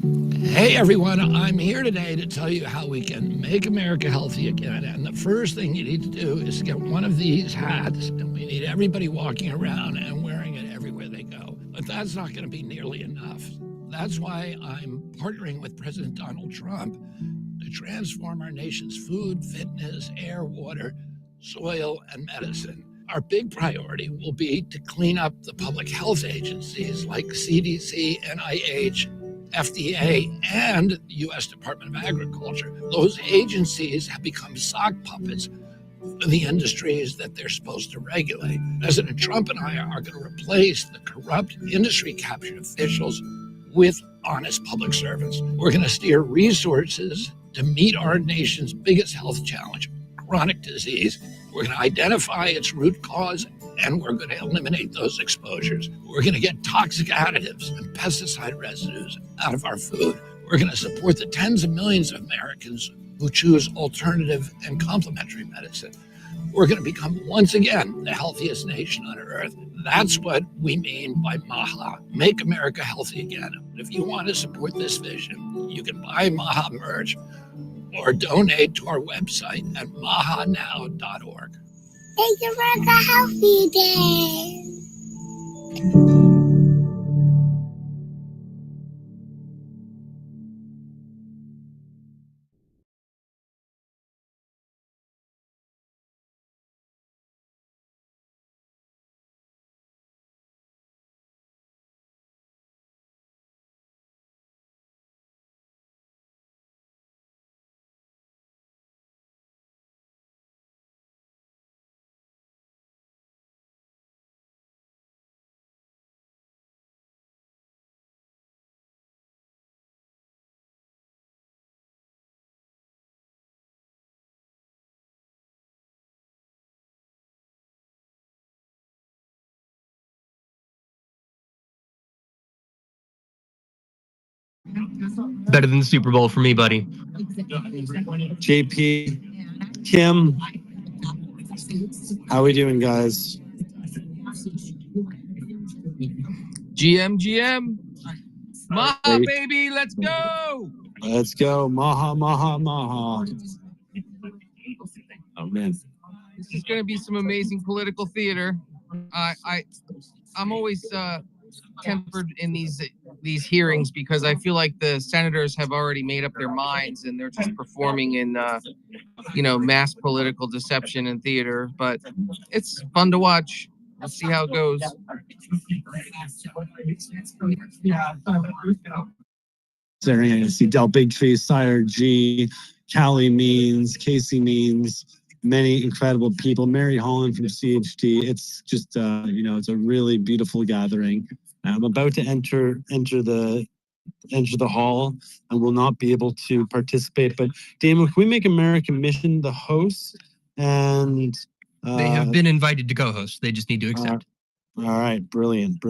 Hey everyone, I'm here today to tell you how we can make America healthy again. And the first thing you need to do is get one of these hats, and we need everybody walking around and wearing it everywhere they go. But that's not going to be nearly enough. That's why I'm partnering with President Donald Trump to transform our nation's food, fitness, air, water, soil, and medicine. Our big priority will be to clean up the public health agencies like CDC, NIH, FDA, and the U.S. Department of Agriculture. Those agencies have become sock puppets for the industries that they're supposed to regulate. President Trump and I are going to replace the corrupt industry-captured officials with honest public servants. We're going to steer resources to meet our nation's biggest health challenge, chronic disease. We're going to identify its root cause, and we're going to eliminate those exposures. We're going to get toxic additives and pesticide residues out of our food. We're going to support the tens of millions of Americans who choose alternative and complementary medicine. We're going to become, once again, the healthiest nation on earth. That's what we mean by MAHA, Make America Healthy Again. If you want to support this vision, you can buy MAHA merch or donate to our website at mahanow.org. Make America Healthy Again. Better than the Super Bowl for me, buddy. JP, Kim, how we doing, guys? GM, MAHA, baby, let's go! Let's go, MAHA, MAHA, MAHA. Oh man, this is going to be some amazing political theater. I'm always tempered in these hearings because I feel like the senators have already made up their minds and they're just performing in mass political deception and theater. But it's fun to watch. Let's see how it goes. There you see Del Bigface, Sire G, Callie Means, Casey Means, many incredible people. Mary Holland from CHT. It's just it's a really beautiful gathering. I'm about to enter the hall and will not be able to participate. But Damon, can we make American Mission the host? And they have been invited to co-host. They just need to accept. All right, brilliant.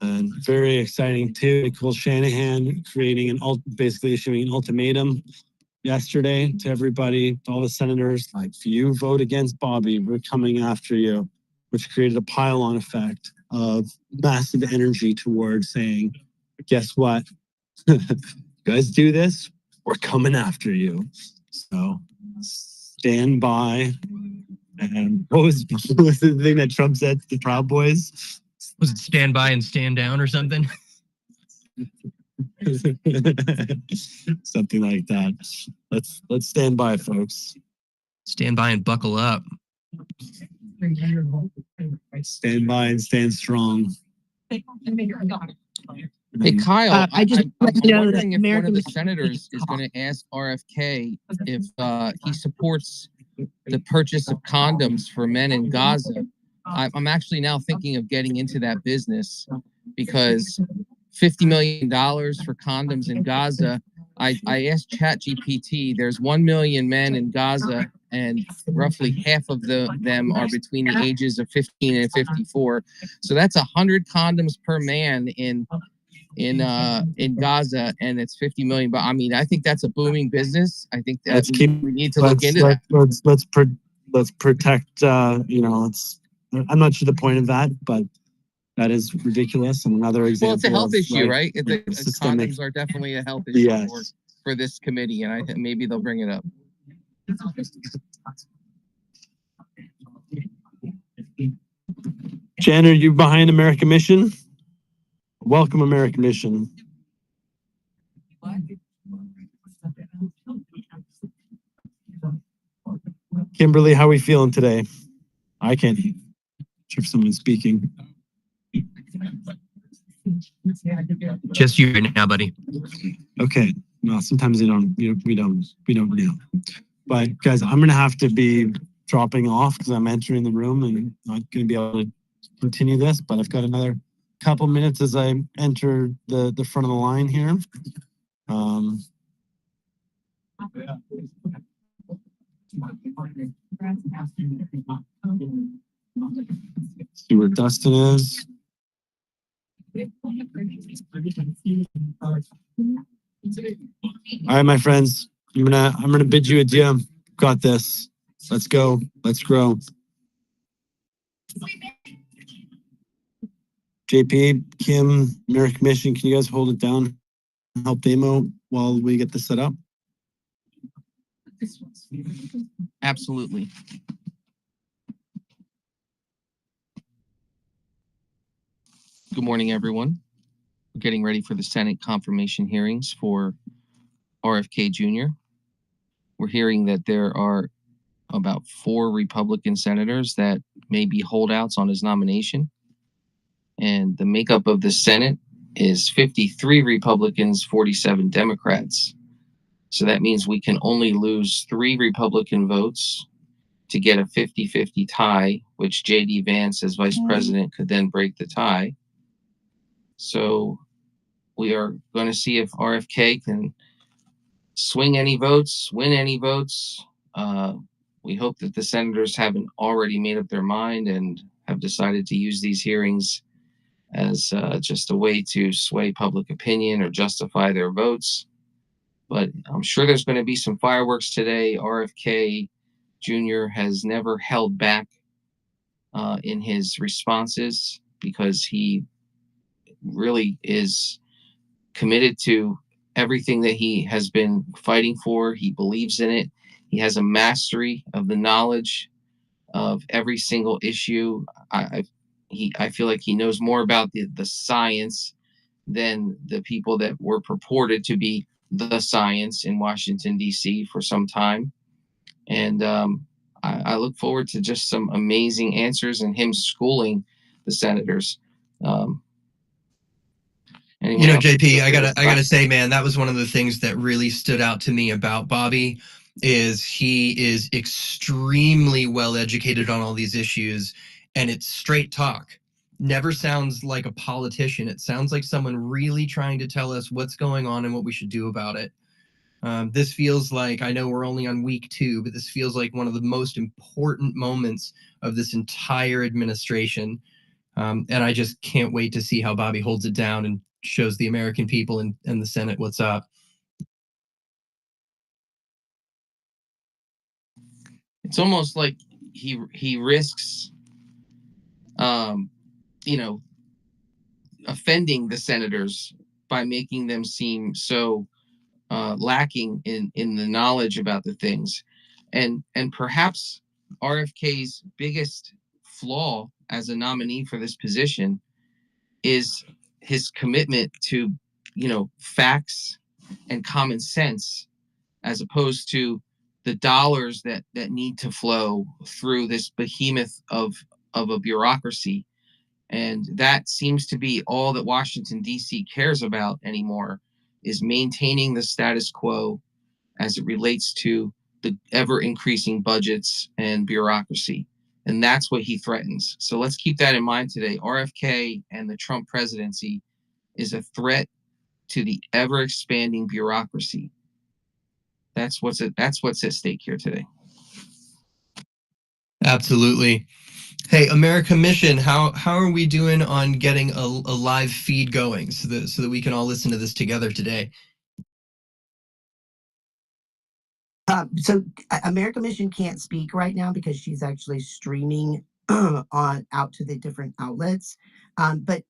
And very exciting too. Nicole Shanahan creating basically issuing an ultimatum yesterday to everybody, to all the senators, like, if you vote against Bobby, we're coming after you, which created a pile-on effect of massive energy towards saying, guess what? You guys do this, we're coming after you. So stand by. And what was the thing that Trump said to the Proud Boys? Was it stand by and stand down or something? Something like that. Let's stand by, folks. Stand by and buckle up. Stand by and stand strong. Hey Kyle, I'm wondering if one of the senators is going to ask RFK if he supports the purchase of condoms for men in Gaza. I'm actually now thinking of getting into that business because $50 million for condoms in Gaza. I asked ChatGPT, there's 1 million men in Gaza and roughly half of them are between the ages of 15 and 54. So that's 100 condoms per man in Gaza, and it's 50 million. But I mean, I think that's a booming business. I think that we need to look into that. Let's protect. I'm not sure the point of that, but That is ridiculous. And another example. Well, it's a health of, issue, like, right? systemic. Condoms are definitely a health issue Yes. for this committee, and I think maybe they'll bring it up. Jen, are you behind American Mission? Welcome, American Mission. Kimberly, how are we feeling today? I can't hear if someone's speaking. Just you right now, buddy. Okay. Well, sometimes we don't know. But guys, I'm gonna have to be dropping off because I'm entering the room and not gonna be able to continue this. But I've got another couple minutes as I enter the front of the line here. See where Dustin is. All right, my friends. I'm gonna bid you adieu. Got this. Let's go. Let's grow. JP, Kim, American Mission, can you guys hold it down? Help Damo while we get this set up. Absolutely. Good morning, everyone. We're getting ready for the Senate confirmation hearings for RFK Jr. We're hearing that there are about 4 Republican senators that may be holdouts on his nomination. And the makeup of the Senate is 53 Republicans, 47 Democrats. So that means we can only lose 3 Republican votes to get a 50-50 tie, which J.D. Vance as vice president could then break the tie. So we are going to see if RFK can swing any votes, win any votes. We hope that the senators haven't already made up their mind and have decided to use these hearings as just a way to sway public opinion or justify their votes. But I'm sure there's going to be some fireworks today. RFK Jr. has never held back in his responses because he really is committed to everything that he has been fighting for. He believes in it. He has a mastery of the knowledge of every single issue. I feel like he knows more about the science than the people that were purported to be the science in Washington, D.C. for some time. And I look forward to just some amazing answers and him schooling the senators. JP, I gotta say, man, that was one of the things that really stood out to me about Bobby is he is extremely well educated on all these issues, and it's straight talk. Never sounds like a politician. It sounds like someone really trying to tell us what's going on and what we should do about it. This feels like, I know we're only on week 2, but this feels like one of the most important moments of this entire administration. And I just can't wait to see how Bobby holds it down and shows the American people and the Senate what's up. It's almost like he risks, offending the senators by making them seem so lacking in the knowledge about the things, and perhaps RFK's biggest flaw as a nominee for this position is his commitment to facts and common sense, as opposed to the dollars that need to flow through this behemoth of a bureaucracy. And that seems to be all that Washington, D.C. cares about anymore, is maintaining the status quo as it relates to the ever-increasing budgets and bureaucracy. And that's what he threatens. So let's keep that in mind today. RFK and the Trump presidency is a threat to the ever-expanding bureaucracy. That's what's at stake here today. Absolutely. Hey, America Mission, how are we doing on getting a live feed going so that we can all listen to this together today? So America Mission can't speak right now because she's actually streaming out to the different outlets. But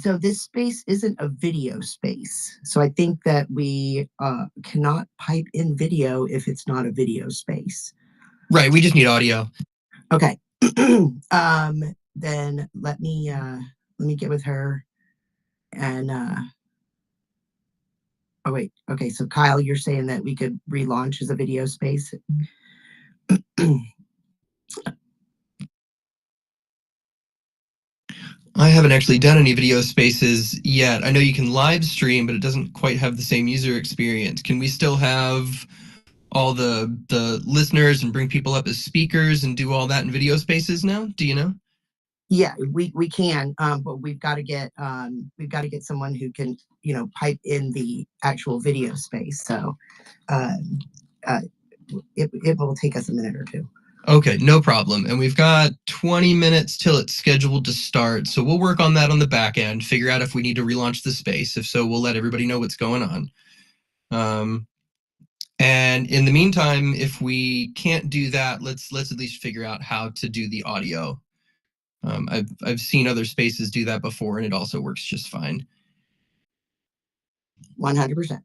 so this space isn't a video space. So I think that we cannot pipe in video if it's not a video space. Right. We just need audio. Okay. Then let me get with her and oh wait. Okay, so Kyle, you're saying that we could relaunch as a video space? I haven't actually done any video spaces yet. I know you can live stream, but it doesn't quite have the same user experience. Can we still have all the listeners and bring people up as speakers and do all that in video spaces now? Do you know? Yeah, we can, but we've got to get someone who can, pipe in the actual video space. So uh, it will take us a minute or two. Okay, no problem. And we've got 20 minutes till it's scheduled to start. So we'll work on that on the back end, figure out if we need to relaunch the space. If so, we'll let everybody know what's going on. And in the meantime, if we can't do that, let's at least figure out how to do the audio. I've seen other spaces do that before, and it also works just fine. 100%.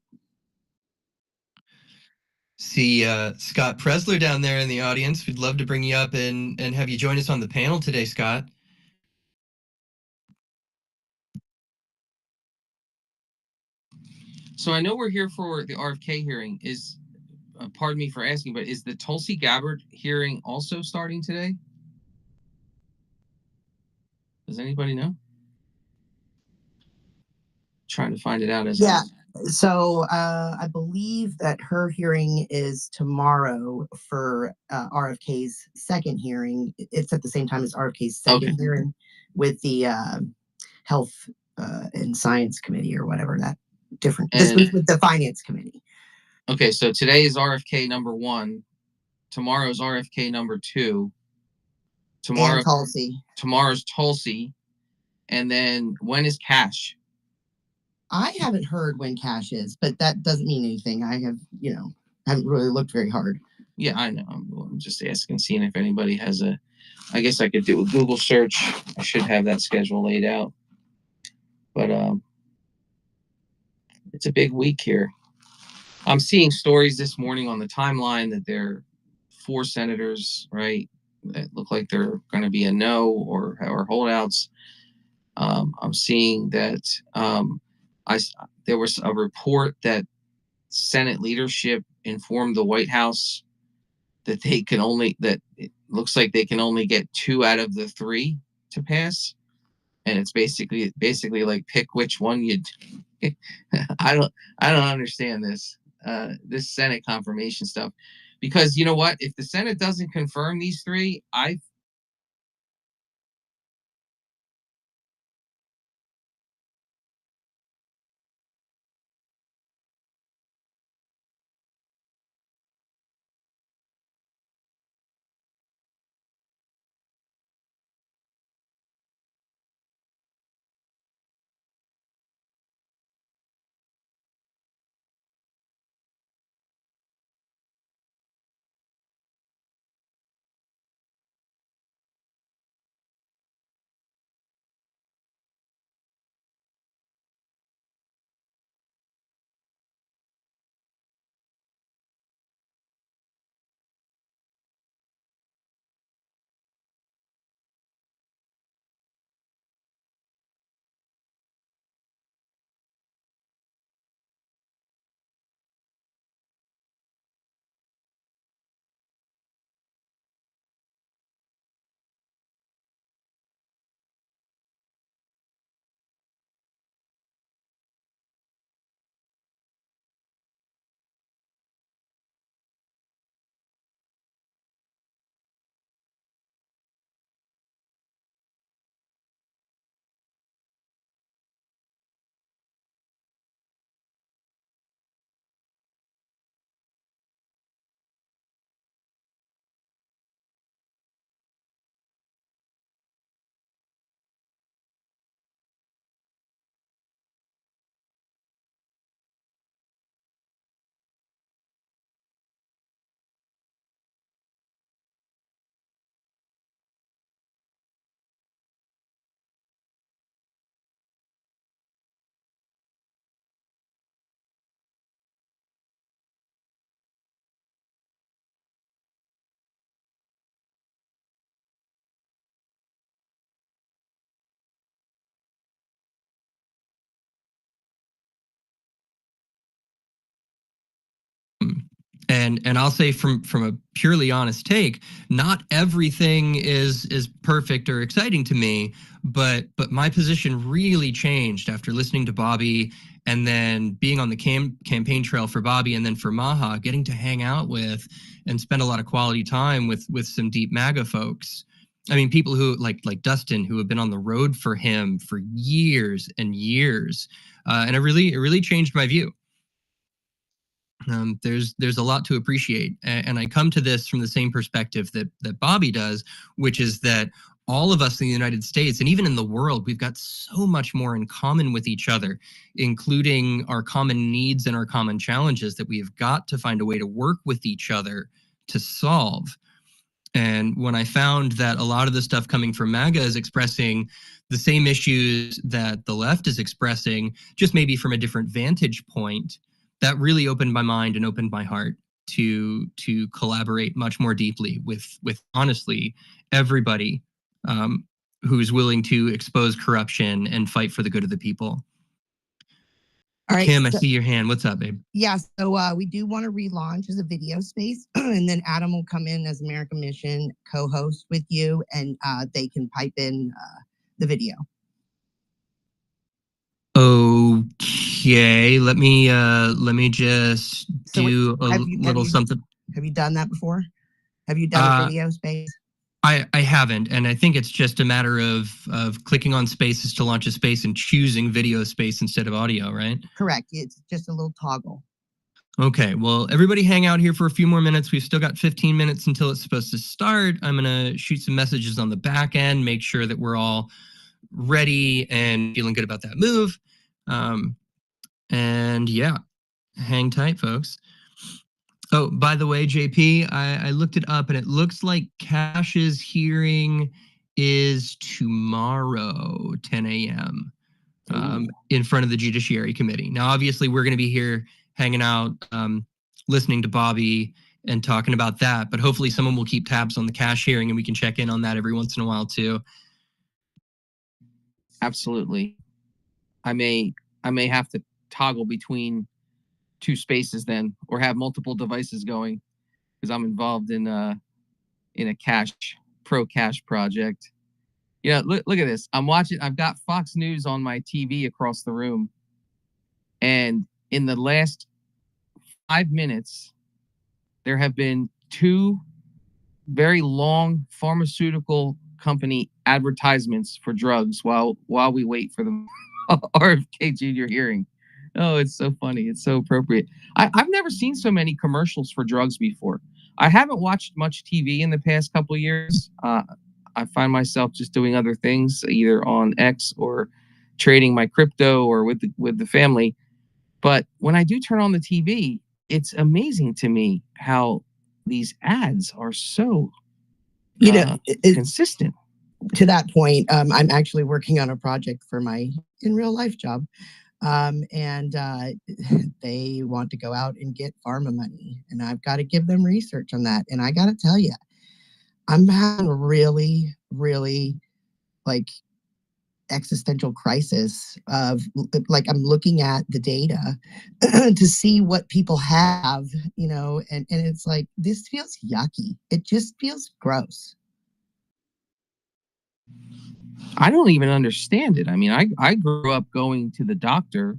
See Scott Presler down there in the audience. We'd love to bring you up and have you join us on the panel today, Scott. So I know we're here for the RFK hearing. Pardon me for asking, but is the Tulsi Gabbard hearing also starting today? Does anybody know? Trying to find it out as So I believe that her hearing is tomorrow for RFK's second hearing. It's at the same time as RFK's second hearing with the Health and Science Committee or whatever that different. This was with the Finance Committee. Okay, so today is RFK number 1. Tomorrow's RFK number 2. And Tulsi. Tomorrow's Tulsi. And then when is Cash? I haven't heard when Cash is, but that doesn't mean anything. I have, haven't really looked very hard. Yeah, I know. I'm just asking, seeing if anybody has I guess I could do a Google search. I should have that schedule laid out. But it's a big week here. I'm seeing stories this morning on the timeline that there are 4 senators, right, that look like they're going to be a no or holdouts. I'm seeing that there was a report that Senate leadership informed the White House that it looks like they can only get 2 out of the 3 to pass, and it's basically like pick which one you'd. I don't understand this Senate confirmation stuff, because you know what? If the Senate doesn't confirm these 3, I And I'll say from a purely honest take, not everything is perfect or exciting to me, but my position really changed after listening to Bobby and then being on the campaign trail for Bobby and then for MAHA, getting to hang out with and spend a lot of quality time with some deep MAGA folks. I mean, people who like Dustin, who have been on the road for him for years and years, and it really changed my view. There's a lot to appreciate, and I come to this from the same perspective that Bobby does, which is that all of us in the United States and even in the world, we've got so much more in common with each other, including our common needs and our common challenges, that we have got to find a way to work with each other to solve. And when I found that a lot of the stuff coming from MAGA is expressing the same issues that the left is expressing, just maybe from a different vantage point, that really opened my mind and opened my heart to collaborate much more deeply with honestly everybody who's willing to expose corruption and fight for the good of the people. All right, Kim, I see your hand. What's up, babe? Yeah, so we do want to relaunch as a video space, and then Adam will come in as American Mission co-host with you, and they can pipe in the video. Okay, let me just do a little something. Have you done that before? Have you done a video space? I haven't, and I think it's just a matter of clicking on spaces to launch a space and choosing video space instead of audio, right? Correct. It's just a little toggle. Okay, well, everybody hang out here for a few more minutes. We've still got 15 minutes until it's supposed to start. I'm going to shoot some messages on the back end, make sure that we're all ready and feeling good about that move. And yeah, hang tight, folks. Oh, by the way, JP, I looked it up and it looks like Cash's hearing is tomorrow, 10 a.m. In front of the Judiciary Committee. Now, obviously, we're going to be here hanging out, listening to Bobby and talking about that, but hopefully someone will keep tabs on the Cash hearing and we can check in on that every once in a while too. Absolutely. I may have to toggle between two spaces then, or have multiple devices going, because I'm involved in a pro cash project. Yeah, look at this. I'm watching. I've got Fox News on my TV across the room, and in the last 5 minutes, there have been 2 very long pharmaceutical company advertisements for drugs while we wait for the RFK Jr. hearing. Oh, it's so funny. It's so appropriate. I've never seen so many commercials for drugs before. I haven't watched much TV in the past couple of years. I find myself just doing other things, either on X or trading my crypto or with the family. But when I do turn on the TV, it's amazing to me how these ads are so consistent. To that point, I'm actually working on a project for my in real life job. And they want to go out and get pharma money, and I've got to give them research on that. And I got to tell you, I'm having a really, really like existential crisis of like, I'm looking at the data to see what people have, and it's like, this feels yucky. It just feels gross. I don't even understand it. I mean, I grew up going to the doctor,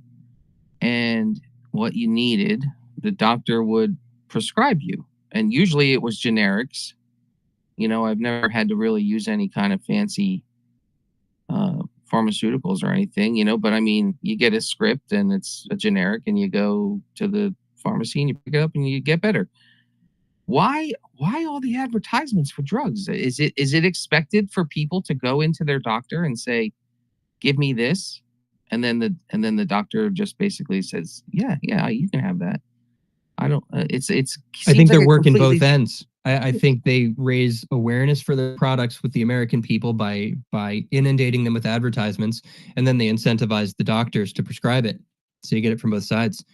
and what you needed, the doctor would prescribe you. And usually it was generics. I've never had to really use any kind of fancy pharmaceuticals or anything, but I mean, you get a script and it's a generic, and you go to the pharmacy and you pick it up and you get better. Why all the advertisements for drugs? Is it expected for people to go into their doctor and say, "Give me this," and then the doctor just basically says, "Yeah, you can have that"? I don't. It's. I think they're working both ends. I think they raise awareness for the products with the American people by inundating them with advertisements, and then they incentivize the doctors to prescribe it. So you get it from both sides.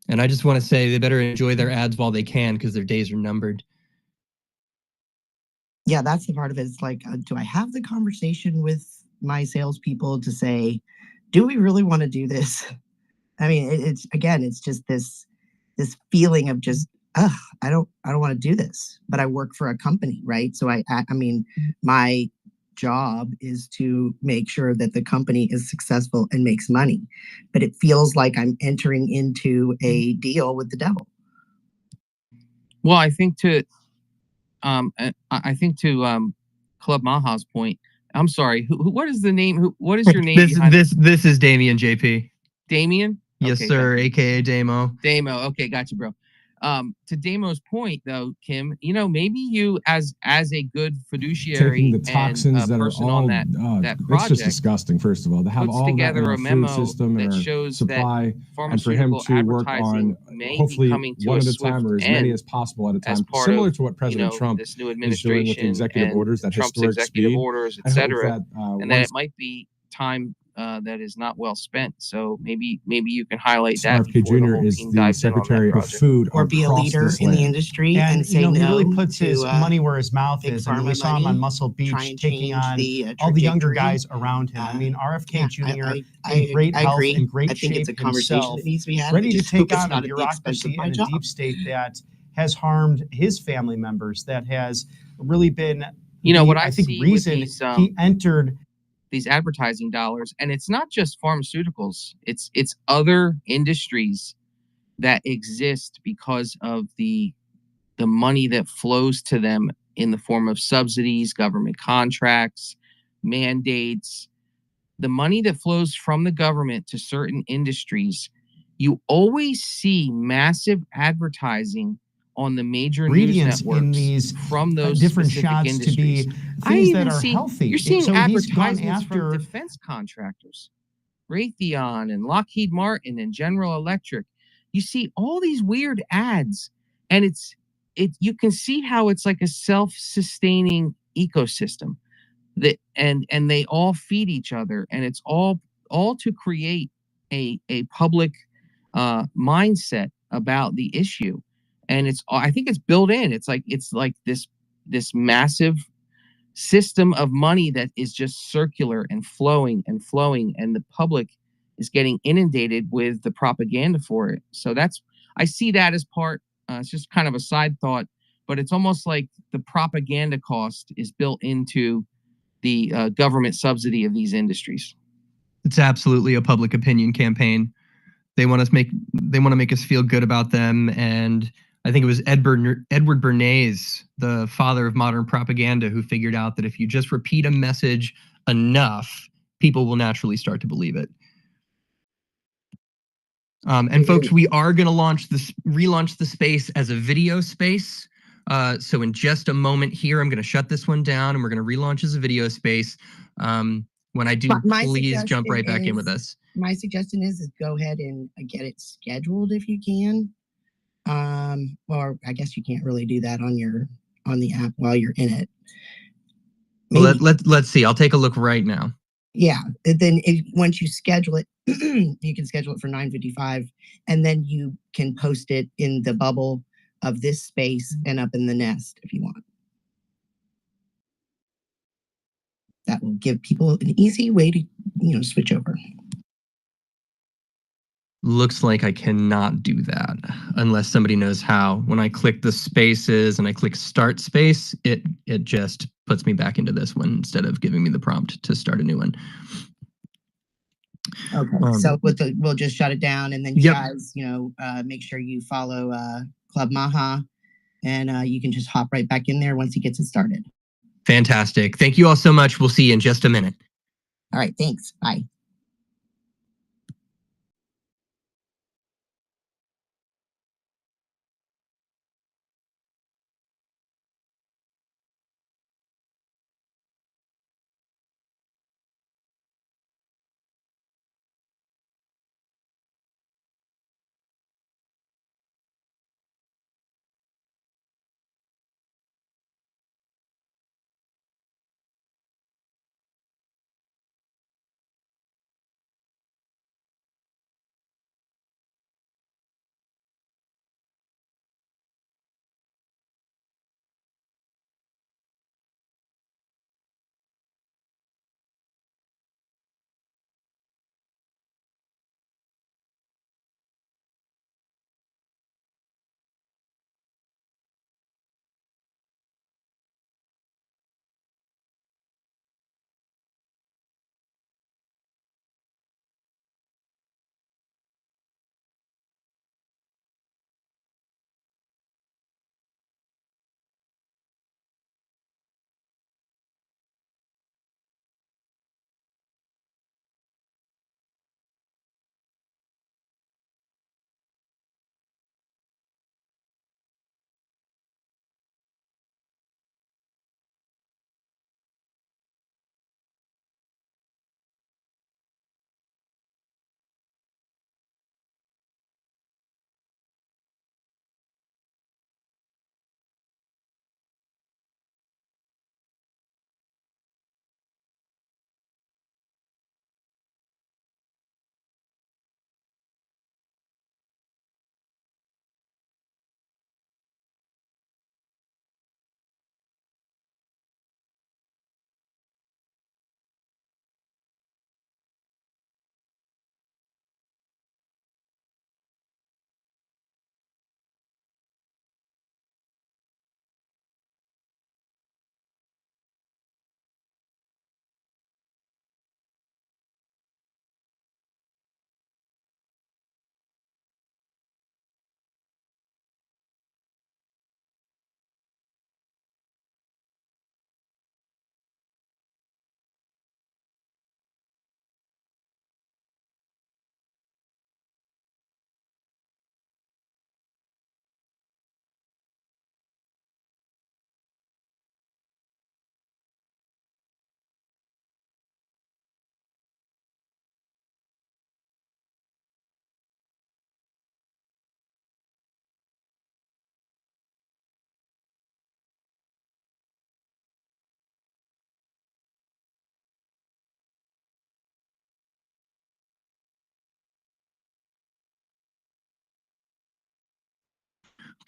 And I just want to say they better enjoy their ads while they can, because their days are numbered. Yeah, that's the part of it. It's like, do I have the conversation with my salespeople to say, do we really want to do this? I mean, it's just this feeling of just I don't want to do this, but I work for a company, right? So I mean, my job is to make sure that the company is successful and makes money, but it feels like I'm entering into a deal with the devil. Well, I think to Club Maha's point. I'm sorry. What is the name? What is your name? This is Damien JP. Damien. Yes, Okay, sir. AKA Damo. Damo. Okay, gotcha, bro. To Damo's point, though, Kim, maybe you as a good fiduciary taking the toxins that are person all on that it's just project, disgusting. First of all, to have puts all that in together our a food memo system and that our shows supply, that and for him pharmaceutical to work advertising on may be hopefully coming to one a at a swift time or as many end as possible at a as time, part similar of to what President Trump this new is doing with the administration executive and orders at Trump's historic executive speed. orders, I hope etc. that And that it might be time that is not well spent. So maybe you can highlight that RFK before the Jr. whole is team the dives in on that Secretary of project. Food Or be a across leader this in the land. industry and say he really no puts his to money where his mouth big is. I mean, pharma we saw him money, on Muscle try Beach and taking change on the all the younger trajectory. guys around him. I mean, RFK Yeah, Jr. I in great health agree. and great I think shape it's a conversation himself, that needs to be had. ready I to just hope take it's on a not at the expense of bureaucracy my and a job. deep state that has harmed his family members, that has really been What I think see reason with he entered these advertising dollars, and it's not just pharmaceuticals, it's other industries that exist because of the money that flows to them in the form of subsidies, government contracts, mandates, the money that flows from the government to certain industries. You always see massive advertising on the major news ingredients networks in these from those different specific shots to industries. be I things that even are see healthy. you're seeing So he's gone advertisements from after defense contractors, Raytheon and Lockheed Martin and General Electric. You see all these weird ads, and you can see how it's like a self-sustaining ecosystem that and they all feed each other, and it's all to create a public mindset about the issue. And I think it's built in. It's like this massive system of money that is just circular and flowing and flowing, and the public is getting inundated with the propaganda for it. So I see that as part. It's just kind of a side thought, but it's almost like the propaganda cost is built into the government subsidy of these industries. It's absolutely a public opinion campaign. They want to make us feel good about them. And I think it was Edward Bernays, the father of modern propaganda, who figured out that if you just repeat a message enough, people will naturally start to believe it. And folks, we are going to relaunch the space as a video space. So in just a moment here, I'm going to shut this one down and we're going to relaunch as a video space. When I do, please jump right back in with us. My suggestion is go ahead and get it scheduled if you can. Or I guess you can't really do that on the app while you're in it. Well, let's see. I'll take a look right now. Yeah. Then once you schedule it, you can schedule it for 9:55, and then you can post it in the bubble of this space and up in the nest if you want. That will give people an easy way to switch over. Looks like I cannot do that unless somebody knows how. When I click the spaces and I click start space, it just puts me back into this one instead of giving me the prompt to start a new one. Okay, so we'll just shut it down, and then you guys, make sure you follow Club MAHA, and you can just hop right back in there once he gets it started. Fantastic. Thank you all so much. We'll see you in just a minute. All right, thanks. Bye.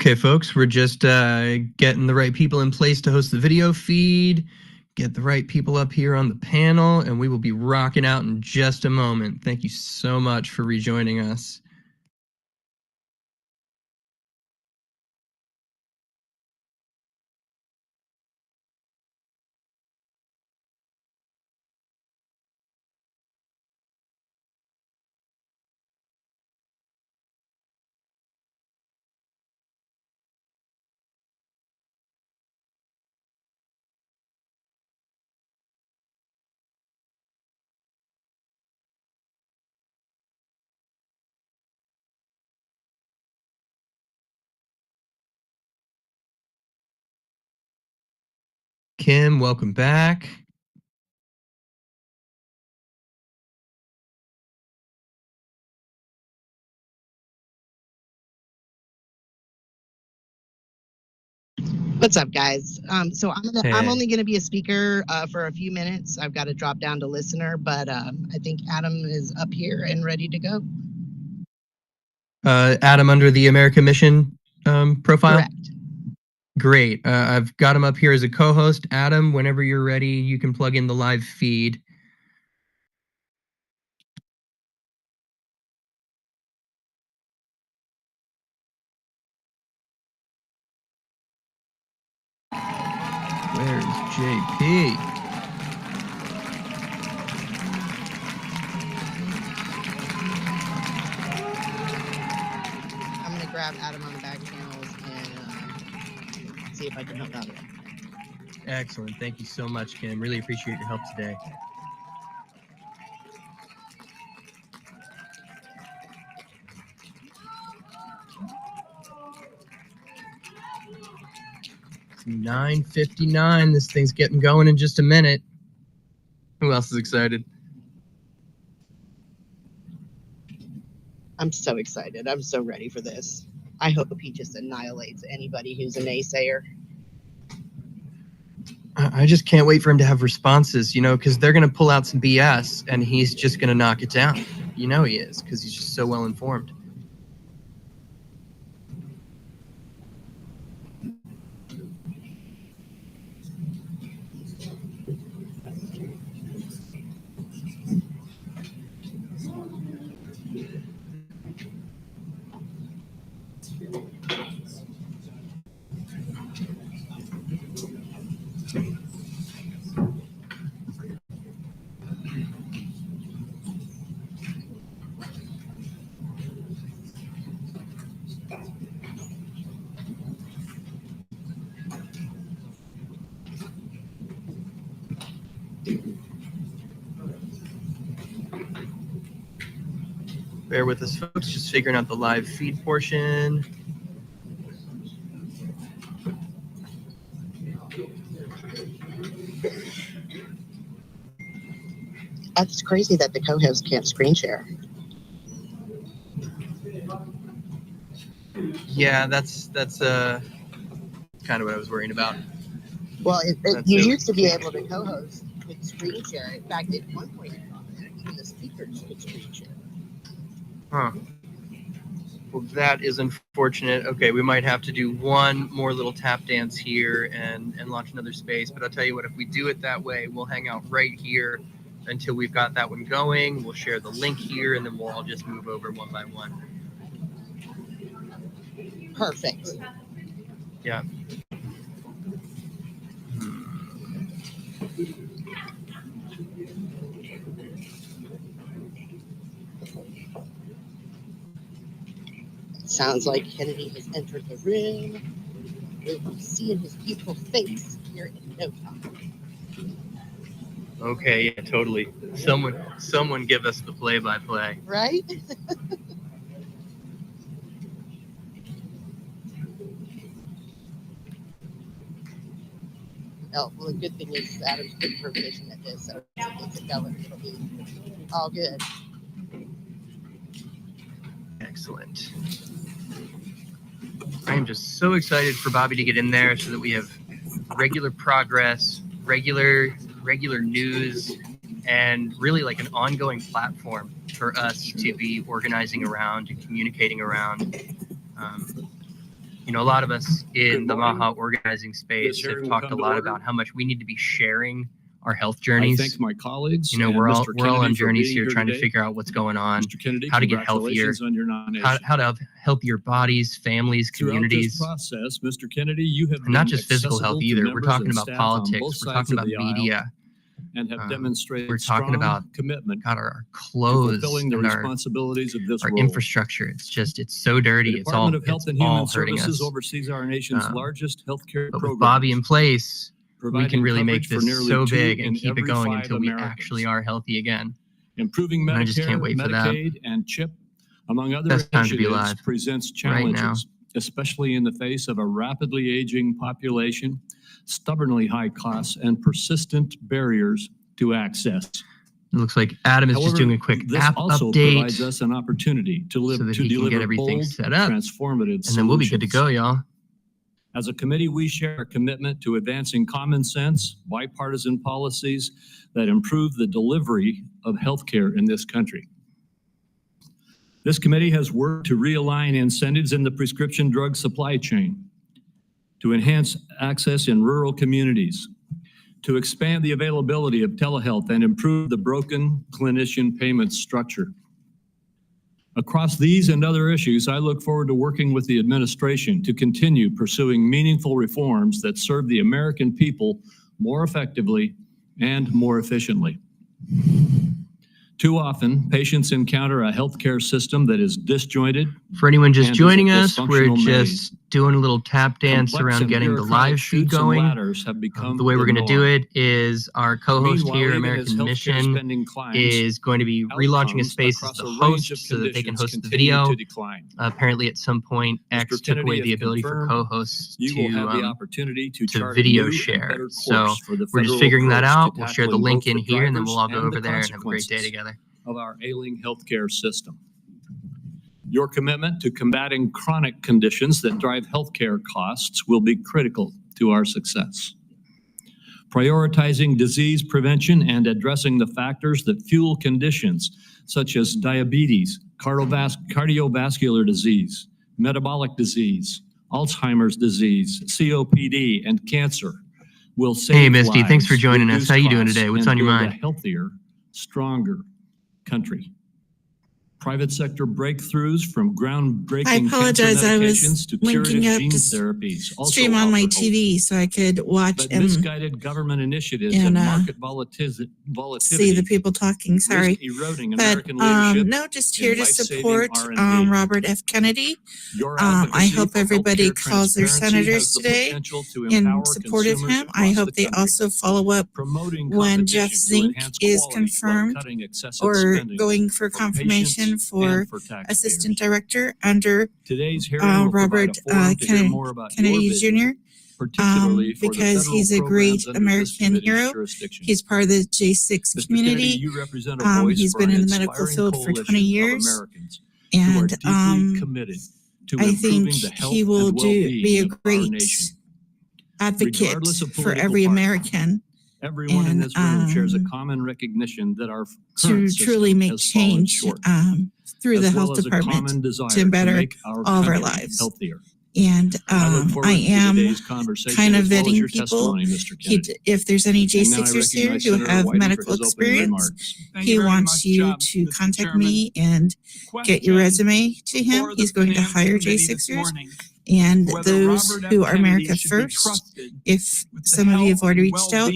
Okay, folks, we're just getting the right people in place to host the video feed, get the right people up here on the panel, and we will be rocking out in just a moment. Thank you so much for rejoining us. Kim, welcome back. What's up, guys? So I'm Hey. only gonna be a speaker for a few minutes. I've got to drop down to listener, but I think Adam is up here and ready to go. Adam under the American Mission profile? Correct. Great. I've got him up here as a co-host. Adam, whenever you're ready, you can plug in the live feed. Where's JP? I'm gonna grab Adam on the back channels and see if I can help out. Excellent. Thank you so much, Kim. Really appreciate your help today. It's 9:59. This thing's getting going in just a minute. Who else is excited? I'm so excited. I'm so ready for this. I hope he just annihilates anybody who's a naysayer. I just can't wait for him to have responses, you know, because they're going to pull out some BS and he's just going to knock it down. You know he is, because he's just so well informed. Bear with us, folks. Just figuring out the live feed portion. That's crazy that the co-host can't screen share. Yeah, that's kind of what I was worrying about. Well, you used to be able to co-host with screen share. In fact, at one point, even the speakers could screen share. Huh. Well, that is unfortunate. Okay, we might have to do one more little tap dance here and launch another space. But I'll tell you what, if we do it that way, we'll hang out right here until we've got that one going. We'll share the link here, and then we'll all just move over one by one. Perfect. Yeah. Sounds like Kennedy has entered the room. We'll be seeing his beautiful face here in no time. Okay, yeah, totally. Someone give us the play-by-play. Right? Oh, well, the good thing is Adam's put permission at this, so if it gets it going, it'll be all good. Excellent. I am just so excited for Bobby to get in there so that we have regular progress, regular news, and really like an ongoing platform for us to be organizing around and communicating around. You know, a lot of us in the morning. MAHA organizing space This have hearing will talked a come to lot order. about how much we need to be sharing our health I journeys. thank my colleagues. You know, and we're all Mr. we're all Kennedy on for journeys being here trying today. to figure out what's going on, Mr. Kennedy, how to get healthier, congratulations on your nomination. how to have healthier bodies, families, Throughout communities, this process, Mr. Kennedy, you have and not been just physical health accessible to either. We're members talking and about staff on politics. both We're sides talking of about the aisle media. and have demonstrated We're talking strong about commitment God, our to clothes fulfilling the and our responsibilities of this our role. infrastructure. It's so dirty. The It's all Department of Health it's and all Human hurting Services us. oversees our nation's largest healthcare But program. with Bobby in place, we can providing really make coverage for this nearly so 2 big in and keep it every going 5 until we Americans. actually are healthy again. Improving And I just can't Medicare, wait for that. Medicaid, and CHIP, among other Best time to be initiatives, alive presents right now. challenges, especially in the face of a rapidly aging population, stubbornly high costs, and persistent barriers to access. It looks like Adam is just However, doing a quick this app also update provides us an opportunity to live so that to he can deliver get everything bold, set up, transformative and then we'll be good to go, solutions. y'all. As a committee, we share a commitment to advancing common sense, bipartisan policies that improve the delivery of healthcare in this country. This committee has worked to realign incentives in the prescription drug supply chain, to enhance access in rural communities, to expand the availability of telehealth and improve the broken clinician payment structure. Across these and other issues, I look forward to working with the administration to continue pursuing meaningful reforms that serve the American people more effectively and more efficiently. Too often, patients encounter a healthcare system that is disjointed. For anyone just and is a joining us, we're dysfunctional maze. just doing a little tap dance Complex around and getting the bureaucratic live feed chutes and going. ladders have become The way we're the going to do norm. it is our co-host Meanwhile, here, even as American healthcare Mission, spending climbs, is going to be relaunching a outcomes space as across the a range host of so that they can conditions host the continue video. to decline. Apparently, at some point, X took Kennedy, away the if ability for confirmed, co-hosts You will have the to opportunity to chart video a new share. and better So course for the we're just federal figuring that approach to out. We'll share the tackling link both in the here, and then we'll all drivers go and over the there and have a great day consequences together. of our ailing healthcare system. Your commitment to combating chronic conditions that drive healthcare costs will be critical to our success. Prioritizing disease prevention and addressing the factors that fuel conditions such as diabetes, cardiovascular disease, metabolic disease, Alzheimer's disease, COPD, and cancer will save Hey, Misty, lives, thanks for joining us. reduce How you doing costs, today? What's and on your build mind? A healthier, stronger country. Private sector breakthroughs from groundbreaking I apologize, cancer I was medications to linking curative up gene to therapies also stream on my offer hope. TV so I could watch But and misguided government initiatives and, and market volatility see the people talking. Sorry. risk eroding But American leadership. no, just in here to life-saving support R&D. Robert F. Kennedy. Your I advocacy hope for everybody healthcare calls their transparency senators has the today potential to in empower support of consumers him. I across hope the they country. also follow up Promoting when Jeff competition to Zink enhance is quality while confirmed cutting excessive or spending going for for confirmation patients for and for taxpayers. assistant director under Today's hearing will provide Robert a forum to hear more about your Kennedy vision, Jr. particularly for the Because federal he's a great programs under this American committee's hero. jurisdiction. He's part of the J6 Mr. Kennedy, community. you represent a voice He's for been an in the medical inspiring field for 20 coalition of years. Americans who are And deeply committed to I improving think the health he will and be a well-being of our great nation. advocate Regardless of for political every party, American everyone in and this room shares a common recognition that our current to system truly make has fallen change short, through the as well health as a department common desire to better make our all of our country lives. healthier. And I look forward I to am today's conversation kind of as well as vetting your people. testimony, Mr. Kennedy. If there's any And now I J6ers here recognize who Senator have Whiting for medical his opening experience, remarks. he wants you to contact me and get your resume to him. He's going to hire J6ers and those who are America First. If some of you have already reached out,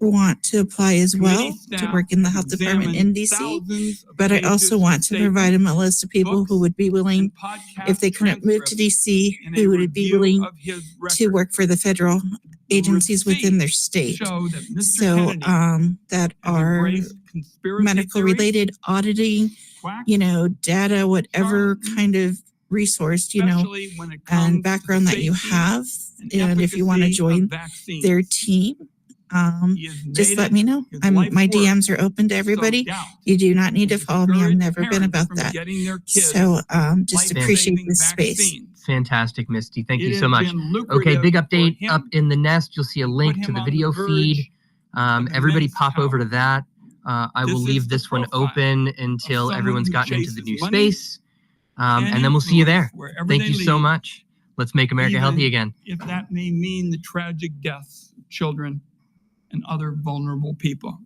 want to apply as well to work in the health department in DC. But I also want to provide him a list of people who would be willing, if they couldn't move to DC, who would be willing to work for the federal agencies within their state. So that are medical related, auditing, data, whatever kind of resource, and background that you have. And if you want to join their team, just let me know. My DMs are open to everybody. You do not need to follow me. I've never been about that. So just appreciate this space. Fantastic, Misty. Thank you so much. Okay, big update up in the nest. You'll see a link to the video feed. Everybody pop over to that. I will leave this one open until everyone's gotten into the new space. And then we'll see you there. wherever Thank they you so lead, much. Let's make America even healthy again. if that may mean the tragic deaths of children and other vulnerable people.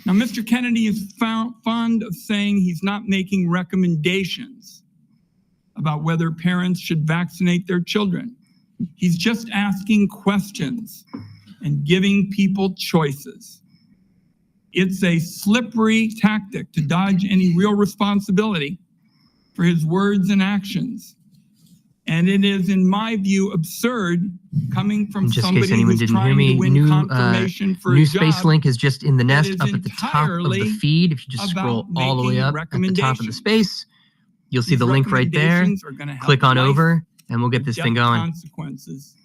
Now, Mr. Kennedy is fond of saying he's not making recommendations about whether parents should vaccinate their children. He's just asking questions and giving people choices. It's a slippery tactic to dodge any real responsibility for his words and actions. And it is, in my view, absurd coming from Just in somebody case anyone who's didn't hear trying me, to win confirmation for new a space job link is just in the that nest is up at the top of the entirely feed. If you just scroll about all the way making up at the top of the recommendations. space, you'll see These the link right there. recommendations are gonna have Click on life over and we'll get or this death thing going. consequences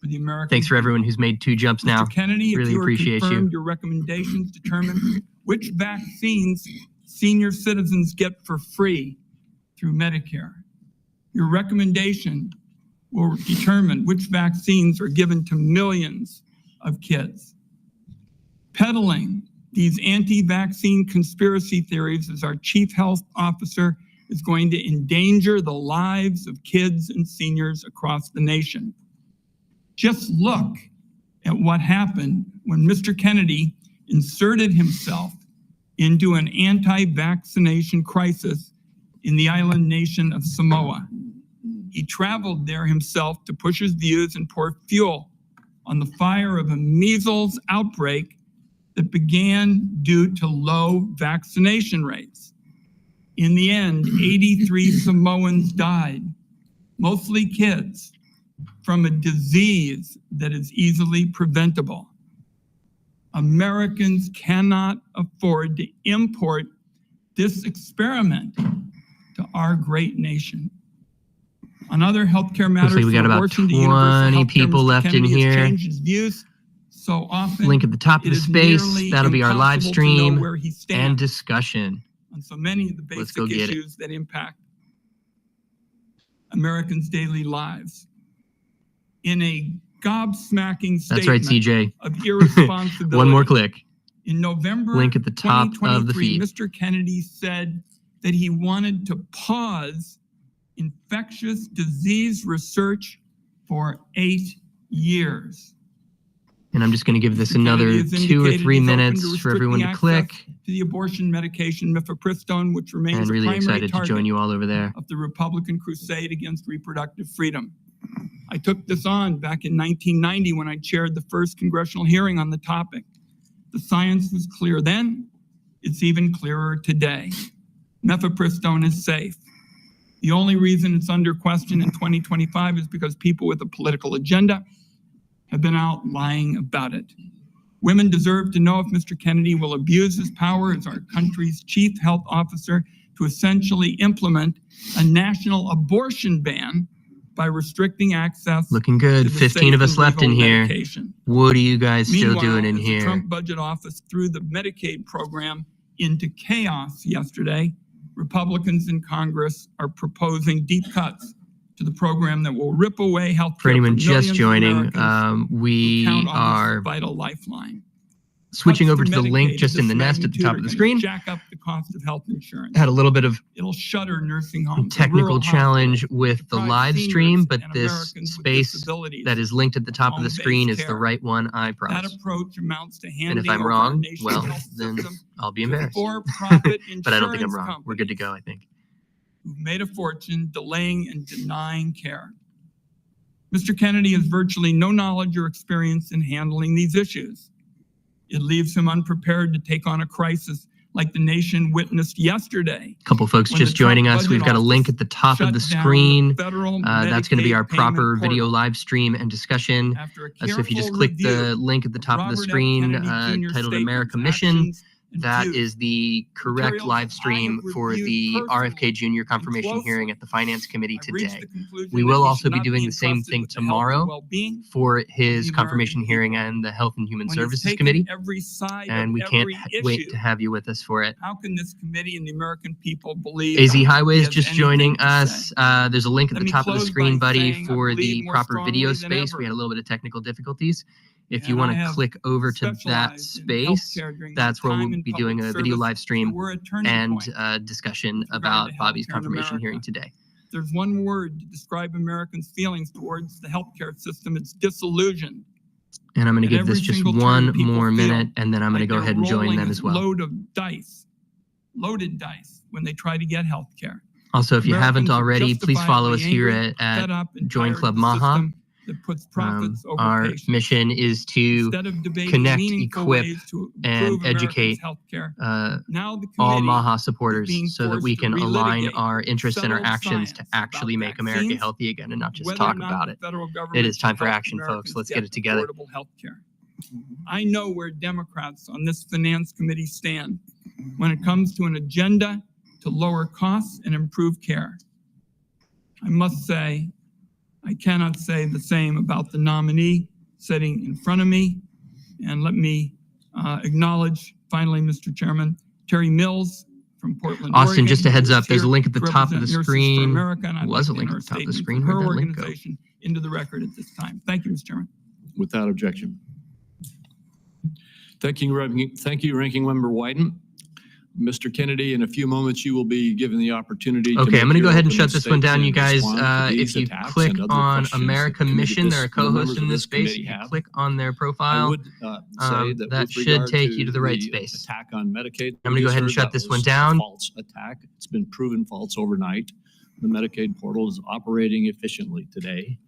for the American Thanks for everyone who's made 2 jumps now. Mr. Kennedy, Really if you are appreciate confirmed, you. your recommendations determine which vaccines senior citizens get for free through Medicare. Your recommendation will determine which vaccines are given to millions of kids. Peddling these anti-vaccine conspiracy theories as our chief health officer is going to endanger the lives of kids and seniors across the nation. Just look at what happened when Mr. Kennedy inserted himself into an anti-vaccination crisis in the island nation of Samoa. He traveled there himself to push his views and pour fuel on the fire of a measles outbreak that began due to low vaccination rates. In the end, 83 Samoans died, mostly kids, from a disease that is easily preventable. Americans cannot afford to import this experiment to our great nation. On other healthcare matters, Looks like we got from about abortion to universal 20 healthcare, people Mr. left in Kennedy has here. changed his views so often. Link at the top of it the is space. nearly That'll be our live impossible to know stream where he stands and discussion. on so many of the Let's go basic get it. issues that impact Americans' daily lives. In a gobsmacking That's right, statement CJ. of irresponsibility. One more click. In November Link at the top of the 2023, feed. Mr. Kennedy said that he wanted to pause infectious disease research for 8 years. And I'm just going to give this Mr. Kennedy another has 2 or indicated 3 he's open to minutes for everyone to restricting click. access to the abortion medication mifepristone, which remains And a really primary excited to target join you all over there. of the Republican crusade against reproductive freedom. I took this on back in 1990 when I chaired the first congressional hearing on the topic. The science was clear then. It's even clearer today. Mifepristone is safe. The only reason it's under question in 2025 is because people with a political agenda have been out lying about it. Women deserve to know if Mr. Kennedy will abuse his power as our country's chief health officer to essentially implement a national abortion ban by restricting access. Looking good. to the 15 of safe us and left in legal here. medication. What are you guys still Meanwhile, doing in as the here? Trump budget office threw the Medicaid program into chaos yesterday, Republicans in Congress are proposing deep cuts to the program that will rip away health For care anyone from just millions of joining, Americans who we count on are this vital lifeline. switching Cuts over to the link Medicaid just in this the nest at the magnitude top are of the gonna screen. Jack up the cost of health insurance. Had a little bit of It'll shutter nursing homes, technical rural challenge hospitals, with the deprive live seniors stream, but and this Americans with space disabilities that is linked at the top of the home-based screen is the care. right one, I That promise. approach amounts to And handing if I'm over our wrong, nation's well, health then system I'll be to embarrassed. for-profit But I don't think I'm insurance wrong. We're good to go, I think. who've made a fortune delaying and denying care. Mr. Kennedy has virtually no knowledge or experience in handling these issues. It leaves him unprepared to take on a crisis like the nation witnessed yesterday. A couple folks when the just joining Trump us. We've got a budget link at the top of shut the down the screen. federal That's going to be Medicaid our proper payment video portal. live stream and discussion. After a So if you just careful click the review link at the top of the Robert F. screen Kennedy Jr. titled statements, America Mission, actions, and that views, is the correct materials live that I stream have for reviewed the RFK personally Jr. confirmation closely, hearing at the Finance Committee I've reached today. the conclusion We that will he also should be not doing the same entrusted thing with the health and tomorrow well-being for of his the confirmation American hearing people. and the Health and Human When he's Services taken Committee. every side And of we can't every wait issue, to have you with us for it. how can this committee and the American people believe AZ he Highways has just anything joining to us. say? There's a link at Let the me top of the close screen, by buddy, saying I for the believe more proper video strongly than space. We ever had a little bit of technical difficulties. If you And want I to have click over to that specialized in space, healthcare during that's my where time we'll in be public doing a video service. live So stream we're a turning and point discussion with regard about to Bobby's healthcare in confirmation hearing America. today. There's one word to describe Americans' feelings towards the healthcare system. It's disillusion. And I'm going to And give every this just single one turn, people more feel minute, and then I'm going to like go they're ahead and join rolling them a as well. Load of dice, loaded dice, when they try to get healthcare. Also, if you haven't Americans are already, please follow us justifiably here angry, at fed up, and Join tired Club of the MAHA. system that puts profits over Our patients. mission is to Instead of debating connect, meaningful equip, ways to and improve Americans' educate healthcare, all now the committee MAHA is supporters being so that forced we to can align relitigate our interests and our settled actions to science actually about make America vaccines, healthy again and not just whether talk or not about the it. federal It government is time should for help action, folks. Americans Let's get get it together. affordable healthcare. I know where Democrats on this finance committee stand when it comes to an agenda to lower costs and improve care. I must say, I cannot say the same about the nominee sitting in front of me. And let me acknowledge, finally, Mr. Chairman, Terry Mills from Portland, Austin, Oregon, just a heads who is up, there's a here link at the to top of the represent Nurses for screen. America, and I'd Was like a to link enter at the top of the statement screen. for Where'd her that link go? organization into the record at this time. Thank you, Mr. Chairman. Without objection. Thank you, Ranking Member Wyden. Mr. Kennedy, in a few moments, you will be given the opportunity to Okay, make I'm going to your go ahead and opening shut this one down, statement you and guys. respond to these If you attacks click and other on questions America that Mission, this- they're a the members co-host of in this this space. committee If you have. click on their I profile, would say that that with should regard take to you to the right the space. attack on Medicaid, I'm going to go ahead and shut this one down. False attack. It's been proven false overnight. The Medicaid portal is operating efficiently today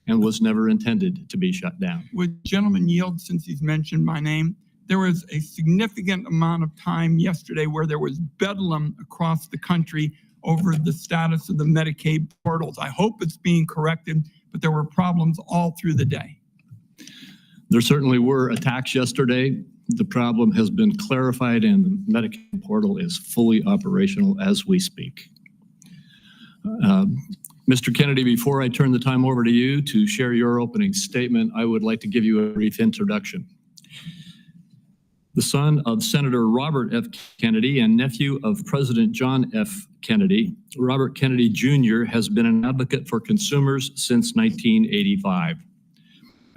and was never intended to be shut down. Would gentleman yield since he's mentioned my name? There was a significant amount of time yesterday where there was bedlam across the country over the status of the Medicaid portals. I hope it's being corrected, but there were problems all through the day. There certainly were attacks yesterday. The problem has been clarified and the Medicaid portal is fully operational as we speak. Mr. Kennedy, before I turn the time over to you to share your opening statement, I would like to give you a brief introduction. The son of Senator Robert F. Kennedy and nephew of President John F. Kennedy, Robert Kennedy Jr. has been an advocate for consumers since 1985.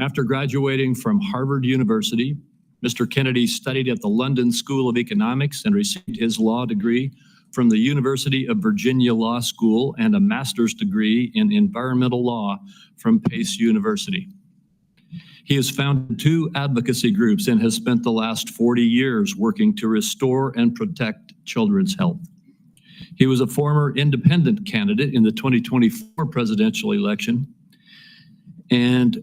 After graduating from Harvard University, Mr. Kennedy studied at the London School of Economics and received his law degree from the University of Virginia Law School and a master's degree in environmental law from Pace University. He has founded 2 advocacy groups and has spent the last 40 years working to restore and protect children's health. He was a former independent candidate in the 2024 presidential election, and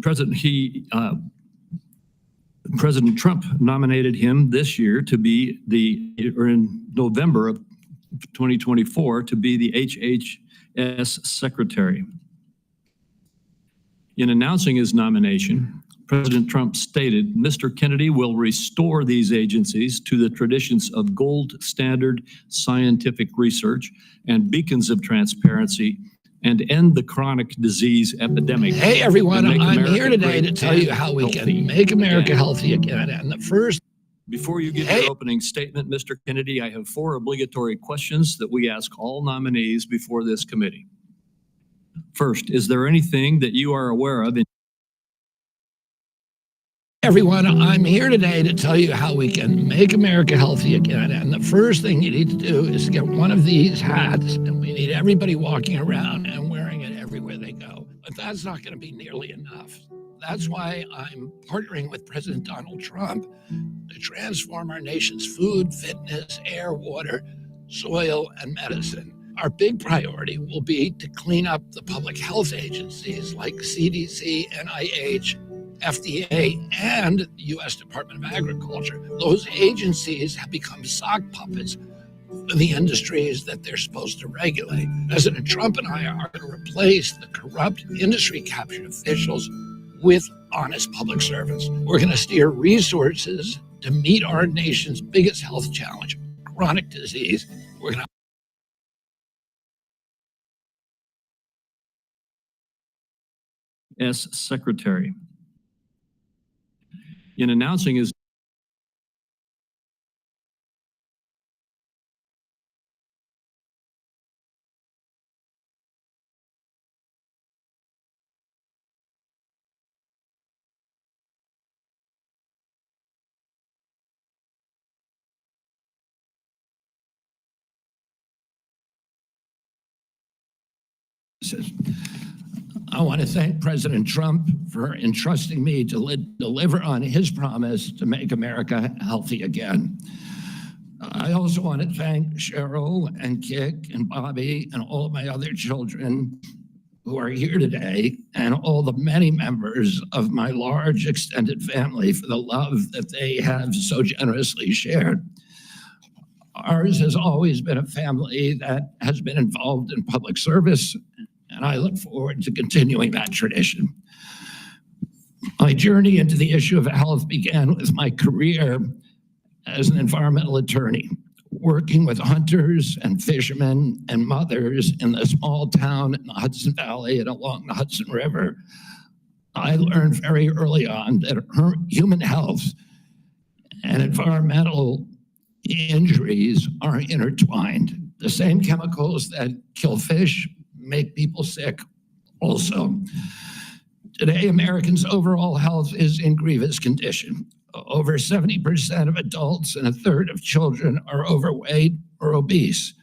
President Trump nominated him this year to be in November of 2024 to be the HHS Secretary. In announcing his nomination, President Trump stated, "Mr. Kennedy will restore these agencies to the traditions of gold standard scientific research and beacons of transparency and end the chronic disease epidemic." Hey everyone, and make I'm America here today great to tell you and how we healthy can make America again. healthy again. And the first Before you give your opening statement, Mr. Kennedy, I have 4 obligatory questions that we ask all nominees before this committee. First, is there anything that you are aware of everyone, I'm here today to tell you how we can make America healthy again. And the first thing you need to do is get one of these hats, and we need everybody walking around and wearing it everywhere they go. But that's not going to be nearly enough. That's why I'm partnering with President Donald Trump to transform our nation's food, fitness, air, water, soil, and medicine. Our big priority will be to clean up the public health agencies like CDC, NIH, FDA, and the U.S. Department of Agriculture. Those agencies have become sock puppets for the industries that they're supposed to regulate. President Trump and I are going to replace the corrupt industry-captured officials with honest public servants. We're going to steer resources to meet our nation's biggest health challenge, chronic disease. We're going to as Secretary. In announcing his services. I want to thank President Trump for entrusting me to deliver on his promise to make America healthy again. I also want to thank Cheryl and Kik and Bobby and all of my other children who are here today, and all the many members of my large extended family for the love that they have so generously shared. Ours has always been a family that has been involved in public service, and I look forward to continuing that tradition. My journey into the issue of health began with my career as an environmental attorney, working with hunters and fishermen and mothers in a small town in the Hudson Valley and along the Hudson River. I learned very early on that human health and environmental injuries are intertwined. The same chemicals that kill fish make people sick also. Today, Americans' overall health is in grievous condition. Over 70% of adults and a third of children are overweight or obese.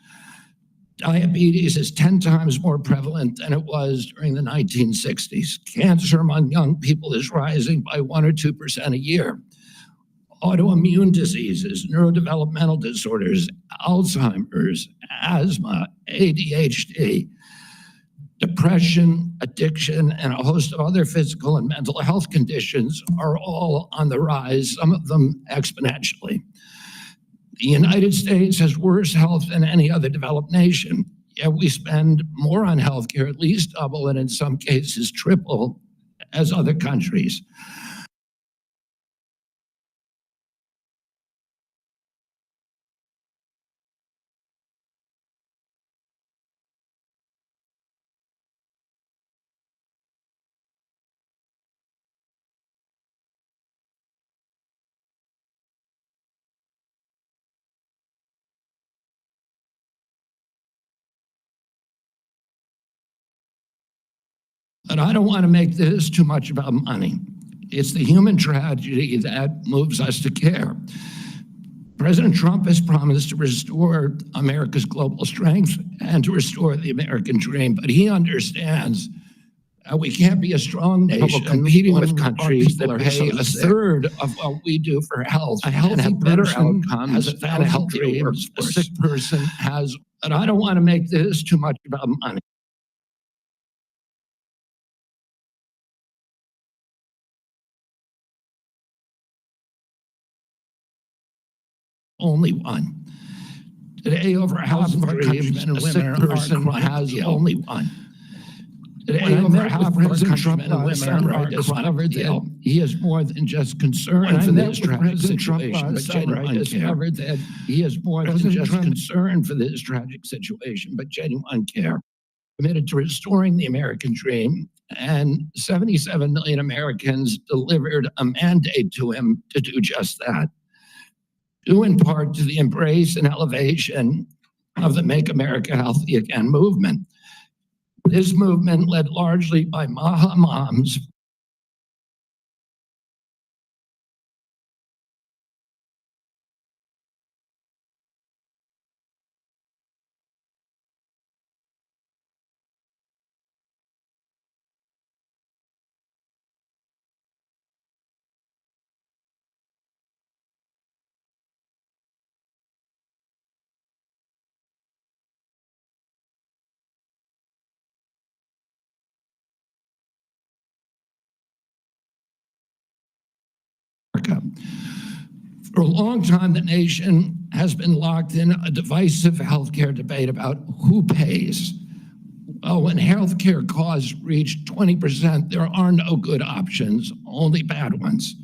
Diabetes is 10 times more prevalent than it was during the 1960s. Cancer among young people is rising by 1 or 2% a year. Autoimmune diseases, neurodevelopmental disorders, Alzheimer's, asthma, ADHD, depression, addiction, and a host of other physical and mental health conditions are all on the rise, some of them exponentially. The United States has worse health than any other developed nation, yet we spend more on healthcare, at least double, and in some cases triple, as other countries. But I don't want to make this too much about money. It's the human tragedy that moves us to care. President Trump has promised to restore America's global strength and to restore the American dream, but he understands we can't be a strong nation competing with countries that pay a third of what we do for health. A healthy better outcomes than a healthy dreams. A sick person has, but I don't want to make this too much about money. Only one. Today, over half of our countrymen and women has only one. Today, over half of our countrymen and women are discovered that he is more than just concerned for this tragic situation, but genuine care. That he is more than just concerned for this tragic situation, but genuine care. Committed to restoring the American dream, and 77 million Americans delivered a mandate to him to do just that. Due in part to the embrace and elevation of the Make America Healthy Again movement. This movement, led largely by MAHA moms, for a long time, the nation has been locked in a divisive healthcare debate about who pays. Well, when healthcare costs reach 20%, there are no good options, only bad ones.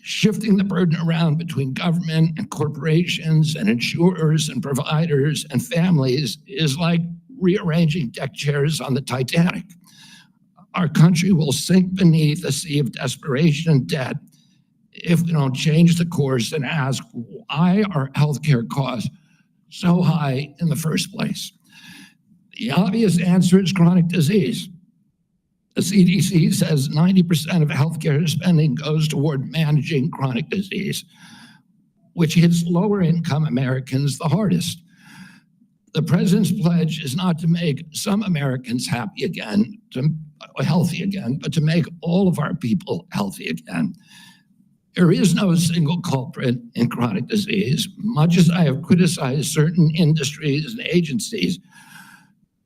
Shifting the burden around between government and corporations and insurers and providers and families is like rearranging deck chairs on the Titanic. Our country will sink beneath a sea of desperation and debt if we don't change the course and ask, why are healthcare costs so high in the first place? The obvious answer is chronic disease. The CDC says 90% of healthcare spending goes toward managing chronic disease, which hits lower income Americans the hardest. The president's pledge is not to make some Americans healthy again, but to make all of our people healthy again. There is no single culprit in chronic disease. Much as I have criticized certain industries and agencies,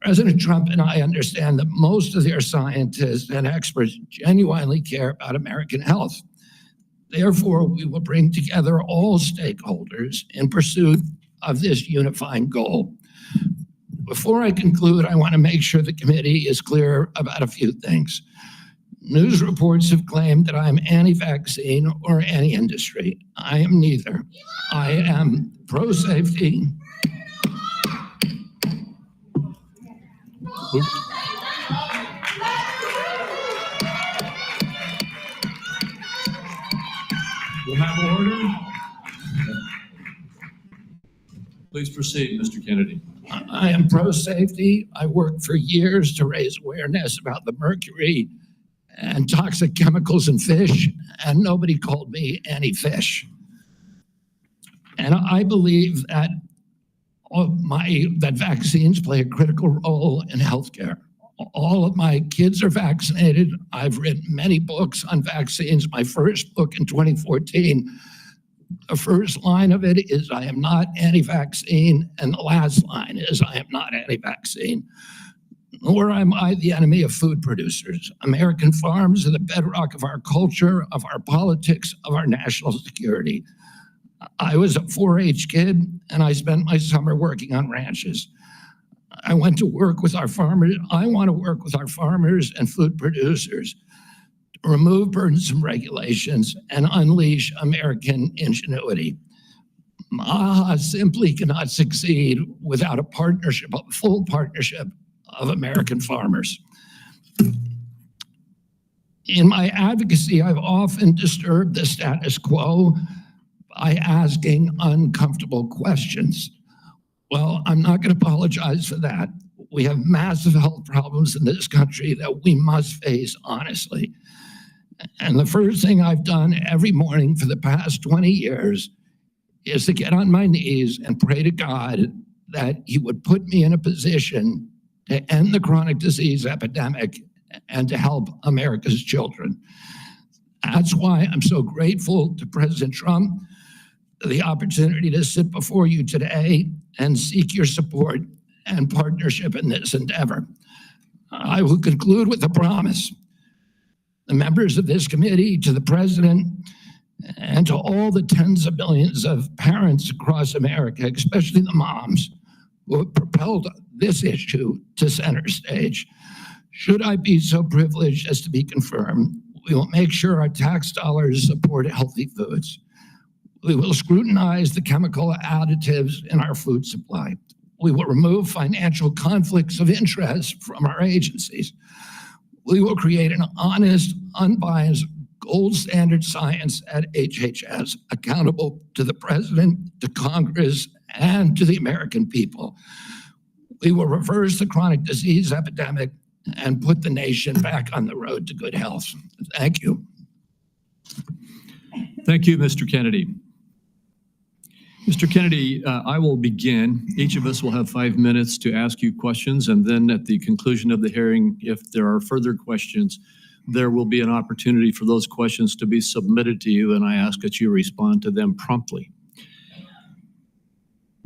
President Trump and I understand that most of their scientists and experts genuinely care about American health. Therefore, we will bring together all stakeholders in pursuit of this unifying goal. Before I conclude, I want to make sure the committee is clear about a few things. News reports have claimed that I am anti-vaccine or anti-industry. I am neither. I am pro-safety. We'll have order. Please proceed, Mr. Kennedy. I am pro-safety. I worked for years to raise awareness about the mercury and toxic chemicals in fish, and nobody called me anti-fish. And I believe that that vaccines play a critical role in healthcare. All of my kids are vaccinated. I've written many books on vaccines. My first book in 2014, the first line of it is, I am not anti-vaccine, and the last line is, I am not anti-vaccine. Nor am I the enemy of food producers. American farms are the bedrock of our culture, of our politics, of our national security. I was a 4-H kid, and I spent my summer working on ranches. I went to work with our farmers. I want to work with our farmers and food producers to remove burdensome regulations and unleash American ingenuity. MAHA simply cannot succeed without a partnership, a full partnership of American farmers. In my advocacy, I've often disturbed the status quo by asking uncomfortable questions. Well, I'm not going to apologize for that. We have massive health problems in this country that we must face honestly. And the first thing I've done every morning for the past 20 years is to get on my knees and pray to God that He would put me in a position to end the chronic disease epidemic and to help America's children. That's why I'm so grateful to President Trump for the opportunity to sit before you today and seek your support and partnership in this endeavor. I will conclude with a promise. The members of this committee, to the President, and to all the tens of millions of parents across America, especially the moms, who have propelled this issue to center stage. Should I be so privileged as to be confirmed, we will make sure our tax dollars support healthy foods. We will scrutinize the chemical additives in our food supply. We will remove financial conflicts of interest from our agencies. We will create an honest, unbiased, gold standard science at HHS, accountable to the President, to Congress, and to the American people. We will reverse the chronic disease epidemic and put the nation back on the road to good health. Thank you. Thank you, Mr. Kennedy. Mr. Kennedy, I will begin. Each of us will have 5 minutes to ask you questions, and then at the conclusion of the hearing, if there are further questions, there will be an opportunity for those questions to be submitted to you, and I ask that you respond to them promptly.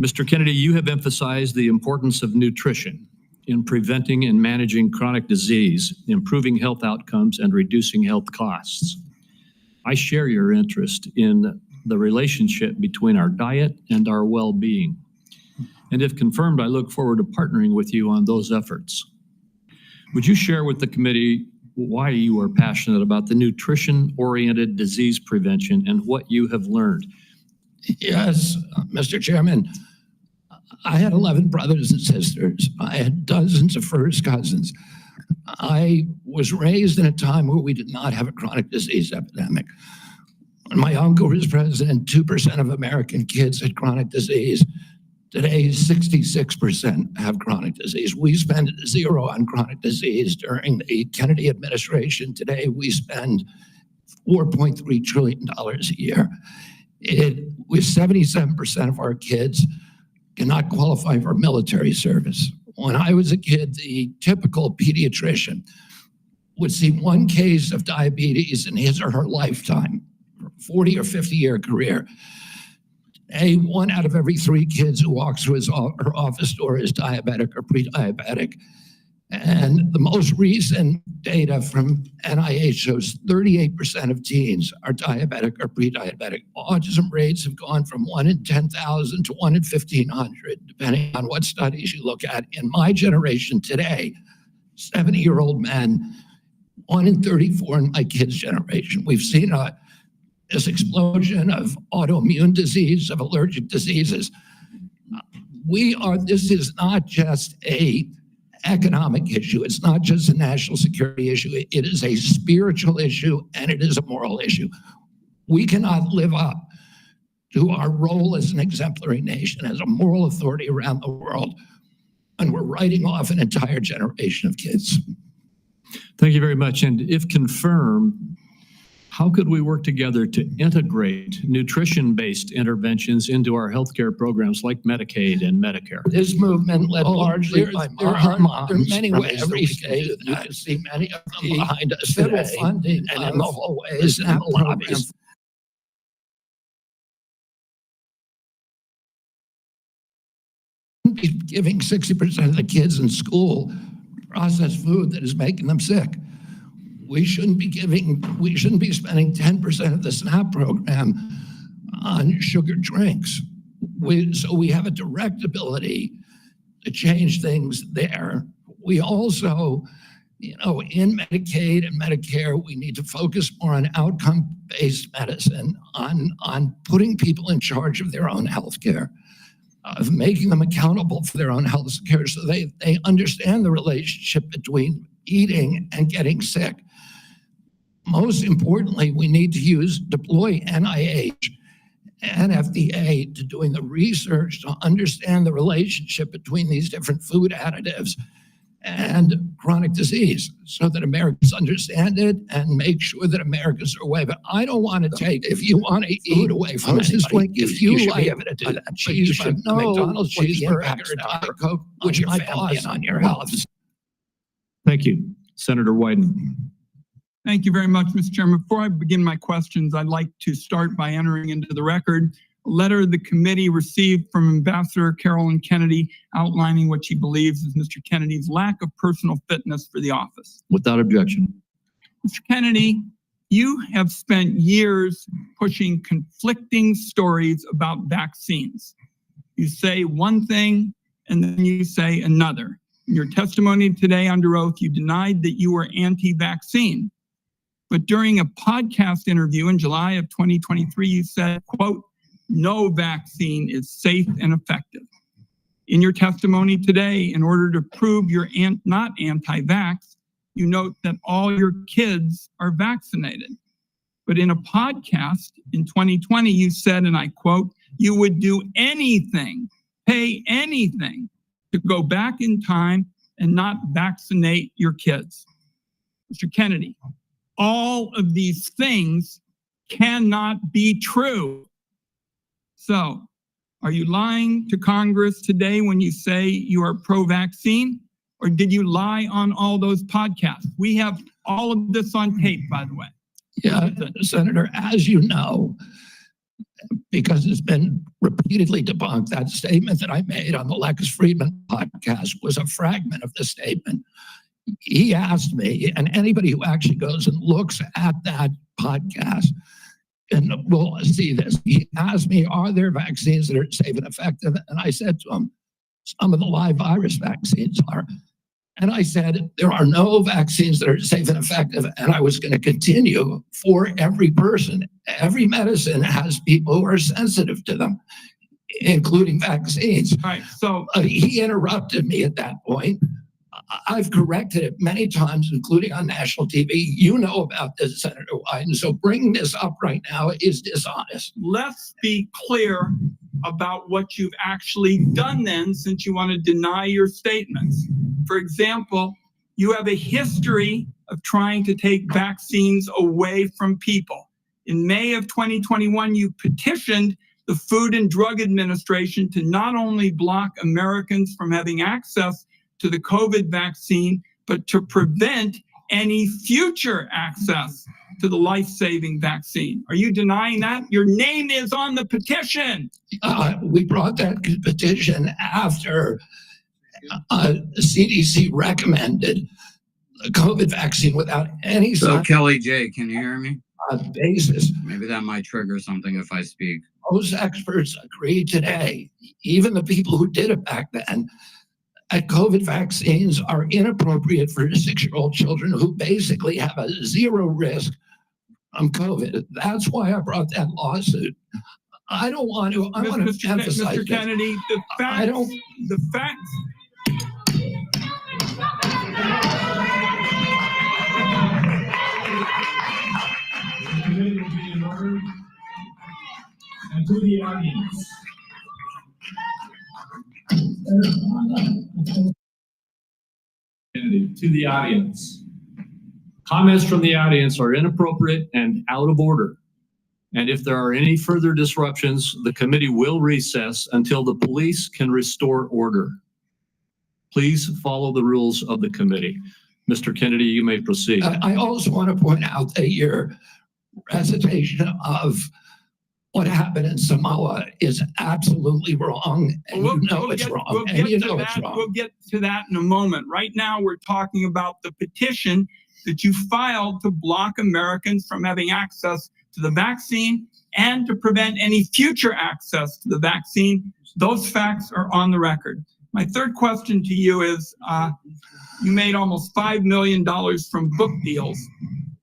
Mr. Kennedy, you have emphasized the importance of nutrition in preventing and managing chronic disease, improving health outcomes, and reducing health costs. I share your interest in the relationship between our diet and our well-being. And if confirmed, I look forward to partnering with you on those efforts. Would you share with the committee why you are passionate about the nutrition-oriented disease prevention and what you have learned? Yes, Mr. Chairman. I had 11 brothers and sisters. I had dozens of first cousins. I was raised in a time where we did not have a chronic disease epidemic. When my uncle was president, 2% of American kids had chronic disease. Today, 66% have chronic disease. We spend zero on chronic disease during the Kennedy administration. Today, we spend $4.3 trillion a year. With 77% of our kids cannot qualify for military service. When I was a kid, the typical pediatrician would see one case of diabetes in his or her lifetime, 40 or 50-year career. One out of every 3 kids who walks through his her office door is diabetic or pre-diabetic. And the most recent data from NIH shows 38% of teens are diabetic or pre-diabetic. Autism rates have gone from 1 in 10,000 to 1 in 1,500, depending on what studies you look at. In my generation today, 70-year-old men, 1 in 34 in my kids' generation. We've seen this explosion of autoimmune disease, of allergic diseases. This is not just a economic issue. It's not just a national security issue. It is a spiritual issue, and it is a moral issue. We cannot live up to our role as an exemplary nation, as a moral authority around the world, and we're writing off an entire generation of kids. Thank you very much. And if confirmed, how could we work together to integrate nutrition-based interventions into our healthcare programs like Medicaid and Medicare? This movement, led largely by MAHA, there are many ways that we can do that. You can see many of them behind us federal funding and in the hallways and the lobbies. Giving 60% of the kids in school processed food that is making them sick. We shouldn't be spending 10% of the SNAP program on sugar drinks. So we have a direct ability to change things there. We also, in Medicaid and Medicare, we need to focus more on outcome-based medicine, on putting people in charge of their own health care, of making them accountable for their own health care so they understand the relationship between eating and getting sick. Most importantly, we need to deploy NIH and FDA to doing the research to understand the relationship between these different food additives and chronic disease so that Americans understand it and make sure that Americans are aware. But I don't want to take, if you want to eat away from anybody, if you should be able to do that, but you should know McDonald's cheeseburger, Diet Coke, which your family and on your health. Thank you. Senator Wyden. Thank you very much, Mr. Chairman. Before I begin my questions, I'd like to start by entering into the record a letter the committee received from Ambassador Carolyn Kennedy outlining what she believes is Mr. Kennedy's lack of personal fitness for the office. Without objection. Mr. Kennedy, you have spent years pushing conflicting stories about vaccines. You say one thing and then you say another. In your testimony today under oath, you denied that you were anti-vaccine. But during a podcast interview in July of 2023, you said, quote, "No vaccine is safe and effective." In your testimony today, in order to prove you're not anti-vax, you note that all your kids are vaccinated. But in a podcast in 2020, you said, and I quote, "You would do anything, pay anything to go back in time and not vaccinate your kids." Mr. Kennedy, all of these things cannot be true. So, are you lying to Congress today when you say you are pro-vaccine? Or did you lie on all those podcasts? We have all of this on tape, by the way. Yeah, Senator, as you know, because it's been repeatedly debunked, that statement that I made on the Lex Friedman podcast was a fragment of the statement. He asked me, and anybody who actually goes and looks at that podcast and will see this, he asked me, are there vaccines that are safe and effective? And I said to him, some of the live virus vaccines are. And I said, there are no vaccines that are safe and effective. And I was going to continue for every person. Every medicine has people who are sensitive to them, including vaccines. All right, so he interrupted me at that point. I've corrected it many times, including on national TV. You know about this, Senator Wyden. So bringing this up right now is dishonest. let's be clear about what you've actually done then, since you want to deny your statements. For example, you have a history of trying to take vaccines away from people. In May of 2021, you petitioned the Food and Drug Administration to not only block Americans from having access to the COVID vaccine, but to prevent any future access to the life-saving vaccine. Are you denying that? Your name is on the petition. We brought that petition after the CDC recommended the COVID vaccine without any So Kelly J, can you hear me? basis. Maybe that might trigger something if I speak. Most experts agree today, even the people who did it back then, that COVID vaccines are inappropriate for 6-year-old children who basically have a zero risk from COVID. That's why I brought that lawsuit. I don't want to, I want to emphasize Mr. Kennedy, the facts. And to the audience. To the audience. Comments from the audience are inappropriate and out of order. And if there are any further disruptions, the committee will recess until the police can restore order. Please follow the rules of the committee. Mr. Kennedy, you may proceed. I also want to point out that your recitation of what happened in Samoa is absolutely wrong, and you know it's wrong. We'll get to that in a moment. Right now, we're talking about the petition that you filed to block Americans from having access to the vaccine and to prevent any future access to the vaccine. Those facts are on the record. My third question to you is, you made almost $5 million from book deals,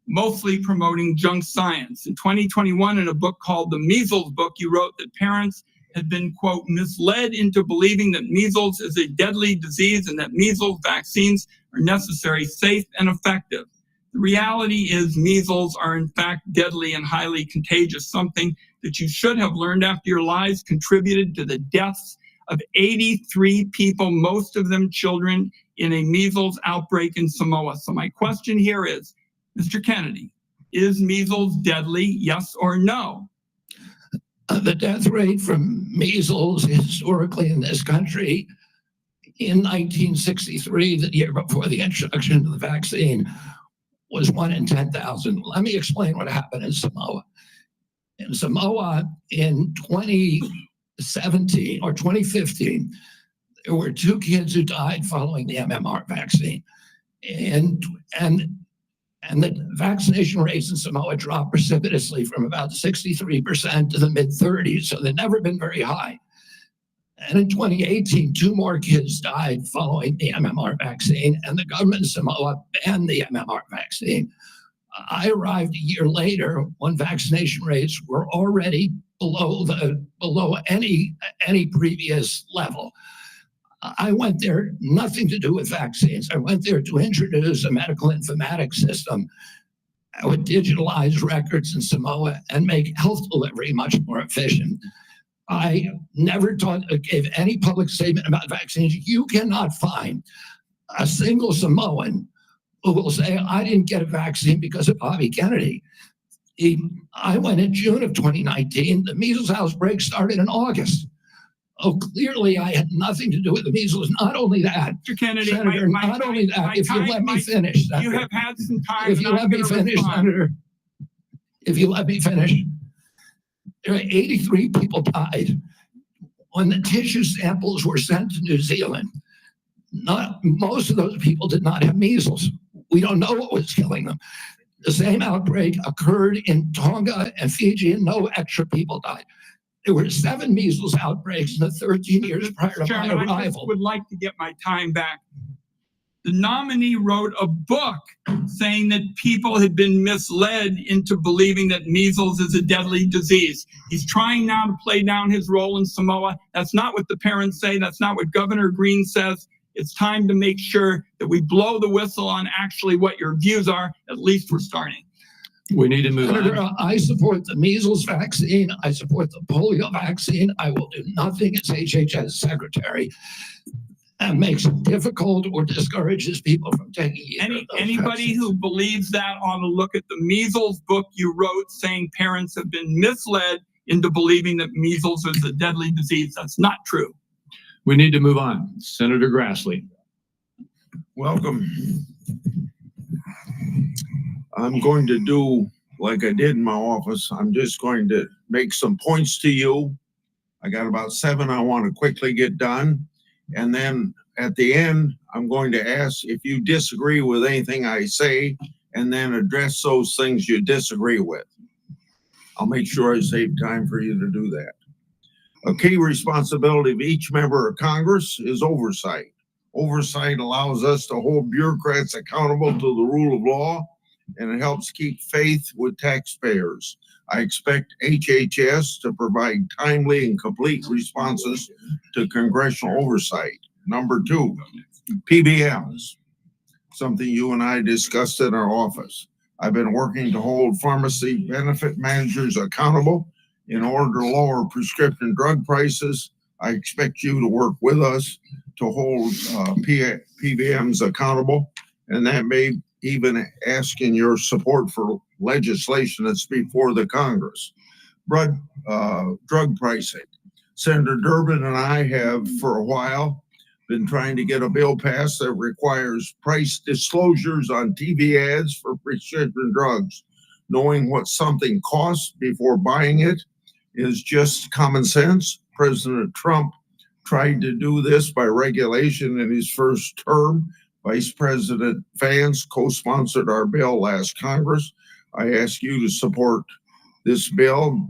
mostly promoting junk science. In 2021, in a book called The Measles Book, you wrote that parents had been, quote, misled into believing that measles is a deadly disease and that measles vaccines are necessary, safe, and effective. The reality is measles are in fact deadly and highly contagious, something that you should have learned after your lives contributed to the deaths of 83 people, most of them children, in a measles outbreak in Samoa. So my question here is, Mr. Kennedy, is measles deadly, yes or no? The death rate from measles historically in this country in 1963, the year before the introduction of the vaccine, was 1 in 10,000. Let me explain what happened in Samoa. In Samoa in 2017 or 2015, there were 2 kids who died following the MMR vaccine. And the vaccination rates in Samoa dropped precipitously from about 63% to the mid-30s, so they've never been very high. And in 2018, 2 more kids died following the MMR vaccine, and the government of Samoa banned the MMR vaccine. I arrived a year later when vaccination rates were already below any previous level. I went there, nothing to do with vaccines. I went there to introduce a medical informatics system that would digitalize records in Samoa and make health delivery much more efficient. I never gave any public statement about vaccines. You cannot find a single Samoan who will say, I didn't get a vaccine because of Bobby Kennedy. I went in June of 2019. The measles outbreak started in August. Oh, clearly I had nothing to do with the measles. Not only that, Mr. Kennedy, Senator, not only that, if you let me finish, Senator, you have had some time. if you let me finish, Senator, if you let me finish, there are 83 people died when the tissue samples were sent to New Zealand. Most of those people did not have measles. We don't know what was killing them. The same outbreak occurred in Tonga and Fiji, and no extra people died. There were 7 measles outbreaks in the 13 years prior to my arrival. I just would like to get my time back. The nominee wrote a book saying that people had been misled into believing that measles is a deadly disease. He's trying now to play down his role in Samoa. That's not what the parents say. That's not what Governor Green says. It's time to make sure that we blow the whistle on actually what your views are. At least we're starting. We need to move on. I support the measles vaccine. I support the polio vaccine. I will do nothing as HHS Secretary that makes it difficult or discourages people from taking Anybody who believes that ought to look at the measles book you wrote saying parents have been misled into believing that measles is a deadly disease. That's not true. We need to move on. Senator Grassley. Welcome. I'm going to do like I did in my office. I'm just going to make some points to you. I got about 7 I want to quickly get done. And then at the end, I'm going to ask if you disagree with anything I say, and then address those things you disagree with. I'll make sure I save time for you to do that. A key responsibility of each member of Congress is oversight. Oversight allows us to hold bureaucrats accountable to the rule of law, and it helps keep faith with taxpayers. I expect HHS to provide timely and complete responses to congressional oversight. Number 2, PBMs, something you and I discussed in our office. I've been working to hold pharmacy benefit managers accountable in order to lower prescription drug prices. I expect you to work with us to hold PBMs accountable, and that may even ask in your support for legislation that's before the Congress. Drug pricing. Senator Durbin and I have for a while been trying to get a bill passed that requires price disclosures on TV ads for prescription drugs. Knowing what something costs before buying it is just common sense. President Trump tried to do this by regulation in his first term. Vice President Vance co-sponsored our bill last Congress. I ask you to support this bill,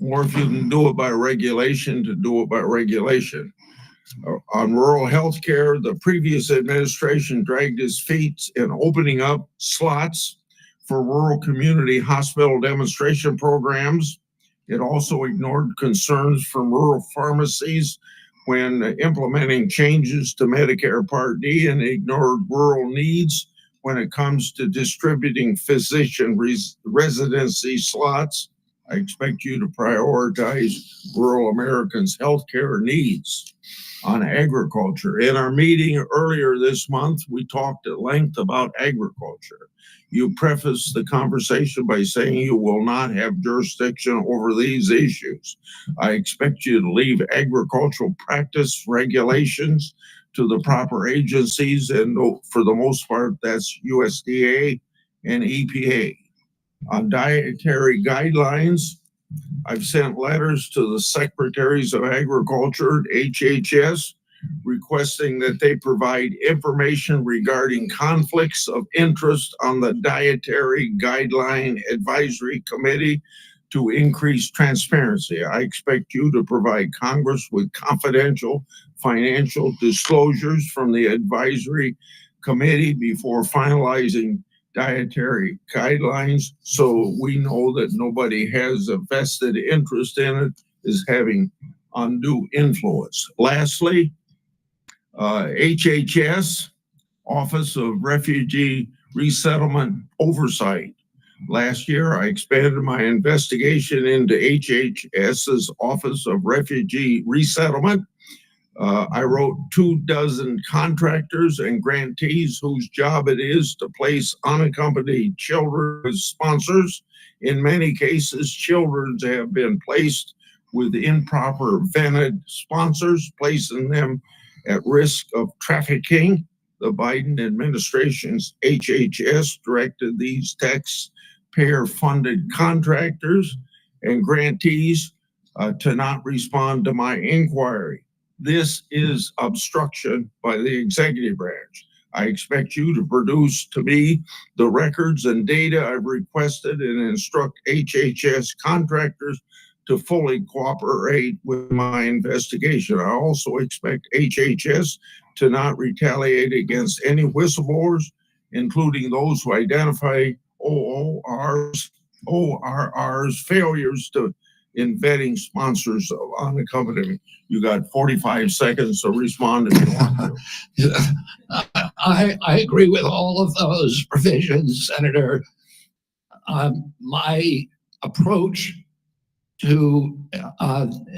or if you can do it by regulation, to do it by regulation. On rural health care, the previous administration dragged its feet in opening up slots for rural community hospital demonstration programs. It also ignored concerns from rural pharmacies when implementing changes to Medicare Part D, and ignored rural needs when it comes to distributing physician residency slots. I expect you to prioritize rural Americans' healthcare needs. On agriculture, in our meeting earlier this month, we talked at length about agriculture. You prefaced the conversation by saying you will not have jurisdiction over these issues. I expect you to leave agricultural practice regulations to the proper agencies, and for the most part, that's USDA and EPA. On dietary guidelines, I've sent letters to the Secretaries of Agriculture, HHS, requesting that they provide information regarding conflicts of interest on the Dietary Guideline Advisory Committee to increase transparency. I expect you to provide Congress with confidential financial disclosures from the Advisory Committee before finalizing dietary guidelines, so we know that nobody has a vested interest in it, is having undue influence. Lastly, HHS, Office of Refugee Resettlement Oversight. Last year, I expanded my investigation into HHS's Office of Refugee Resettlement. I wrote 24 contractors and grantees whose job it is to place unaccompanied children as sponsors. In many cases, children have been placed with improper vetted sponsors, placing them at risk of trafficking. The Biden administration's HHS directed these taxpayer-funded contractors and grantees to not respond to my inquiry. This is obstruction by the executive branch. I expect you to produce to me the records and data I've requested and instruct HHS contractors to fully cooperate with my investigation. I also expect HHS to not retaliate against any whistleblowers, including those who identify ORR's failures in vetting sponsors of unaccompanied. You got 45 seconds to respond if you want to. I agree with all of those provisions, Senator. My approach to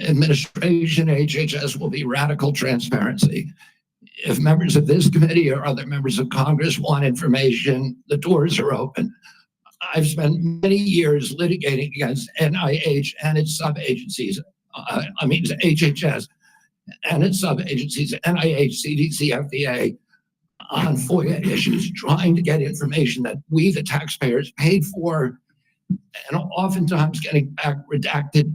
administration HHS will be radical transparency. If members of this committee or other members of Congress want information, the doors are open. I've spent many years litigating against NIH and its sub-agencies. HHS and its sub-agencies, NIH, CDC, FDA, on FOIA issues, trying to get information that we, the taxpayers, paid for, and oftentimes getting back redacted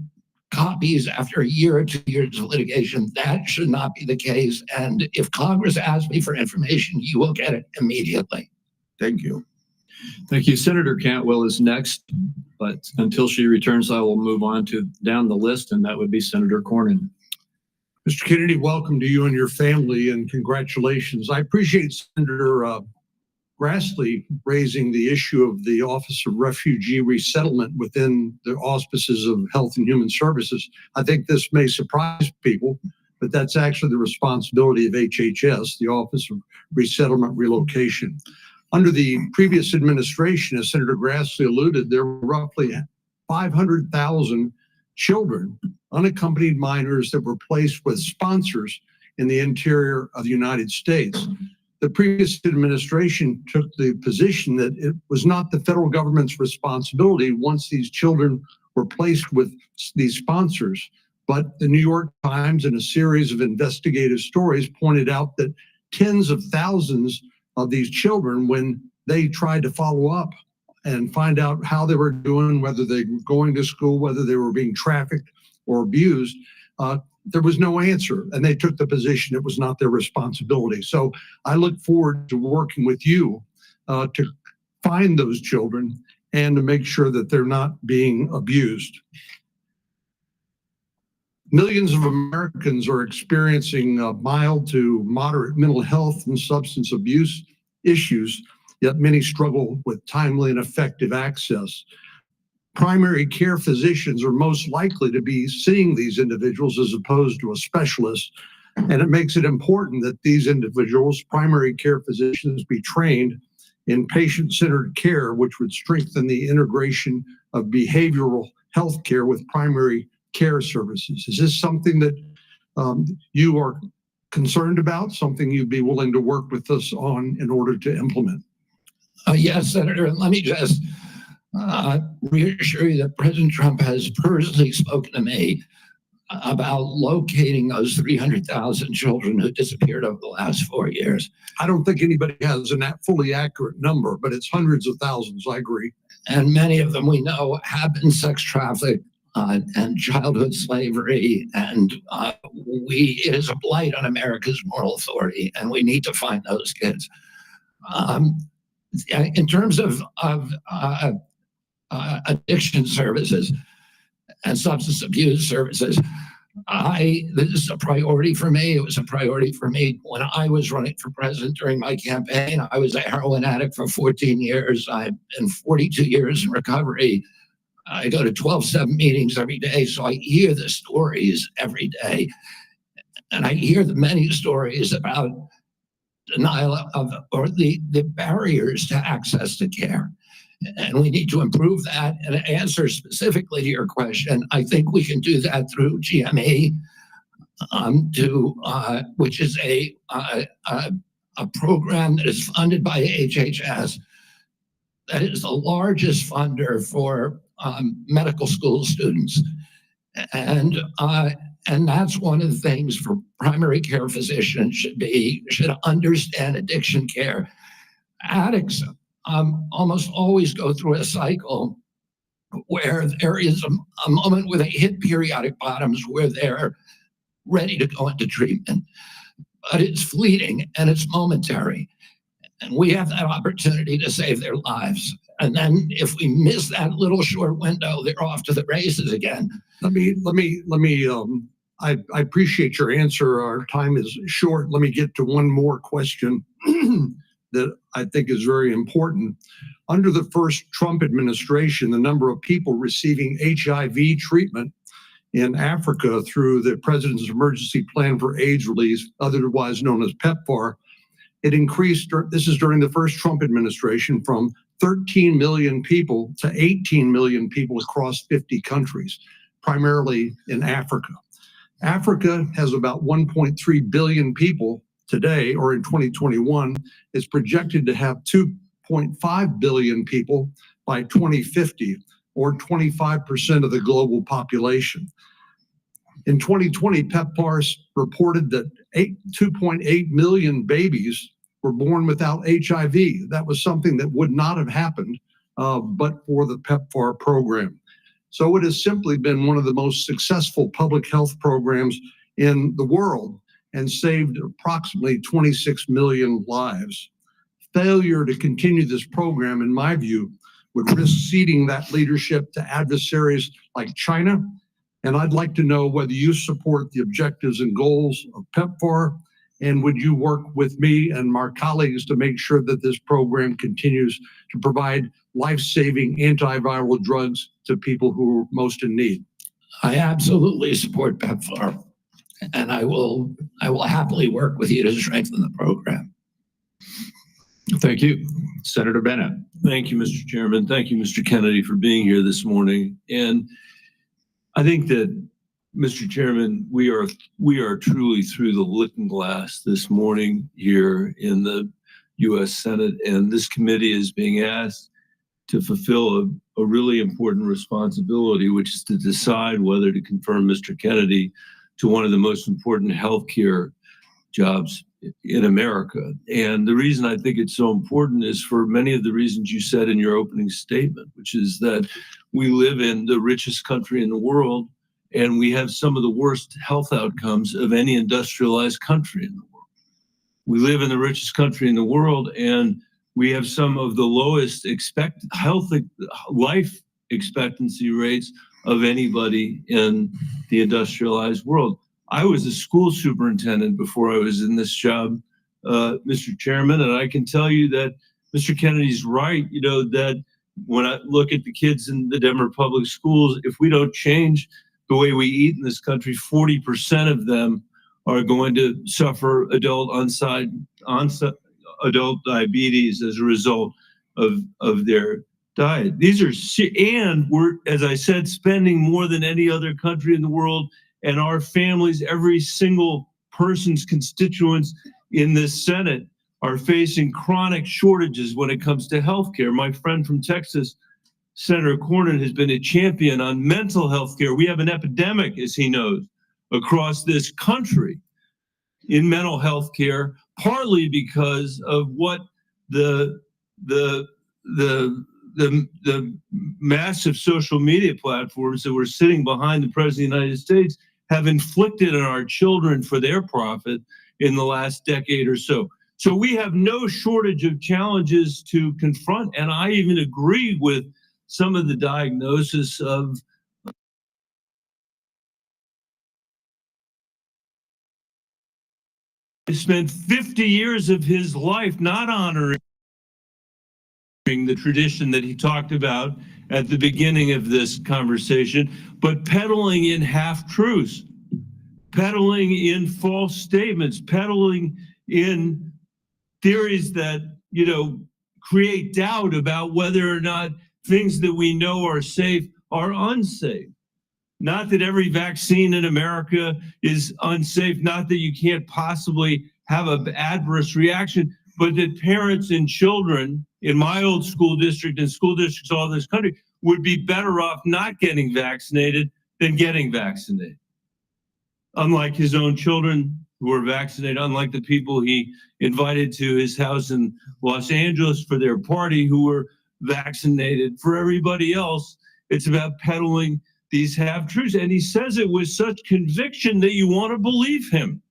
copies after a year or 2 years of litigation. That should not be the case. And if Congress asks me for information, you will get it immediately. Thank you. Thank you. Senator Cantwell is next, but until she returns, I will move on to down the list, and that would be Senator Cornyn. Mr. Kennedy, welcome to you and your family, and congratulations. I appreciate Senator Grassley raising the issue of the Office of Refugee Resettlement within the auspices of Health and Human Services. I think this may surprise people, but that's actually the responsibility of HHS, the Office of Resettlement Relocation. Under the previous administration, as Senator Grassley alluded, there were roughly 500,000 children, unaccompanied minors, that were placed with sponsors in the interior of the United States. The previous administration took the position that it was not the federal government's responsibility once these children were placed with these sponsors. But the New York Times, in a series of investigative stories, pointed out that tens of thousands of these children, when they tried to follow up and find out how they were doing, whether they were going to school, whether they were being trafficked or abused, there was no answer. And they took the position it was not their responsibility. So I look forward to working with you to find those children and to make sure that they're not being abused. Millions of Americans are experiencing mild to moderate mental health and substance abuse issues, yet many struggle with timely and effective access. Primary care physicians are most likely to be seeing these individuals as opposed to a specialist, and it makes it important that these individuals, primary care physicians, be trained in patient-centered care, which would strengthen the integration of behavioral health care with primary care services. Is this something that you are concerned about, something you'd be willing to work with us on in order to implement? Yes, Senator, and let me just reassure you that President Trump has personally spoken to me about locating those 300,000 children who disappeared over the last 4 years. I don't think anybody has a fully accurate number, but it's hundreds of thousands, I agree. And many of them we know have been sex trafficked and childhood slavery, and it is a blight on America's moral authority, and we need to find those kids. In terms of addiction services and substance abuse services, this is a priority for me. It was a priority for me when I was running for president during my campaign. I was a heroin addict for 14 years. I've been 42 years in recovery. I go to 12-7 meetings every day, so I hear the stories every day. And I hear the many stories about denial of, or the barriers to access to care. And we need to improve that. And to answer specifically to your question, I think we can do that through GME, which is a program that is funded by HHS, that is the largest funder for medical school students. And that's one of the things for primary care physicians should understand addiction care. Addicts almost always go through a cycle where there is a moment where they hit periodic bottoms where they're ready to go into treatment, but it's fleeting and it's momentary. And we have that opportunity to save their lives. And then if we miss that little short window, they're off to the races again. I appreciate your answer. Our time is short. Let me get to one more question that I think is very important. Under the first Trump administration, the number of people receiving HIV treatment in Africa through the President's Emergency Plan for AIDS Relief, otherwise known as PEPFAR, it increased, this is during the first Trump administration, from 13 million people to 18 million people across 50 countries, primarily in Africa. Africa has about 1.3 billion people today, or in 2021, is projected to have 2.5 billion people by 2050, or 25% of the global population. In 2020, PEPFAR reported that 2.8 million babies were born without HIV. That was something that would not have happened but for the PEPFAR program. So it has simply been one of the most successful public health programs in the world and saved approximately 26 million lives. Failure to continue this program, in my view, would risk ceding that leadership to adversaries like China. And I'd like to know whether you support the objectives and goals of PEPFAR, and would you work with me and my colleagues to make sure that this program continues to provide life-saving antiviral drugs to people who are most in need? I absolutely support PEPFAR, and I will happily work with you to strengthen the program. Thank you. Senator Bennett. Thank you, Mr. Chairman. Thank you, Mr. Kennedy, for being here this morning. And I think that, Mr. Chairman, we are truly through the looking glass this morning here in the U.S. Senate, and this committee is being asked to fulfill a really important responsibility, which is to decide whether to confirm Mr. Kennedy to one of the most important healthcare jobs in America. And the reason I think it's so important is for many of the reasons you said in your opening statement, which is that we live in the richest country in the world, and we have some of the worst health outcomes of any industrialized country in the world. We live in the richest country in the world, and we have some of the lowest life expectancy rates of anybody in the industrialized world. I was a school superintendent before I was in this job, Mr. Chairman, and I can tell you that Mr. Kennedy's right, that when I look at the kids in the Denver public schools, if we don't change the way we eat in this country, 40% of them are going to suffer adult diabetes as a result of their diet. And we're, as I said, spending more than any other country in the world, and our families, every single person's constituents in this Senate are facing chronic shortages when it comes to healthcare. My friend from Texas, Senator Cornyn, has been a champion on mental health care. We have an epidemic, as he knows, across this country in mental health care, partly because of what the massive social media platforms that were sitting behind the President of the United States have inflicted on our children for their profit in the last decade or so. So we have no shortage of challenges to confront, and I even agree with some of the diagnosis of he spent 50 years of his life not honoring the tradition that he talked about at the beginning of this conversation, but peddling in half-truths, peddling in false statements, peddling in theories that, create doubt about whether or not things that we know are safe are unsafe. Not that every vaccine in America is unsafe, not that you can't possibly have an adverse reaction, but that parents and children in my old school district and school districts all over this country would be better off not getting vaccinated than getting vaccinated. Unlike his own children who were vaccinated, unlike the people he invited to his house in Los Angeles for their party who were vaccinated. For everybody else, it's about peddling these half-truths. And he says it with such conviction that you want to believe him.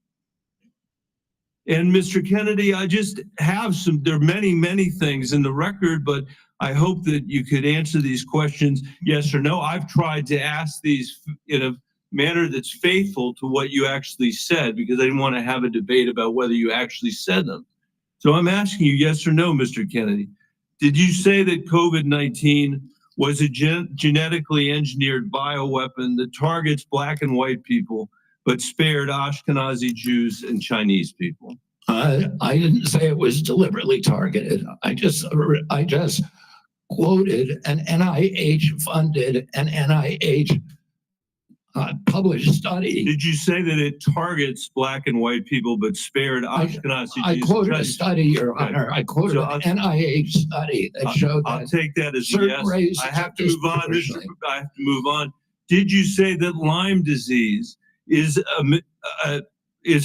And Mr. Kennedy, I just have there are many, many things in the record, but I hope that you could answer these questions, yes or no. I've tried to ask these in a manner that's faithful to what you actually said, because I didn't want to have a debate about whether you actually said them. So I'm asking you, yes or no, Mr. Kennedy. Did you say that COVID-19 was a genetically engineered bioweapon that targets Black and white people, but spared Ashkenazi Jews and Chinese people? I didn't say it was deliberately targeted. I just quoted an NIH-funded and NIH published study. Did you say that it targets black and white people but spared Ashkenazi I Jews? quoted a study, Your Honor. I quoted So an NIH study that showed I'll that take that as a certain yes. races I have are to move on. disproportionately. I have to move on. Did you say that Lyme disease is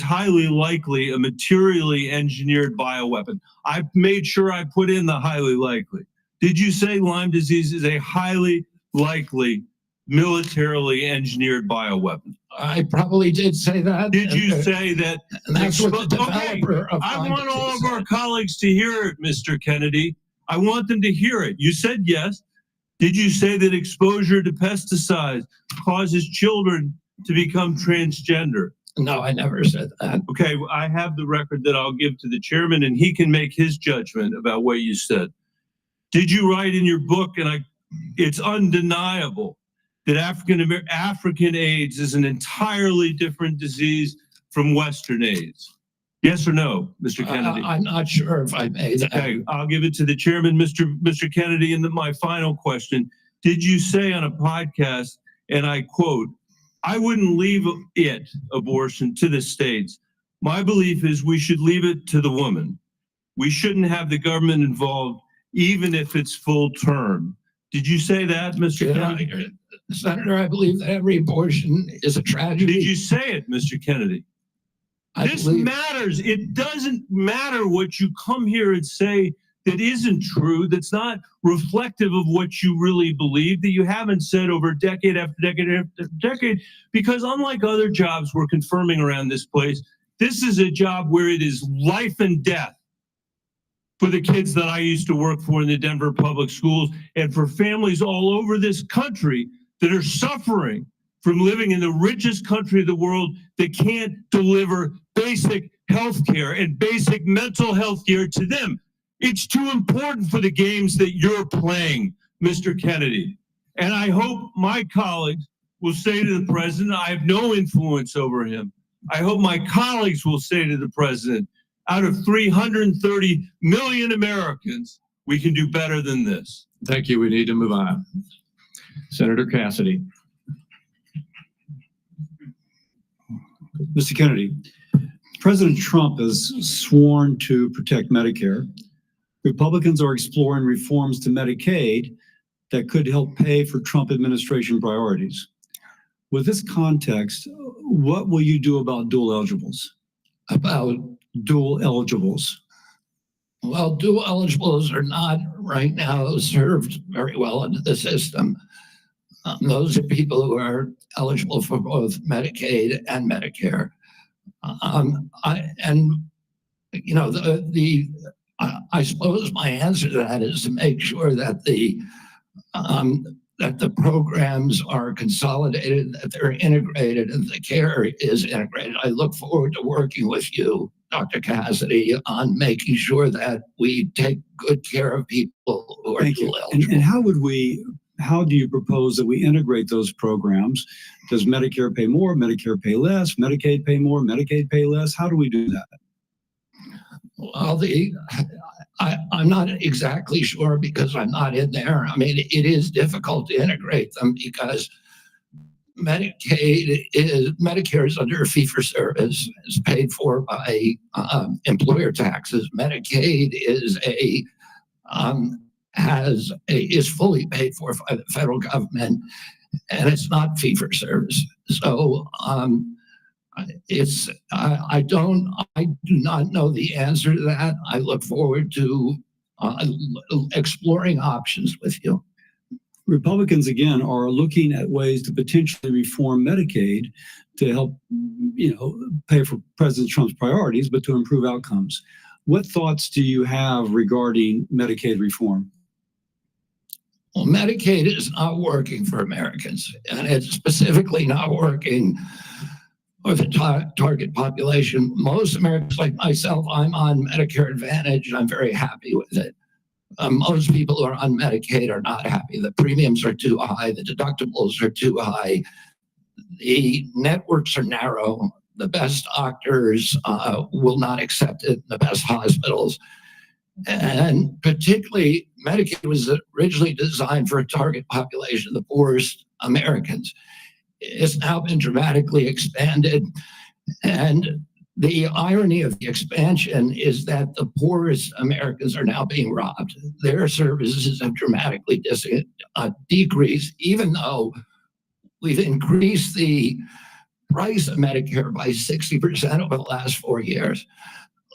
highly likely a materially engineered bioweapon? I made sure I put in the highly likely. Did you say Lyme disease is a highly likely militarily engineered bioweapon? I probably did say that. Did you say that? And that's what the Okay, developer of I Lyme want all disease of our colleagues to hear it, Mr. Kennedy. I want them to hear it. You said yes. Did you say that exposure to pesticides causes children to become transgender? No, I never said that. Okay, I have the record that I'll give to the chairman and he can make his judgment about what you said. Did you write in your book, and it's undeniable, that African AIDS is an entirely different disease from Western AIDS? Yes or no, Mr. Kennedy? I'm not sure if I made that. Okay, I'll give it to the chairman, Mr. Kennedy. And then my final question, did you say on a podcast, and I quote, "I wouldn't leave abortion to the states. My belief is we should leave it to the woman. We shouldn't have the government involved, even if it's full term." Did you say that, Mr. Kennedy? Senator, I believe that every abortion is a tragedy. Did you say it, Mr. Kennedy? This matters. It doesn't matter what you come here and say that isn't true, that's not reflective of what you really believe, that you haven't said over decade after decade after decade, because unlike other jobs we're confirming around this place, this is a job where it is life and death for the kids that I used to work for in the Denver public schools and for families all over this country that are suffering from living in the richest country of the world that can't deliver basic health care and basic mental health care to them. It's too important for the games that you're playing, Mr. Kennedy. And I hope my colleagues will say to the president, I have no influence over him. I hope my colleagues will say to the president, out of 330 million Americans, we can do better than this. Thank you. We need to move on. Senator Cassidy. Mr. Kennedy, President Trump has sworn to protect Medicare. Republicans are exploring reforms to Medicaid that could help pay for Trump administration priorities. With this context, what will you do about dual eligibles? About dual eligibles? Well, dual eligibles are not right now served very well into the system. Those are people who are eligible for both Medicaid and Medicare. I suppose my answer to that is to make sure that the programs are consolidated, that they're integrated, and the care is integrated. I look forward to working with you, Dr. Cassidy, on making sure that we take good care of people who are dual eligible. And how do you propose that we integrate those programs? Does Medicare pay more, Medicare pay less, Medicaid pay more, Medicaid pay less? How do we do that? Well, I'm not exactly sure because I'm not in there. I mean, it is difficult to integrate them because Medicare is under fee-for-service. It's paid for by employer taxes. Medicaid is is fully paid for by the federal government, and it's not fee-for-service. So I do not know the answer to that. I look forward to exploring options with you. Republicans, again, are looking at ways to potentially reform Medicaid to help, pay for President Trump's priorities, but to improve outcomes. What thoughts do you have regarding Medicaid reform? Well, Medicaid is not working for Americans, and it's specifically not working for the target population. Most Americans, like myself, I'm on Medicare Advantage, and I'm very happy with it. Most people who are on Medicaid are not happy. The premiums are too high. The deductibles are too high. The networks are narrow. The best doctors will not accept it, the best hospitals. And particularly, Medicaid was originally designed for a target population, the poorest Americans. has now been dramatically expanded. And the irony of the expansion is that the poorest Americans are now being robbed. Their services have dramatically decreased, even though we've increased the price of Medicare by 60% over the last 4 years.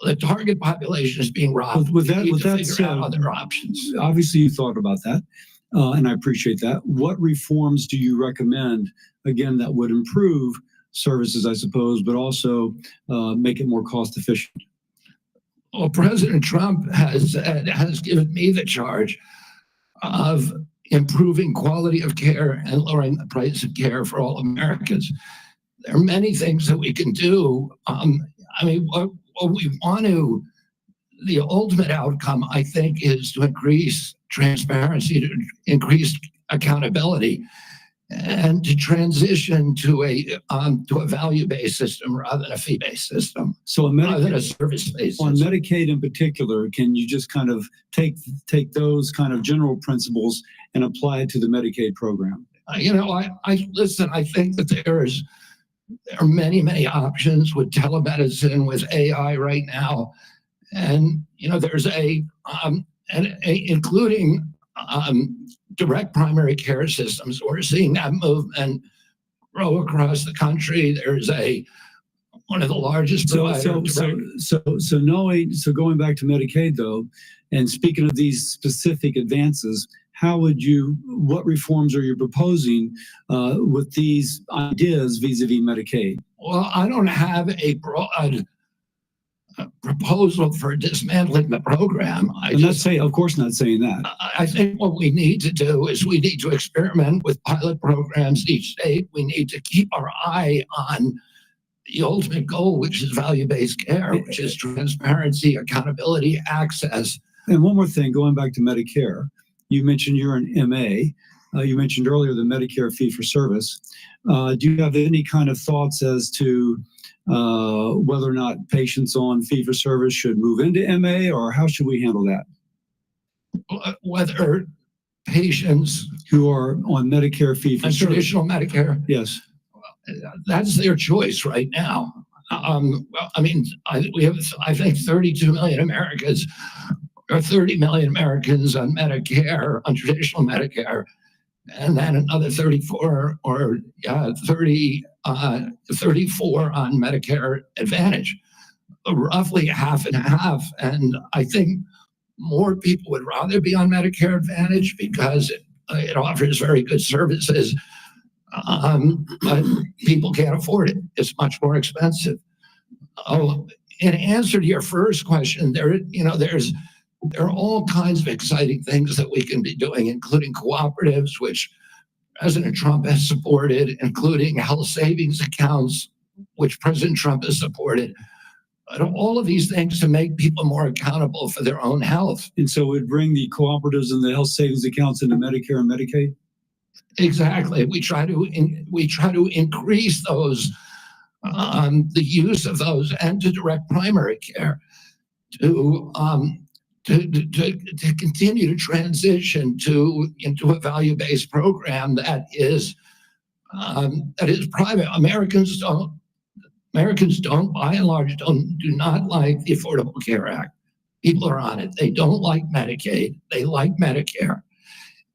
The target population is being robbed. With We need to that figure said, out other options. obviously you thought about that, and I appreciate that. What reforms do you recommend, again, that would improve services, I suppose, but also make it more cost efficient? Well, President Trump has given me the charge of improving quality of care and lowering the price of care for all Americans. There are many things that we can do. I mean, what we want to, the ultimate outcome, I think, is to increase transparency, to increase accountability, and to transition to a value-based system rather than a fee-based system. So rather than a service-based on system. Medicaid in particular, can you just kind of take those kind of general principles and apply it to the Medicaid program? You know, I listen. I think that there are many options with telemedicine, with AI right now, and you know, there's including direct primary care systems. We're seeing that movement grow across the country. There's one of the largest providers. So going back to Medicaid though, and speaking of these specific advances, what reforms are you proposing with these ideas vis-a-vis Medicaid? Well, I don't have a broad proposal for dismantling the program. Of course not saying that. I think what we need to do is we need to experiment with pilot programs in each state. We need to keep our eye on the ultimate goal, which is value-based care, which is transparency, accountability, access. And one more thing, going back to Medicare, you mentioned you're an MA. You mentioned earlier the Medicare fee-for-service. Do you have any kind of thoughts as to whether or not patients on fee-for-service should move into MA, or how should we handle that? Whether patients who are on Medicare fee-for-service, traditional Medicare, yes, that's their choice right now. Well, I mean, we have, I think, 32 million Americans, or 30 million Americans on Medicare, on traditional Medicare, and then another 34 or 34 on Medicare Advantage, roughly half and half. And I think more people would rather be on Medicare Advantage because it offers very good services, but people can't afford it. It's much more expensive. Oh, in answer to your first question, there are all kinds of exciting things that we can be doing, including cooperatives, which President Trump has supported, including health savings accounts, which President Trump has supported. All of these things to make people more accountable for their own health. And so we'd bring the cooperatives and the health savings accounts into Medicare and Medicaid? Exactly. We try to increase those, the use of those, and to direct primary care, to continue to transition into a value-based program that is private. Americans don't, by and large, do not like the Affordable Care Act. People are on it. They don't like Medicaid. They like Medicare,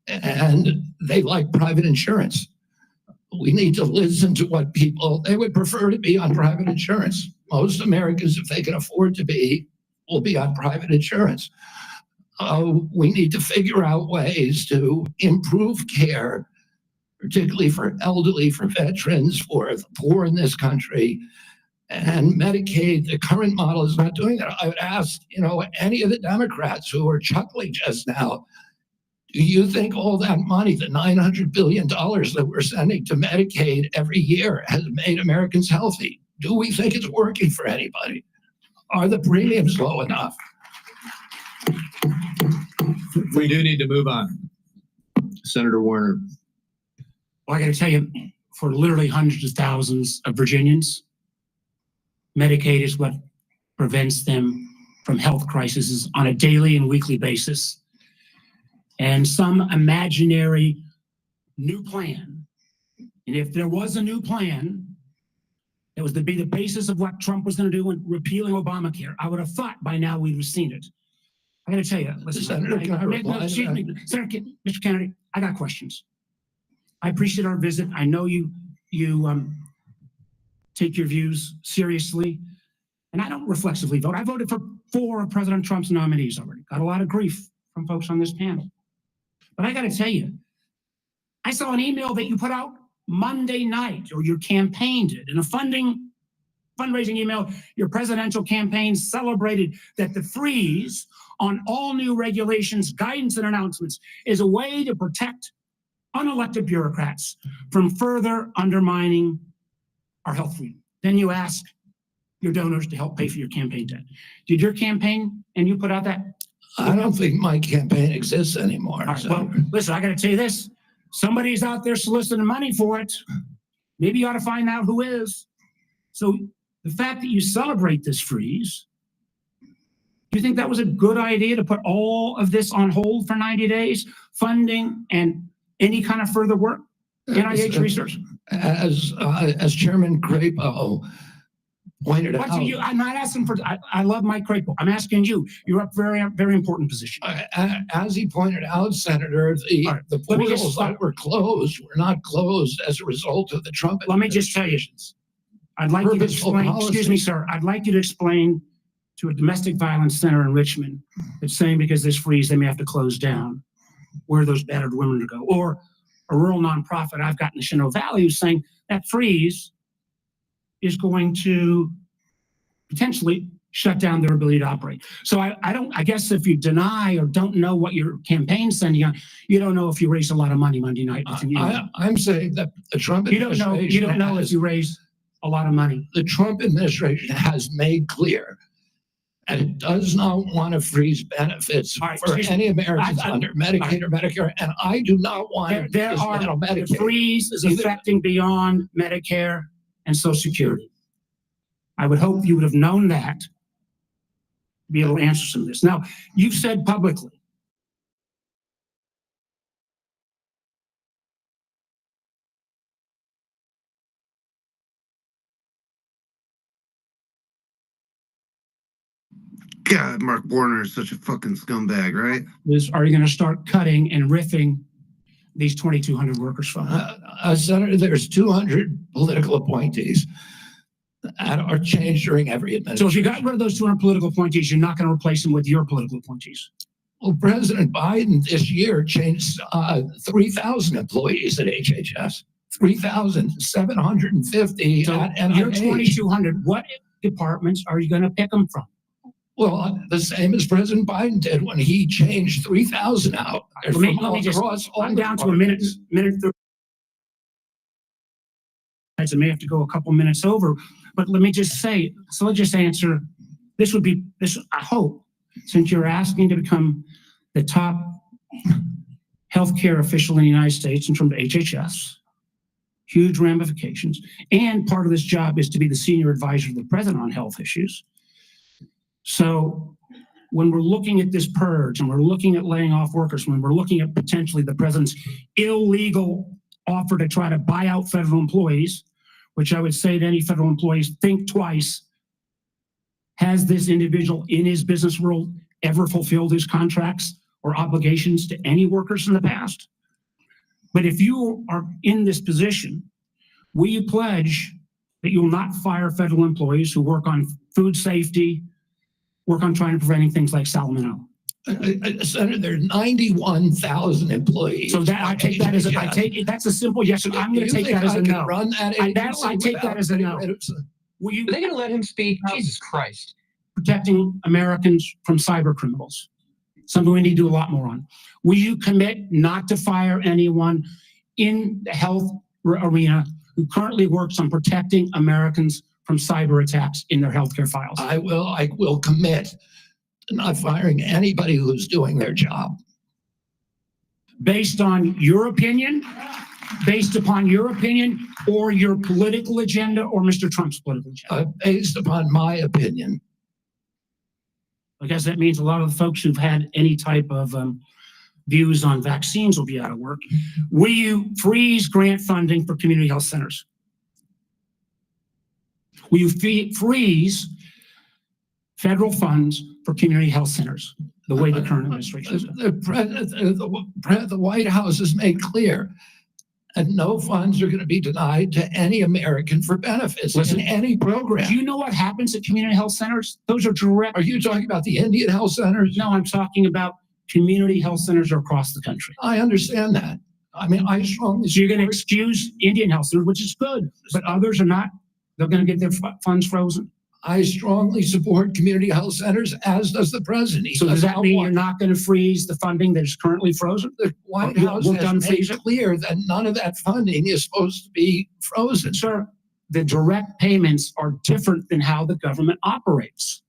and they like private insurance. We need to listen to what they would prefer to be on private insurance. Most Americans, if they can afford to be, will be on private insurance. We need to figure out ways to improve care, particularly for elderly, for veterans, for the poor in this country. And Medicaid, the current model is not doing that. I would ask, any of the Democrats who are chuckling just now, do you think all that money, the $900 billion that we're sending to Medicaid every year, has made Americans healthy? Do we think it's working for anybody? Are the premiums low enough? We do need to move on. Senator Warner. Well, I got to tell you, for literally hundreds of thousands of Virginians, Medicaid is what prevents them from health crises on a daily and weekly basis. And some imaginary new plan And if there was a new plan that was to be the basis of what Trump was going to do when repealing Obamacare, I would have thought by now we'd have seen it. I got to tell you, listen, Senator, can I reply to that? Senator, Mr. Kennedy, I got questions. I appreciate our visit. I know you take your views seriously, and I don't reflexively vote. I voted for 4 of President Trump's nominees already. Got a lot of grief from folks on this panel. But I got to tell you, I saw an email that you put out Monday night, or your campaign did, in a fundraising email. Your presidential campaign celebrated that the freeze on all new regulations, guidance, and announcements is a way to protect unelected bureaucrats from further undermining our health freedom. Then you ask your donors to help pay for your campaign debt. Did your campaign, and you put out that? I don't think my campaign exists anymore. All right, well, listen, I got to tell you this. Somebody's out there soliciting money for it. Maybe you ought to find out who is. So the fact that you celebrate this freeze, do you think that was a good idea to put all of this on hold for 90 days, funding and any kind of further work, NIH research? As Chairman Crapo pointed out. I'm not asking for, I love Mike Crapo. I'm asking you. You're up very, very important position. As he pointed out, Senator, the portals that were closed were not closed as a result of the Trump administration. Let me just tell you, I'd like you to explain, excuse me, sir, I'd like you to explain to a domestic violence center in Richmond that's saying because this freeze, they may have to close down, where those battered women to go. Or a rural nonprofit I've got in the Chinook Valley who's saying that freeze is going to potentially shut down their ability to operate. So I guess if you deny or don't know what your campaign's sending on, you don't know if you raised a lot of money Monday night. I'm saying that the Trump administration. You don't know if you raised a lot of money. The Trump administration has made clear and it does not want to freeze benefits for any Americans under Medicaid or Medicare, and I do not want to dismantle Medicaid. The freeze is affecting beyond Medicare and Social Security. I would hope you would have known that to be able to answer some of this. Now, you've said publicly God, Mark Warner is such a fucking scumbag, right? Are you going to start cutting and riffing these 2,200 workers' funds? Senator, there's 200 political appointees that are changed during every administration. So if you got rid of those 200 political appointees, you're not going to replace them with your political appointees. Well, President Biden this year changed 3,000 employees at HHS, 3,750 so at NIH. You're 2,200. What departments are you going to pick them from? Well, the same as President Biden did when he changed 3,000 out. Let me just, I'm down to a minute 30. I may have to go a couple minutes over, but let me just say, so let's just answer, this would be, I hope, since you're asking to become the top healthcare official in the United States in terms of HHS, huge ramifications, and part of this job is to be the senior advisor to the president on health issues. So when we're looking at this purge and we're looking at laying off workers, when we're looking at potentially the president's illegal offer to try to buy out federal employees, which I would say to any federal employees, think twice. Has this individual in his business world ever fulfilled his contracts or obligations to any workers in the past? But if you are in this position, will you pledge that you will not fire federal employees who work on food safety, work on trying to preventing things like salmonella? Senator, there are 91,000 employees. So that I take that as that's a simple yes. And I'm going to take that as a no. Run that I take that as a no. Will you? Are they going to let him speak? Jesus Christ! Protecting Americans from cyber criminals, something we need to do a lot more on. Will you commit not to fire anyone in the health arena who currently works on protecting Americans from cyber attacks in their healthcare files? I will commit to not firing anybody who's doing their job. Based on your opinion, based upon your opinion, or your political agenda, or Mr. Trump's political agenda? Based upon my opinion. I guess that means a lot of the folks who've had any type of views on vaccines will be out of work. Will you freeze grant funding for community health centers? Will you freeze federal funds for community health centers the way the current administration has done? The White House has made clear that no funds are going to be denied to any American for benefits in any program. Do you know what happens at community health centers? Those are direct. Are you talking about the Indian health centers? No, I'm talking about community health centers across the country. I understand that. I mean, I strongly. So you're going to excuse Indian health centers, which is good, but others are not. They're going to get their funds frozen. I strongly support community health centers, as does the president. So does that mean you're not going to freeze the funding that is currently frozen? The White House has made clear that none of that funding is supposed to be frozen. Sir, the direct payments are different than how the government operates.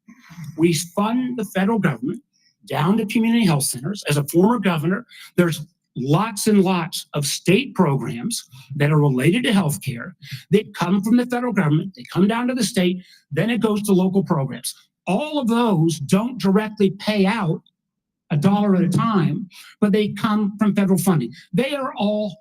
We fund the federal government down to community health centers. As a former governor, there's lots and lots of state programs that are related to healthcare that come from the federal government. They come down to the state, then it goes to local programs. All of those don't directly pay out $1 at a time, but they come from federal funding. They are all,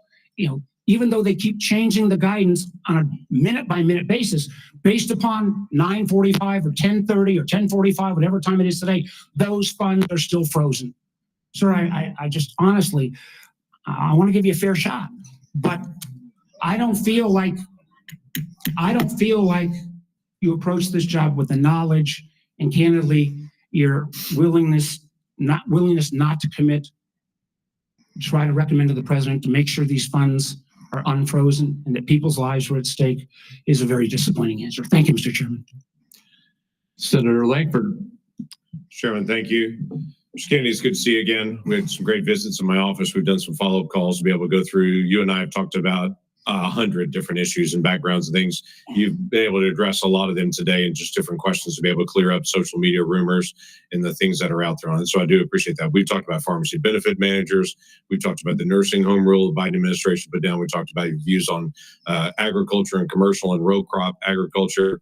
even though they keep changing the guidance on a minute-by-minute basis, based upon 9:45 or 10:30 or 10:45, whatever time it is today, those funds are still frozen. Sir, I just honestly, I want to give you a fair shot, but I don't feel like you approach this job with the knowledge and candidly your willingness not to commit. Try to recommend to the president to make sure these funds are unfrozen and that people's lives are at stake is a very disappointing answer. Thank you, Mr. Chairman. Senator Langford. Chairman, thank you. Mr. Kennedy, it's good to see you again. We had some great visits in my office. We've done some follow-up calls to be able to go through. You and I have talked about 100 different issues and backgrounds and things. You've been able to address a lot of them today and just different questions to be able to clear up social media rumors and the things that are out there on it. So I do appreciate that. We've talked about pharmacy benefit managers. We've talked about the nursing home rule the Biden administration put down. We talked about your views on agriculture and commercial and row crop agriculture.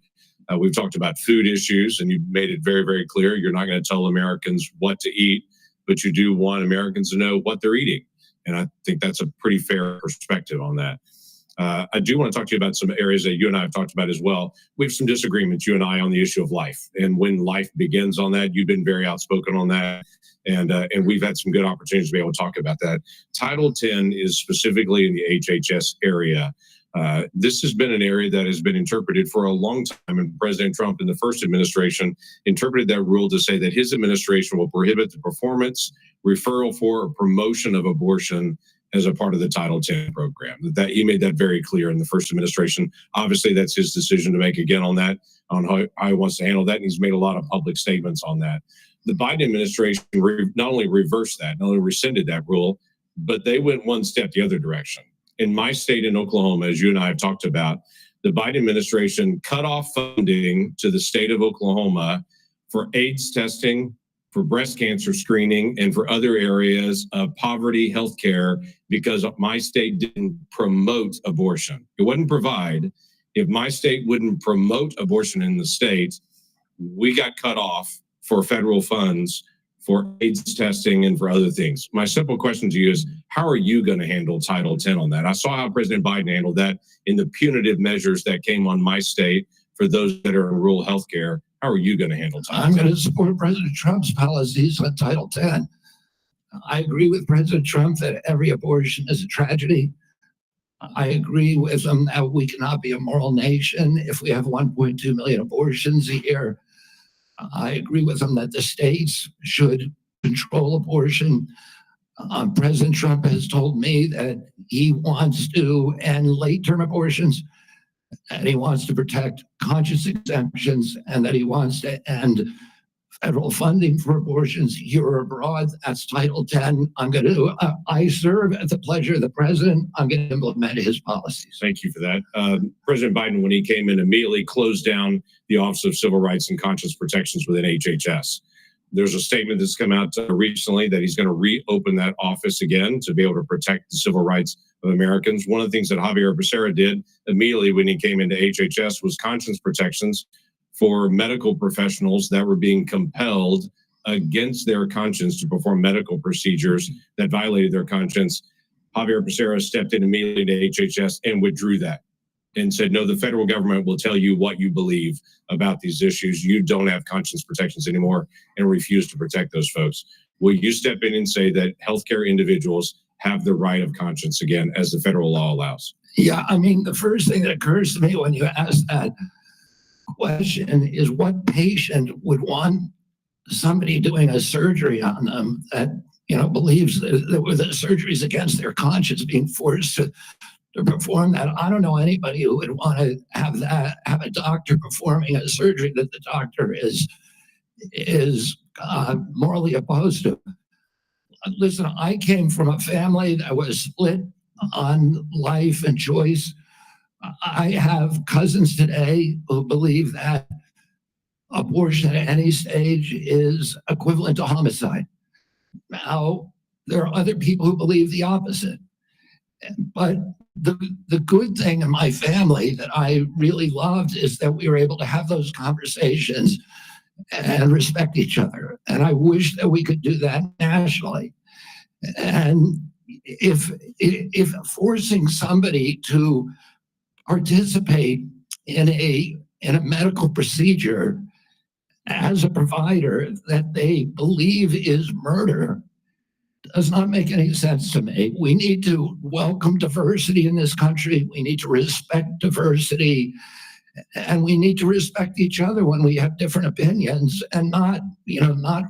We've talked about food issues, and you've made it very, very clear. You're not going to tell Americans what to eat, but you do want Americans to know what they're eating. And I think that's a pretty fair perspective on that. I do want to talk to you about some areas that you and I have talked about as well. We have some disagreements, you and I, on the issue of life and when life begins on that. You've been very outspoken on that. And we've had some good opportunities to be able to talk about that. Title 10 is specifically in the HHS area. This has been an area that has been interpreted for a long time, and President Trump in the first administration interpreted that rule to say that his administration will prohibit the performance, referral for, or promotion of abortion as a part of the Title 10 program. That he made that very clear in the first administration. Obviously, that's his decision to make again on that, on how he wants to handle that, and he's made a lot of public statements on that. The Biden administration not only reversed that, not only rescinded that rule, but they went one step the other direction. In my state in Oklahoma, as you and I have talked about, the Biden administration cut off funding to the state of Oklahoma for AIDS testing, for breast cancer screening, and for other areas of poverty healthcare because my state didn't promote abortion. It wouldn't provide. If my state wouldn't promote abortion in the state, we got cut off for federal funds for AIDS testing and for other things. My simple question to you is, how are you going to handle Title 10 on that? I saw how President Biden handled that in the punitive measures that came on my state for those that are in rural healthcare. How are you going to handle Title 10? I'm going to support President Trump's policies on Title 10. I agree with President Trump that every abortion is a tragedy. I agree with him that we cannot be a moral nation if we have 1.2 million abortions a year. I agree with him that the states should control abortion. President Trump has told me that he wants to end late-term abortions, and he wants to protect conscious exemptions, and that he wants to end federal funding for abortions here or abroad. That's Title 10. I serve at the pleasure of the president. I'm going to implement his policies. Thank you for that. President Biden, when he came in, immediately closed down the Office of Civil Rights and Conscience Protections within HHS. There's a statement that's come out recently that he's going to reopen that office again to be able to protect the civil rights of Americans. One of the things that Javier Becerra did immediately when he came into HHS was conscience protections for medical professionals that were being compelled against their conscience to perform medical procedures that violated their conscience, Javier Becerra stepped in immediately to HHS and withdrew that and said, no, the federal government will tell you what you believe about these issues. You don't have conscience protections anymore, and refused to protect those folks. Will you step in and say that healthcare individuals have the right of conscience again, as the federal law allows? Yeah, I mean, the first thing that occurs to me when you ask that question is, what patient would want somebody doing a surgery on them that, you know, believes that the surgery is against their conscience being forced to perform that? I don't know anybody who would want to have a doctor performing a surgery that the doctor is morally opposed to. Listen, I came from a family that was split on life and choice. I have cousins today who believe that abortion at any stage is equivalent to homicide. Now, there are other people who believe the opposite. But the good thing in my family that I really loved is that we were able to have those conversations and respect each other. And I wish that we could do that nationally. And if forcing somebody to participate in a medical procedure as a provider that they believe is murder does not make any sense to me. We need to welcome diversity in this country. We need to respect diversity, and we need to respect each other when we have different opinions, and not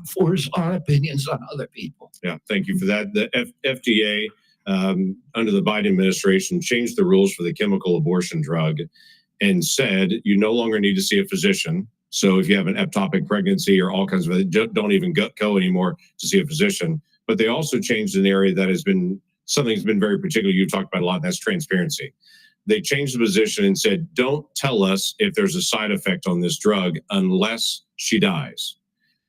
force our opinions on other people. Yeah, thank you for that. The FDA, under the Biden administration, changed the rules for the chemical abortion drug and said you no longer need to see a physician. So if you have an ectopic pregnancy or all kinds of, don't even go anymore to see a physician. But they also changed an area that has been something that's been very particular. You talked about a lot, and that's transparency. They changed the position and said, don't tell us if there's a side effect on this drug unless she dies.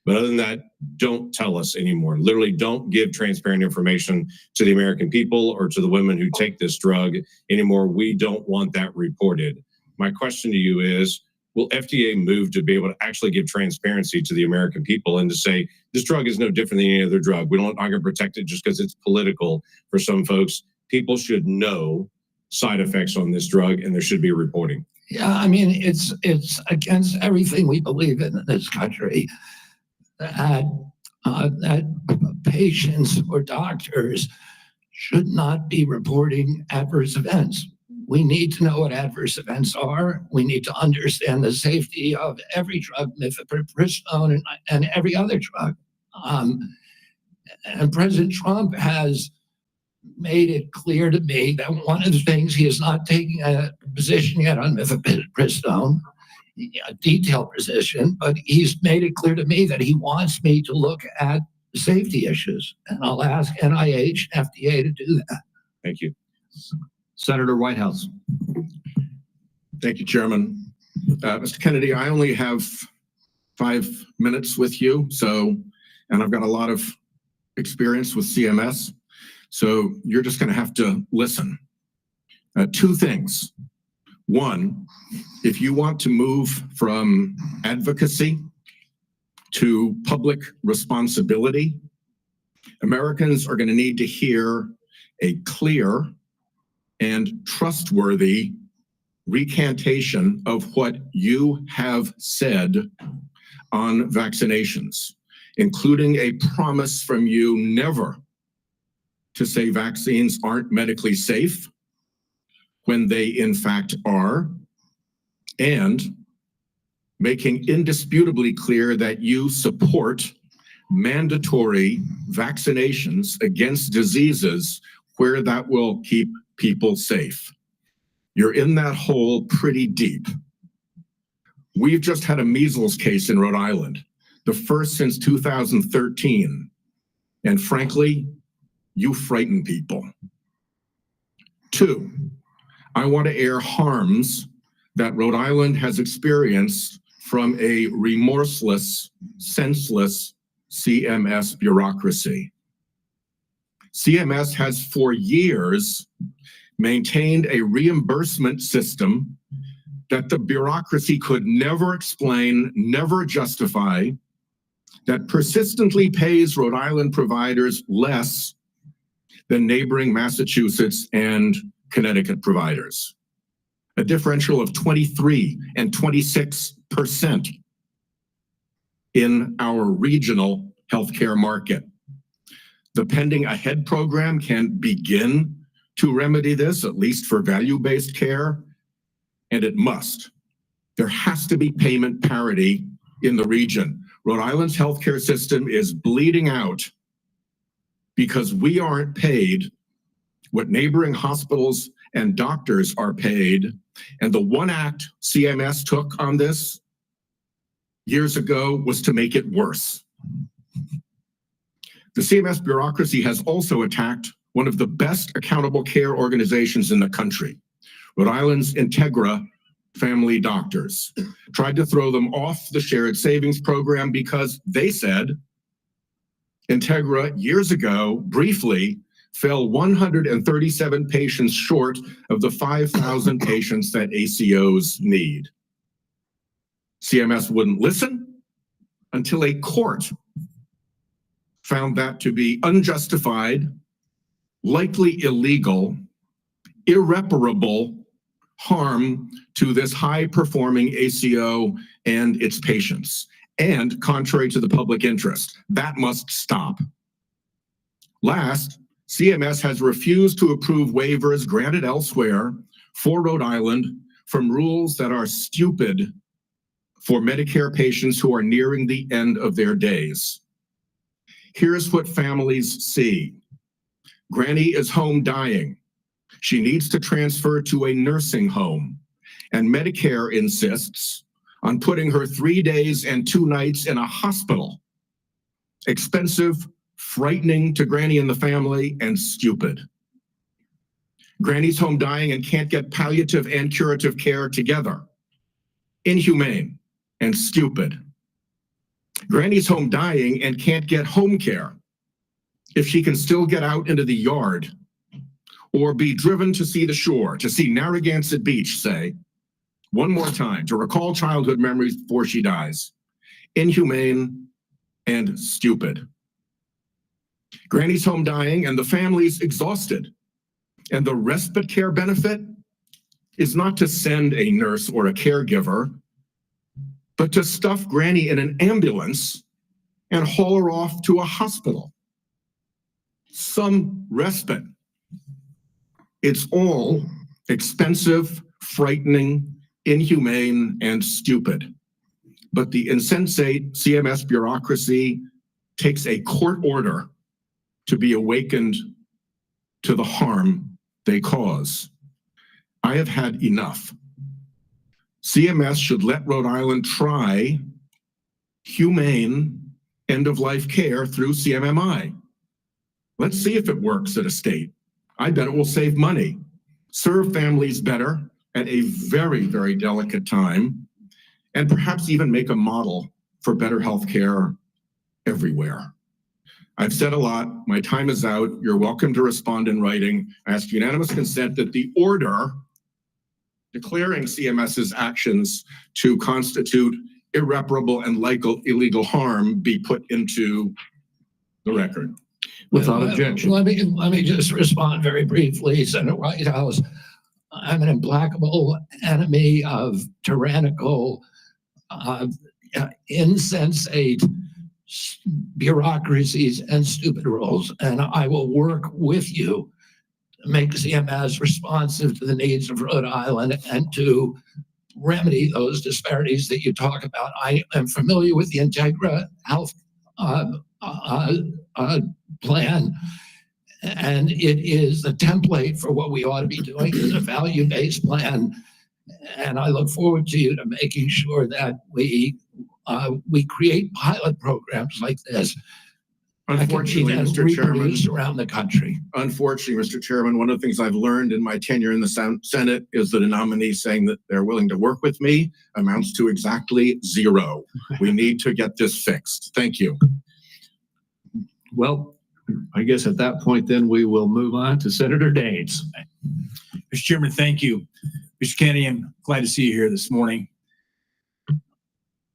But other than that, don't tell us anymore. Literally, don't give transparent information to the American people or to the women who take this drug anymore. We don't want that reported. My question to you is, will FDA move to be able to actually give transparency to the American people and to say, this drug is no different than any other drug. We're not going to protect it just because it's political for some folks. People should know side effects on this drug, and there should be reporting. Yeah, I mean, it's against everything we believe in this country that patients or doctors should not be reporting adverse events. We need to know what adverse events are. We need to understand the safety of every drug, mifepristone, and every other drug. And President Trump has made it clear to me that one of the things, he is not taking a position yet on mifepristone, a detailed position, but he's made it clear to me that he wants me to look at safety issues. And I'll ask NIH, FDA to do that. Thank you. Senator Whitehouse. Thank you, Chairman. Mr. Kennedy, I only have 5 minutes with you, and I've got a lot of experience with CMS, so you're just going to have to listen. Two things. One, if you want to move from advocacy to public responsibility, Americans are going to need to hear a clear and trustworthy recantation of what you have said on vaccinations, including a promise from you never to say vaccines aren't medically safe when they in fact are, and making indisputably clear that you support mandatory vaccinations against diseases where that will keep people safe. You're in that hole pretty deep. We've just had a measles case in Rhode Island, the first since 2013. And frankly, you frighten people. Two, I want to air harms that Rhode Island has experienced from a remorseless, senseless CMS bureaucracy. CMS has for years maintained a reimbursement system that the bureaucracy could never explain, never justify, that persistently pays Rhode Island providers less than neighboring Massachusetts and Connecticut providers. A differential of 23 and 26% in our regional healthcare market. The Pending Ahead program can begin to remedy this, at least for value-based care, and it must. There has to be payment parity in the region. Rhode Island's healthcare system is bleeding out because we aren't paid what neighboring hospitals and doctors are paid. And the one act CMS took on this years ago was to make it worse. The CMS bureaucracy has also attacked one of the best accountable care organizations in the country, Rhode Island's Integra Family Doctors. Tried to throw them off the shared savings program because they said Integra years ago briefly fell 137 patients short of the 5,000 patients that ACOs need. CMS wouldn't listen until a court found that to be unjustified, likely illegal, irreparable harm to this high-performing ACO and its patients, and contrary to the public interest. That must stop. Last, CMS has refused to approve waivers granted elsewhere for Rhode Island from rules that are stupid for Medicare patients who are nearing the end of their days. Here's what families see. Granny is home dying. She needs to transfer to a nursing home, and Medicare insists on putting her 3 days and 2 nights in a hospital. Expensive, frightening to Granny and the family, and stupid. Granny's home dying and can't get palliative and curative care together. Inhumane and stupid. Granny's home dying and can't get home care if she can still get out into the yard or be driven to see the shore, to see Narragansett Beach, say, one more time, to recall childhood memories before she dies. Inhumane and stupid. Granny's home dying and the family's exhausted. And the respite care benefit is not to send a nurse or a caregiver, but to stuff Granny in an ambulance and haul her off to a hospital. Some respite. It's all expensive, frightening, inhumane, and stupid. But the insensate CMS bureaucracy takes a court order to be awakened to the harm they cause. I have had enough. CMS should let Rhode Island try humane end-of-life care through CMMI. Let's see if it works at a state. I bet it will save money, serve families better at a very, very delicate time, and perhaps even make a model for better health care everywhere. I've said a lot. My time is out. You're welcome to respond in writing. I ask unanimous consent that the order declaring CMS's actions to constitute irreparable and illegal harm be put into the record. Without objection. Let me just respond very briefly, Senator Whitehouse. I'm an implacable enemy of tyrannical, insensate bureaucracies and stupid rules, and I will work with you to make CMS responsive to the needs of Rhode Island and to remedy those disparities that you talk about. I am familiar with the Integra Health plan, and it is the template for what we ought to be doing is a value-based plan. And I look forward to you to making sure that we create pilot programs like this. Unfortunately, Mr. Chairman, around the country. Unfortunately, Mr. Chairman, one of the things I've learned in my tenure in the Senate is that a nominee saying that they're willing to work with me amounts to exactly zero. We need to get this fixed. Thank you. Well, I guess at that point, then we will move on to Senator Daines. Mr. Chairman, thank you. Mr. Kennedy, I'm glad to see you here this morning.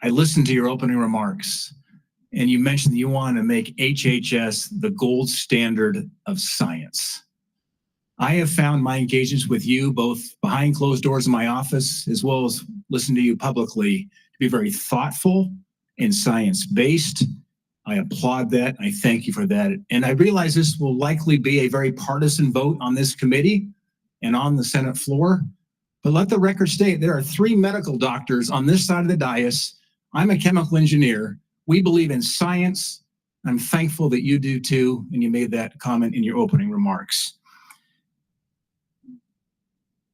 I listened to your opening remarks, and you mentioned that you want to make HHS the gold standard of science. I have found my engagements with you, both behind closed doors in my office, as well as listening to you publicly, to be very thoughtful and science-based. I applaud that. I thank you for that. And I realize this will likely be a very partisan vote on this committee and on the Senate floor. But let the record state there are 3 medical doctors on this side of the dais. I'm a chemical engineer. We believe in science. I'm thankful that you do too, and you made that comment in your opening remarks.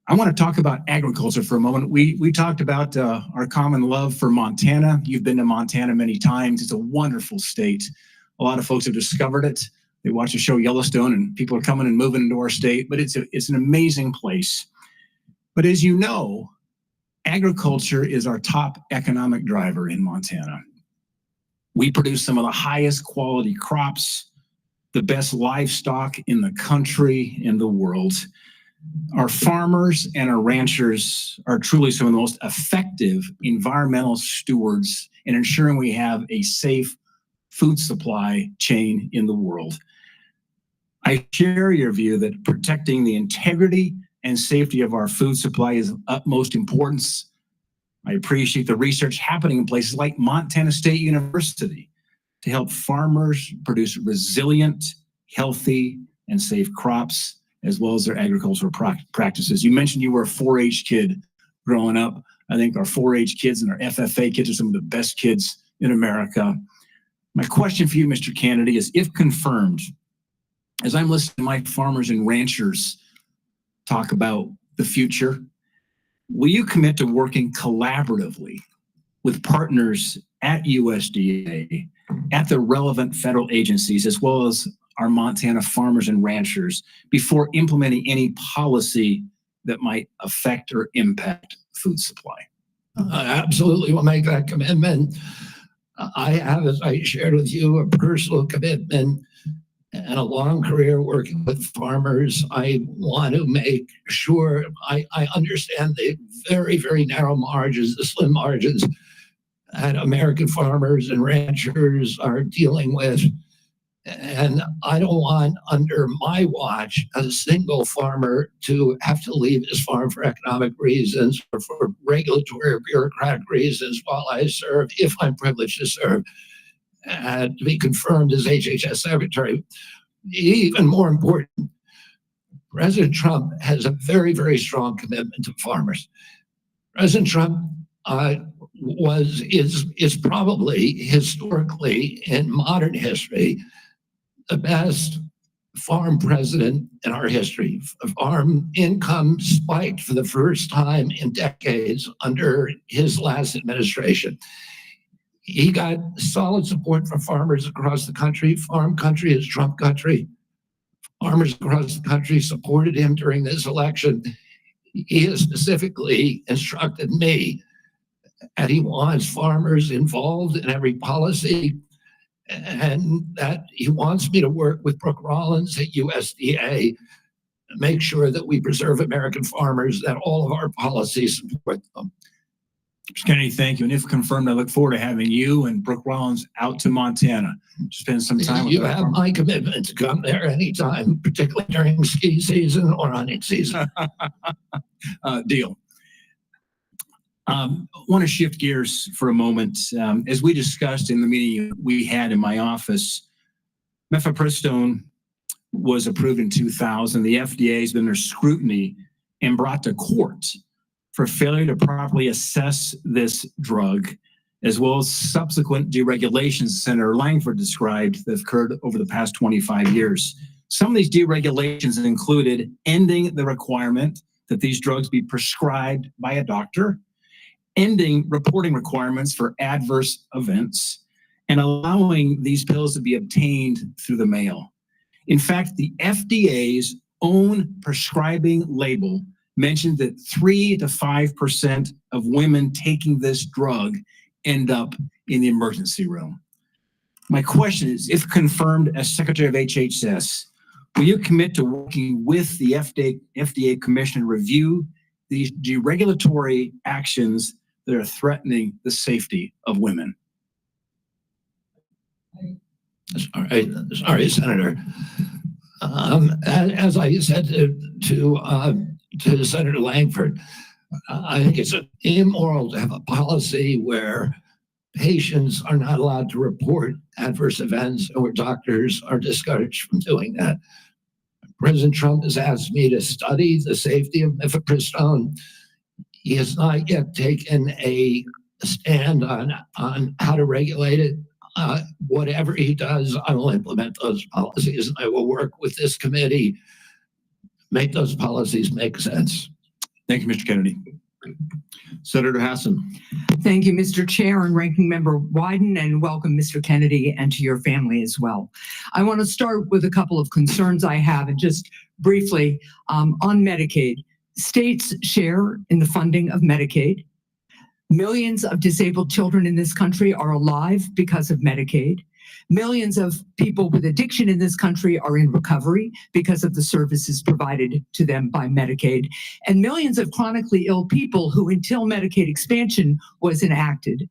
I want to talk about agriculture for a moment. We talked about our common love for Montana. You've been to Montana many times. It's a wonderful state. A lot of folks have discovered it. They watch the show Yellowstone, and people are coming and moving into our state, but it's an amazing place. But as you know, agriculture is our top economic driver in Montana. We produce some of the highest quality crops, the best livestock in the country, in the world. Our farmers and our ranchers are truly some of the most effective environmental stewards in ensuring we have a safe food supply chain in the world. I share your view that protecting the integrity and safety of our food supply is of utmost importance. I appreciate the research happening in places like Montana State University to help farmers produce resilient, healthy, and safe crops, as well as their agricultural practices. You mentioned you were a 4-H kid growing up. I think our 4-H kids and our FFA kids are some of the best kids in America. My question for you, Mr. Kennedy, is if confirmed, as I'm listening to my farmers and ranchers talk about the future, will you commit to working collaboratively with partners at USDA, at the relevant federal agencies, as well as our Montana farmers and ranchers before implementing any policy that might affect or impact food supply? I absolutely will make that commitment. I have, as I shared with you, a personal commitment and a long career working with farmers. I want to make sure I understand the very, very narrow margins, the slim margins that American farmers and ranchers are dealing with. And I don't want, under my watch, a single farmer to have to leave his farm for economic reasons or for regulatory or bureaucratic reasons while I serve, if I'm privileged to serve, to be confirmed as HHS Secretary. Even more important, President Trump has a very, very strong commitment to farmers. President Trump is probably historically, in modern history, the best farm president in our history. Farm income spiked for the first time in decades under his last administration. He got solid support from farmers across the country. Farm country is Trump country. Farmers across the country supported him during this election. He has specifically instructed me, and he wants farmers involved in every policy, and that he wants me to work with Brooke Rollins at USDA to make sure that we preserve American farmers, that all of our policies support them. Mr. Kennedy, thank you. And if confirmed, I look forward to having you and Brooke Rollins out to Montana to spend some time with you. Have my commitment to come there anytime, particularly during ski season or hunting season. Deal. I want to shift gears for a moment. As we discussed in the meeting we had in my office, mifepristone was approved in 2000. The FDA has been under scrutiny and brought to court for failure to properly assess this drug, as well as subsequent deregulations Senator Langford described that have occurred over the past 25 years. Some of these deregulations included ending the requirement that these drugs be prescribed by a doctor, ending reporting requirements for adverse events, and allowing these pills to be obtained through the mail. In fact, the FDA's own prescribing label mentioned that 3 to 5% of women taking this drug end up in the emergency room. My question is, if confirmed as Secretary of HHS, will you commit to working with the FDA Commission to review these deregulatory actions that are threatening the safety of women? Sorry, Senator. As I said to Senator Langford, I think it's immoral to have a policy where patients are not allowed to report adverse events or doctors are discouraged from doing that. President Trump has asked me to study the safety of mifepristone. He has not yet taken a stand on how to regulate it. Whatever he does, I will implement those policies. I will work with this committee, make those policies make sense. Thank you, Mr. Kennedy. Senator Hassan. Thank you, Mr. Chair and Ranking Member Wyden, and welcome, Mr. Kennedy, and to your family as well. I want to start with a couple of concerns I have, and just briefly on Medicaid. States share in the funding of Medicaid. Millions of disabled children in this country are alive because of Medicaid. Millions of people with addiction in this country are in recovery because of the services provided to them by Medicaid. And millions of chronically ill people who, until Medicaid expansion was enacted,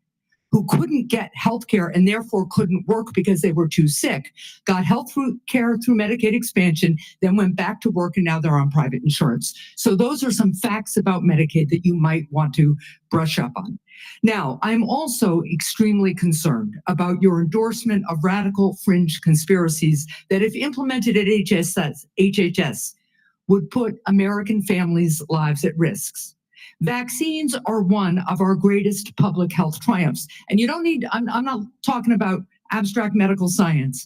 who couldn't get health care and therefore couldn't work because they were too sick, got health care through Medicaid expansion, then went back to work, and now they're on private insurance. So those are some facts about Medicaid that you might want to brush up on. Now, I'm also extremely concerned about your endorsement of radical fringe conspiracies that, if implemented at HHS, would put American families' lives at risk. Vaccines are one of our greatest public health triumphs. And you don't need, I'm not talking about abstract medical science.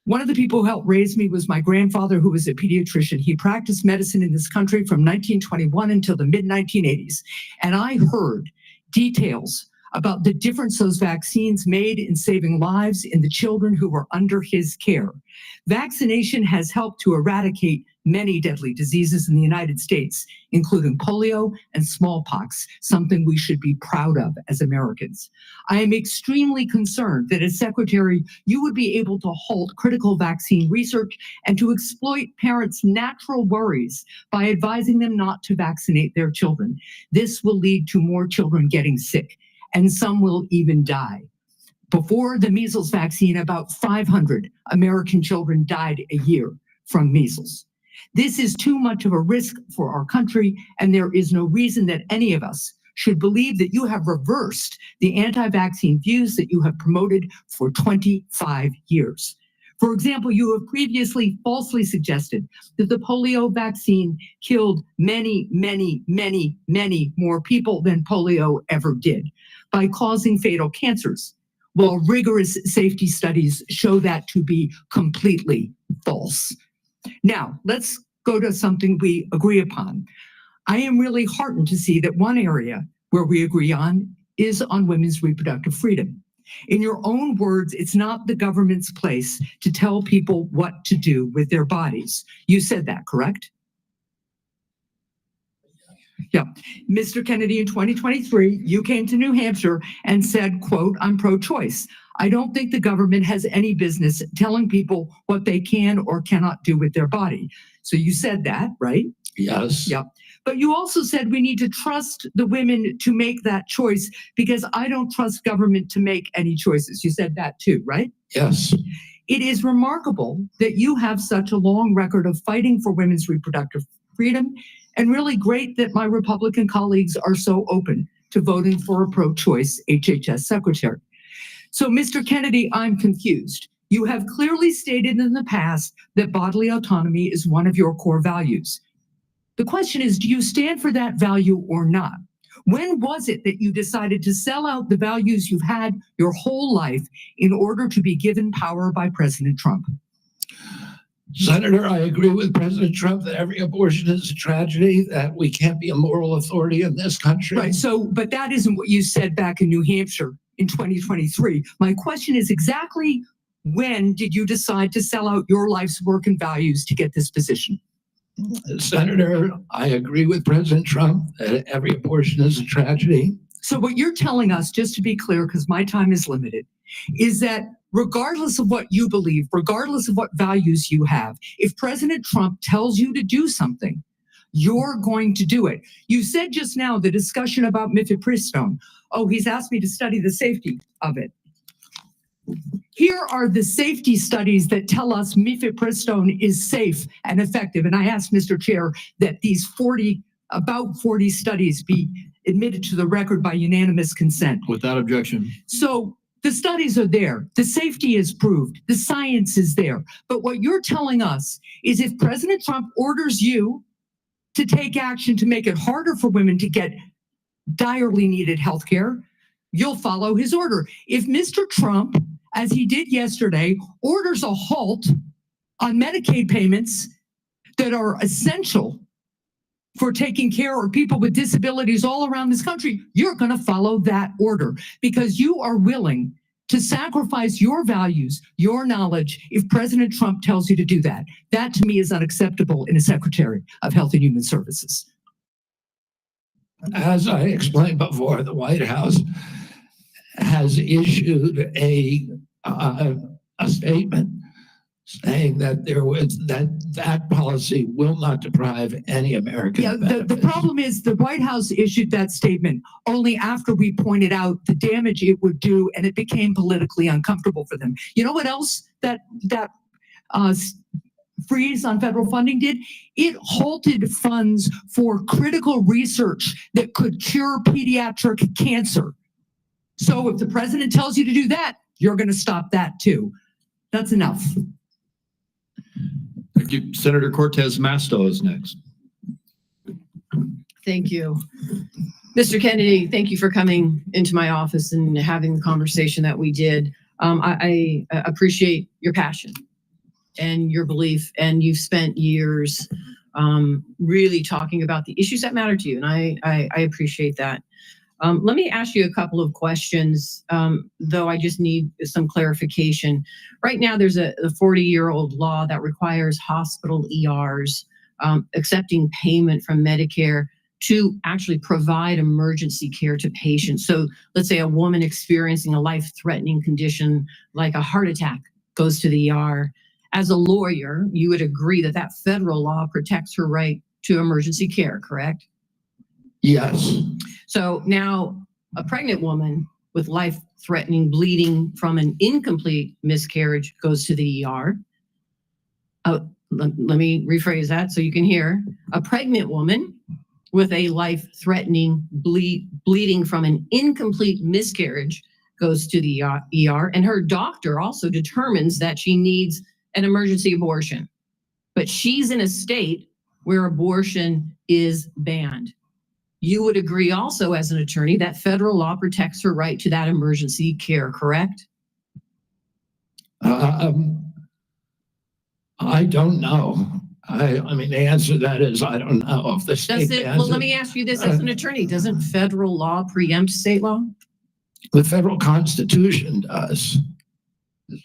One of the people who helped raise me was my grandfather, who was a pediatrician. He practiced medicine in this country from 1921 until the mid-1980s. And I heard details about the difference those vaccines made in saving lives in the children who were under his care. Vaccination has helped to eradicate many deadly diseases in the United States, including polio and smallpox, something we should be proud of as Americans. I am extremely concerned that as Secretary, you would be able to halt critical vaccine research and to exploit parents' natural worries by advising them not to vaccinate their children. This will lead to more children getting sick, and some will even die. Before the measles vaccine, about 500 American children died a year from measles. This is too much of a risk for our country, and there is no reason that any of us should believe that you have reversed the anti-vaccine views that you have promoted for 25 years. For example, you have previously falsely suggested that the polio vaccine killed many, many, many, many more people than polio ever did by causing fatal cancers, while rigorous safety studies show that to be completely false. Now, let's go to something we agree upon. I am really heartened to see that one area where we agree on is on women's reproductive freedom. In your own words, it's not the government's place to tell people what to do with their bodies. You said that, correct? Yeah. Mr. Kennedy, in 2023, you came to New Hampshire and said, quote, "I'm pro-choice. I don't think the government has any business telling people what they can or cannot do with their body." So you said that, right? Yes. Yep. But you also said we need to trust the women to make that choice because I don't trust government to make any choices. You said that too, right? Yes. It is remarkable that you have such a long record of fighting for women's reproductive freedom, and really great that my Republican colleagues are so open to voting for a pro-choice HHS Secretary. So, Mr. Kennedy, I'm confused. You have clearly stated in the past that bodily autonomy is one of your core values. The question is, do you stand for that value or not? When was it that you decided to sell out the values you've had your whole life in order to be given power by President Trump? Senator, I agree with President Trump that every abortion is a tragedy, that we can't be a moral authority in this country. Right. So, but that isn't what you said back in New Hampshire in 2023. My question is exactly when did you decide to sell out your life's work and values to get this position? Senator, I agree with President Trump that every abortion is a tragedy. So what you're telling us, just to be clear, because my time is limited, is that regardless of what you believe, regardless of what values you have, if President Trump tells you to do something, you're going to do it. You said just now the discussion about mifepristone. Oh, he's asked me to study the safety of it. Here are the safety studies that tell us mifepristone is safe and effective. And I asked Mr. Chair that these about 40 studies be admitted to the record by unanimous consent. Without objection. So the studies are there. The safety is proved. The science is there. But what you're telling us is if President Trump orders you to take action to make it harder for women to get direly needed health care, you'll follow his order. If Mr. Trump, as he did yesterday, orders a halt on Medicaid payments that are essential for taking care of people with disabilities all around this country, you're going to follow that order because you are willing to sacrifice your values, your knowledge, if President Trump tells you to do that. That to me is unacceptable in a Secretary of Health and Human Services. As I explained before, the White House has issued a statement saying that that policy will not deprive any American. Yeah, the problem is the White House issued that statement only after we pointed out the damage it would do, and it became politically uncomfortable for them. You know what else that freeze on federal funding did? It halted funds for critical research that could cure pediatric cancer. So if the president tells you to do that, you're going to stop that too. That's enough. Thank you. Senator Cortez Masto is next. Thank you. Mr. Kennedy, thank you for coming into my office and having the conversation that we did. I appreciate your passion and your belief, and you've spent years really talking about the issues that matter to you, and I appreciate that. Let me ask you a couple of questions, though I just need some clarification. Right now, there's a 40-year-old law that requires hospital ERs accepting payment from Medicare to actually provide emergency care to patients. So let's say a woman experiencing a life-threatening condition like a heart attack goes to the ER. As a lawyer, you would agree that that federal law protects her right to emergency care, correct? Yes. So now a pregnant woman with life-threatening bleeding from an incomplete miscarriage goes to the ER. Let me rephrase that so you can hear. A pregnant woman with a life-threatening bleeding from an incomplete miscarriage goes to the ER, and her doctor also determines that she needs an emergency abortion. But she's in a state where abortion is banned. You would agree also as an attorney that federal law protects her right to that emergency care, correct? I don't know. I mean, the answer to that is I don't know. If the state Well, let me ask you this as an attorney. Doesn't federal law preempt state law? The federal Constitution does.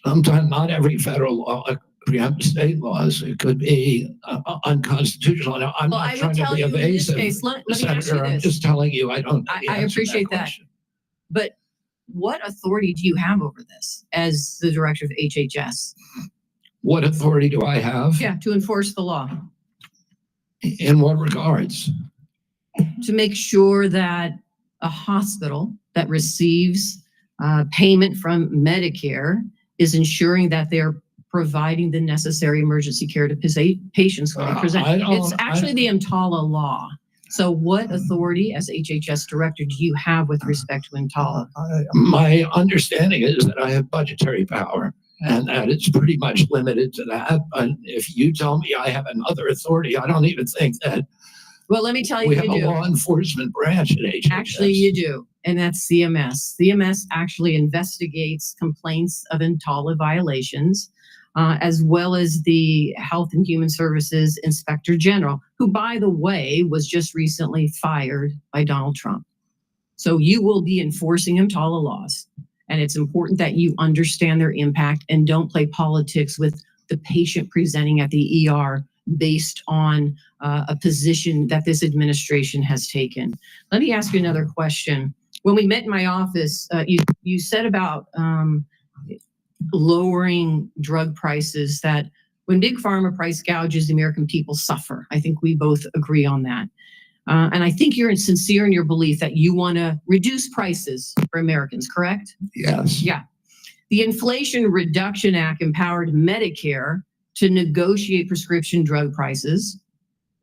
Sometimes not every federal law preempt state laws. It could be unconstitutional. Now, I'm not trying to be evasive, Senator. I'm just telling you I don't know. I appreciate that. But what authority do you have over this as the director of HHS? What authority do I have? Yeah, to enforce the law. In what regards? To make sure that a hospital that receives payment from Medicare is ensuring that they're providing the necessary emergency care to patients when they present. It's actually the EMTALA law. So what authority as HHS director do you have with respect to EMTALA? My understanding is that I have budgetary power and that it's pretty much limited to that. But if you tell me I have another authority, I don't even think that. Well, let me tell you, we have a law enforcement branch at HHS. Actually, you do, and that's CMS. CMS actually investigates complaints of EMTALA violations, as well as the Health and Human Services Inspector General, who, by the way, was just recently fired by Donald Trump. So you will be enforcing EMTALA laws, and it's important that you understand their impact and don't play politics with the patient presenting at the ER based on a position that this administration has taken. Let me ask you another question. When we met in my office, you said about lowering drug prices, that when Big Pharma price gouges, the American people suffer. I think we both agree on that. And I think you're sincere in your belief that you want to reduce prices for Americans, correct? Yes. Yeah. The Inflation Reduction Act empowered Medicare to negotiate prescription drug prices.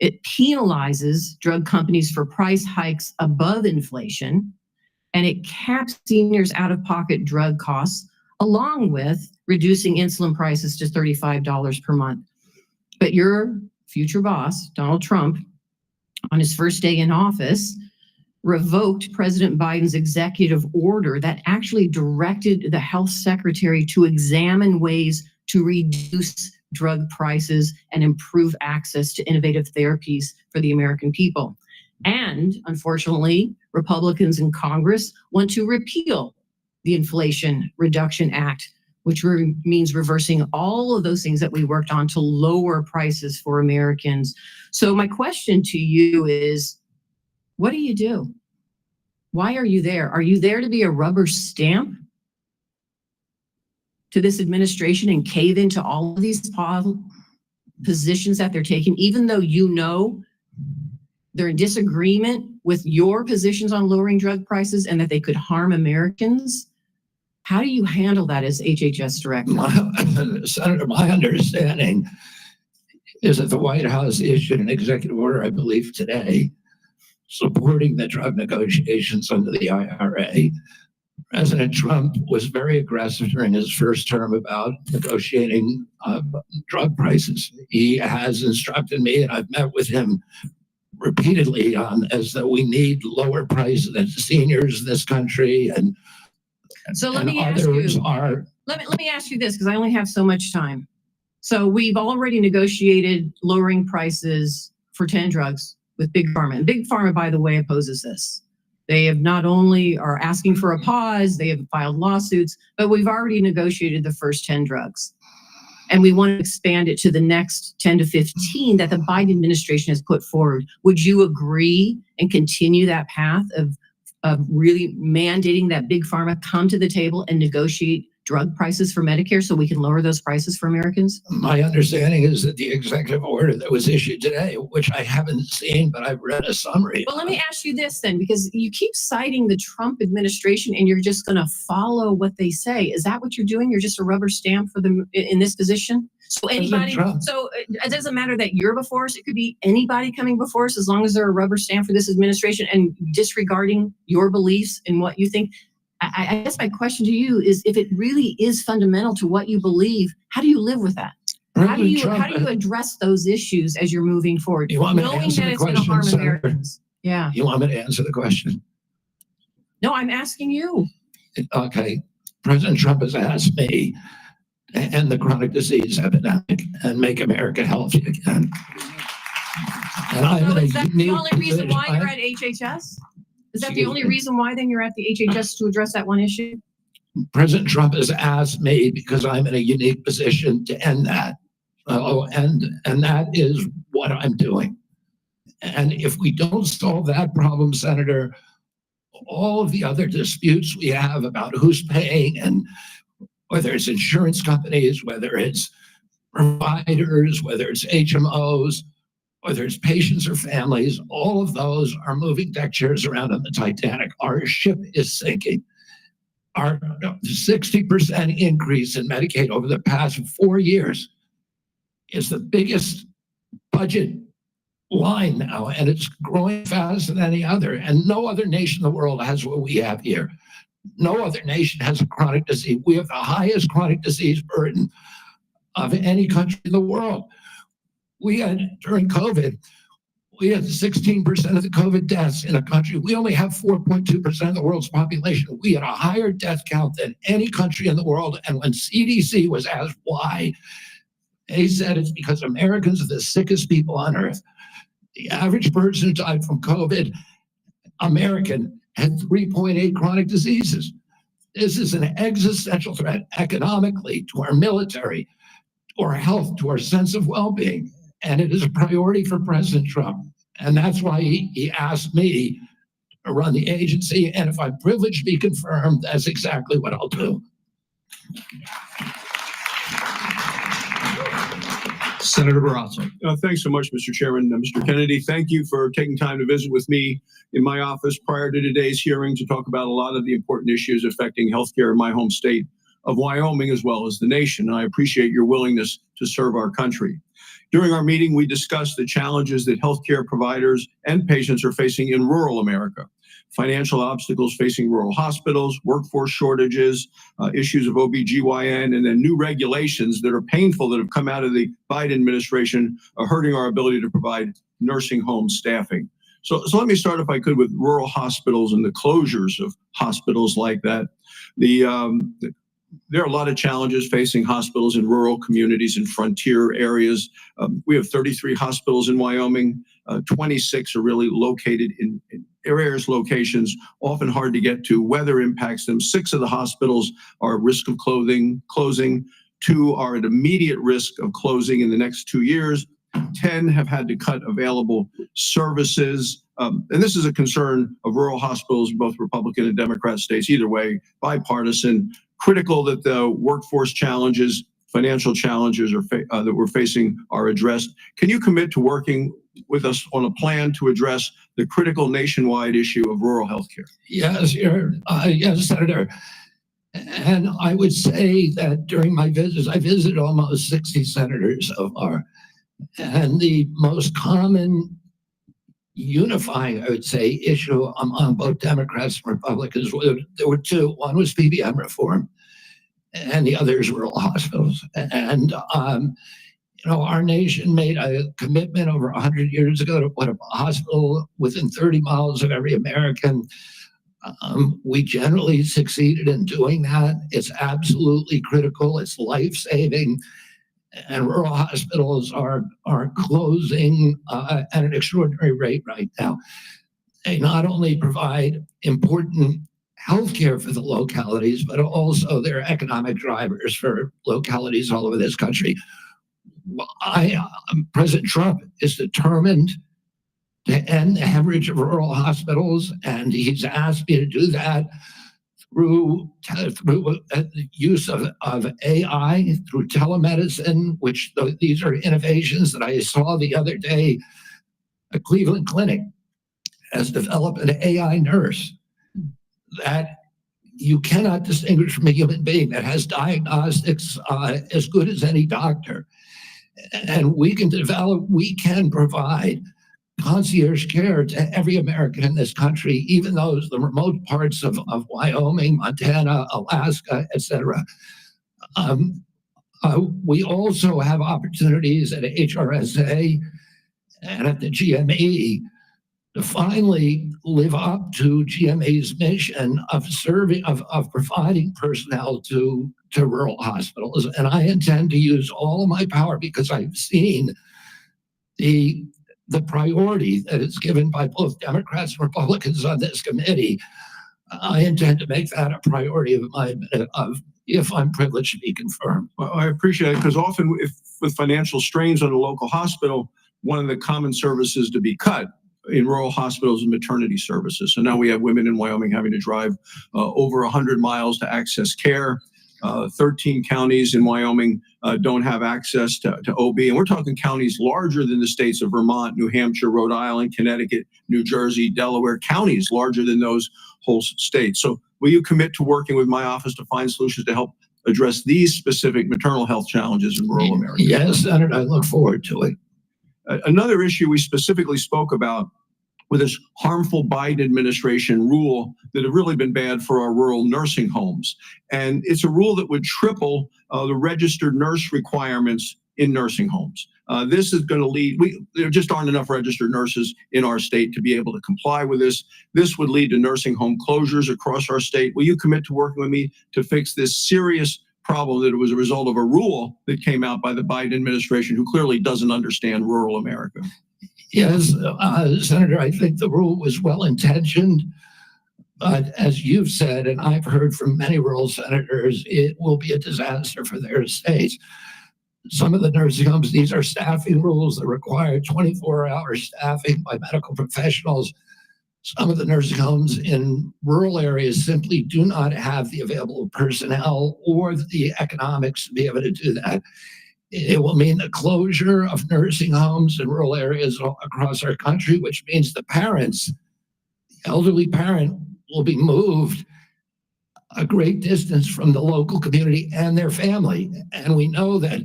It penalizes drug companies for price hikes above inflation, and it caps seniors' out-of-pocket drug costs, along with reducing insulin prices to $35 per month. But your future boss, Donald Trump, on his first day in office, revoked President Biden's executive order that actually directed the health secretary to examine ways to reduce drug prices and improve access to innovative therapies for the American people. And unfortunately, Republicans in Congress want to repeal the Inflation Reduction Act, which means reversing all of those things that we worked on to lower prices for Americans. So my question to you is, what do you do? Why are you there? Are you there to be a rubber stamp to this administration and cave into all of these positions that they're taking, even though you know they're in disagreement with your positions on lowering drug prices and that they could harm Americans? How do you handle that as HHS director? Senator, my understanding is that the White House issued an executive order, I believe today, supporting the drug negotiations under the IRA. President Trump was very aggressive during his first term about negotiating drug prices. He has instructed me, and I've met with him repeatedly on as that we need lower prices than seniors in this country, and so let and me ask others you. are. Let me ask you this, because I only have so much time. So we've already negotiated lowering prices for 10 drugs with Big Pharma. And Big Pharma, by the way, opposes this. They have not only are asking for a pause, they have filed lawsuits, but we've already negotiated the first 10 drugs. And we want to expand it to the next 10 to 15 that the Biden administration has put forward. Would you agree and continue that path of really mandating that Big Pharma come to the table and negotiate drug prices for Medicare so we can lower those prices for Americans? My understanding is that the executive order that was issued today, which I haven't seen, but I've read a summary. Well, let me ask you this then, because you keep citing the Trump administration and you're just going to follow what they say. Is that what you're doing? You're just a rubber stamp for them in this position? So anybody, so it doesn't matter that you're before us. It could be anybody coming before us, as long as they're a rubber stamp for this administration and disregarding your beliefs and what you think. I guess my question to you is, if it really is fundamental to what you believe, how do you live with that? How do you address those issues as you're moving forward, You want me to knowing answer that the it's going to harm question, Senator? Americans? Yeah. You want me to answer the question? No, I'm asking you. Okay. President Trump has asked me to end the chronic disease epidemic and make America healthy again. And I'm So in a is that the unique only reason why position. you're at HHS? Is that the Excuse only me? reason why then you're at the HHS, to address that one issue? President Trump has asked me because I'm in a unique position to end that. And that is what I'm doing. And if we don't solve that problem, Senator, all of the other disputes we have about who's paying, and whether it's insurance companies, whether it's providers, whether it's HMOs, whether it's patients or families, all of those are moving deck chairs around on the Titanic. Our ship is sinking. Our 60% increase in Medicaid over the past 4 years is the biggest budget line now, and it's growing faster than any other. And no other nation in the world has what we have here. No other nation has a chronic disease. We have the highest chronic disease burden of any country in the world. We had, during COVID, we had 16% of the COVID deaths in a country. We only have 4.2% of the world's population. We had a higher death count than any country in the world. And when CDC was asked why, they said it's because Americans are the sickest people on earth. The average person who died from COVID, American, had 3.8 chronic diseases. This is an existential threat economically, to our military, to our health, to our sense of well-being. And it is a priority for President Trump. And that's why he asked me to run the agency. And if I'm privileged to be confirmed, that's exactly what I'll do. Senator Barrasso. Thanks so much, Mr. Chairman. Mr. Kennedy, thank you for taking time to visit with me in my office prior to today's hearing to talk about a lot of the important issues affecting healthcare in my home state of Wyoming as well as the nation. And I appreciate your willingness to serve our country. During our meeting, we discussed the challenges that healthcare providers and patients are facing in rural America. Financial obstacles facing rural hospitals, workforce shortages, issues of OBGYN, and then new regulations that are painful that have come out of the Biden administration are hurting our ability to provide nursing home staffing. So let me start, if I could, with rural hospitals and the closures of hospitals like that. There are a lot of challenges facing hospitals in rural communities and frontier areas. We have 33 hospitals in Wyoming. 26 are really located in areas, locations, often hard to get to. Weather impacts them. 6 of the hospitals are at risk of closing. 2 are at immediate risk of closing in the next 2 years. 10 have had to cut available services. And this is a concern of rural hospitals, both Republican and Democrat states, either way, bipartisan. Critical that the workforce challenges, financial challenges that we're facing are addressed. Can you commit to working with us on a plan to address the critical nationwide issue of rural health care? Yes, yes, Senator. And I would say that during my visits, I visited almost 60 senators so far. And the most common unifying, I would say, issue among both Democrats and Republicans, there were 2. One was PBM reform, and the other is rural hospitals. And our nation made a commitment over 100 years ago to put a hospital within 30 miles of every American. We generally succeeded in doing that. It's absolutely critical. It's life-saving. And rural hospitals are closing at an extraordinary rate right now. They not only provide important health care for the localities, but also they're economic drivers for localities all over this country. President Trump is determined to end the hemorrhage of rural hospitals, and he's asked me to do that through the use of AI, through telemedicine, which these are innovations that I saw the other day. A Cleveland clinic has developed an AI nurse that you cannot distinguish from a human being, that has diagnostics as good as any doctor. And we can provide concierge care to every American in this country, even those the remote parts of Wyoming, Montana, Alaska, etc. We also have opportunities at HRSA and at the GME to finally live up to GMA's mission of providing personnel to rural hospitals. And I intend to use all of my power, because I've seen the priority that is given by both Democrats and Republicans on this committee. I intend to make that a priority of mine, if I'm privileged to be confirmed. Well, I appreciate it, because often with financial strains on a local hospital, one of the common services to be cut in rural hospitals is maternity services. So now we have women in Wyoming having to drive over 100 miles to access care. 13 counties in Wyoming don't have access to OB. And we're talking counties larger than the states of Vermont, New Hampshire, Rhode Island, Connecticut, New Jersey, Delaware, counties larger than those whole states. So will you commit to working with my office to find solutions to help address these specific maternal health challenges in rural America? Yes, Senator, I look forward to it. Another issue we specifically spoke about with this harmful Biden administration rule that have really been bad for our rural nursing homes. And it's a rule that would triple the registered nurse requirements in nursing homes. This is going to lead, there just aren't enough registered nurses in our state to be able to comply with this. This would lead to nursing home closures across our state. Will you commit to working with me to fix this serious problem that it was a result of a rule that came out by the Biden administration, who clearly doesn't understand rural America? Yes, Senator, I think the rule was well-intentioned, but as you've said, and I've heard from many rural senators, it will be a disaster for their states. Some of the nursing homes, these are staffing rules that require 24-hour staffing by medical professionals. Some of the nursing homes in rural areas simply do not have the available personnel or the economics to be able to do that. It will mean the closure of nursing homes in rural areas across our country, which means the parents, the elderly parent, will be moved a great distance from the local community and their family. And we know that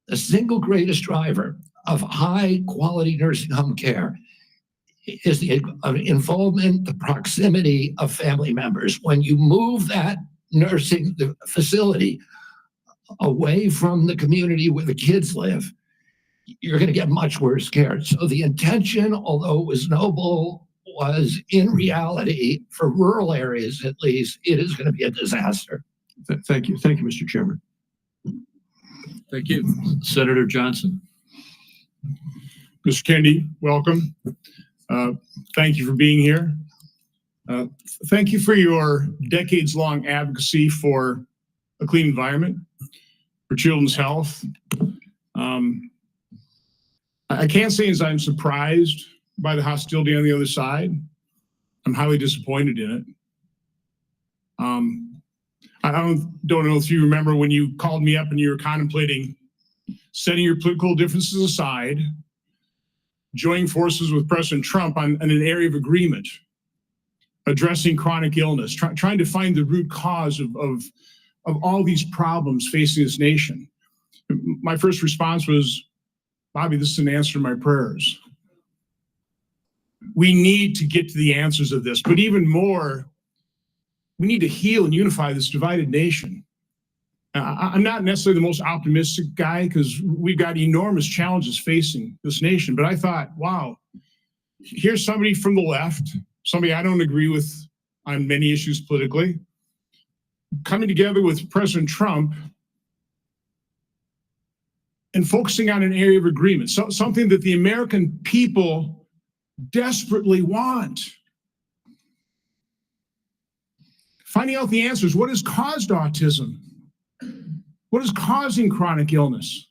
the single greatest driver of high quality nursing home care is the involvement, the proximity of family members. When you move that nursing facility away from the community where the kids live, you're going to get much worse care. So the intention, although it was noble, was in reality, for rural areas at least, it is going to be a disaster. Thank you. Thank you, Mr. Chairman. Thank you. Senator Johnson. Mr. Kennedy, welcome. Thank you for being here. Thank you for your decades-long advocacy for a clean environment, for children's health. I can't say as I'm surprised by the hostility on the other side. I'm highly disappointed in it. I don't know if you remember when you called me up and you were contemplating setting your political differences aside, joining forces with President Trump on an area of agreement, addressing chronic illness, trying to find the root cause of all these problems facing this nation. My first response was, Bobby, this is an answer to my prayers. We need to get to the answers of this, but even more, we need to heal and unify this divided nation. I'm not necessarily the most optimistic guy because we've got enormous challenges facing this nation, but I thought, wow, here's somebody from the left, somebody I don't agree with on many issues politically, coming together with President Trump and focusing on an area of agreement, something that the American people desperately want. Finding out the answers. What has caused autism? What is causing chronic illness?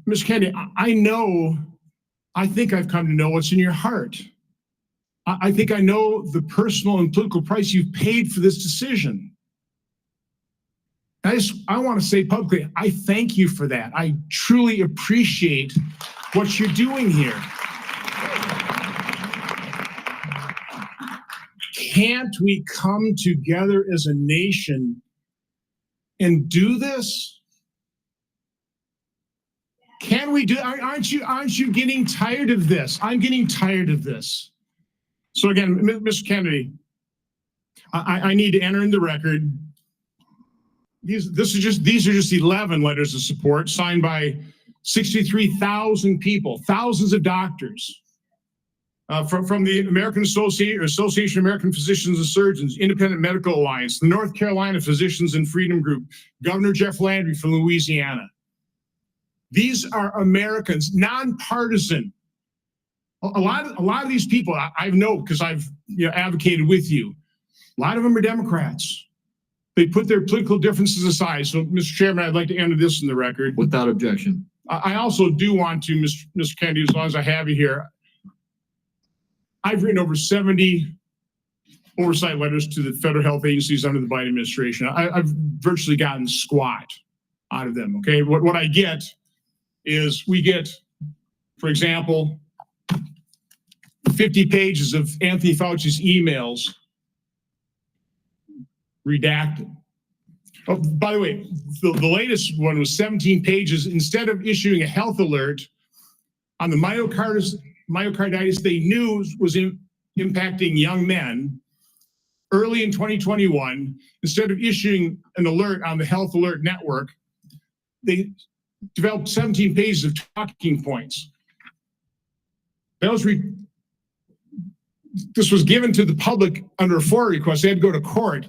Ms. Kennedy, I think I've come to know what's in your heart. I think I know the personal and political price you've paid for this decision. I want to say publicly, I thank you for that. I truly appreciate what you're doing here. Can't we come together as a nation and do this? Can we do? Aren't you getting tired of this? I'm getting tired of this. So again, Mr. Kennedy, I need to enter in the record. These are just 11 letters of support signed by 63,000 people, thousands of doctors. From the American Association of American Physicians and Surgeons, Independent Medical Alliance, the North Carolina Physicians and Freedom Group, Governor Jeff Landry from Louisiana. These are Americans, nonpartisan. A lot of these people I know because I've advocated with you. A lot of them are Democrats. They put their political differences aside. So, Mr. Chairman, I'd like to enter this in the record. Without objection. I also do want to, Mr. Kennedy, as long as I have you here, I've written over 70 oversight letters to the federal health agencies under the Biden administration. I've virtually gotten squat out of them, okay? What I get is we get, for example, 50 pages of Anthony Fauci's emails redacted. Oh, by the way, the latest one was 17 pages. Instead of issuing a health alert on the myocarditis they knew was impacting young men early in 2021, instead of issuing an alert on the Health Alert Network, they developed 17 pages of talking points. This was given to the public under a FOIA request. They had to go to court.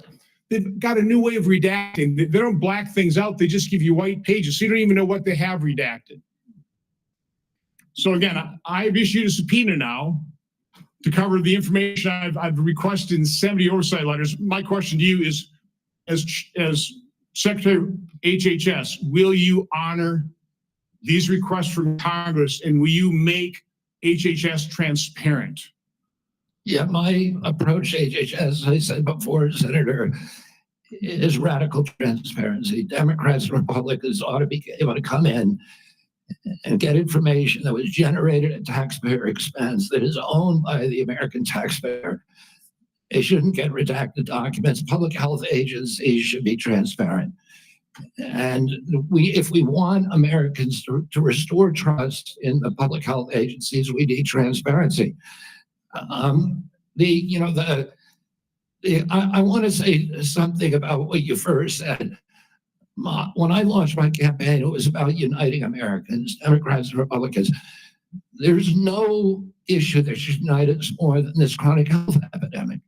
They've got a new way of redacting. They don't black things out. They just give you white pages. So you don't even know what they have redacted. So again, I've issued a subpoena now to cover the information I've requested in 70 oversight letters. My question to you is, as Secretary of HHS, will you honor these requests from Congress and will you make HHS transparent? Yeah, my approach to HHS, as I said before, Senator, is radical transparency. Democrats and Republicans ought to be able to come in and get information that was generated at taxpayer expense, that is owned by the American taxpayer, They shouldn't get redacted documents. Public health agencies should be transparent. And if we want Americans to restore trust in the public health agencies, we need transparency. I want to say something about what you first said. When I launched my campaign, it was about uniting Americans, Democrats and Republicans. There's no issue that should unite us more than this chronic health epidemic.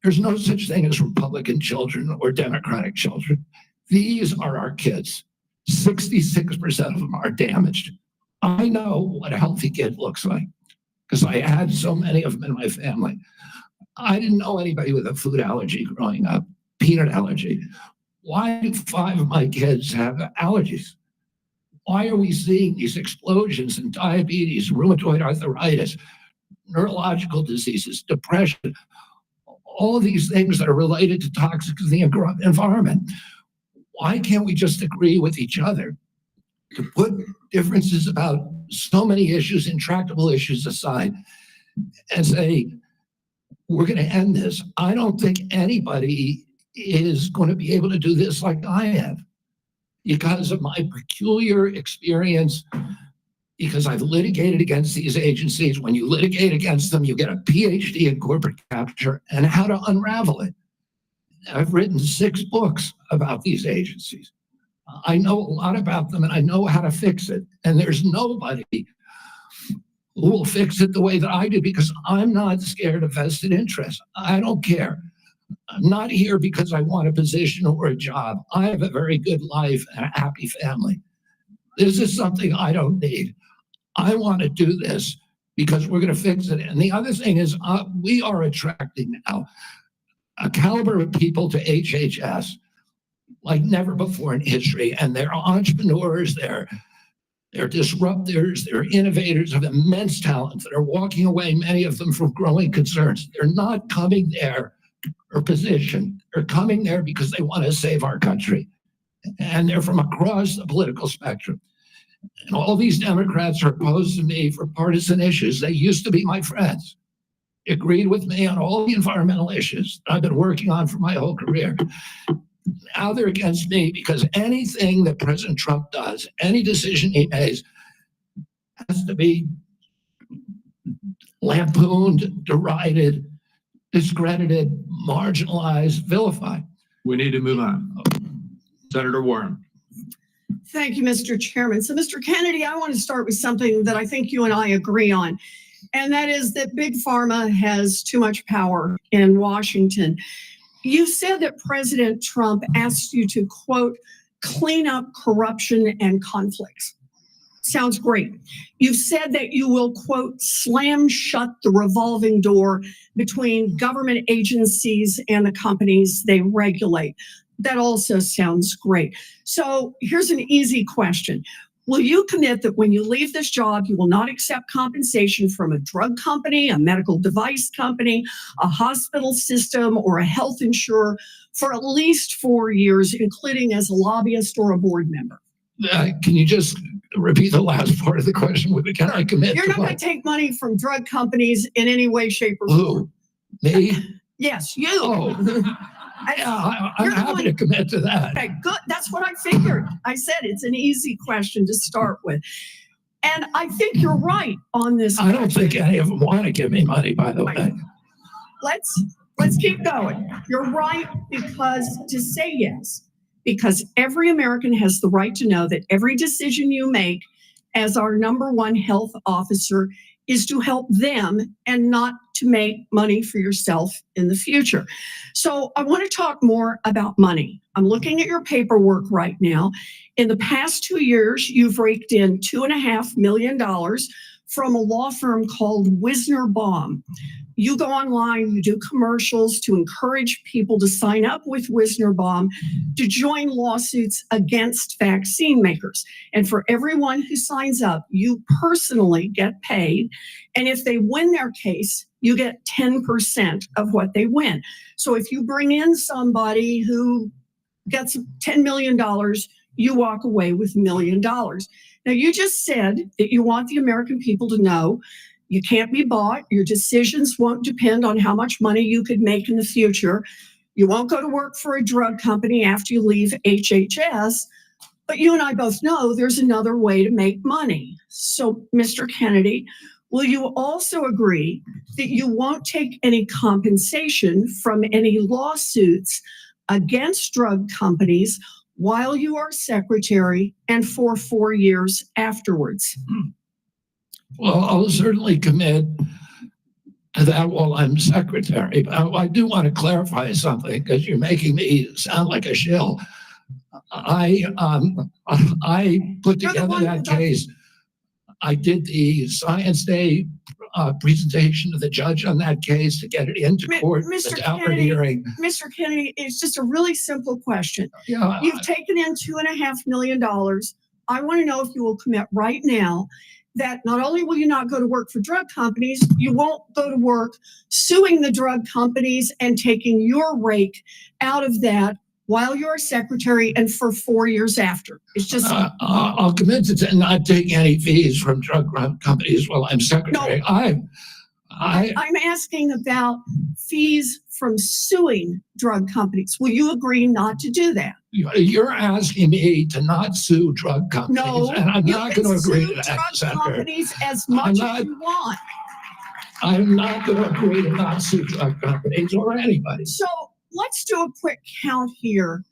There's no such thing as Republican children or Democratic children. These are our kids. 66% of them are damaged. I know what a healthy kid looks like because I had so many of them in my family. I didn't know anybody with a food allergy growing up, peanut allergy. Why do 5 of my kids have allergies? Why are we seeing these explosions in diabetes, rheumatoid arthritis, neurological diseases, depression, all these things that are related to toxics in the environment? Why can't we just agree with each other to put differences about so many issues, intractable issues aside, and say, we're going to end this? I don't think anybody is going to be able to do this like I have because of my peculiar experience, because I've litigated against these agencies. When you litigate against them, you get a PhD in corporate capture and how to unravel it. I've written 6 books about these agencies. I know a lot about them and I know how to fix it. And there's nobody who will fix it the way that I do because I'm not scared of vested interest. I don't care. I'm not here because I want a position or a job. I have a very good life and a happy family. This is something I don't need. I want to do this because we're going to fix it. And the other thing is we are attracting now a caliber of people to HHS like never before in history. And they're entrepreneurs, they're disruptors, they're innovators of immense talent that are walking away, many of them from growing concerns. They're not coming there for position. They're coming there because they want to save our country. And they're from across the political spectrum. And all these Democrats are opposed to me for partisan issues. They used to be my friends. Agreed with me on all the environmental issues that I've been working on for my whole career. Now they're against me because anything that President Trump does, any decision he makes, has to be lampooned, derided, discredited, marginalized, vilified. We need to move on. Senator Warren. Thank you, Mr. Chairman. So, Mr. Kennedy, I want to start with something that I think you and I agree on, and that is that Big Pharma has too much power in Washington. You said that President Trump asked you to, quote, clean up corruption and conflicts. Sounds great. You've said that you will, quote, slam shut the revolving door between government agencies and the companies they regulate. That also sounds great. So here's an easy question. Will you commit that when you leave this job, you will not accept compensation from a drug company, a medical device company, a hospital system, or a health insurer for at least 4 years, including as a lobbyist or a board member? Can you just repeat the last part of the question? Can I commit? You're not going to take money from drug companies in any way, shape, or form. Who? Me? Yes, you. Oh. I'm happy to commit to that. Okay, good. That's what I figured. I said it's an easy question to start with. And I think you're right on this. I don't think any of them want to give me money, by the way. Let's keep going. You're right because to say yes, because every American has the right to know that every decision you make as our #1 health officer is to help them and not to make money for yourself in the future. So I want to talk more about money. I'm looking at your paperwork right now. In the past 2 years, you've raked in $2.5 million from a law firm called Wisner Baum. You go online, you do commercials to encourage people to sign up with Wisner Baum to join lawsuits against vaccine makers. And for everyone who signs up, you personally get paid. And if they win their case, you get 10% of what they win. So if you bring in somebody who gets $10 million, you walk away with $1 million. Now, you just said that you want the American people to know You can't be bought. Your decisions won't depend on how much money you could make in the future. You won't go to work for a drug company after you leave HHS. But you and I both know there's another way to make money. So, Mr. Kennedy, will you also agree that you won't take any compensation from any lawsuits against drug companies while you are secretary and for 4 years afterwards? Well, I'll certainly commit to that while I'm secretary. But I do want to clarify something because you're making me sound like a shill. I put together that case. I did the Science Day presentation to the judge on that case to get it into court. Mr. After Kennedy, hearing. Mr. Kennedy, it's just a really simple question. Yeah, You've taken in $2.5 million. I want to know if you will commit right now that not only will you not go to work for drug companies, you won't go to work suing the drug companies and taking your rake out of that while you're secretary and for 4 years after. It's just I'll commit to not taking any fees from drug companies while I'm secretary. No. I'm asking about fees from suing drug companies. Will you agree not to do that? You're asking me to not sue drug companies, No, and I'm not going to agree to drug that, Senator. companies as much as you want. I'm not going to agree to not sue drug companies or anybody. So let's do a quick count here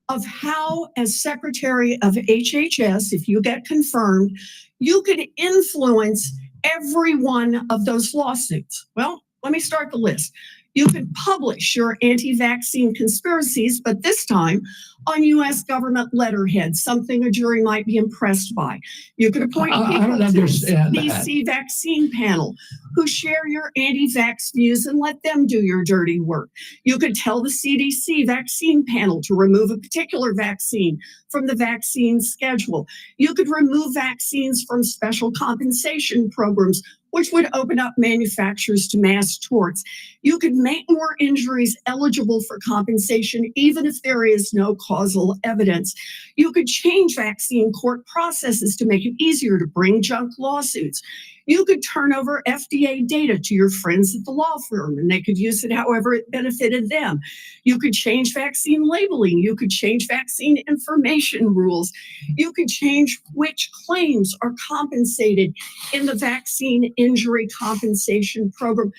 of how, as secretary of HHS, if you get confirmed, you could influence every one of those lawsuits. Well, let me start the list. You could publish your anti-vaccine conspiracies, but this time on U.S. government letterhead, something a jury might be impressed by. You could appoint people to the CDC vaccine panel who share your anti-vax views and let them do your dirty work. You could tell the CDC vaccine panel to remove a particular vaccine from the vaccine schedule. You could remove vaccines from special compensation programs, which would open up manufacturers to mass torts. You could make more injuries eligible for compensation, even if there is no causal evidence. You could change vaccine court processes to make it easier to bring junk lawsuits. You could turn over FDA data to your friends at the law firm, and they could use it however it benefited them. You could change vaccine labeling. You could change vaccine information rules. You could change which claims are compensated in the vaccine injury compensation program.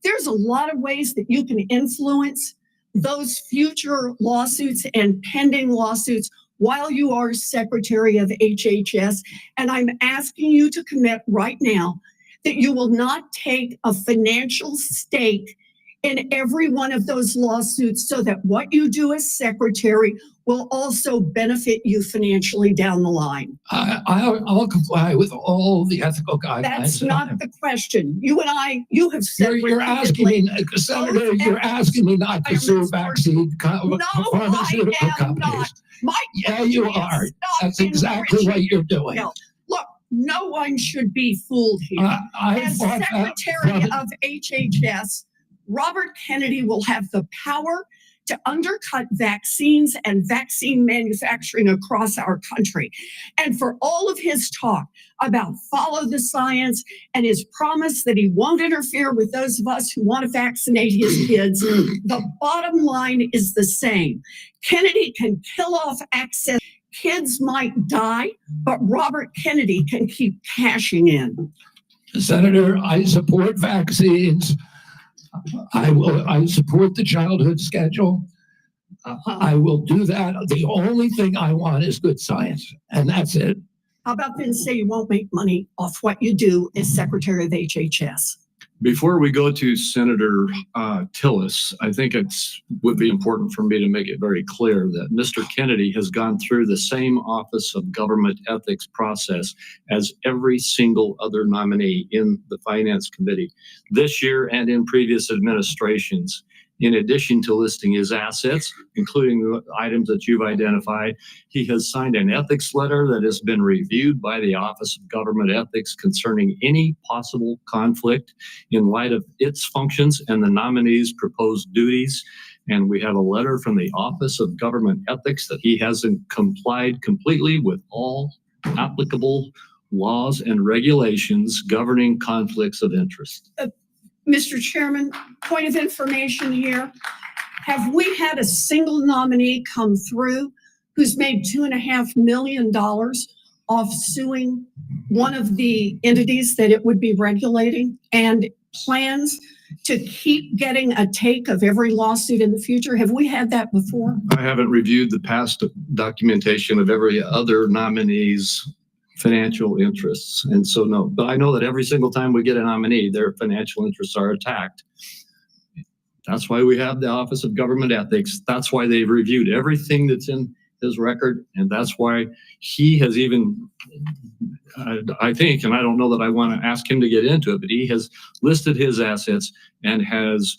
There's a lot of ways that you can influence those future lawsuits and pending lawsuits while you are secretary of HHS. And I'm asking you to commit right now that you will not take a financial stake in every one of those lawsuits so that what you do as secretary will also benefit you financially down the line. I'll comply with all the ethical guidelines. That's not the question. You and I, you have said You're asking me, Senator, you're asking me not to sue vaccine pharmaceutical companies. Yeah, you are. That's exactly what you're doing. No, look, no one should be fooled here. As secretary of HHS, Robert Kennedy will have the power to undercut vaccines and vaccine manufacturing across our country. And for all of his talk about follow the science and his promise that he won't interfere with those of us who want to vaccinate his kids, the bottom line is the same. Kennedy can kill off access. Kids might die, but Robert Kennedy can keep cashing in. Senator, I support vaccines. I support the childhood schedule. I will do that. The only thing I want is good science, and that's it. How about then say you won't make money off what you do as secretary of HHS? Before we go to Senator Tillis, I think would be important for me to make it very clear that Mr. Kennedy has gone through the same Office of Government Ethics process as every single other nominee in the Finance Committee this year and in previous administrations. In addition to listing his assets, including the items that you've identified, he has signed an ethics letter that has been reviewed by the Office of Government Ethics concerning any possible conflict in light of its functions and the nominee's proposed duties. And we have a letter from the Office of Government Ethics that he hasn't complied completely with all applicable laws and regulations governing conflicts of interest. Mr. Chairman, point of information here. Have we had a single nominee come through who's made $2.5 million off suing one of the entities that it would be regulating and plans to keep getting a take of every lawsuit in the future? Have we had that before? I haven't reviewed the past documentation of every other nominee's financial interests. And so, no, but I know that every single time we get a nominee, their financial interests are attacked. That's why we have the Office of Government Ethics. That's why they've reviewed everything that's in his record. And that's why he has even, I think, and I don't know that I want to ask him to get into it, but he has listed his assets and has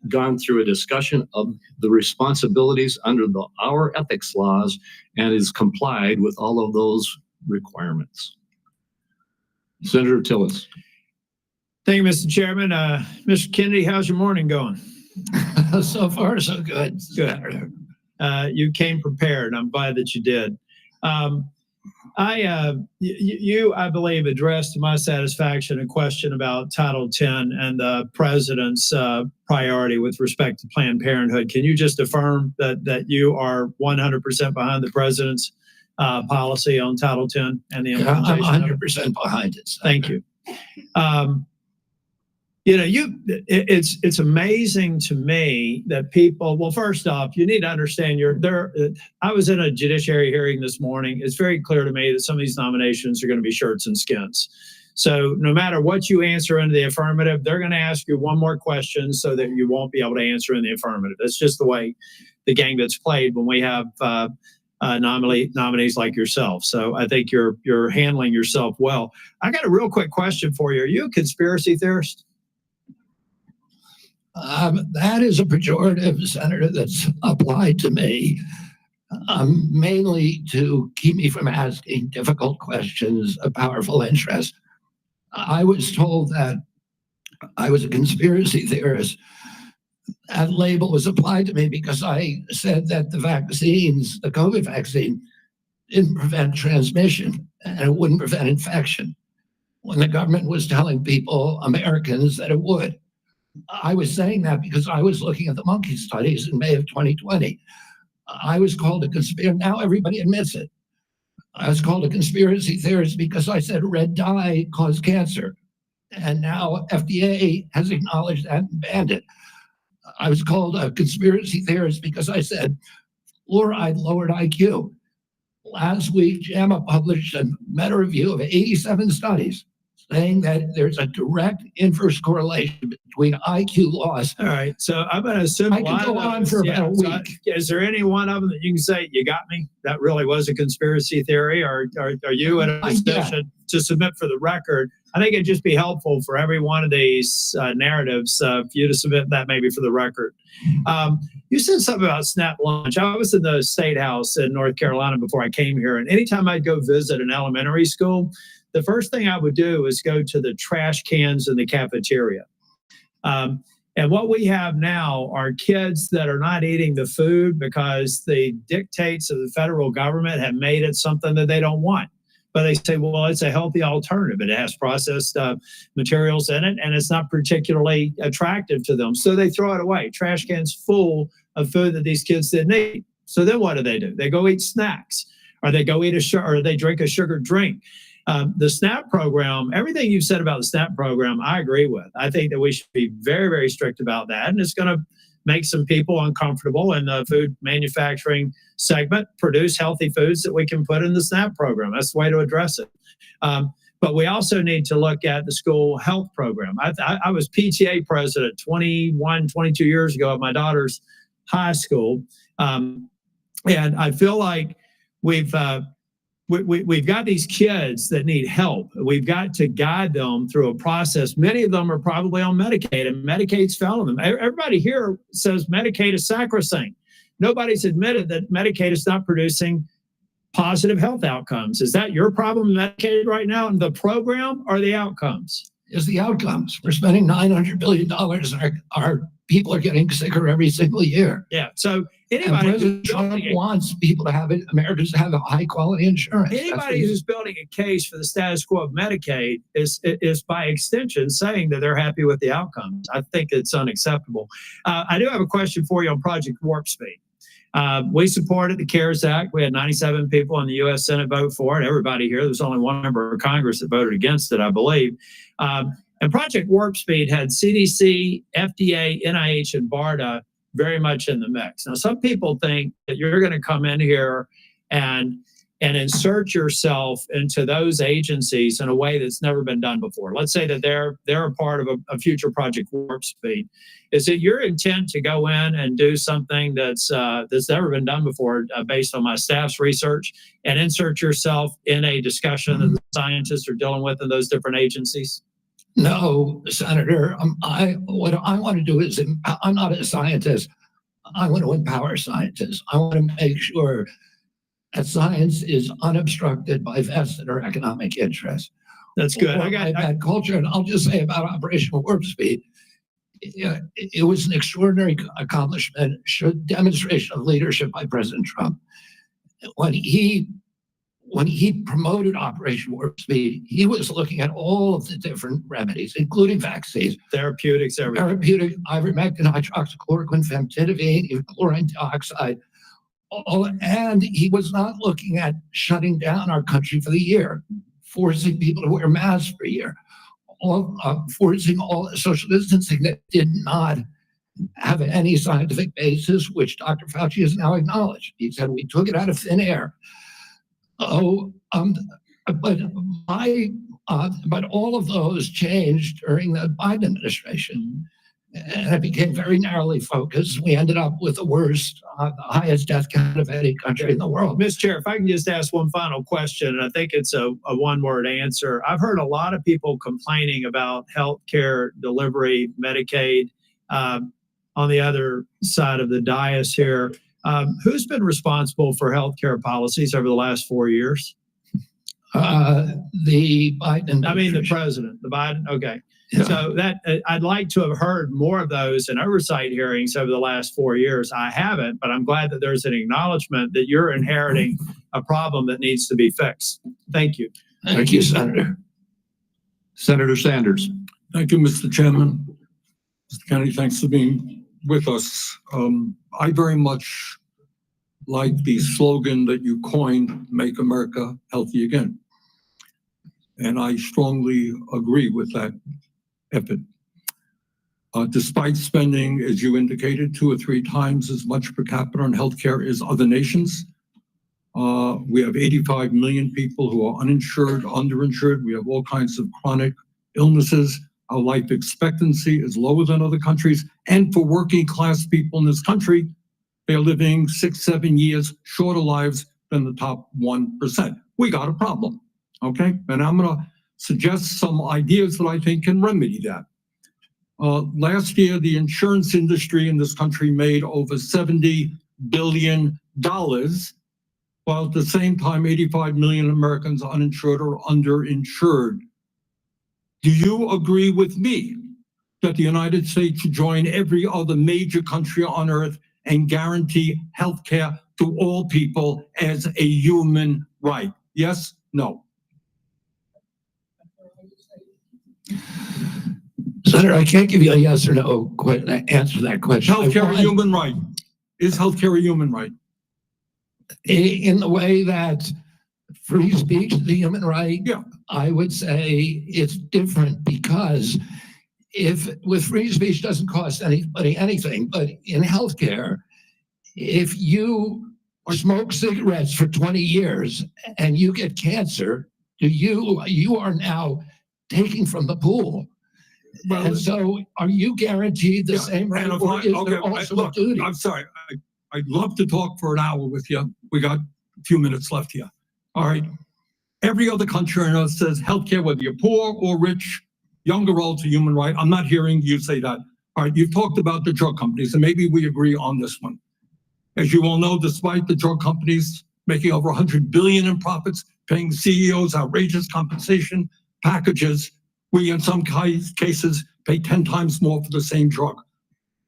gone through a discussion of the responsibilities under our ethics laws and is complied with all of those requirements. Senator Tillis. Thank you, Mr. Chairman. Mr. Kennedy, how's your morning going? So far, so good. Good. You came prepared. I'm glad that you did. You, I believe, addressed to my satisfaction a question about Title X and the president's priority with respect to Planned Parenthood. Can you just affirm that you are 100% behind the president's policy on Title X and the implementation? I'm 100% behind it. Thank you. It's amazing to me that people, well, first off, you need to understand I was in a judiciary hearing this morning. It's very clear to me that some of these nominations are going to be shirts and skins. So no matter what you answer in the affirmative, they're going to ask you one more question so that you won't be able to answer in the affirmative. That's just the way the game gets played when we have nominees like yourself. So I think you're handling yourself well. I got a real quick question for you. Are you a conspiracy theorist? That is a pejorative, Senator, that's applied to me, mainly to keep me from asking difficult questions of powerful interest. I was told that I was a conspiracy theorist. That label was applied to me because I said that the vaccines, the COVID vaccine, didn't prevent transmission and it wouldn't prevent infection, when the government was telling people, Americans, that it would. I was saying that because I was looking at the monkey studies in May of 2020. I was called a conspiracy. Now everybody admits it. I was called a conspiracy theorist because I said red dye caused cancer. And now FDA has acknowledged that and banned it. I was called a conspiracy theorist because I said fluoride lowered IQ. Last week, JAMA published a meta-review of 87 studies saying that there's a direct inverse correlation between IQ loss. All right, so I'm going to assume I can go on for about a week. Is there any one of them that you can say, you got me? That really was a conspiracy theory, or are you in a position to submit for the record? I think it'd just be helpful for every one of these narratives for you to submit that maybe for the record. You said something about SNAP lunch. I was in the State House in North Carolina before I came here, and anytime I'd go visit an elementary school, the first thing I would do is go to the trash cans in the cafeteria. And what we have now are kids that are not eating the food because the dictates of the federal government have made it something that they don't want. But they say, well, it's a healthy alternative. It has processed materials in it, and it's not particularly attractive to them. So they throw it away. Trash cans full of food that these kids didn't eat. So then what do? They go eat snacks, or they go eat or they drink a sugar drink. The SNAP program, everything you've said about the SNAP program, I agree with. I think that we should be very, very strict about that. And it's going to make some people uncomfortable in the food manufacturing segment, produce healthy foods that we can put in the SNAP program. That's the way to address it. But we also need to look at the school health program. I was PTA president 21, 22 years ago at my daughter's high school. And I feel like we've got these kids that need help. We've got to guide them through a process. Many of them are probably on Medicaid, and Medicaid's failing them. Everybody here says Medicaid is sacrosanct. Nobody's admitted that Medicaid is not producing positive health outcomes. Is that your problem, Medicaid, right now, in the program, or the outcomes? Is the outcomes. We're spending $900 billion, and our people are getting sicker every single year. Yeah. So And President Trump wants people to have it, Americans to have a high quality insurance. Anybody who's building a case for the status quo of Medicaid is by extension saying that they're happy with the outcomes. I think it's unacceptable. I do have a question for you on Project Warp Speed. We supported the CARES Act. We had 97 people in the U.S. Senate vote for it. Everybody here. There's only one member of Congress that voted against it, I believe. And Project Warp Speed had CDC, FDA, NIH, and BARDA very much in the mix. Now, some people think that you're going to come in here and insert yourself into those agencies in a way that's never been done before. Let's say that they're a part of a future Project Warp Speed. Is it your intent to go in and do something that's never been done before, based on my staff's research, and insert yourself in a discussion that the scientists are dealing with in those different agencies? No, Senator. What I want to do is, I'm not a scientist. I want to empower scientists. I want to make sure that science is unobstructed by vested or economic interest. That's good. I got that culture, and I'll just say about Operation Warp Speed. It was an extraordinary accomplishment, demonstration of leadership by President Trump. When he promoted Operation Warp Speed, he was looking at all of the different remedies, including vaccines, therapeutics, everything. Therapeutic, ivermectin, hydroxychloroquine, famotidine, even chlorine dioxide. And he was not looking at shutting down our country for the year, forcing people to wear masks for a year, forcing all social distancing that did not have any scientific basis, which Dr. Fauci has now acknowledged. He said we took it out of thin air. But all of those changed during the Biden administration, and it became very narrowly focused. We ended up with the highest death count of any country in the world. Mr. Chair, if I can just ask one final question, and I think it's a one-word answer. I've heard a lot of people complaining about healthcare delivery, Medicaid. On the other side of the dais here, who's been responsible for healthcare policies over the last 4 years? The Biden. I mean, the president, the Biden. Okay. Yeah. So I'd like to have heard more of those in oversight hearings over the last 4 years. I haven't, but I'm glad that there's an acknowledgement that you're inheriting a problem that needs to be fixed. Thank you. Thank you, Senator. Senator Sanders. Thank you, Mr. Chairman. Mr. Kennedy, thanks for being with us. I very much like the slogan that you coined, Make America Healthy Again. And I strongly agree with that effort. Despite spending, as you indicated, 2 or 3 times as much per capita on healthcare as other nations, we have 85 million people who are uninsured, underinsured. We have all kinds of chronic illnesses. Our life expectancy is lower than other countries. And for working class people in this country, they're living 6-7 years shorter lives than the top 1%. We got a problem, okay? And I'm gonna suggest some ideas that I think can remedy that. Last year, the insurance industry in this country made over $70 billion, while at the same time, 85 million Americans are uninsured or underinsured. Do you agree with me that the United States should join every other major country on earth and guarantee health care to all people as a human right? Yes? No? Senator, I can't give you a yes or no answer to that question. Healthcare a human right? Is healthcare a human right? In the way that free speech is a human right, yeah. I would say it's different, because with free speech doesn't cost anybody anything, but in healthcare, if you smoke cigarettes for 20 years and you get cancer, you are now taking from the pool. Well, and so are you guaranteed the same right? Or is there also a duty? I'm sorry. I'd love to talk for an hour with you. We got a few minutes left here. All right. Every other country on earth says healthcare, whether you're poor or rich, young or old, is a human right. I'm not hearing you say that. All right. You've talked about the drug companies, and maybe we agree on this one. As you all know, despite the drug companies making over $100 billion in profits, paying CEOs outrageous compensation packages, we in some cases pay 10 times more for the same drug.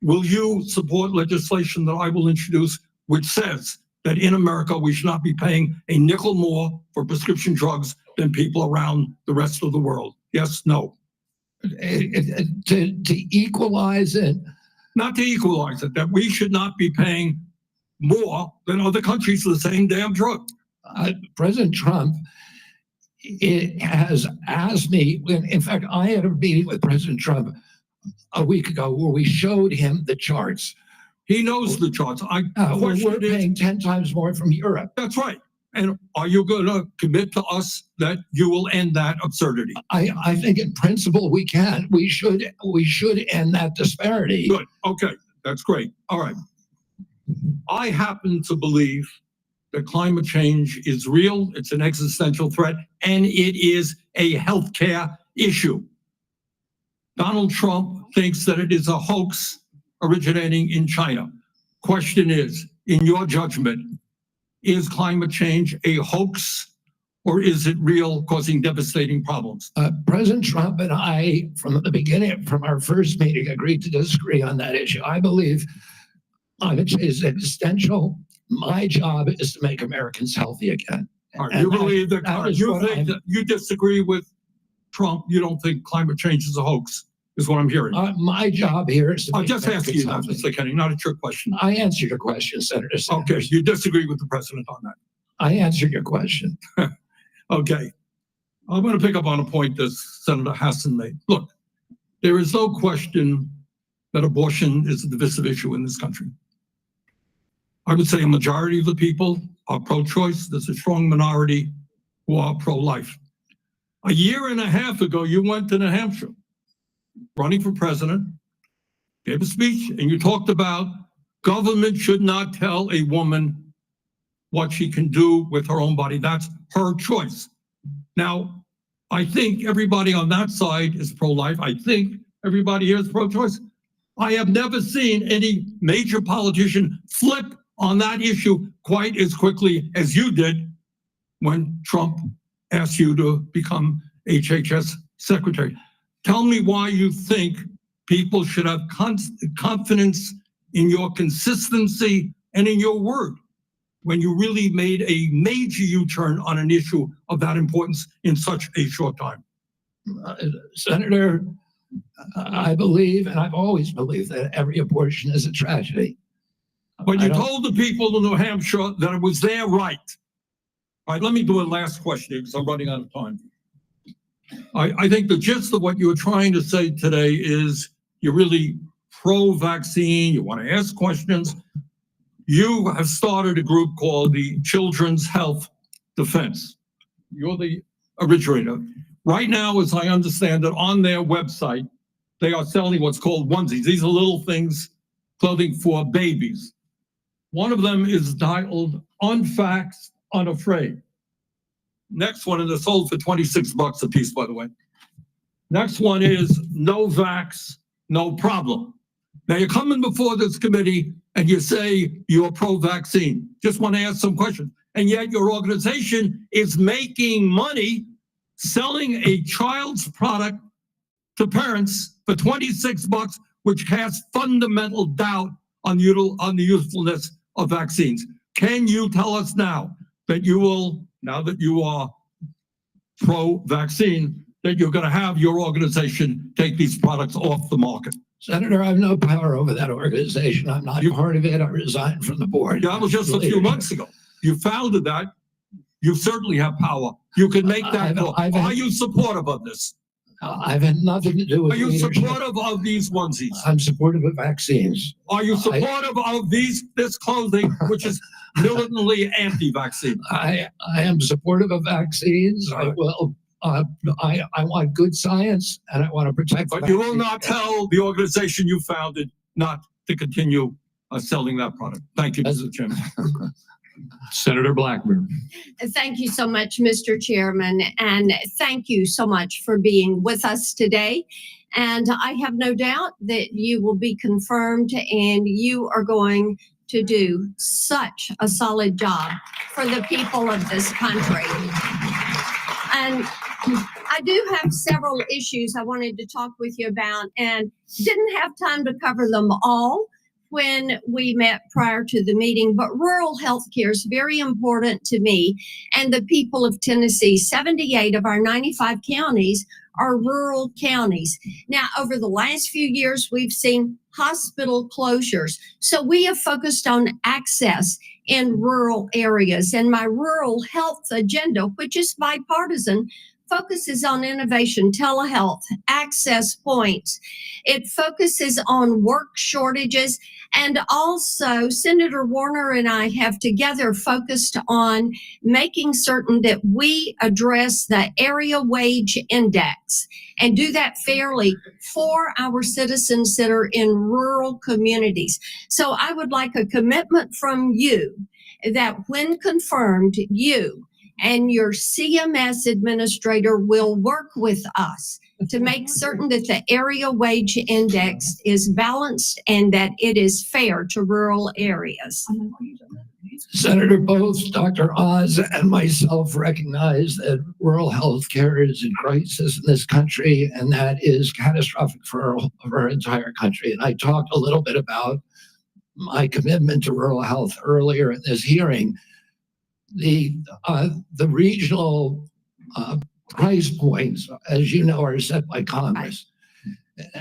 Will you support legislation that I will introduce which says that in America, we should not be paying a nickel more for prescription drugs than people around the rest of the world? Yes, no. To equalize it. Not to equalize it, that we should not be paying more than other countries for the same damn drug. President Trump has asked me, in fact, I had a meeting with President Trump a week ago where we showed him the charts. He knows the charts. We're paying 10 times more from Europe. That's right. And are you going to commit to us that you will end that absurdity? I think in principle we can. We should end that disparity. Good. Okay. That's great. All right. I happen to believe that climate change is real. It's an existential threat, and it is a healthcare issue. Donald Trump thinks that it is a hoax originating in China. Question is, in your judgment, is climate change a hoax or is it real, causing devastating problems? President Trump and I, from the beginning, from our first meeting, agreed to disagree on that issue. I believe climate change is existential. My job is to make Americans healthy again. All right, you believe that, you disagree with Trump? You don't think climate change is a hoax, is what I'm hearing. My job here is to I'll make just ask you that, Americans Mr. Kenny, not a trick question. I answered your question, Senator Sanders. Okay, you disagree with the president on that. I answered your question. Okay. I'm going to pick up on a point that Senator Hassan made. Look, there is no question that abortion is a divisive issue in this country. I would say a majority of the people are pro-choice. There's a strong minority who are pro-life. A year and a half ago, you went to New Hampshire, running for president, gave a speech, and you talked about government should not tell a woman what she can do with her own body. That's her choice. Now, I think everybody on that side is pro-life. I think everybody here is pro-choice. I have never seen any major politician flip on that issue quite as quickly as you did when Trump asked you to become HHS Secretary. Tell me why you think people should have confidence in your consistency and in your word when you really made a major U-turn on an issue of that importance in such a short time. Senator, I believe, and I've always believed, that every abortion is a tragedy. But you told the people of New Hampshire that it was their right. All right, let me do a last question because I'm running out of time. I think the gist of what you were trying to say today is you're really pro-vaccine, you want to ask questions. You have started a group called the Children's Health Defense. You're the originator. Right now, as I understand it, on their website, they are selling what's called onesies. These are little things, clothing for babies. One of them is titled Unvaxxed, Unafraid. Next one, and they're sold for $26 a piece, by the way. Next one is No Vax, No Problem. Now you're coming before this committee and you say you're pro-vaccine. Just want to ask some questions. And yet your organization is making money selling a child's product to parents for $26, which casts fundamental doubt on the usefulness of vaccines. Can you tell us now that you will, now that you are pro-vaccine, that you're going to have your organization take these products off the market? Senator, I have no power over that organization. I'm not part of it. I resigned from the board. That was just a few months ago. You founded that. You certainly have power. You can make that call. Are you supportive of this? I've had nothing to do with Are you leadership. supportive of these onesies? I'm supportive of vaccines. Are you supportive of this clothing, which is militantly anti-vaccine? I am supportive of vaccines. I will. I want good science, and I want to protect. But you will not tell the organization you founded not to continue selling that product. Thank you, Mr. Chairman. Senator Blackburn. Thank you so much, Mr. Chairman, and thank you so much for being with us today. And I have no doubt that you will be confirmed and you are going to do such a solid job for the people of this country. And I do have several issues I wanted to talk with you about and didn't have time to cover them all when we met prior to the meeting, but rural health care is very important to me and the people of Tennessee. 78 of our 95 counties are rural counties. Now, over the last few years, we've seen hospital closures. So we have focused on access in rural areas. And my rural health agenda, which is bipartisan, focuses on innovation, telehealth, access points. It focuses on work shortages. And also, Senator Warner and I have together focused on making certain that we address the area wage index and do that fairly for our citizens that are in rural communities. So I would like a commitment from you that when confirmed, you and your CMS administrator will work with us to make certain that the area wage index is balanced and that it is fair to rural areas. Senator, both Dr. Oz and myself recognize that rural health care is in crisis in this country, and that is catastrophic for our entire country. And I talked a little bit about my commitment to rural health earlier in this hearing. The regional price points, as you know, are set by Congress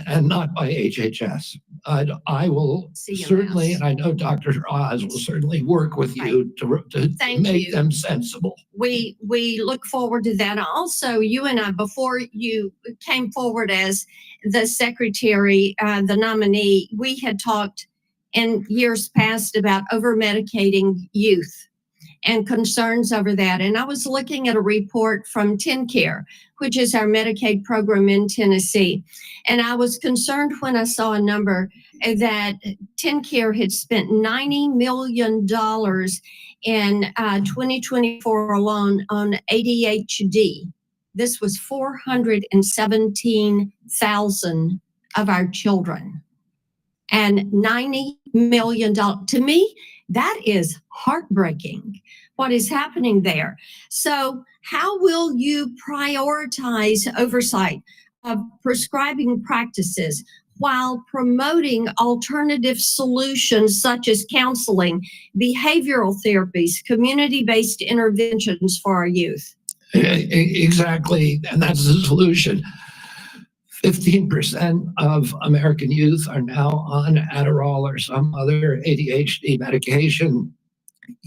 and not by HHS. I will certainly, and I know Dr. Oz will certainly work with you to make them sensible. We look forward to that. Also, you and I, before you came forward as the secretary, the nominee, we had talked in years past about over-medicating youth and concerns over that. And I was looking at a report from TennCare, which is our Medicaid program in Tennessee. And I was concerned when I saw a number that TennCare had spent $90 million in 2024 alone on ADHD. This was 417,000 of our children. And $90 million. To me, that is heartbreaking, what is happening there. So how will you prioritize oversight of prescribing practices while promoting alternative solutions such as counseling, behavioral therapies, community-based interventions for our youth? Exactly, and that's the solution. 15% of American youth are now on Adderall or some other ADHD medication.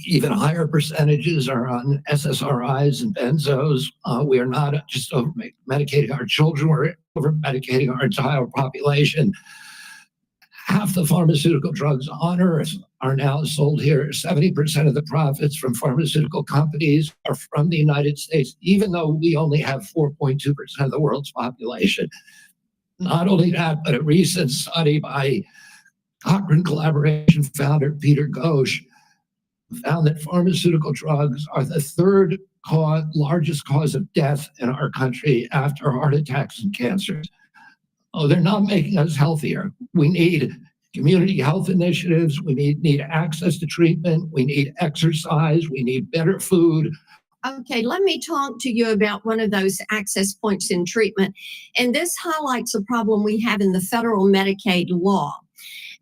Even higher percentages are on SSRIs and benzos. We are not just over-medicating our children, we're over-medicating our entire population. Half the pharmaceutical drugs on Earth are now sold here. 70% of the profits from pharmaceutical companies are from the United States, even though we only have 4.2% of the world's population. Not only that, but a recent study by Cochrane Collaboration founder Peter Ghosh found that pharmaceutical drugs are the third largest cause of death in our country after heart attacks and cancers. Oh, they're not making us healthier. We need community health initiatives. We need access to treatment. We need exercise. We need better food. Okay, let me talk to you about one of those access points in treatment. And this highlights a problem we have in the federal Medicaid law.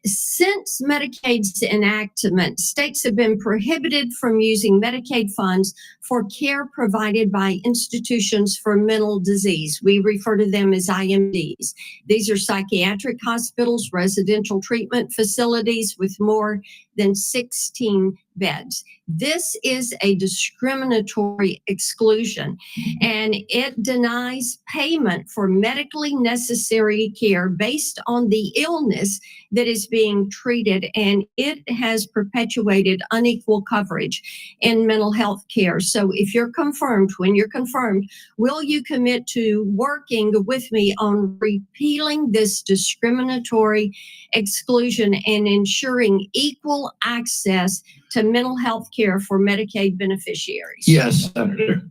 Since Medicaid's enactment, states have been prohibited from using Medicaid funds for care provided by institutions for mental disease. We refer to them as IMDs. These are psychiatric hospitals, residential treatment facilities with more than 16 beds. This is a discriminatory exclusion, and it denies payment for medically necessary care based on the illness that is being treated, and it has perpetuated unequal coverage in mental health care. So if you're confirmed, when you're confirmed, will you commit to working with me on repealing this discriminatory exclusion and ensuring equal access to mental health care for Medicaid beneficiaries? Yes, Senator.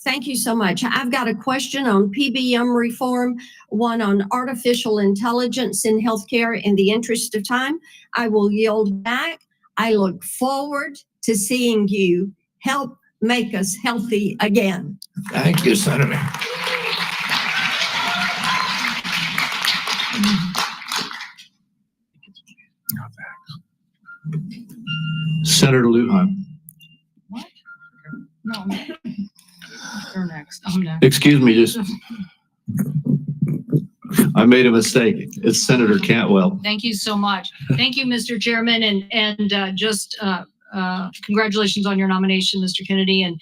Thank you so much. I've got a question on PBM reform, one on artificial intelligence in healthcare. In the interest of time, I will yield back. I look forward to seeing you help make us healthy again. Thank you, Senator. Senator Lujan. No, you're next. I'm next. Excuse me, just, I made a mistake. It's Senator Cantwell. Thank you so much. Thank you, Mr. Chairman, and just congratulations on your nomination, Mr. Kennedy. And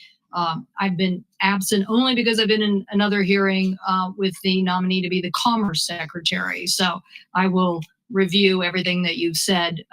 I've been absent only because I've been in another hearing with the nominee to be the Commerce Secretary. So I will review everything that you've said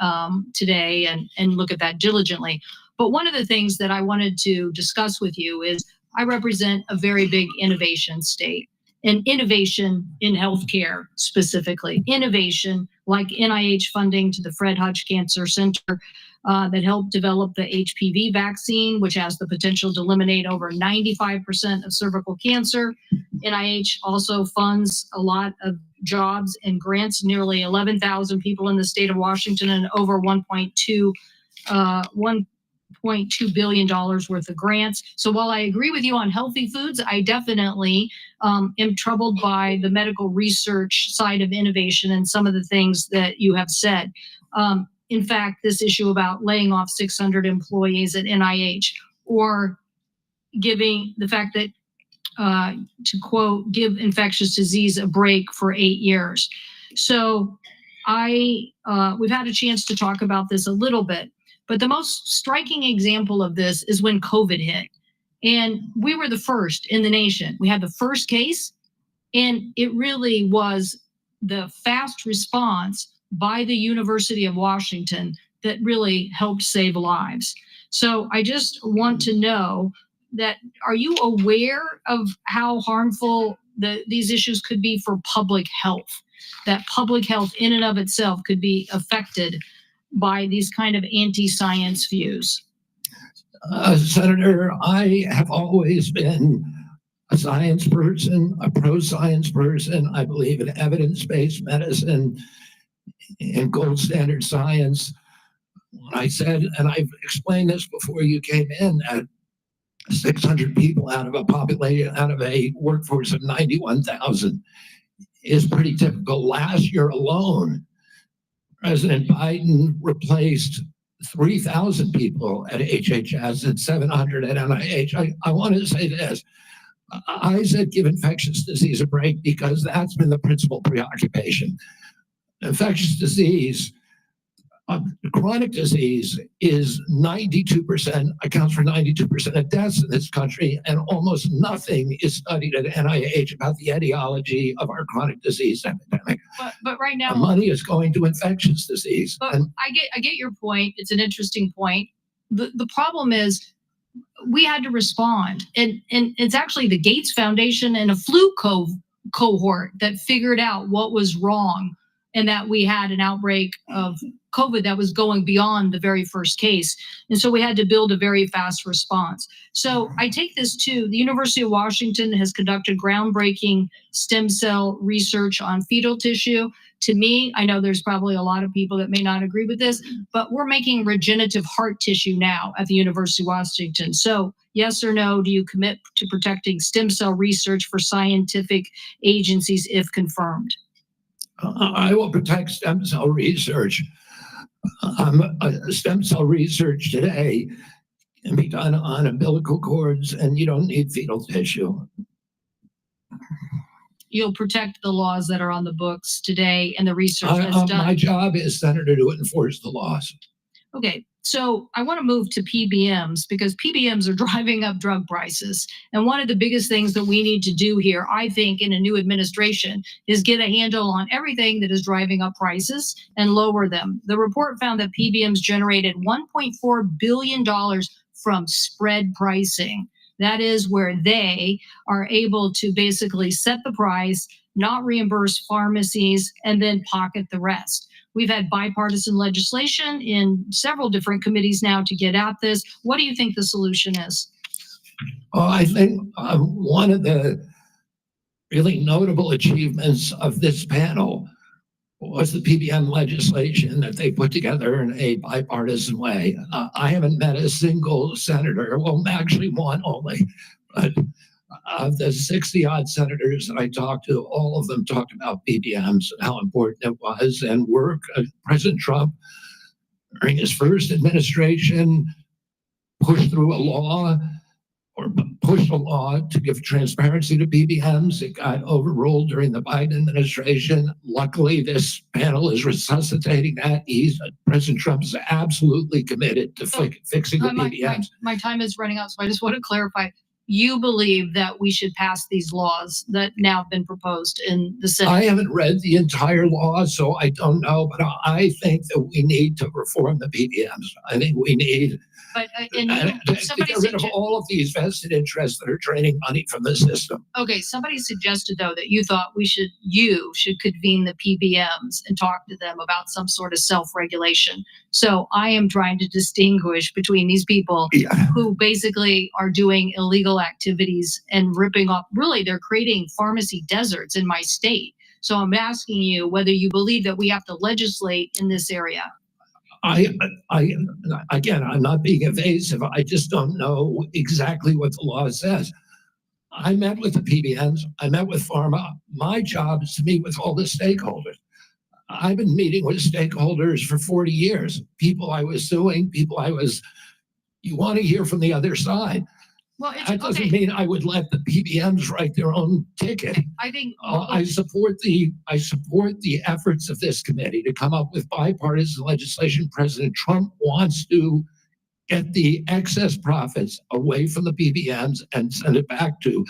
today and look at that diligently. But one of the things that I wanted to discuss with you is I represent a very big innovation state, and innovation in healthcare specifically. Innovation like NIH funding to the Fred Hutch Cancer Center that helped develop the HPV vaccine, which has the potential to eliminate over 95% of cervical cancer. NIH also funds a lot of jobs and grants, nearly 11,000 people in the state of Washington, and over $1.2 billion worth of grants. So while I agree with you on healthy foods, I definitely am troubled by the medical research side of innovation and some of the things that you have said. In fact, this issue about laying off 600 employees at NIH, or giving the fact that, to quote, give infectious disease a break for 8 years. So we've had a chance to talk about this a little bit, but the most striking example of this is when COVID hit. And we were the first in the nation. We had the first case, and it really was the fast response by the University of Washington that really helped save lives. So I just want to know that, are you aware of how harmful these issues could be for public health? That public health in and of itself could be affected by these kind of anti-science views? Senator, I have always been a science person, a pro-science person. I believe in evidence-based medicine and gold standard science. When I said, and I've explained this before you came in, that 600 people out of a population, out of a workforce of 91,000 is pretty typical. Last year alone, President Biden replaced 3,000 people at HHS and 700 at NIH. I want to say this. I said give infectious disease a break because that's been the principal preoccupation. Infectious disease, chronic disease is 92%, accounts for 92% of deaths in this country, and almost nothing is studied at NIH about the etiology of our chronic disease epidemic. But right now, the money is going to infectious disease. But I get your point. It's an interesting point. The problem is we had to respond, and it's actually the Gates Foundation and a flu cohort that figured out what was wrong, and that we had an outbreak of COVID that was going beyond the very first case. And so we had to build a very fast response. So I take this too. The University of Washington has conducted groundbreaking stem cell research on fetal tissue. To me, I know there's probably a lot of people that may not agree with this, but we're making regenerative heart tissue now at the University of Washington. So yes or no, do you commit to protecting stem cell research for scientific agencies if confirmed? I will protect stem cell research. Stem cell research today can be done on umbilical cords, and you don't need fetal tissue. You'll protect the laws that are on the books today and the research that's done. My job is, Senator, to enforce the laws. Okay, so I want to move to PBMs because PBMs are driving up drug prices. And one of the biggest things that we need to do here, I think, in a new administration is get a handle on everything that is driving up prices and lower them. The report found that PBMs generated $1.4 billion from spread pricing. That is where they are able to basically set the price, not reimburse pharmacies, and then pocket the rest. We've had bipartisan legislation in several different committees now to get at this. What do you think the solution is? Well, I think one of the really notable achievements of this panel was the PBM legislation that they put together in a bipartisan way. I haven't met a single senator, well, actually one only, but of the 60-odd senators that I talked to, all of them talked about PBMs and how important it was, and work. President Trump during his first administration, pushed through a law or pushed a law to give transparency to PBMs. It got overruled during the Biden administration. Luckily, this panel is resuscitating that. President Trump is absolutely committed to fixing the PBMs. My time is running out, so I just want to clarify. You believe that we should pass these laws that now have been proposed in the Senate? I haven't read the entire law, so I don't know, but I think that we need to reform the PBMs. I think we need But to get rid of all of these vested interests that are draining money from the system. Okay, somebody suggested though that you thought you should convene the PBMs and talk to them about some sort of self-regulation. So I am trying to distinguish between these people who basically are doing illegal activities and ripping off, really they're creating pharmacy deserts in my state. So I'm asking you whether you believe that we have to legislate in this area. Again, I'm not being evasive. I just don't know exactly what the law says. I met with the PBMs. I met with pharma. My job is to meet with all the stakeholders. I've been meeting with stakeholders for 40 years. People I was suing, you want to hear from the other side. Well, that doesn't mean I would let the PBMs write their own ticket. I think I support the efforts of this committee to come up with bipartisan legislation. President Trump wants to get the excess profits away from the PBMs and send it back to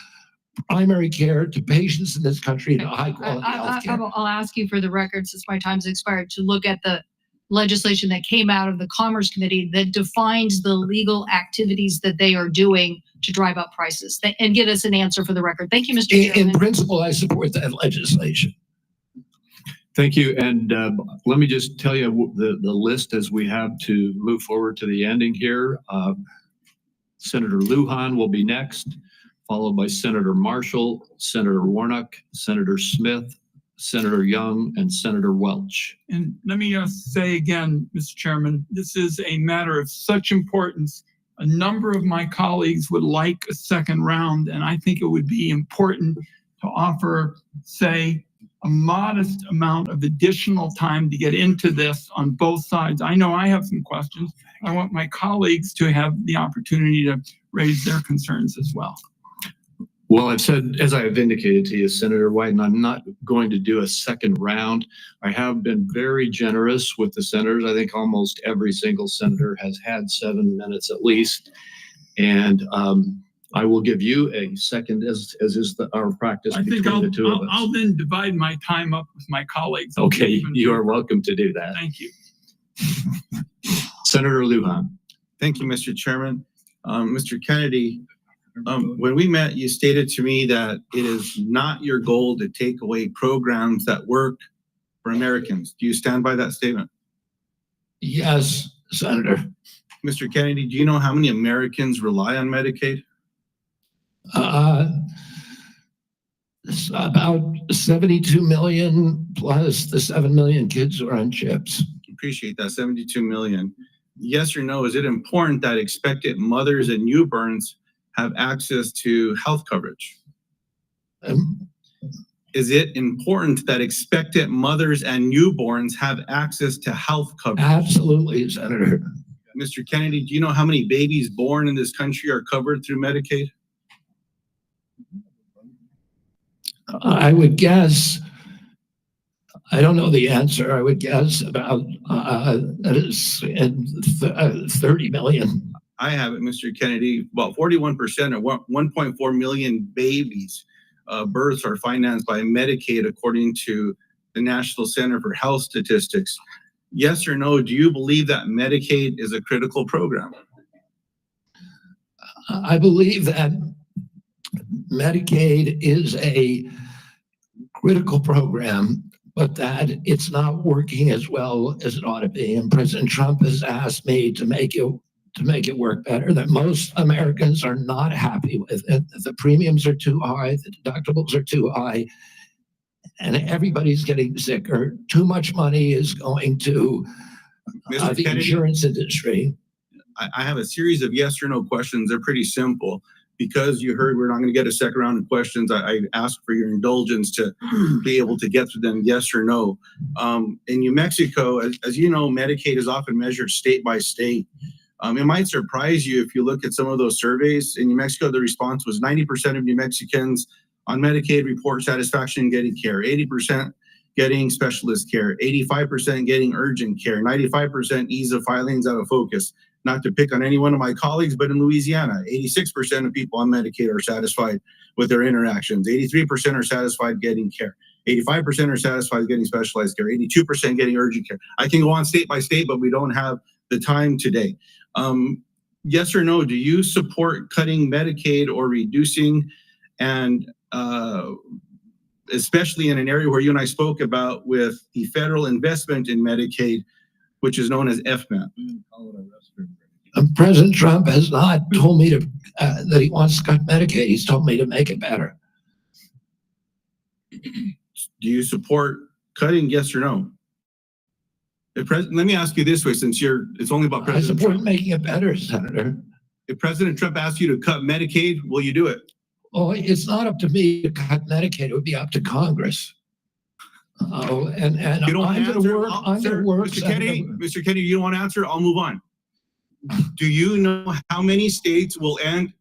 primary care, to patients in this country, to high quality health care. I'll ask you for the record, since my time's expired, to look at the legislation that came out of the Commerce Committee that defines the legal activities that they are doing to drive up prices, and get us an answer for the record. Thank you, Mr. Chairman. In principle, I support that legislation. Thank you. And let me just tell you the list as we have to move forward to the ending here. Senator Lujan will be next, followed by Senator Marshall, Senator Warnock, Senator Smith, Senator Young, and Senator Welch. And let me say again, Mr. Chairman, this is a matter of such importance. A number of my colleagues would like a second round, and I think it would be important to offer, say, a modest amount of additional time to get into this on both sides. I know I have some questions. I want my colleagues to have the opportunity to raise their concerns as well. Well, I've said, as I have indicated to you, Senator White, and I'm not going to do a second round. I have been very generous with the senators. I think almost every single senator has had 7 minutes at least. And I will give you a second, as is our practice between the two of us. I'll then divide my time up with my colleagues. Okay, you are welcome to do that. Thank you. Senator Lujan. Thank you, Mr. Chairman. Mr. Kennedy, when we met, you stated to me that it is not your goal to take away programs that work for Americans. Do you stand by that statement? Yes, Senator. Mr. Kennedy, do you know how many Americans rely on Medicaid? It's about 72 million plus the 7 million kids who are on chips. Appreciate that, 72 million. Yes or no, is it important that expectant mothers and newborns have access to health coverage? Is it important that expectant mothers and newborns have access to health coverage? Absolutely, Senator. Mr. Kennedy, do you know how many babies born in this country are covered through Medicaid? I would guess, I don't know the answer, I would guess about 30 million. I have it, Mr. Kennedy. About 41% or 1.4 million babies births are financed by Medicaid, according to the National Center for Health Statistics. Yes or no, do you believe that Medicaid is a critical program? I believe that Medicaid is a critical program, but that it's not working as well as it ought to be. And President Trump has asked me to make it work better, that most Americans are not happy with it. The premiums are too high, the deductibles are too high, and everybody's getting sicker. Too much money is going to the insurance industry. I have a series of yes or no questions. They're pretty simple. because you heard we're not going to get a second round of questions, I ask for your indulgence to be able to get through them yes or no. In New Mexico, as you know, Medicaid is often measured state by state. It might surprise you if you look at some of those surveys. In New Mexico, the response was 90% of New Mexicans on Medicaid report satisfaction getting care, 80% getting specialist care, 85% getting urgent care, 95% ease of filings out of focus. Not to pick on any one of my colleagues, but in Louisiana, 86% of people on Medicaid are satisfied with their interactions. 83% are satisfied getting care. 85% are satisfied getting specialized care. 82% getting urgent care. I can go on state by state, but we don't have the time today. Yes or no, do you support cutting Medicaid or reducing, and especially in an area where you and I spoke about with the federal investment in Medicaid, which is known as FMAP? President Trump has not told me that he wants to cut Medicaid. He's told me to make it better. Do you support cutting, yes or no? Let me ask you this way, since it's only about President I support Trump. making it better, Senator. If President Trump asks you to cut Medicaid, will you do it? Oh, it's not up to me to cut Medicaid. It would be up to Congress. Oh, and You don't I'm going to work. I'm going Sir, to work. Mr. Kennedy, you don't want to answer? I'll move on. Do you know how many states will end?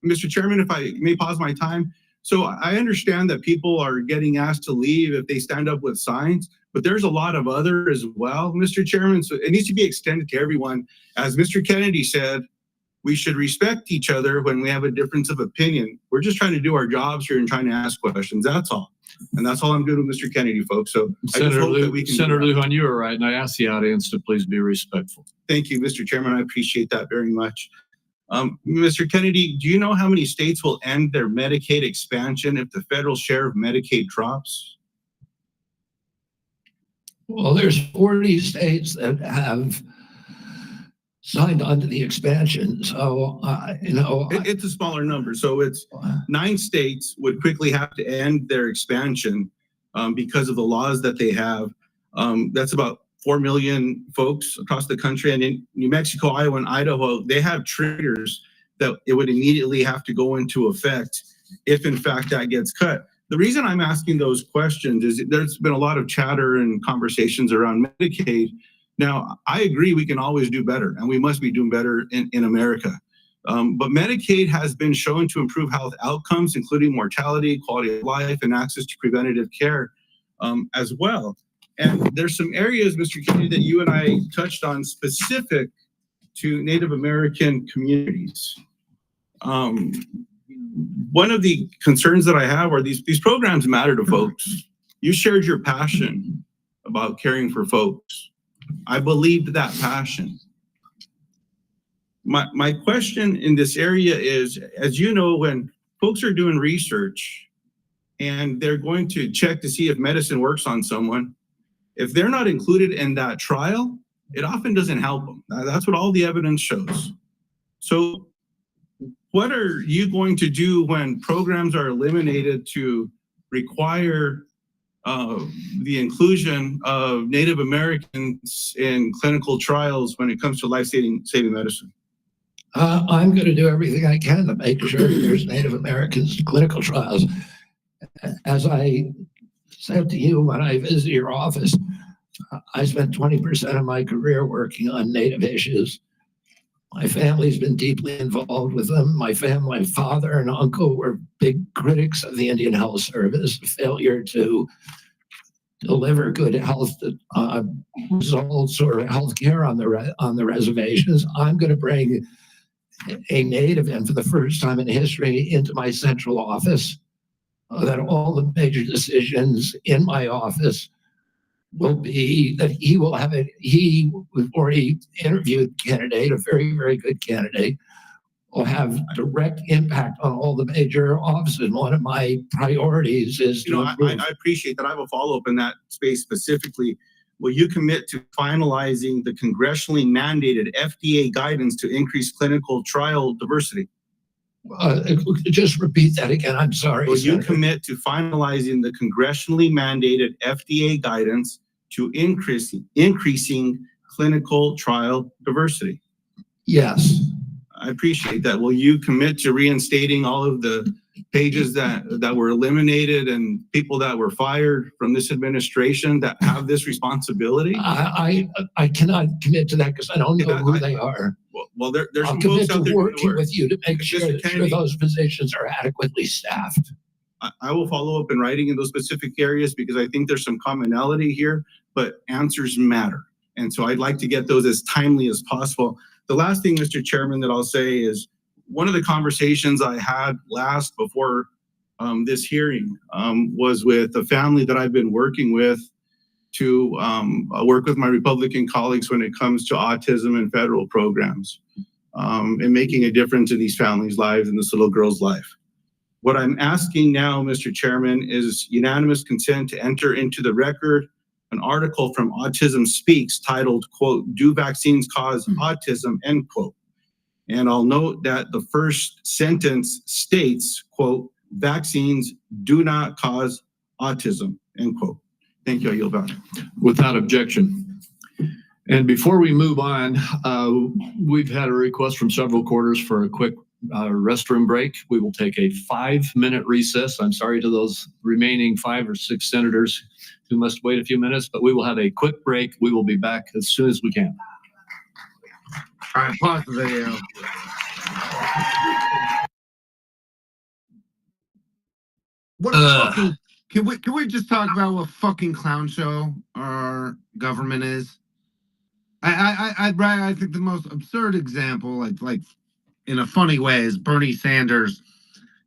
Mr. Chairman, if I may pause my time. So I understand that people are getting asked to leave if they stand up with signs, but there's a lot of other as well, Mr. Chairman. So it needs to be extended to everyone. As Mr. Kennedy said, we should respect each other when we have a difference of opinion. We're just trying to do our jobs here and trying to ask questions. That's all. And that's all I'm doing with Mr. Kennedy, folks. So Senator Lujan, you are right, and I ask the audience to please be respectful. Thank you, Mr. Chairman. I appreciate that very much. Mr. Kennedy, do you know how many states will end their Medicaid expansion if the federal share of Medicaid drops? Well, there's 40 states that have signed on to the expansion. So, it's a smaller number. So it's 9 states would quickly have to end their expansion because of the laws that they have. That's about 4 million folks across the country. And in New Mexico, Iowa, and Idaho, they have triggers that it would immediately have to go into effect if, in fact, that gets cut. The reason I'm asking those questions is there's been a lot of chatter and conversations around Medicaid. Now, I agree we can always do better, and we must be doing better in America. But Medicaid has been shown to improve health outcomes, including mortality, quality of life, and access to preventative care as well. And there's some areas, Mr. Kennedy, that you and I touched on specific to Native American communities. One of the concerns that I have are these programs matter to folks. You shared your passion about caring for folks. I believed that passion. My question in this area is, as you know, when folks are doing research and they're going to check to see if medicine works on someone, if they're not included in that trial, it often doesn't help them. That's what all the evidence shows. So what are you going to do when programs are eliminated to require the inclusion of Native Americans in clinical trials when it comes to life-saving medicine? I'm going to do everything I can to make sure there's Native Americans in clinical trials. As I said to you when I visited your office, I spent 20% of my career working on Native issues. My family's been deeply involved with them. My father and uncle were big critics of the Indian Health Service, failure to deliver good health results or health care on the reservations. I'm going to bring a Native in for the first time in history into my central office, that all the major decisions in my office will be that he will have it. He already interviewed a candidate, a very, very good candidate, will have direct impact on all the major offices. One of my priorities is I appreciate that. I have a follow-up in that space specifically. Will you commit to finalizing the congressionally mandated FDA guidance to increase clinical trial diversity? Just repeat that again. I'm sorry. Will you commit to finalizing the congressionally mandated FDA guidance to increasing clinical trial diversity? Yes. I appreciate that. Will you commit to reinstating all of the pages that were eliminated and people that were fired from this administration that have this responsibility? I cannot commit to that because I don't know who they are. Well, there's I'll some commit folks to out there working with you to make sure Mr. Kennedy, those positions are adequately staffed. I will follow up in writing in those specific areas because I think there's some commonality here, but answers matter. And so I'd like to get those as timely as possible. The last thing, Mr. Chairman, that I'll say is one of the conversations I had last before this hearing was with a family that I've been working with to work with my Republican colleagues when it comes to autism and federal programs and making a difference in these families' lives and this little girl's life. What I'm asking now, Mr. Chairman, is unanimous consent to enter into the record an article from Autism Speaks titled, quote, "Do Vaccines Cause Autism?" End quote. And I'll note that the first sentence states, quote, "Vaccines do not cause autism," end quote. Thank you. I yield back. Without objection. And before we move on, we've had a request from several quarters for a quick restroom break. We will take a 5-minute recess. I'm sorry to those remaining 5 or 6 senators who must wait a few minutes, but we will have a quick break. We will be back as soon as we can. All right, pause the video. What fucking, can we just talk about what fucking clown show our government is? I think the most absurd example, like in a funny way, is Bernie Sanders.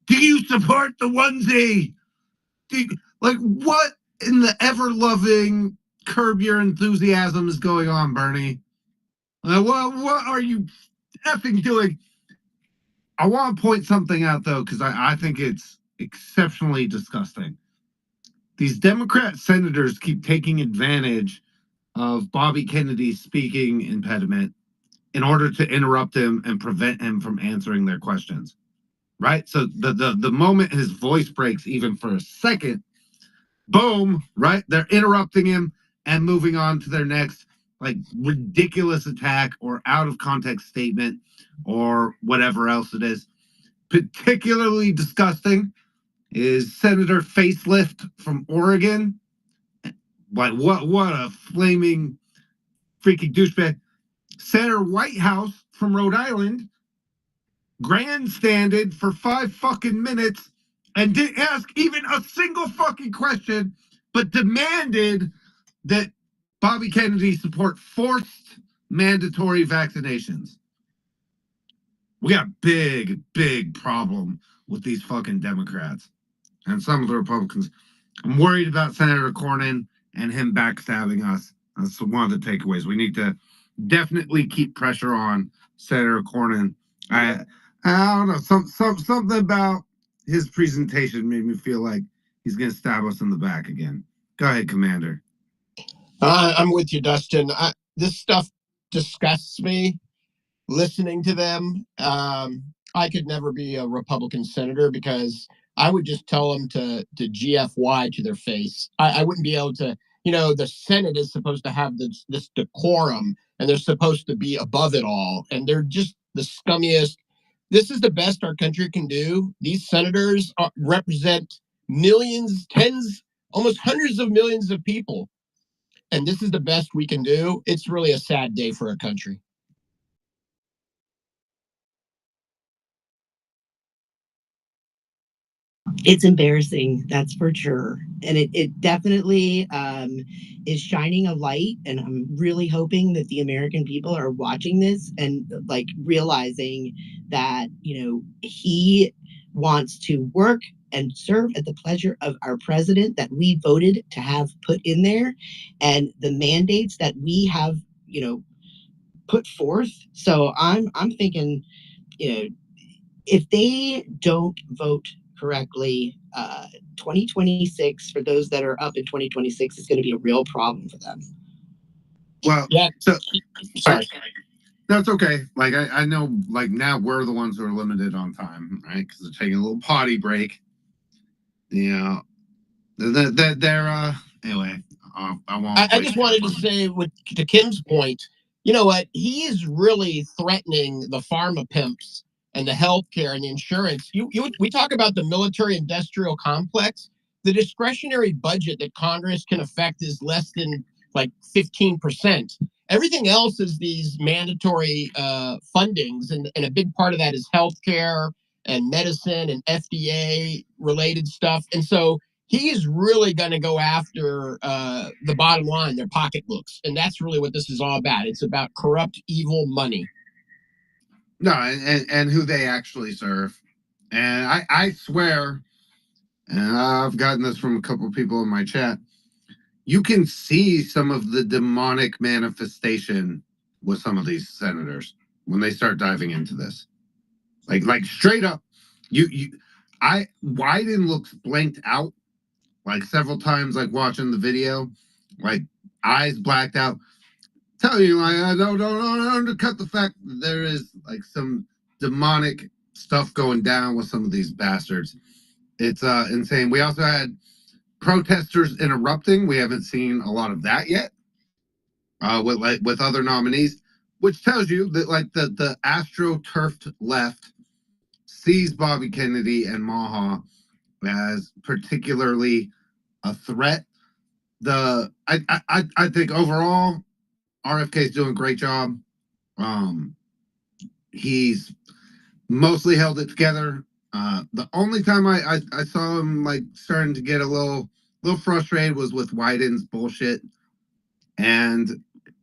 Do you support the onesie? Like what in the ever-loving Curb Your Enthusiasm is going on, Bernie? What are you effing doing? I want to point something out, though, because I think it's exceptionally disgusting. These Democrat senators keep taking advantage of Bobby Kennedy's speaking impediment in order to interrupt him and prevent him from answering their questions. Right? So the moment his voice breaks even for a second, boom, right? They're interrupting him and moving on to their next like ridiculous attack or out of context statement or whatever else it is. Particularly disgusting is Senator Facelift from Oregon. Like what a flaming freaking douchebag. Senator Whitehouse from Rhode Island grandstanded for 5 fucking minutes and didn't ask even a single fucking question, but demanded that Bobby Kennedy support forced mandatory vaccinations. We got a big problem with these fucking Democrats and some of the Republicans. I'm worried about Senator Cornyn and him backstabbing us. That's one of the takeaways. We need to definitely keep pressure on Senator Cornyn. I don't know. Something about his presentation made me feel like he's going to stab us in the back again. Go ahead, Commander. I'm with you, Dustin. This stuff disgusts me. Listening to them, I could never be a Republican senator because I would just tell them to GFY to their face. I wouldn't be able to, the Senate is supposed to have this decorum and they're supposed to be above it all. And they're just the scummiest. This is the best our country can do. These senators represent millions, tens, almost hundreds of millions of people. And this is the best we can do. It's really a sad day for our country. It's embarrassing, that's for sure. And it definitely is shining a light. And I'm really hoping that the American people are watching this and like realizing that, he wants to work and serve at the pleasure of our president that we voted to have put in there and the mandates that we have, put forth. So I'm thinking, if they don't vote correctly, 2026 for those that are up in 2026 is going to be a real problem for them. Well, yeah. So, Sorry. That's okay. Like I know, like now we're the ones who are limited on time, right? Because they're taking a little potty break. They're anyway. I won't. I just wanted to say, to Kim's point, you know what? He is really threatening the pharma pimps and the healthcare and the insurance. We talk about the military-industrial complex. The discretionary budget that Congress can affect is less than like 15%. Everything else is these mandatory fundings, and a big part of that is healthcare and medicine and FDA-related stuff. And so he's really going to go after the bottom line, their pocketbooks. And that's really what this is all about. It's about corrupt, evil money. No, and who they actually serve. And I swear, and I've gotten this from a couple of people in my chat, you can see some of the demonic manifestation with some of these senators when they start diving into this. Like straight up, Wyden looks blanked out like several times, like watching the video, like eyes blacked out. Tell you, like, I don't undercut the fact that there is like some demonic stuff going down with some of these bastards. It's insane. We also had protesters interrupting. We haven't seen a lot of that yet with other nominees, which tells you that like the astroturfed left sees Bobby Kennedy and MAHA as particularly a threat. I think overall RFK is doing a great job. He's mostly held it together. The only time I saw him like starting to get a little frustrated was with Wyden's bullshit, and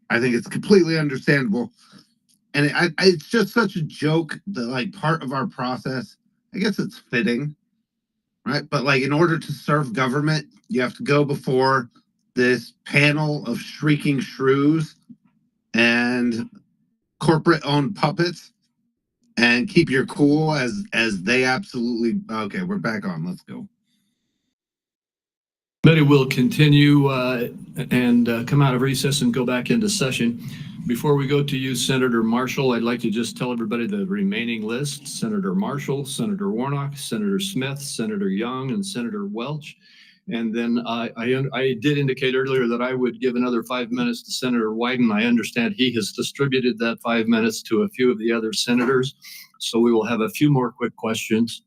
I think it's completely understandable. And it's just such a joke that like part of our process, I guess it's fitting, right? But like in order to serve government, you have to go before this panel of shrieking shrews and corporate-owned puppets and keep your cool as they absolutely. Okay, we're back on. Let's go. Committee will continue and come out of recess and go back into session. Before we go to you, Senator Marshall, I'd like to just tell everybody the remaining list: Senator Marshall, Senator Warnock, Senator Smith, Senator Young, and Senator Welch. And then I did indicate earlier that I would give another 5 minutes to Senator Wyden. I understand he has distributed that 5 minutes to a few of the other senators. So we will have a few more quick questions,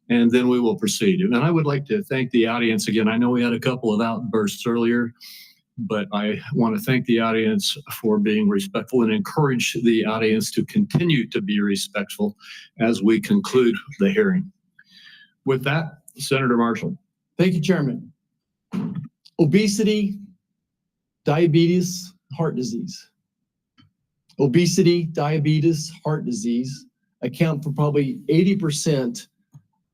and then we will proceed. And I would like to thank the audience again. I know we had a couple of outbursts earlier, but I want to thank the audience for being respectful and encourage the audience to continue to be respectful as we conclude the hearing. With that, Senator Marshall. Thank you, Chairman. Obesity, diabetes, heart disease. Obesity, diabetes, heart disease account for probably 80%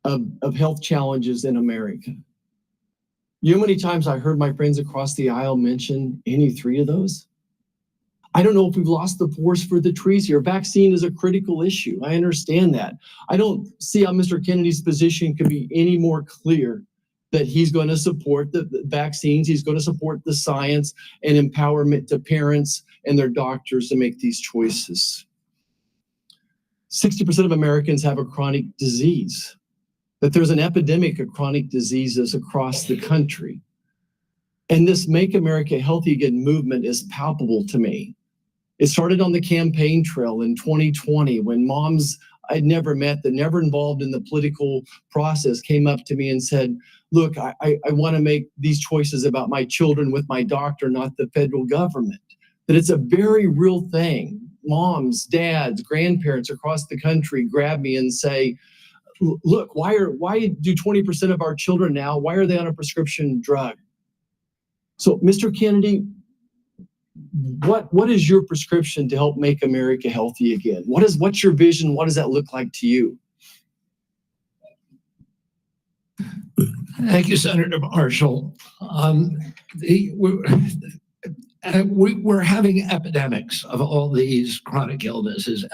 of health challenges in America. You know how many times I heard my friends across the aisle mention any three of those? I don't know if we've lost the forest for the trees here. Vaccine is a critical issue. I understand that. I don't see how Mr. Kennedy's position could be any more clear that he's going to support the vaccines, he's going to support the science and empowerment to parents and their doctors to make these choices. 60% of Americans have a chronic disease, that there's an epidemic of chronic diseases across the country. And this Make America Healthy Again movement is palpable to me. It started on the campaign trail in 2020 when moms I'd never met, that never involved in the political process, came up to me and said, look, I want to make these choices about my children with my doctor, not the federal government. That it's a very real thing. Moms, dads, grandparents across the country grab me and say, look, why do 20% of our children now, why are they on a prescription drug? So, Mr. Kennedy, what is your prescription to help make America healthy again? What's your vision? What does that look like to you? Thank you, Senator Marshall. We're having epidemics of all these chronic illnesses,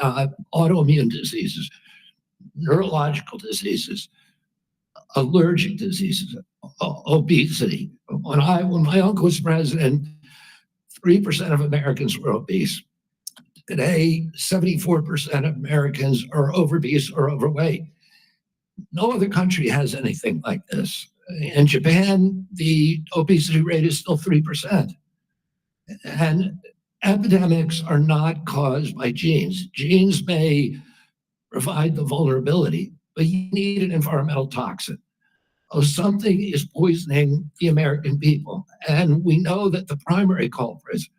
autoimmune diseases, neurological diseases, allergic diseases, obesity. When my uncle was president, 3% of Americans were obese. Today, 74% of Americans are obese or overweight. No other country has anything like this. In Japan, the obesity rate is still 3%. And epidemics are not caused by genes. Genes may provide the vulnerability, but you need an environmental toxin. Oh, something is poisoning the American people. And we know that the primary culprits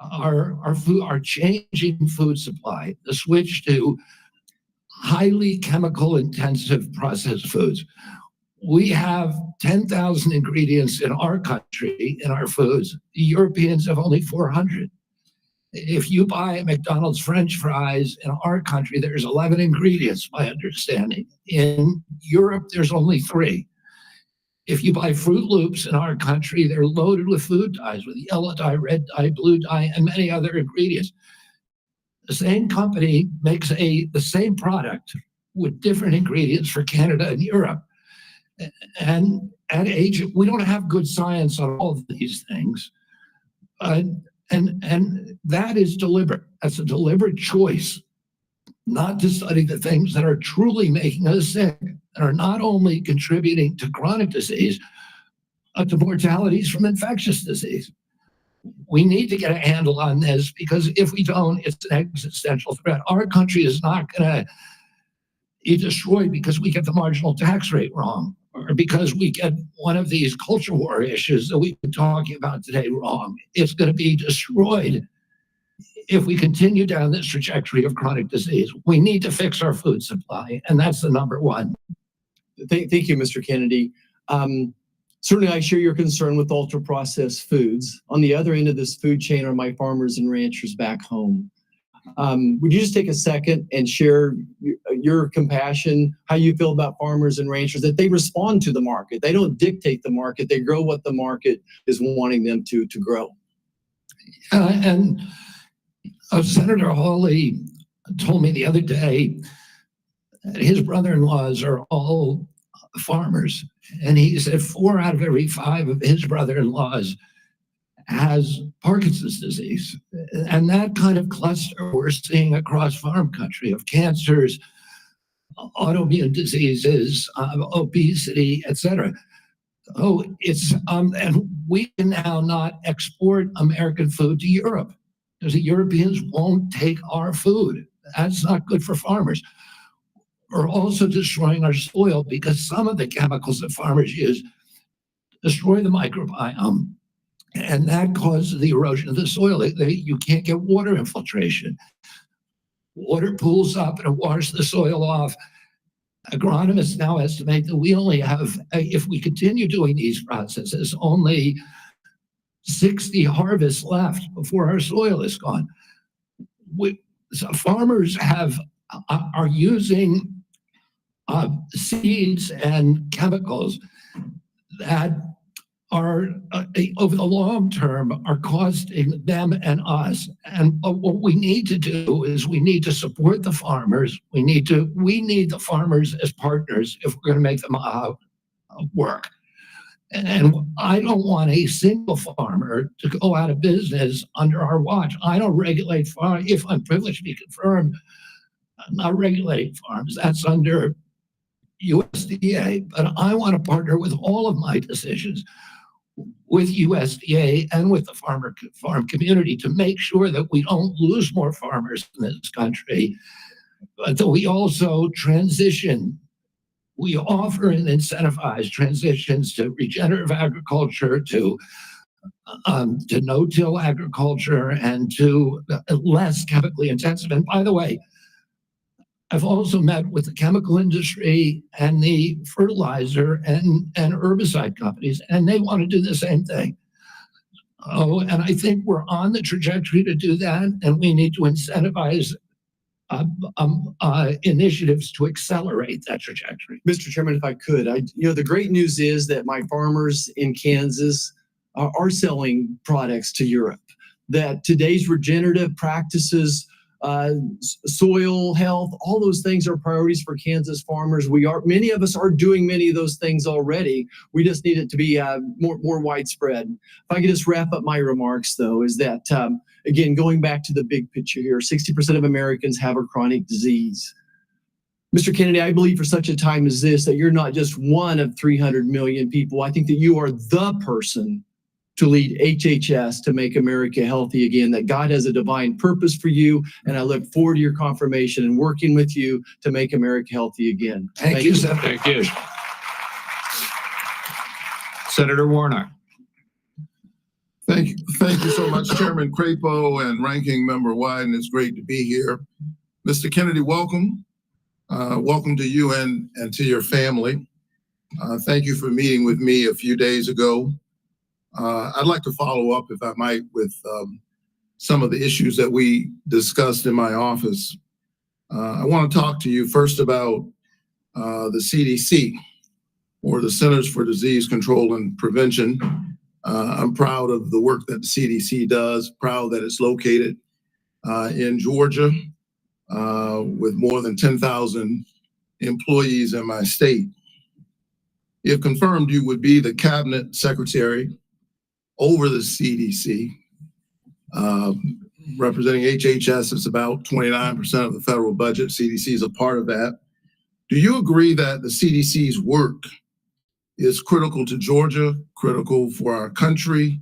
are changing food supply, the switch to highly chemical intensive processed foods. We have 10,000 ingredients in our country, in our foods. The Europeans have only 400. If you buy McDonald's French fries in our country, there's 11 ingredients, my understanding. In Europe, there's only 3. If you buy Fruit Loops in our country, they're loaded with food dyes, with yellow dye, red dye, blue dye, and many other ingredients. The same company makes the same product with different ingredients for Canada and Europe. And at age, we don't have good science on all of these things. And that is deliberate. That's a deliberate choice not to study the things that are truly making us sick and are not only contributing to chronic disease, but to mortalities from infectious disease. We need to get a handle on this, because if we don't, it's an existential threat. Our country is not going to be destroyed because we get the marginal tax rate wrong, or because we get one of these culture war issues that we've been talking about today wrong. It's going to be destroyed if we continue down this trajectory of chronic disease. We need to fix our food supply, and that's the number one. Thank you, Mr. Kennedy. Certainly, I share your concern with ultra-processed foods. On the other end of this food chain are my farmers and ranchers back home. Would you just take a second and share your compassion, how you feel about farmers and ranchers, that they respond to the market? They don't dictate the market. They grow what the market is wanting them to grow. And Senator Hawley told me the other day that his brother-in-laws are all farmers. And he said 4 out of every 5 of his brother-in-laws has Parkinson's disease. And that kind of cluster we're seeing across farm country of cancers, autoimmune diseases, obesity, etc. Oh, it's and we can now not export American food to Europe because the Europeans won't take our food. That's not good for farmers. We're also destroying our soil because some of the chemicals that farmers use destroy the microbiome, and that causes the erosion of the soil. You can't get water infiltration. Water pools up and it washes the soil off. Agronomists now estimate that we only have, if we continue doing these processes, only 60 harvests left before our soil is gone. So farmers are using seeds and chemicals that are, over the long term, are costing them and us. And what we need to do is we need to support the farmers. We need the farmers as partners if we're going to make the MAHA work. And I don't want a single farmer to go out of business under our watch. I don't regulate farms. If I'm privileged to be confirmed, I'm not regulating farms. That's under USDA. But I want to partner with all of my decisions with USDA and with the farm community to make sure that we don't lose more farmers in this country, but that we also transition. We offer and incentivize transitions to regenerative agriculture, to no-till agriculture, and to less chemically intensive. And by the way, I've also met with the chemical industry and the fertilizer and herbicide companies, and they want to do the same thing. Oh, and I think we're on the trajectory to do that, and we need to incentivize initiatives to accelerate that trajectory. Mr. Chairman, if I could, the great news is that my farmers in Kansas are selling products to Europe. That today's regenerative practices, soil health, all those things are priorities for Kansas farmers. Many of us are doing many of those things already. We just need it to be more widespread. If I could just wrap up my remarks, though, is that again, going back to the big picture here, 60% of Americans have a chronic disease. Mr. Kennedy, I believe for such a time as this that you're not just one of 300 million people. I think that you are the person to lead HHS to make America healthy again, that God has a divine purpose for you. And I look forward to your confirmation and working with you to make America healthy again. Thank you, Senator. Thank you. Senator Warnock. Thank you so much, Chairman Crapo and Ranking Member Wyden. It's great to be here. Mr. Kennedy, welcome. Welcome to you and to your family. Thank you for meeting with me a few days ago. I'd like to follow up, if I might, with some of the issues that we discussed in my office. I want to talk to you first about the CDC, or the Centers for Disease Control and Prevention. I'm proud of the work that the CDC does, proud that it's located in Georgia with more than 10,000 employees in my state. If confirmed, you would be the cabinet secretary over the CDC. Representing HHS, it's about 29% of the federal budget. CDC is a part of that. Do you agree that the CDC's work is critical to Georgia, critical for our country,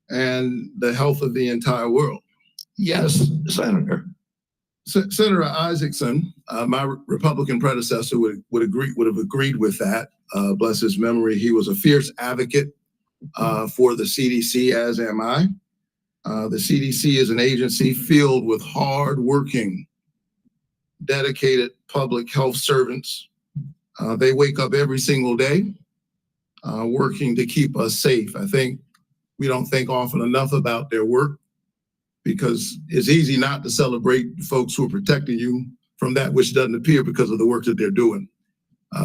and the health of the entire world? Yes, Senator. Senator Isaacson, my Republican predecessor, would have agreed with that. Bless his memory. He was a fierce advocate for the CDC, as am I. The CDC is an agency filled with hard-working, dedicated public health servants. They wake up every single day working to keep us safe. I think we don't think often enough about their work, because it's easy not to celebrate the folks who are protecting you from that which doesn't appear because of the work that they're doing.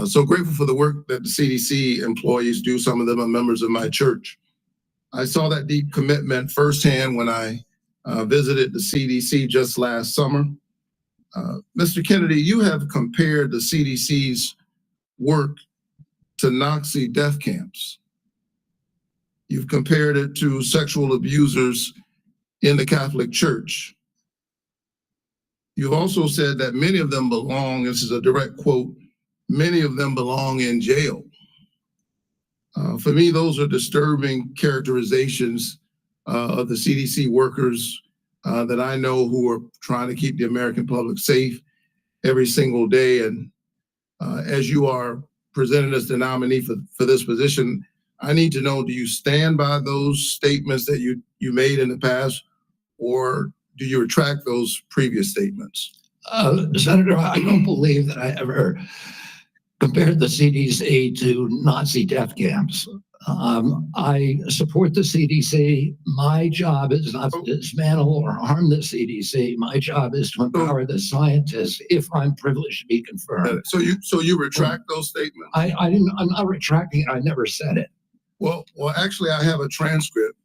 So grateful for the work that the CDC employees do. Some of them are members of my church. I saw that deep commitment firsthand when I visited the CDC just last summer. Mr. Kennedy, you have compared the CDC's work to Nazi death camps. You've compared it to sexual abusers in the Catholic Church. You've also said that many of them belong, this is a direct quote, many of them belong in jail. For me, those are disturbing characterizations of the CDC workers that I know who are trying to keep the American public safe every single day. And as you are presented as the nominee for this position, I need to know, do you stand by those statements that you made in the past, or do you retract those previous statements? Senator, I don't believe that I ever compared the CDC to Nazi death camps. I support the CDC. My job is not to dismantle or harm the CDC. My job is to empower the scientists if I'm privileged to be confirmed. So you retract those statements? I'm not retracting it. I never said it. Well, actually, I have a transcript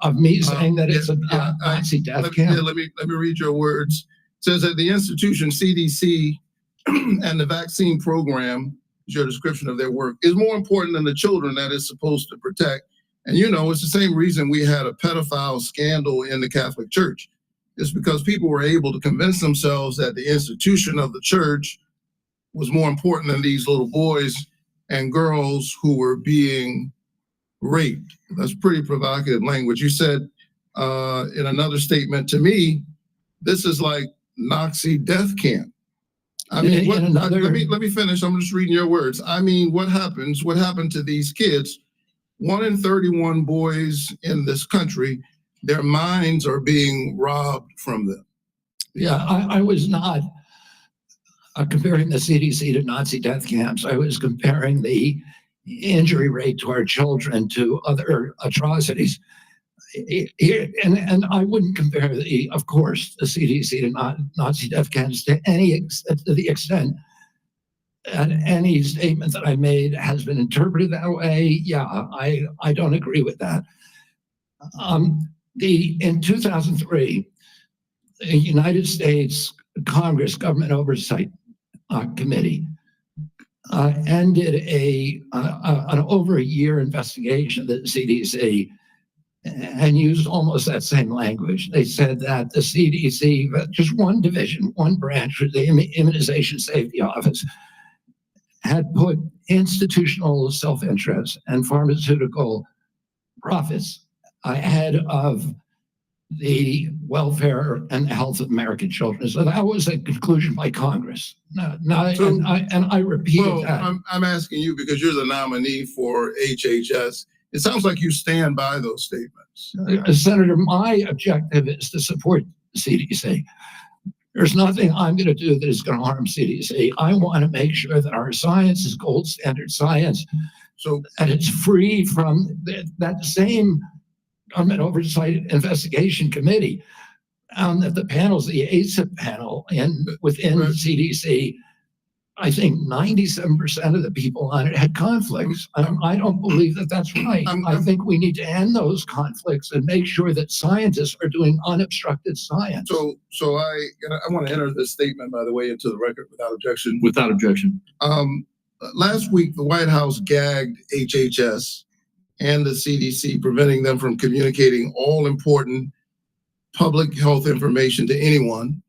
of me saying that it's a Nazi death camp. Let me read your words. It says that the institution CDC and the vaccine program, your description of their work, is more important than the children that it's supposed to protect. And you know, it's the same reason we had a pedophile scandal in the Catholic Church. It's because people were able to convince themselves that the institution of the church was more important than these little boys and girls who were being raped. That's pretty provocative language. You said in another statement to me, this is like Nazi death camp. I mean, let me finish. I'm just reading your words. I mean, what happened to these kids? 1 in 31 boys in this country, their minds are being robbed from them. Yeah, I was not comparing the CDC to Nazi death camps. I was comparing the injury rate to our children to other atrocities. And I wouldn't compare of course, the CDC to Nazi death camps to the extent that any statement that I made has been interpreted that way. Yeah, I don't agree with that. In 2003, the United States Congress Government Oversight Committee ended an over a year investigation of the CDC and used almost that same language. They said that the CDC, just one division, one branch, the Immunization Safety Office, had put institutional self-interest and pharmaceutical profits ahead of the welfare and health of American children. So that was a conclusion by Congress. And I repeated that. I'm asking you because you're the nominee for HHS. It sounds like you stand by those statements. Senator, my objective is to support the CDC. There's nothing I'm going to do that is going to harm CDC. I want to make sure that our science is gold standard science, and it's free from that same Government Oversight Investigation Committee found that the panels, the ACIP panel within the CDC, I think 97% of the people on it had conflicts. I don't believe that that's right. I think we need to end those conflicts and make sure that scientists are doing unobstructed science. So I want to enter this statement, by the way, into the record without objection. Without objection. Last week, the White House gagged HHS and the CDC, preventing them from communicating all important public health information to anyone,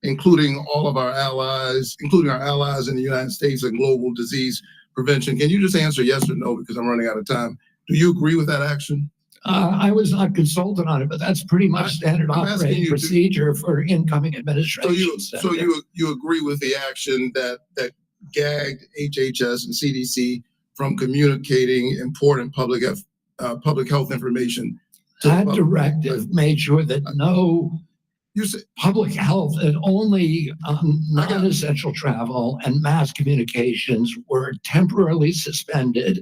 including all of our allies, including our allies in the United States and global disease prevention. Can you just answer yes or no, because I'm running out of time? Do you agree with that action? I was not consulted on it, but that's pretty much standard operating procedure for incoming administration. So you agree with the action that gagged HHS and CDC from communicating important public health information? That directive made sure that no public health and only non-essential travel and mass communications were temporarily suspended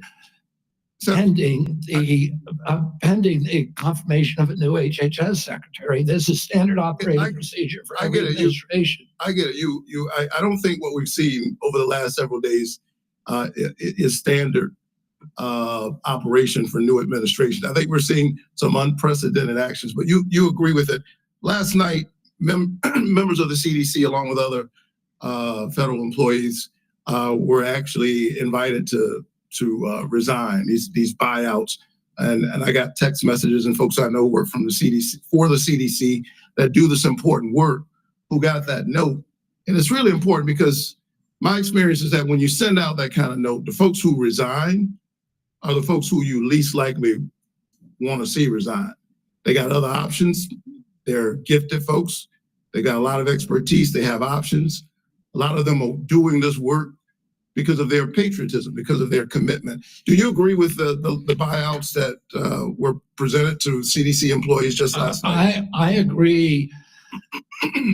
pending the confirmation of a new HHS secretary. This is standard operating procedure for every administration. I get it. I don't think what we've seen over the last several days is standard operation for new administration. I think we're seeing some unprecedented actions, but you agree with it. Last night, members of the CDC, along with other federal employees, were actually invited to resign, these buyouts. And I got text messages and folks I know work from the CDC, for the CDC, that do this important work, who got that note. And it's really important because my experience is that when you send out that kind of note, the folks who resign are the folks who you least likely want to see resign. They got other options. They're gifted folks. They got a lot of expertise. They have options. A lot of them are doing this work because of their patriotism, because of their commitment. Do you agree with the buyouts that were presented to CDC employees just last night? I agree.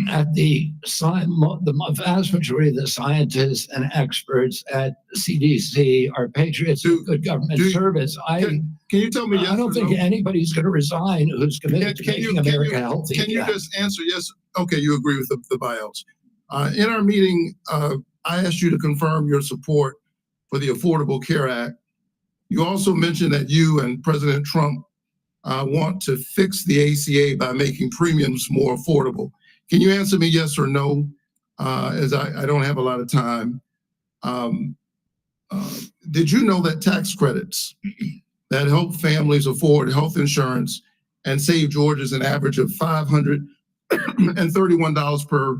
At the vast majority of the scientists and experts at CDC are patriots of good government service. Can you tell me yes I don't think no? anybody's going to resign who's committed to making America healthy. Can you just answer yes? Okay, you agree with the buyouts. In our meeting, I asked you to confirm your support for the Affordable Care Act. You also mentioned that you and President Trump want to fix the ACA by making premiums more affordable. Can you answer me yes or no, as I don't have a lot of time? Did you know that tax credits that help families afford health insurance and save Georgians an average of $531 per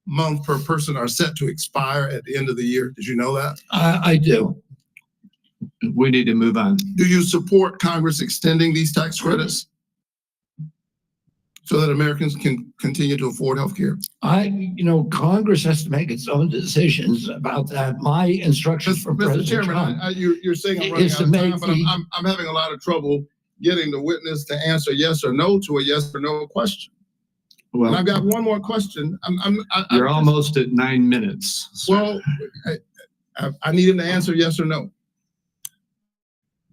month per person are set to expire at the end of the year? Did you know that? I do. We need to move on. Do you support Congress extending these tax credits so that Americans can continue to afford health care? Congress has to make its own decisions about that. My instructions from President Chairman, Trump you're saying I'm running out of time, but I'm having a lot of trouble getting the witness to answer yes or no to a yes or no question. Well, and I've got one more question. You're almost at 9 minutes. Well, I need him to answer yes or no.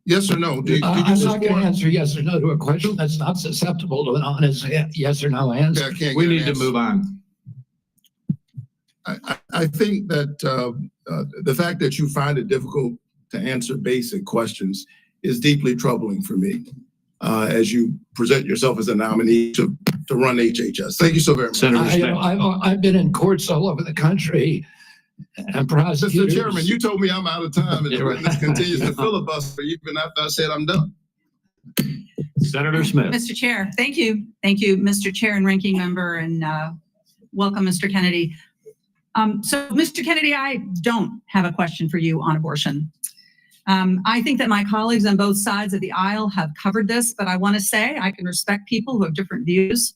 Yes or no? I'm not going to answer yes or no to a question that's not susceptible to an honest yes or no answer. We need to move on. I think that the fact that you find it difficult to answer basic questions is deeply troubling for me as you present yourself as a nominee to run HHS. Thank you so very much. Senator Smith. I've been in courts all over the country. And prosecutors. Mr. Chairman, you told me I'm out of time, and the witness continues to filibuster even after I said I'm done. Senator Smith. Mr. Chair, thank you. Thank you, Mr. Chair and Ranking Member, and welcome, Mr. Kennedy. So, Mr. Kennedy, I don't have a question for you on abortion. I think that my colleagues on both sides of the aisle have covered this, but I want to say I can respect people who have different views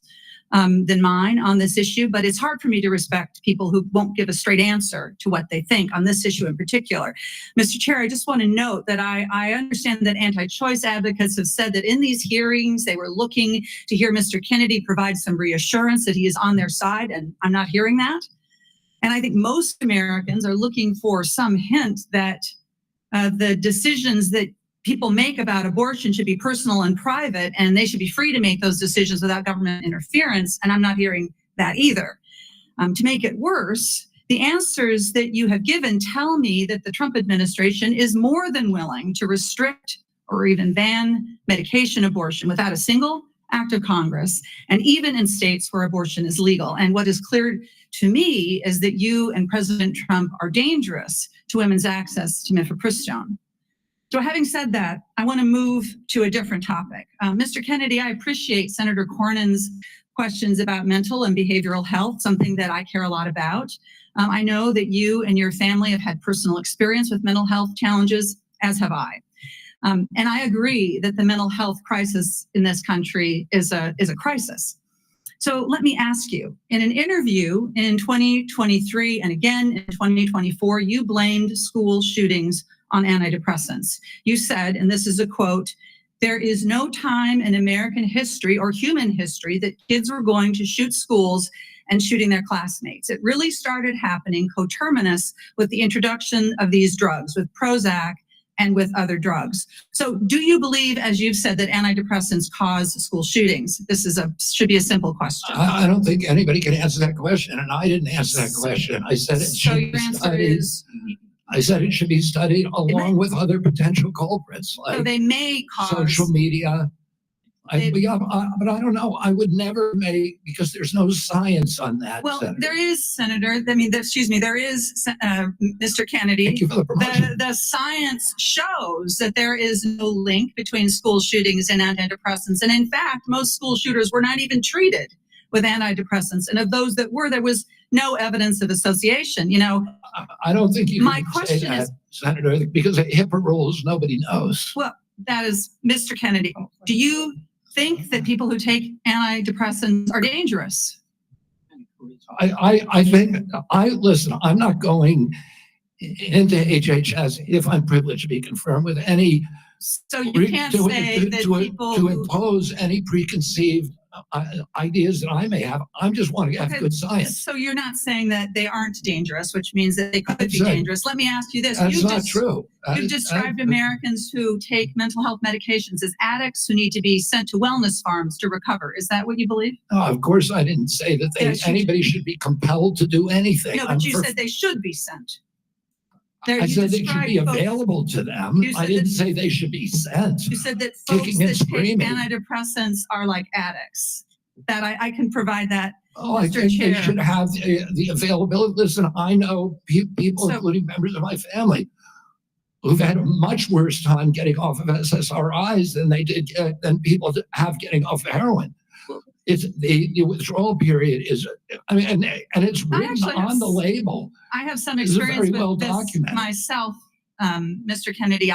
than mine on this issue, but it's hard for me to respect people who won't give a straight answer to what they think on this issue in particular. Mr. Chair, I just want to note that I understand that anti-choice advocates have said that in these hearings, they were looking to hear Mr. Kennedy provide some reassurance that he is on their side, and I'm not hearing that. And I think most Americans are looking for some hint that the decisions that people make about abortion should be personal and private, and they should be free to make those decisions without government interference. And I'm not hearing that either. To make it worse, the answers that you have given tell me that the Trump administration is more than willing to restrict or even ban medication abortion without a single act of Congress, and even in states where abortion is legal. And what is clear to me is that you and President Trump are dangerous to women's access to mifepristone. So having said that, I want to move to a different topic. Mr. Kennedy, I appreciate Senator Cornyn's questions about mental and behavioral health, something that I care a lot about. I know that you and your family have had personal experience with mental health challenges, as have I. And I agree that the mental health crisis in this country is a crisis. So let me ask you, in an interview in 2023 and again in 2024, you blamed school shootings on antidepressants. You said, and this is a quote, "There is no time in American history or human history that kids were going to shoot schools and shooting their classmates. It really started happening coterminous with the introduction of these drugs, with Prozac and with other drugs." So do you believe, as you've said, that antidepressants cause school shootings? This is should be a simple question. I don't think anybody can answer that question, and I didn't answer that question. I said it should be studied. I said it should be studied along with other potential culprits, like so they may cause social media. But I don't know. I would never make, because there's no science on that. Well, Senator. there is, Senator. There is, Mr. Kennedy. Thank you for the promotion. The science shows that there is no link between school shootings and antidepressants. And in fact, most school shooters were not even treated with antidepressants. And of those that were, there was no evidence of association. You know, I don't think you my can question say that, is, Senator, because of HIPAA rules, nobody knows. well, that is, Mr. Kennedy, do you think that people who take antidepressants are dangerous? I think, listen, I'm not going into HHS if I'm privileged to be confirmed with any. So you can't say that people to impose any preconceived ideas that I may have. I just want to have good science. So you're not saying that they aren't dangerous, which means that they could be right. dangerous. Let me ask you this. That's not true. You've described Americans who take mental health medications as addicts who need to be sent to wellness farms to recover. Is that what you believe? No, of course I didn't say that anybody should be compelled to do anything. No, but you said they should be sent. I said they should be available to them. I didn't say they should be sent. You said that folks kicking and that take screaming. antidepressants are like addicts. That I can provide that. Oh, I think they should have the availability. Listen, I know people, including members of my family, who've had a much worse time getting off of SSRIs than they did than people have getting off heroin. It's the withdrawal period is, I mean, and it's written on the label. I have some This is experience very with well this documented. myself, Mr. Kennedy.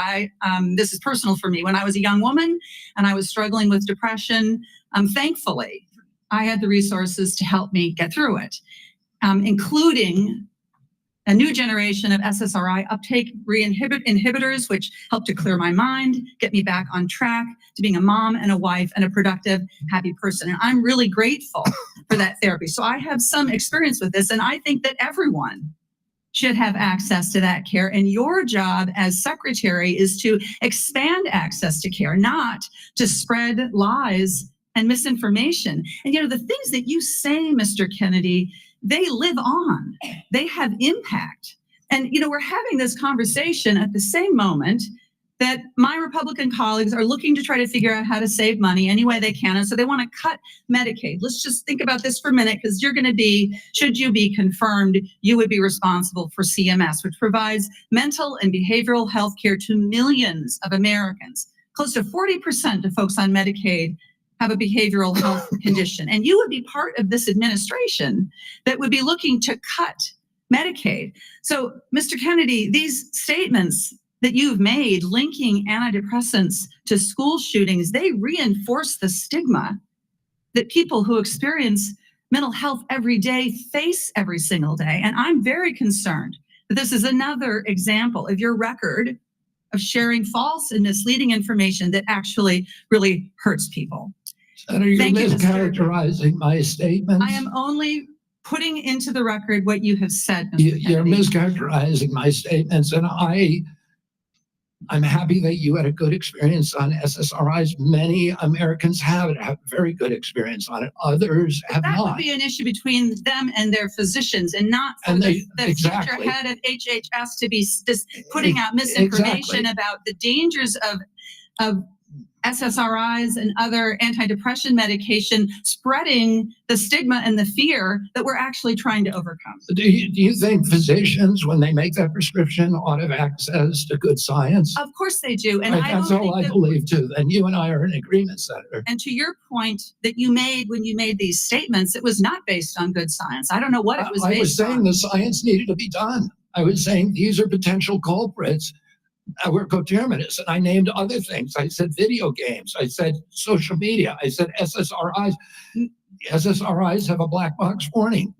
This is personal for me. When I was a young woman and I was struggling with depression, thankfully, I had the resources to help me get through it, including a new generation of SSRI uptake inhibitors, which helped to clear my mind, get me back on track to being a mom and a wife and a productive, happy person. And I'm really grateful for that therapy. So I have some experience with this, and I think that everyone should have access to that care. And your job as secretary is to expand access to care, not to spread lies and misinformation. And, you know, the things that you say, Mr. Kennedy, they live on. They have impact. And, you know, we're having this conversation at the same moment that my Republican colleagues are looking to try to figure out how to save money any way they can. And so they want to cut Medicaid. Let's just think about this for a minute, because you're going to be, should you be confirmed, you would be responsible for CMS, which provides mental and behavioral health care to millions of Americans. Close to 40% of folks on Medicaid have a behavioral health condition. And you would be part of this administration that would be looking to cut Medicaid. So, Mr. Kennedy, these statements that you've made linking antidepressants to school shootings, they reinforce the stigma that people who experience mental health every day face every single day. And I'm very concerned that this is another example of your record of sharing false and misleading information that actually really hurts people. Senator, you're Thank you, Mr. mischaracterizing my statements. I am only putting into the record what you have said, Mr. You're Kennedy. mischaracterizing my statements, and I'm happy that you had a good experience on SSRIs. Many Americans have very good experience on it. Others have That would not. be an issue between them and their physicians, and not for And the exactly. future head of HHS to be just putting out misinformation Exactly. about the dangers of SSRIs and other antidepressant medication, spreading the stigma and the fear that we're actually trying to overcome. Do you think physicians, when they make that prescription, ought to have access to good science? Of course they do. And Right, I that's don't all think I that, believe too. And you and I are in agreement, Senator. and to your point that you made when you made these statements, it was not based on good science. I don't know what it was I based was saying on. the science needed to be done. I was saying these are potential culprits. We're coterminous, and I named other things. I said video games. I said social media. I said SSRIs. SSRIs have a black box warning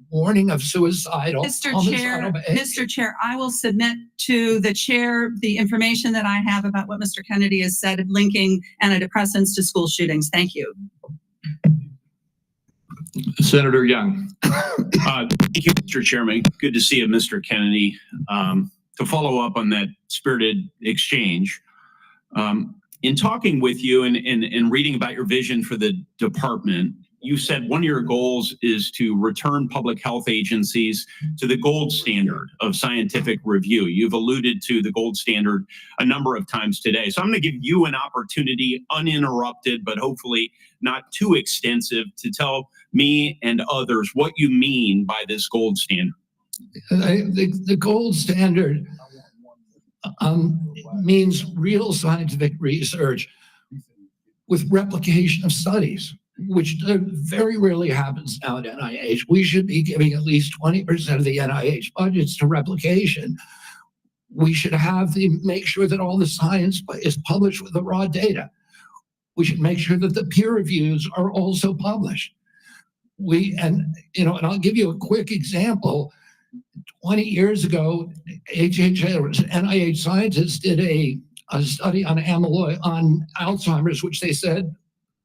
of suicidal, homicidal behavior. Mr. Chair, I will submit to the chair the information that I have about what Mr. Kennedy has said of linking antidepressants to school shootings. Thank you. Senator Young. Thank you, Mr. Chairman. Good to see you, Mr. Kennedy. To follow up on that spirited exchange, in talking with you and reading about your vision for the department, you said one of your goals is to return public health agencies to the gold standard of scientific review. You've alluded to the gold standard a number of times today. So I'm going to give you an opportunity, uninterrupted, but hopefully not too extensive, to tell me and others what you mean by this gold standard. The gold standard means real scientific research with replication of studies, which very rarely happens now at NIH. We should be giving at least 20% of the NIH budgets to replication. We should make sure that all the science is published with the raw data. We should make sure that the peer reviews are also published. And I'll give you a quick example. 20 years ago, NIH scientists did a study on Alzheimer's, which they said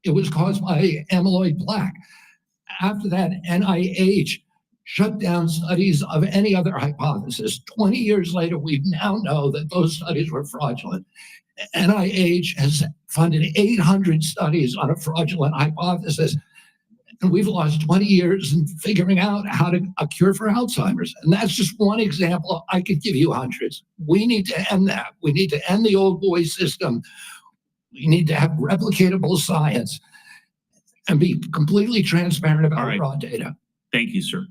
it was caused by amyloid plaque. After that, NIH shut down studies of any other hypothesis. 20 years later, we now know that those studies were fraudulent. NIH has funded 800 studies on a fraudulent hypothesis. And we've lost 20 years in figuring out how to a cure for Alzheimer's. And that's just one example. I could give you hundreds. We need to end that. We need to end the old boy system. We need to have replicatable science and be completely transparent about raw data. Thank you, sir.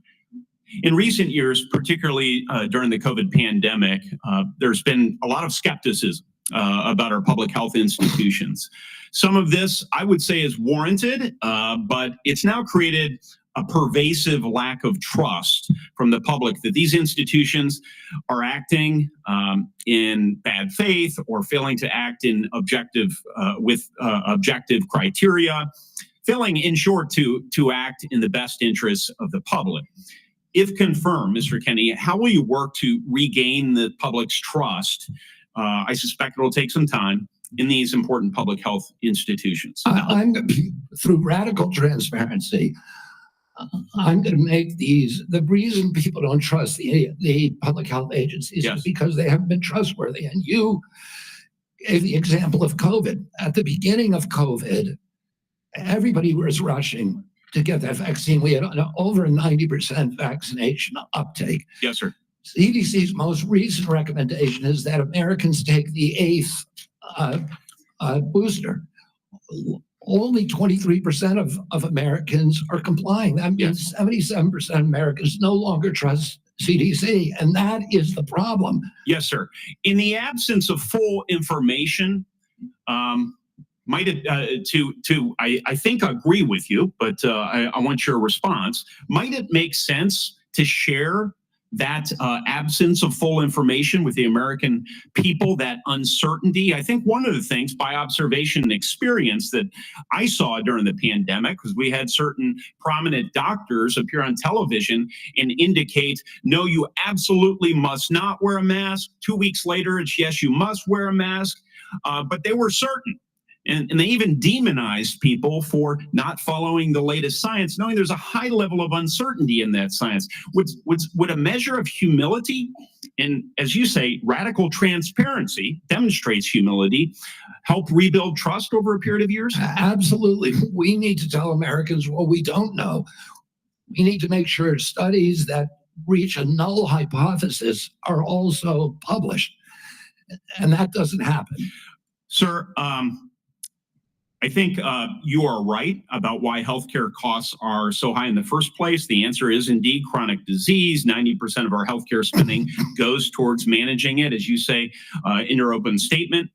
In recent years, particularly during the COVID pandemic, there's been a lot of skepticism about our public health institutions. Some of this, I would say, is warranted, but it's now created a pervasive lack of trust from the public that these institutions are acting in bad faith or failing to act in objective criteria, failing, in short, to act in the best interests of the public. If confirmed, Mr. Kennedy, how will you work to regain the public's trust? I suspect it'll take some time in these important public health institutions. I'm through radical transparency. I'm going to make the reason people don't trust the public health agencies is because they haven't been trustworthy. And you gave the example of COVID. At the beginning of COVID, everybody was rushing to get that vaccine. We had over 90% vaccination uptake. Yes, sir. CDC's most recent recommendation is that Americans take the 8th booster. Only 23% of Americans are complying. That means 77% of Americans no longer trust CDC, and that is the problem. Yes, sir. In the absence of full information, might it, I think agree with you, but I want your response. Might it make sense to share that absence of full information with the American people, that uncertainty. I think one of the things by observation and experience that I saw during the pandemic, because we had certain prominent doctors appear on television and indicate, no, you absolutely must not wear a mask. 2 weeks later, it's yes, you must wear a mask. But they were certain. And they even demonized people for not following the latest science, knowing there's a high level of uncertainty in that science. Would a measure of humility and, as you say, radical transparency demonstrates humility, help rebuild trust over a period of years? Absolutely. We need to tell Americans what we don't know. We need to make sure studies that reach a null hypothesis are also published. And that doesn't happen. Sir, I think you are right about why healthcare costs are so high in the first place. The answer is indeed chronic disease. 90% of our healthcare spending goes towards managing it, as you say in your open statement.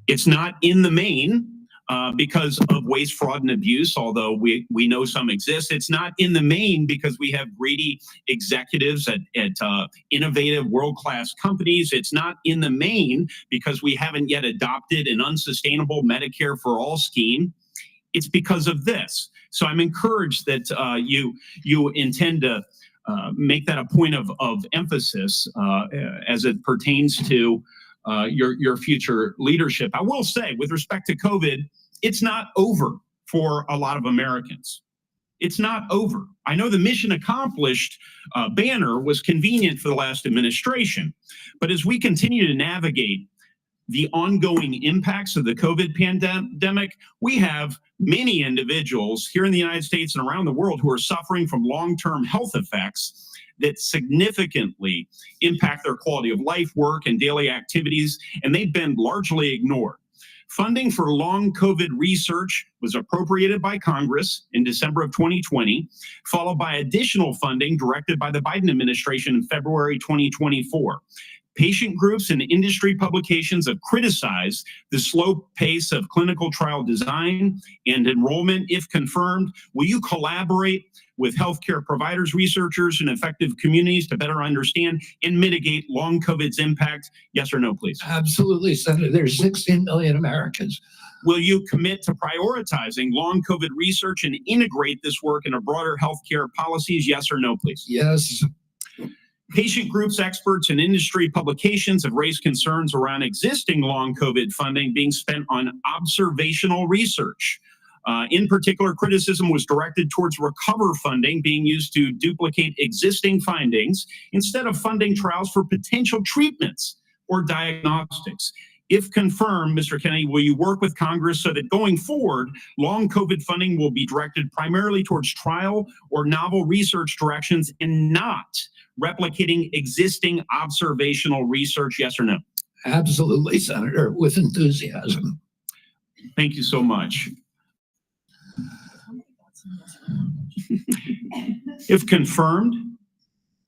It's not in the main because of waste, fraud, and abuse, although we know some exist. It's not in the main because we have greedy executives at innovative world-class companies. It's not in the main because we haven't yet adopted an unsustainable Medicare for all scheme. It's because of this. So I'm encouraged that you intend to make that a point of emphasis as it pertains to your future leadership. I will say, with respect to COVID, it's not over for a lot of Americans. It's not over. I know the mission accomplished banner was convenient for the last administration, but as we continue to navigate the ongoing impacts of the COVID pandemic, we have many individuals here in the United States and around the world who are suffering from long-term health effects that significantly impact their quality of life, work, and daily activities, and they've been largely ignored. Funding for long COVID research was appropriated by Congress in December of 2020, followed by additional funding directed by the Biden administration in February 2024. Patient groups and industry publications have criticized the slow pace of clinical trial design and enrollment. If confirmed, will you collaborate with healthcare providers, researchers, and effective communities to better understand and mitigate long COVID's impact? Yes or no, please? Absolutely, Senator. There's 16 million Americans. Will you commit to prioritizing long COVID research and integrate this work into broader healthcare policies? Yes or no, please? Yes. Patient groups, experts, and industry publications have raised concerns around existing long COVID funding being spent on observational research. In particular, criticism was directed towards recover funding being used to duplicate existing findings instead of funding trials for potential treatments or diagnostics. If confirmed, Mr. Kennedy, will you work with Congress so that going forward, long COVID funding will be directed primarily towards trial or novel research directions and not replicating existing observational research? Yes or no? Absolutely, Senator, with enthusiasm. Thank you so much. If confirmed,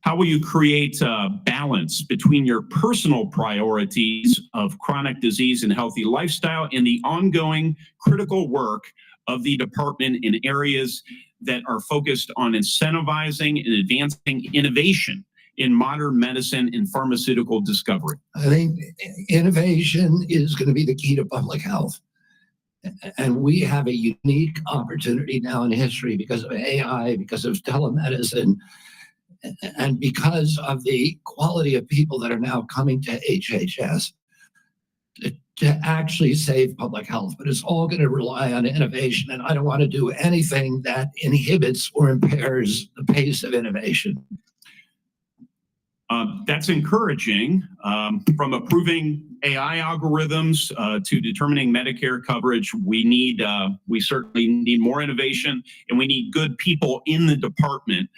how will you create a balance between your personal priorities of chronic disease and healthy lifestyle and the ongoing critical work of the department in areas that are focused on incentivizing and advancing innovation in modern medicine and pharmaceutical discovery? I think innovation is going to be the key to public health. And we have a unique opportunity now in history because of AI, because of telemedicine, and because of the quality of people that are now coming to HHS to actually save public health. But it's all going to rely on innovation. And I don't want to do anything that inhibits or impairs the pace of innovation. That's encouraging. From approving AI algorithms to determining Medicare coverage, we certainly need more innovation, and we need good people in the department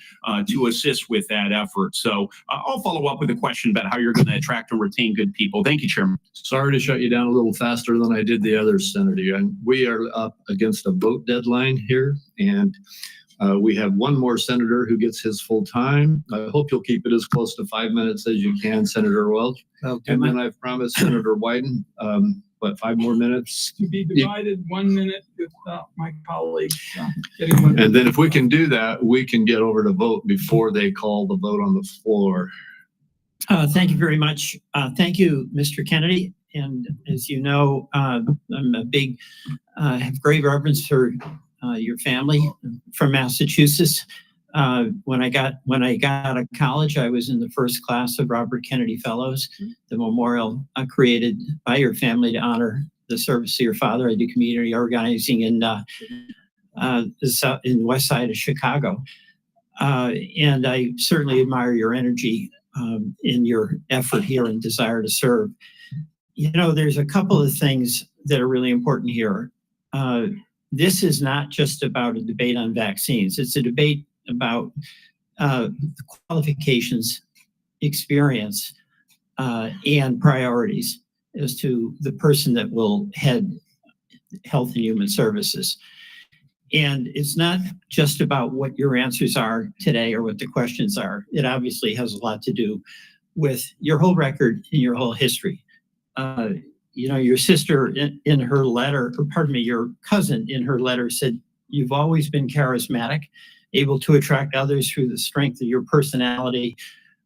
to assist with that effort. So I'll follow up with a question about how you're going to attract and retain good people. Thank you, Chairman. Sorry to shut you down a little faster than I did the others, Senator. And we are up against a vote deadline here, and we have one more senator who gets his full time. I hope you'll keep it as close to 5 minutes as you can, Senator Welch. Okay, and then I've promised Senator Wyden, 5 more minutes? To be divided 1 minute with my colleagues. And then if we can do that, we can get over to vote before they call the vote on the floor. Thank you very much. Thank you, Mr. Kennedy. And as you know, I'm a big, have great reverence for your family from Massachusetts. When I got out of college, I was in the first class of Robert Kennedy Fellows, the memorial created by your family to honor the service of your father. I do community organizing in west side of Chicago. And I certainly admire your energy in your effort here and desire to serve. You know, there's a couple of things that are really important here. This is not just about a debate on vaccines. It's a debate about the qualifications, experience, and priorities as to the person that will head Health and Human Services. And it's not just about what your answers are today or what the questions are. It obviously has a lot to do with your whole record and your whole history. You know, your sister in her letter, or pardon me, your cousin in her letter said, you've always been charismatic, able to attract others through the strength of your personality,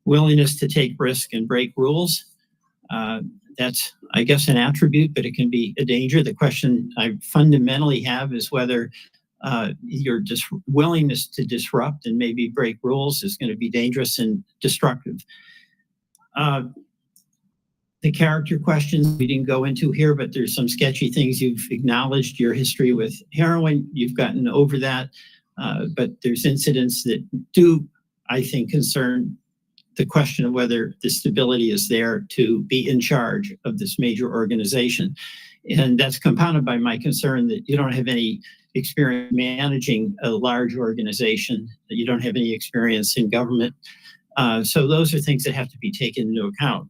willingness to take risk and break rules. That's, I guess, an attribute, but it can be a danger. The question I fundamentally have is whether your willingness to disrupt and maybe break rules is going to be dangerous and destructive. The character questions we didn't go into here, but there's some sketchy things. You've acknowledged your history with heroin. You've gotten over that. But there's incidents that do, I think, concern the question of whether the stability is there to be in charge of this major organization. And that's compounded by my concern that you don't have any experience managing a large organization, that you don't have any experience in government. So those are things that have to be taken into account.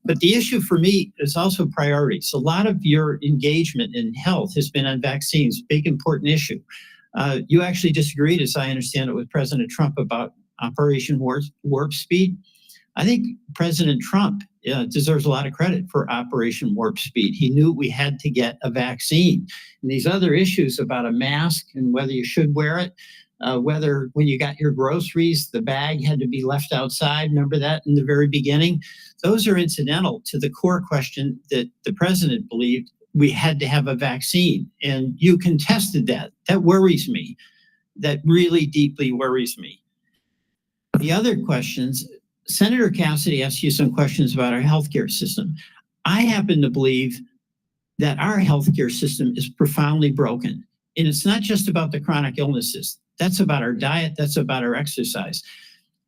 But the issue for me is also priorities. A lot of your engagement in health has been on vaccines, big important issue. You actually disagreed, as I understand it, with President Trump about Operation Warp Speed. I think President Trump deserves a lot of credit for Operation Warp Speed. He knew we had to get a vaccine. And these other issues about a mask and whether you should wear it, whether when you got your groceries, the bag had to be left outside. Remember that in the very beginning? Those are incidental to the core question that the president believed we had to have a vaccine. And you contested that. That worries me. That really deeply worries me. The other questions, Senator Cassidy asked you some questions about our healthcare system. I happen to believe that our healthcare system is profoundly broken. And it's not just about the chronic illnesses. That's about our diet. That's about our exercise.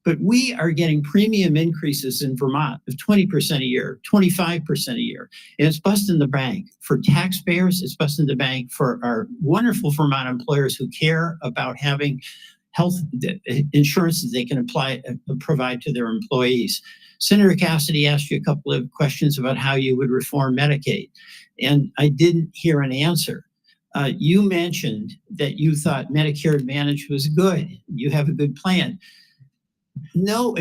But we are getting premium increases in Vermont of 20% a year, 25% a year. And it's busting the bank for taxpayers. It's busting the bank for our wonderful Vermont employers who care about having health insurance that they can provide to their employees. Senator Cassidy asked you a couple of questions about how you would reform Medicaid, and I didn't hear an answer. You mentioned that you thought Medicare Advantage was good. You have a good plan. No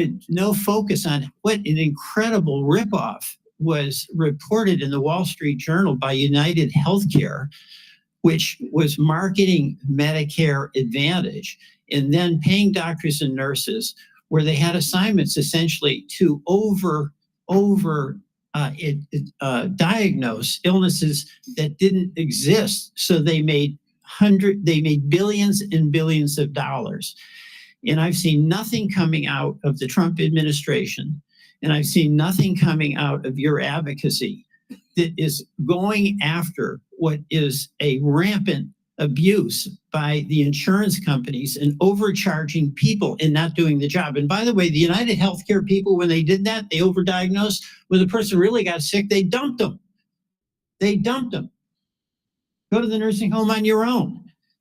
focus on what an incredible ripoff was reported in the Wall Street Journal by United Healthcare, which was marketing Medicare Advantage and then paying doctors and nurses where they had assignments essentially to diagnose illnesses that didn't exist. So they made billions and billions of dollars. And I've seen nothing coming out of the Trump administration, and I've seen nothing coming out of your advocacy that is going after what is a rampant abuse by the insurance companies and overcharging people and not doing the job. And by the way, the United Healthcare people, when they did that, they overdiagnosed. When the person really got sick, they dumped them. They dumped them. Go to the nursing home on your own.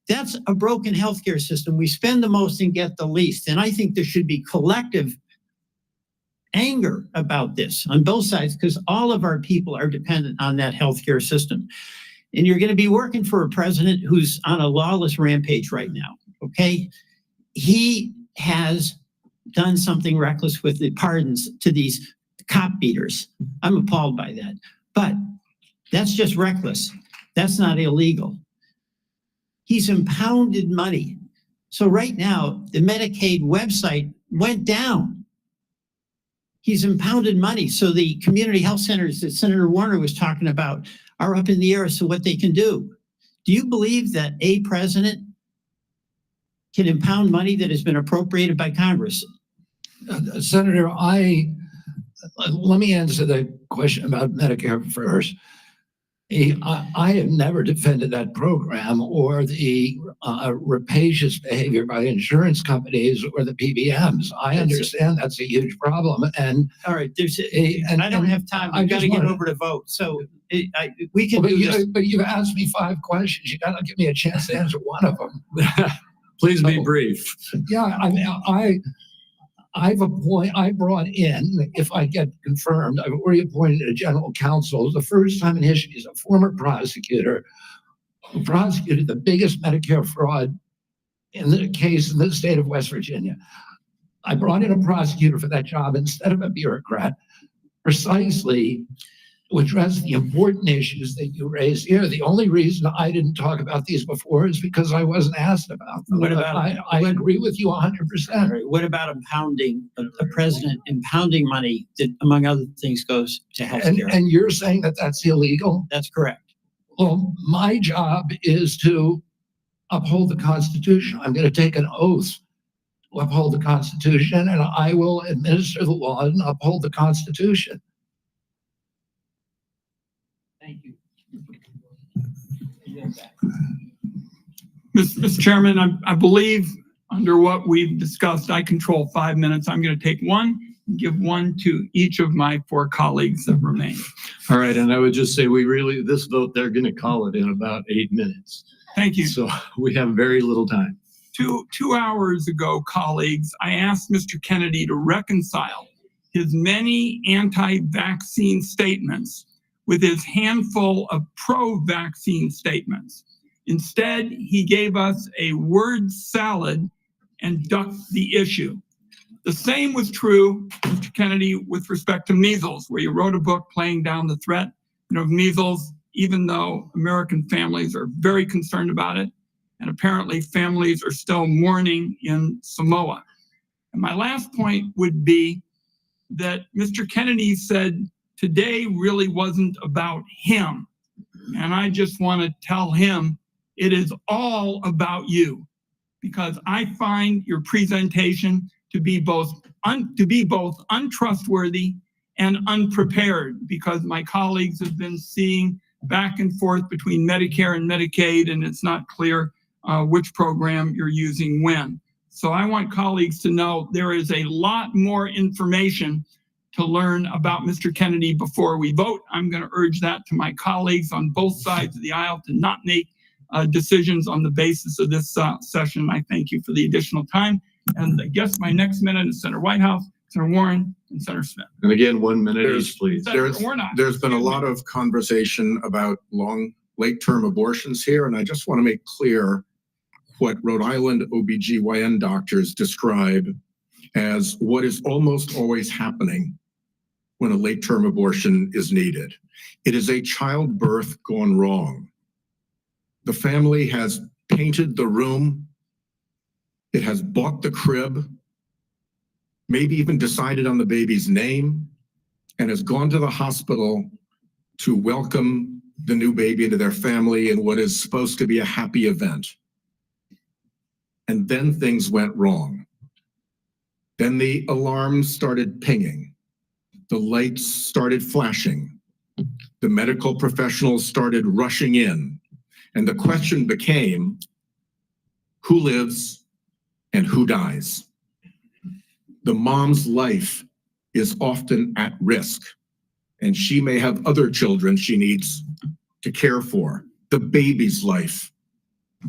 That's a broken healthcare system. We spend the most and get the least. And I think there should be collective anger about this on both sides because all of our people are dependent on that healthcare system. And you're going to be working for a president who's on a lawless rampage right now, okay? He has done something reckless with the pardons to these cop beaters. I'm appalled by that. But that's just reckless. That's not illegal. He's impounded money. So right now, the Medicaid website went down. He's impounded money. So the community health centers that Senator Warner was talking about are up in the air as to what they can do. Do you believe that a president can impound money that has been appropriated by Congress? Senator, let me answer the question about Medicare first. I have never defended that program or the rapacious behavior by insurance companies or the PBMs. I understand that's a huge problem. And all right, and I don't have time. I've got to get over to vote. So we can do this. But you've asked me 5 questions. You got to give me a chance to answer one of them. Please be brief. Yeah, I mean, I brought in, if I get confirmed, I've already appointed a general counsel. The first time in history, he's a former prosecutor who prosecuted the biggest Medicare fraud in the case in the state of West Virginia. I brought in a prosecutor for that job instead of a bureaucrat, precisely to address the important issues that you raised here. The only reason I didn't talk about these before is because I wasn't asked about them. What about? I agree with you 100%. Right. What about impounding a president impounding money that, among other things, goes to healthcare? And you're saying that that's illegal? That's correct. Well, my job is to uphold the Constitution. I'm going to take an oath to uphold the Constitution, and I will administer the law and uphold the Constitution. Thank you. Mr. Chairman, I believe under what we've discussed, I control 5 minutes. I'm going to take one and give one to each of my 4 colleagues that remain. All right, and I would just say this vote, they're going to call it in about 8 minutes. Thank you. So we have very little time. 2 hours ago, colleagues, I asked Mr. Kennedy to reconcile his many anti-vaccine statements with his handful of pro-vaccine statements. Instead, he gave us a word salad and ducked the issue. The same was true, Mr. Kennedy, with respect to measles, where you wrote a book playing down the threat of measles, even though American families are very concerned about it. And apparently families are still mourning in Samoa. And my last point would be that Mr. Kennedy said, today really wasn't about him. And I just want to tell him it is all about you, because I find your presentation to be both untrustworthy and unprepared, because my colleagues have been seeing back and forth between Medicare and Medicaid, and it's not clear which program you're using when. So I want colleagues to know there is a lot more information to learn about Mr. Kennedy before we vote. I'm going to urge that to my colleagues on both sides of the aisle to not make decisions on the basis of this session. I thank you for the additional time. And I guess my next minute is Senator Whitehouse, Senator Warren, and Senator Smith. And again, 1 minute each, please. There's been a lot of conversation about late-term abortions here, and I just want to make clear what Rhode Island OBGYN doctors describe as what is almost always happening when a late-term abortion is needed. It is a childbirth gone wrong. The family has painted the room. It has bought the crib, maybe even decided on the baby's name, and has gone to the hospital to welcome the new baby into their family in what is supposed to be a happy event. And then things went wrong. Then the alarms started pinging. The lights started flashing. The medical professionals started rushing in. And the question became, who lives and who dies? The mom's life is often at risk, and she may have other children she needs to care for. The baby's life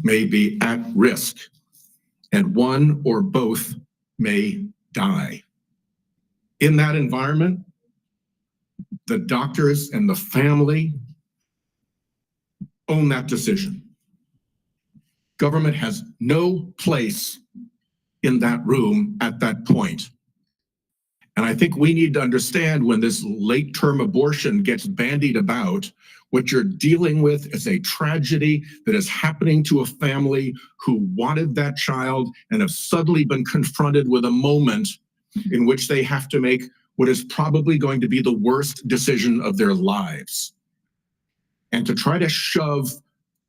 may be at risk, and one or both may die. In that environment, the doctors and the family own that decision. Government has no place in that room at that point. And I think we need to understand, when this late-term abortion gets bandied about, what you're dealing with is a tragedy that is happening to a family who wanted that child and have suddenly been confronted with a moment in which they have to make what is probably going to be the worst decision of their lives. And to try to shove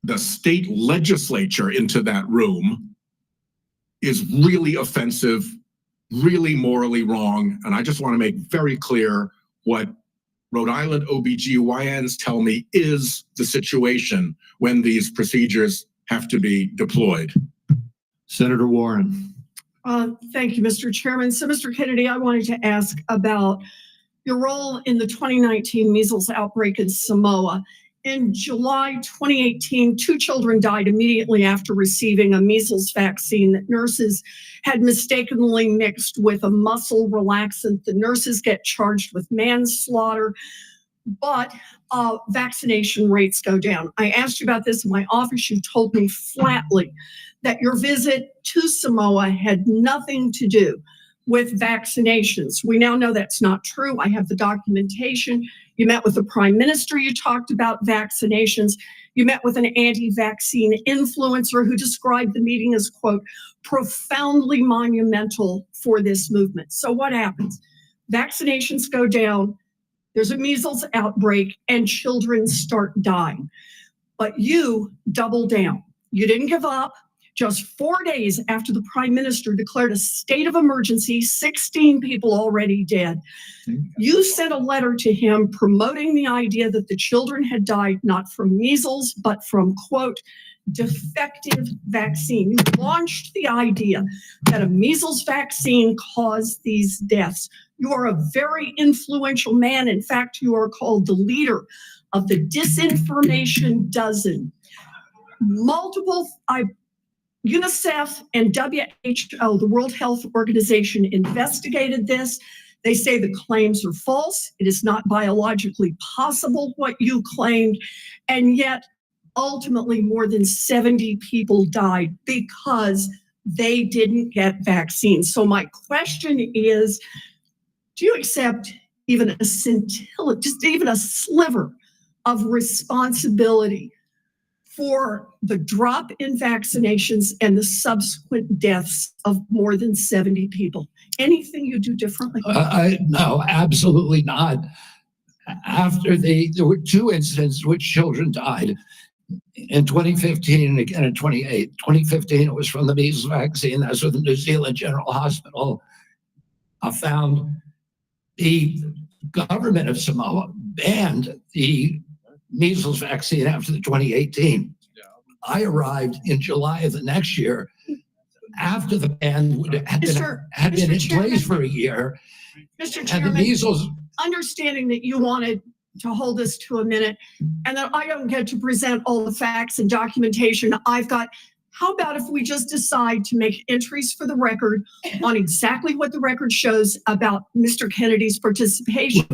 the state legislature into that room is really offensive, really morally wrong. And I just want to make very clear what Rhode Island OBGYNs tell me is the situation when these procedures have to be deployed. Senator Warren. Thank you, Mr. Chairman. So, Mr. Kennedy, I wanted to ask about your role in the 2019 measles outbreak in Samoa. In July 2018, 2 children died immediately after receiving a measles vaccine that nurses had mistakenly mixed with a muscle relaxant. The nurses get charged with manslaughter, but vaccination rates go down. I asked you about this in my office. You told me flatly that your visit to Samoa had nothing to do with vaccinations. We now know that's not true. I have the documentation. You met with the Prime Minister. You talked about vaccinations. You met with an anti-vaccine influencer who described the meeting as, quote, profoundly monumental for this movement. So what happens? Vaccinations go down. There's a measles outbreak and children start dying. But you double down. You didn't give up. Just 4 days after the Prime Minister declared a state of emergency, 16 people already dead. You sent a letter to him promoting the idea that the children had died not from measles, but from, quote, defective vaccine. You launched the idea that a measles vaccine caused these deaths. You are a very influential man. In fact, you are called the leader of the disinformation dozen. UNICEF and WHO, the World Health Organization, investigated this. They say the claims are false. It is not biologically possible what you claimed. And yet, ultimately, more than 70 people died because they didn't get vaccines. So my question is, do you accept even a scintilla, just even a sliver of responsibility for the drop in vaccinations and the subsequent deaths of more than 70 people? Anything you do differently? No, absolutely not. There were 2 incidents in which children died in 2015 and again in 2015, it was from the measles vaccine. That's what the New Zealand General Hospital found. The government of Samoa banned the measles vaccine after the 2018. I arrived in July of the next year after the ban had been in place for a year. Mr. Chairman, measles, understanding that you wanted to hold this to a minute and that I don't get to present all the facts and documentation I've got, how about if we just decide to make entries for the record on exactly what the record shows about Mr. Kennedy's participation?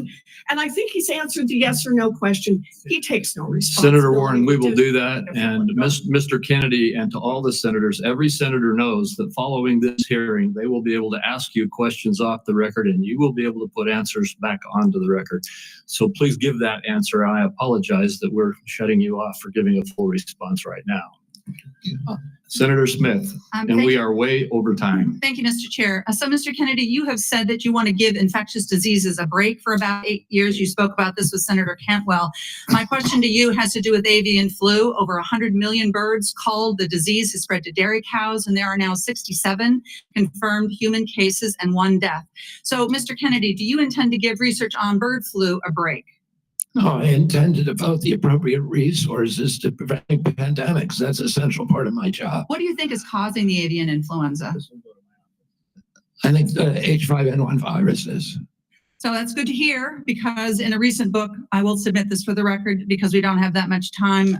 And I think he's answered the yes or no question. He takes no responsibility. Senator Warren, we will do that. And Mr. Kennedy, and to all the senators, every senator knows that following this hearing, they will be able to ask you questions off the record and you will be able to put answers back onto the record. So please give that answer. I apologize that we're shutting you off for giving a full response right now. Senator Smith, and we are way over time. Thank you, Mr. Chair. So, Mr. Kennedy, you have said that you want to give infectious diseases a break for about 8 years. You spoke about this with Senator Cantwell. My question to you has to do with avian flu. Over 100 million birds called. The disease has spread to dairy cows, and there are now 67 confirmed human cases and 1 death. So, Mr. Kennedy, do you intend to give research on bird flu a break? No, I intend to devote the appropriate resources to preventing pandemics. That's a central part of my job. What do you think is causing the avian influenza? I think the H5N1 virus is. So that's good to hear, because in a recent book, I will submit this for the record because we don't have that much time.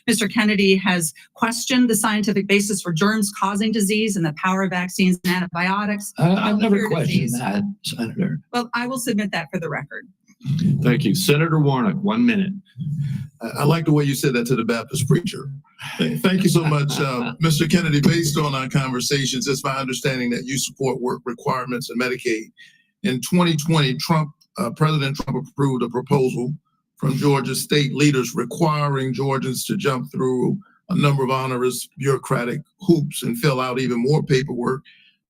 Mr. Kennedy has questioned the scientific basis for germs causing disease and the power of vaccines and antibiotics. I've never questioned that, Senator. Well, I will submit that for the record. Thank you. Senator Warnock, 1 minute. I like the way you said that to the Baptist preacher. Thank you so much, Mr. Kennedy. Based on our conversations, it's my understanding that you support work requirements in Medicaid. In 2020, President Trump approved a proposal from Georgia state leaders requiring Georgians to jump through a number of onerous bureaucratic hoops and fill out even more paperwork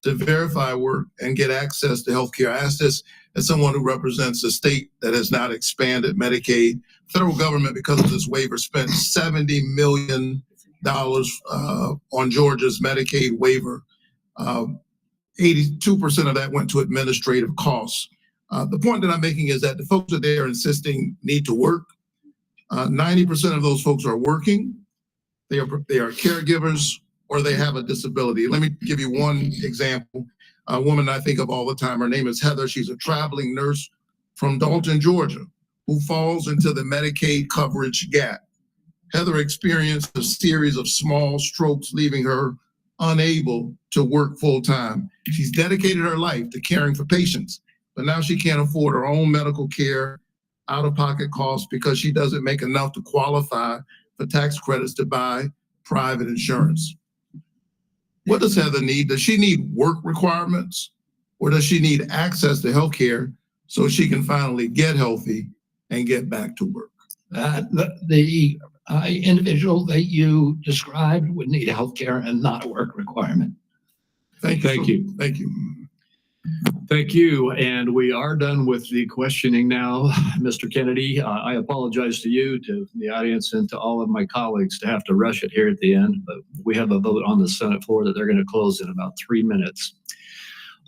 to verify work and get access to health care. I asked this as someone who represents a state that has not expanded Medicaid, federal government, because of this waiver, spent $70 million on Georgia's Medicaid waiver. 82% of that went to administrative costs. The point that I'm making is that the folks that they are insisting need to work, 90% of those folks are working, they are caregivers, or they have a disability. Let me give you one example. A woman I think of all the time, her name is Heather. She's a traveling nurse from Dalton, Georgia, who falls into the Medicaid coverage gap. Heather experienced a series of small strokes, leaving her unable to work full time. She's dedicated her life to caring for patients, but now she can't afford her own medical care, out-of-pocket costs, because she doesn't make enough to qualify for tax credits to buy private insurance. What does Heather need? Does she need work requirements, or does she need access to health care so she can finally get healthy and get back to work? The individual that you described would need health care and not a work requirement. Thank you. Thank you. Thank you. Thank you. And we are done with the questioning now. Mr. Kennedy, I apologize to you, to the audience, and to all of my colleagues to have to rush it here at the end, but we have a vote on the Senate floor that they're going to close in about 3 minutes.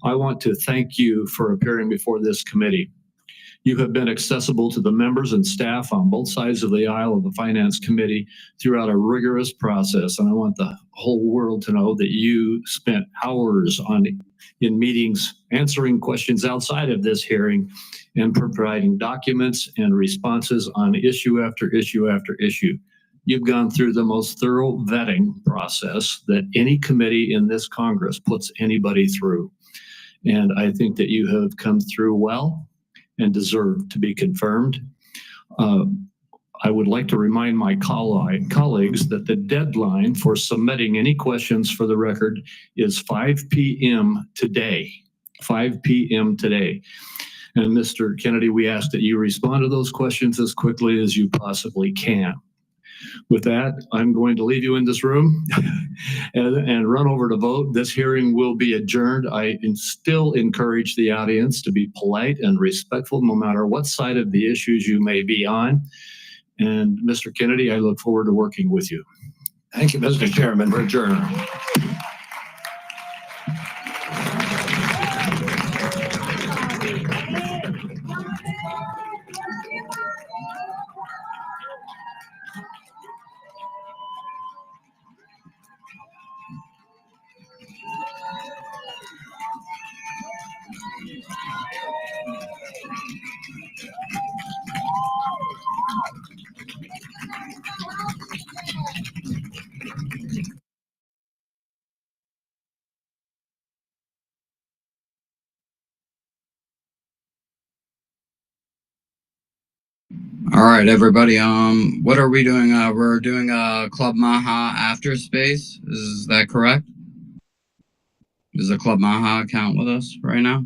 I want to thank you for appearing before this committee. You have been accessible to the members and staff on both sides of the aisle of the Finance Committee throughout a rigorous process. And I want the whole world to know that you spent hours in meetings answering questions outside of this hearing and providing documents and responses on issue after issue after issue. You've gone through the most thorough vetting process that any committee in this Congress puts anybody through. And I think that you have come through well and deserve to be confirmed. I would like to remind my colleagues that the deadline for submitting any questions for the record is 5 p.m. today, 5 p.m. today. And Mr. Kennedy, we ask that you respond to those questions as quickly as you possibly can. With that, I'm going to leave you in this room and run over to vote. This hearing will be adjourned. I still encourage the audience to be polite and respectful no matter what side of the issues you may be on. And Mr. Kennedy, I look forward to working with you. Thank you, Mr. Chairman. We're adjourned. All right, everybody. What are we doing? We're doing a Club MAHA after space. Is that correct? Does the Club MAHA account with us right now?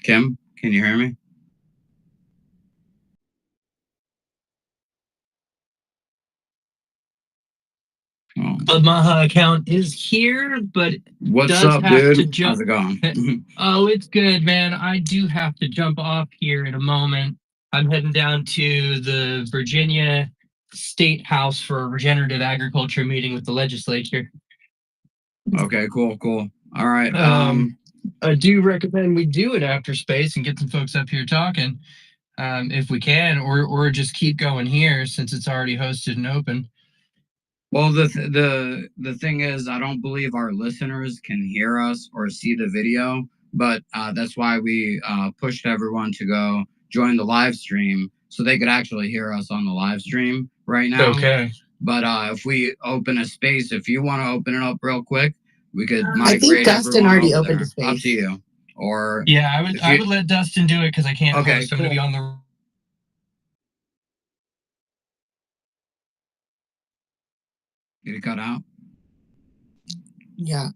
Kim, can you hear me? Oh. Club MAHA account is here, but What's does up, have dude? to jump. How's it going? Oh, it's good, man. I do have to jump off here in a moment. I'm heading down to the Virginia State House for a regenerative agriculture meeting with the legislature. Okay, cool. All right. I do recommend we do it after space and get some folks up here talking, if we can, or just keep going here since it's already hosted and open. Well, the thing is, I don't believe our listeners can hear us or see the video, but that's why we pushed everyone to go join the live stream so they could actually hear us on the live stream right now. Okay. But if we open a space, if you want to open it up real quick, we could migrate. I think Dustin already opened there. a space. Up to you. Or yeah, I would let Dustin do it because I can't Okay, host. I'm going to be on the. Did it cut out? Yeah.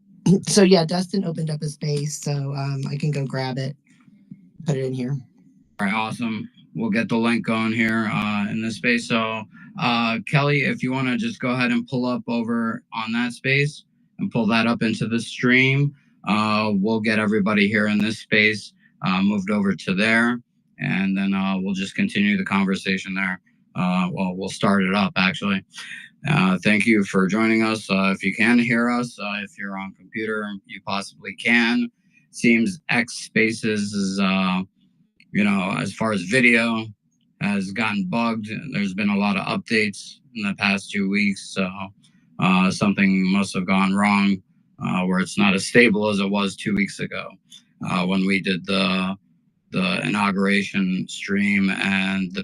So yeah, Dustin opened up a space, so I can go grab it, put it in here. All right, awesome. We'll get the link going here in this space. So Kelly, if you want to just go ahead and pull up over on that space and pull that up into the stream, we'll get everybody here in this space moved over to there, and then we'll just continue the conversation there. Well, we'll start it up actually. Thank you for joining us. If you can hear us, if you're on computer, you possibly can. Seems XSpaces is, as far as video, has gotten bugged. There's been a lot of updates in the past 2 weeks, so something must have gone wrong, where it's not as stable as it was 2 weeks ago when we did the inauguration stream and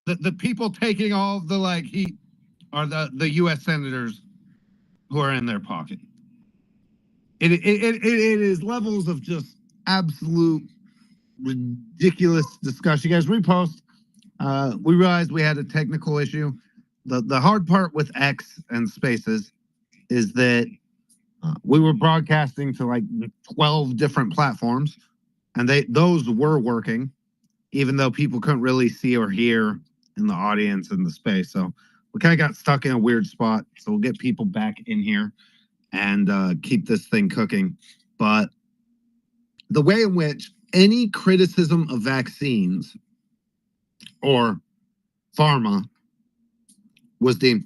the people taking all of the heat are the U.S. senators who are in their pocket. It is levels of just absolute ridiculous discussion. You guys repost. We realized we had a technical issue. The hard part with X and Spaces is that we were broadcasting to 12 different platforms, and those were working, even though people couldn't really see or hear in the audience in the space. So we kind of got stuck in a weird spot. So we'll get people back in here and keep this thing cooking. But the way in which any criticism of vaccines or pharma was deemed,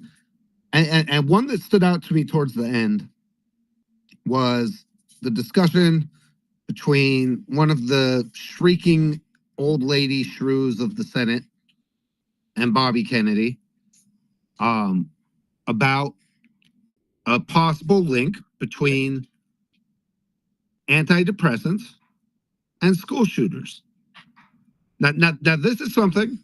and one that stood out to me towards the end was the discussion between one of the shrieking old lady shrews of the Senate and Bobby Kennedy about a possible link between antidepressants and school shooters. Now this is something.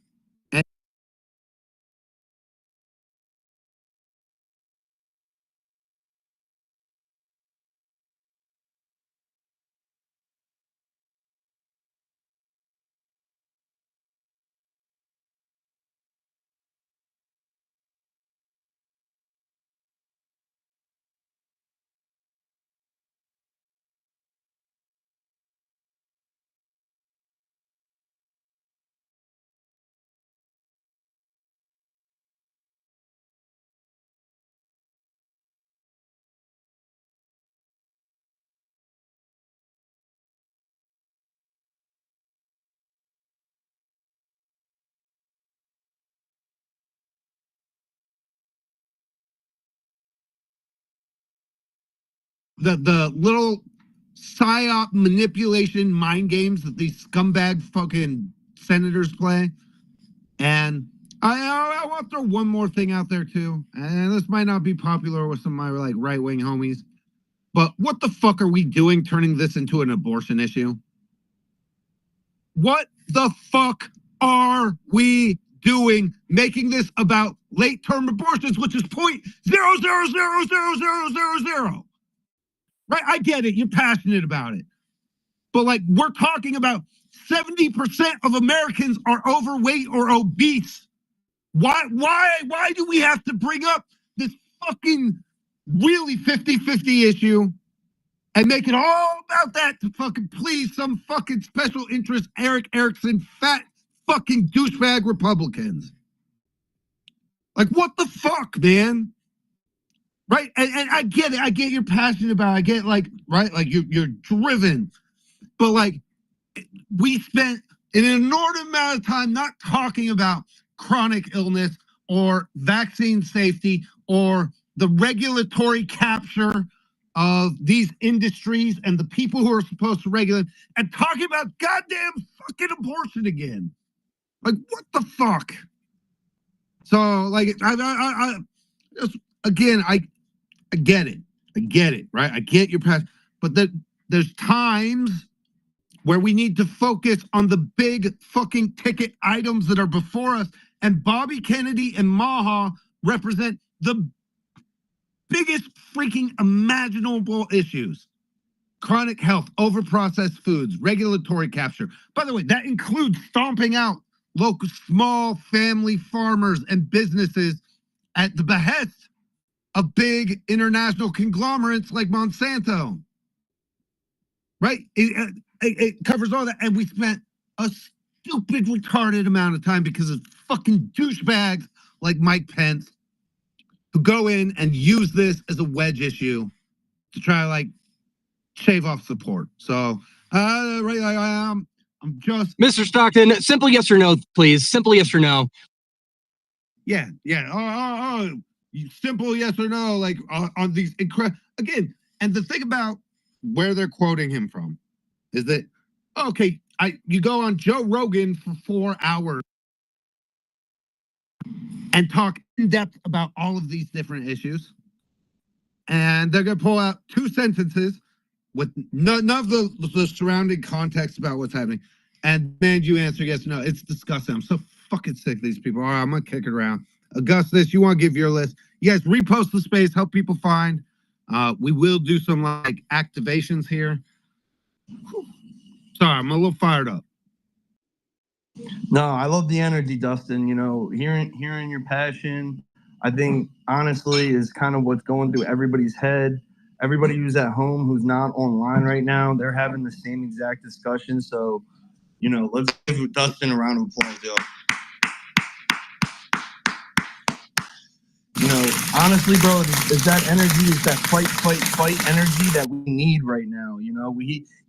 The little psyop manipulation mind games that these scumbag fucking senators play. And I want to throw one more thing out there too. And this might not be popular with some of my right-wing homies, but what the fuck are we doing turning this into an abortion issue? What the fuck are we doing making this about late-term abortions, which is 0.00000000? Right? I get it. You're passionate about it. But we're talking about 70% of Americans are overweight or obese. Why do we have to bring up this fucking really 50-50 issue and make it all about that to fucking please some fucking special interest Eric Erickson fat fucking douchebag Republicans? What the fuck, man? Right? And I get it. I get you're passionate about it. I get you're driven. But we spent an inordinate amount of time not talking about chronic illness or vaccine safety or the regulatory capture of these industries and the people who are supposed to regulate, and talking about goddamn fucking abortion again. What the fuck? So I get it. I get it, right? I get your passion, but there's times where we need to focus on the big fucking ticket items that are before us. And Bobby Kennedy and MAHA represent the biggest freaking imaginable issues. Chronic health, overprocessed foods, regulatory capture. By the way, that includes stomping out local small family farmers and businesses at the behest of big international conglomerates like Monsanto. Right? It covers all that. And we spent a stupid, retarded amount of time because of fucking douchebags like Mike Pence who go in and use this as a wedge issue to try to like shave off support. So, I'm just Mr. Stockton, simple yes or no, please. Simple yes or no. yeah. Simple yes or no, like on these again. And the thing about where they're quoting him from is that okay, you go on Joe Rogan for 4 hours and talk in depth about all of these different issues, and they're gonna pull out 2 sentences with none of the surrounding context about what's happening, and demand you answer yes or no. It's disgusting. I'm so fucking sick of these people. All right, I'm gonna kick it around. Augustus, you want to give your list? You guys repost the space, help people find. We will do some like activations here. Sorry, I'm a little fired up. No, I love the energy, Dustin. You know, hearing your passion, I think honestly is kind of what's going through everybody's head. Everybody who's at home, who's not online right now, they're having the same exact discussion. So, you know, let's give Dustin a round of applause, yo. You know, honestly, bro, is that energy, is that fight energy that we need right now. You know,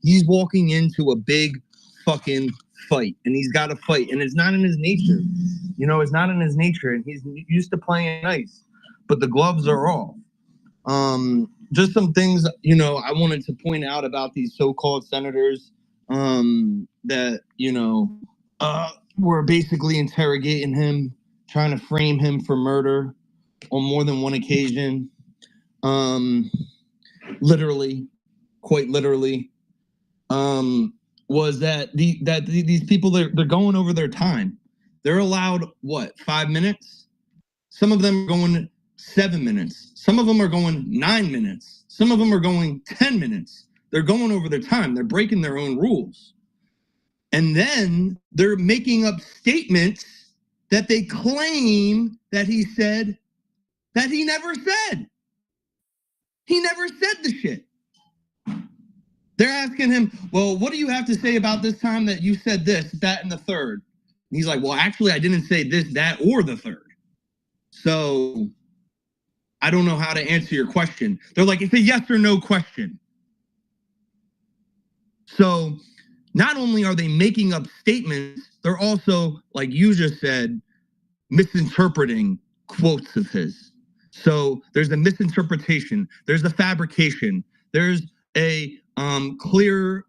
he's walking into a big fucking fight, and he's got to fight, and it's not in his nature. You know, it's not in his nature, and he's used to playing nice, but the gloves are off. Just some things, you know, I wanted to point out about these so-called senators that, you know, were basically interrogating him, trying to frame him for murder on more than one occasion. Literally, quite literally, was that these people, they're going over their time. They're allowed, what, 5 minutes? Some of them are going 7 minutes. Some of them are going 9 minutes. Some of them are going 10 minutes. They're going over their time. They're breaking their own rules. And then they're making up statements that they claim that he said that he never said. He never said the shit. They're asking him, well, what do you have to say about this time that you said this, that, and the third? And he's like, well, actually, I didn't say this, that, or the third. So I don't know how to answer your question. They're like, it's a yes or no question. So not only are they making up statements, they're also, like you just said, misinterpreting quotes of his. So there's a misinterpretation, there's a fabrication, there's a clear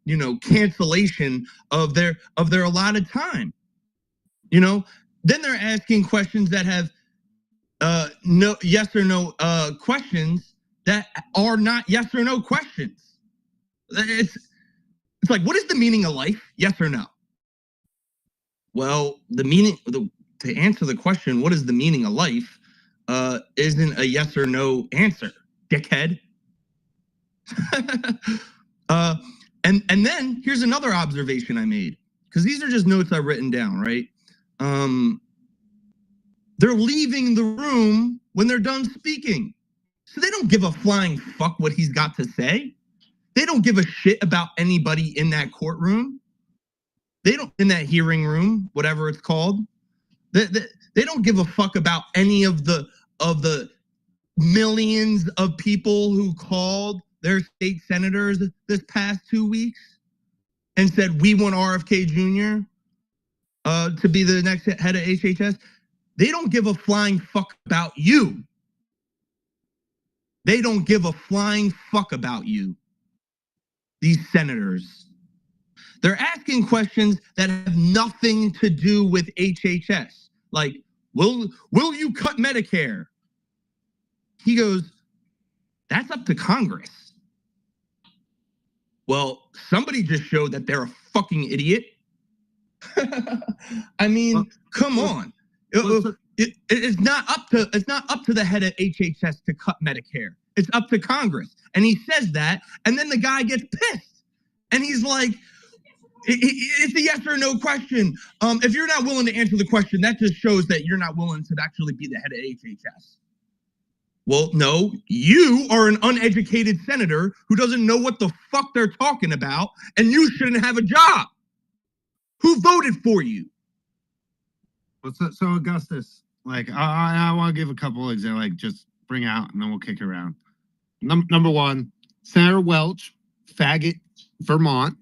you know, cancellation of their allotted time. You know, then they're asking questions that have no yes or no questions that are not yes or no questions. It's like, what is the meaning of life? Yes or no? Well, to answer the question, what is the meaning of life, isn't a yes or no answer, dickhead. And then here's another observation I made, because these are just notes I've written down, right? They're leaving the room when they're done speaking. So they don't give a flying fuck what he's got to say. They don't give a shit about anybody in that courtroom. They don't, in that hearing room, whatever it's called. They don't give a fuck about any of the millions of people who called their state senators this past 2 weeks and said, we want RFK Jr. To be the next head of HHS. They don't give a flying fuck about you. They don't give a flying fuck about you. These senators. They're asking questions that have nothing to do with HHS. Like, will you cut Medicare? He goes, that's up to Congress. Well, somebody just showed that they're a fucking idiot. I mean, come on. It's not up to the head of HHS to cut Medicare. It's up to Congress. And he says that, and then the guy gets pissed. And he's like, It's a yes or no question. If you're not willing to answer the question, that just shows that you're not willing to actually be the head of HHS. Well, no, you are an uneducated senator who doesn't know what the fuck they're talking about, and you shouldn't have a job. Who voted for you? So Augustus, like I want to give a couple of examples, like just bring out, and then we'll kick it around. Number one, Senator Welch, faggot, Vermont,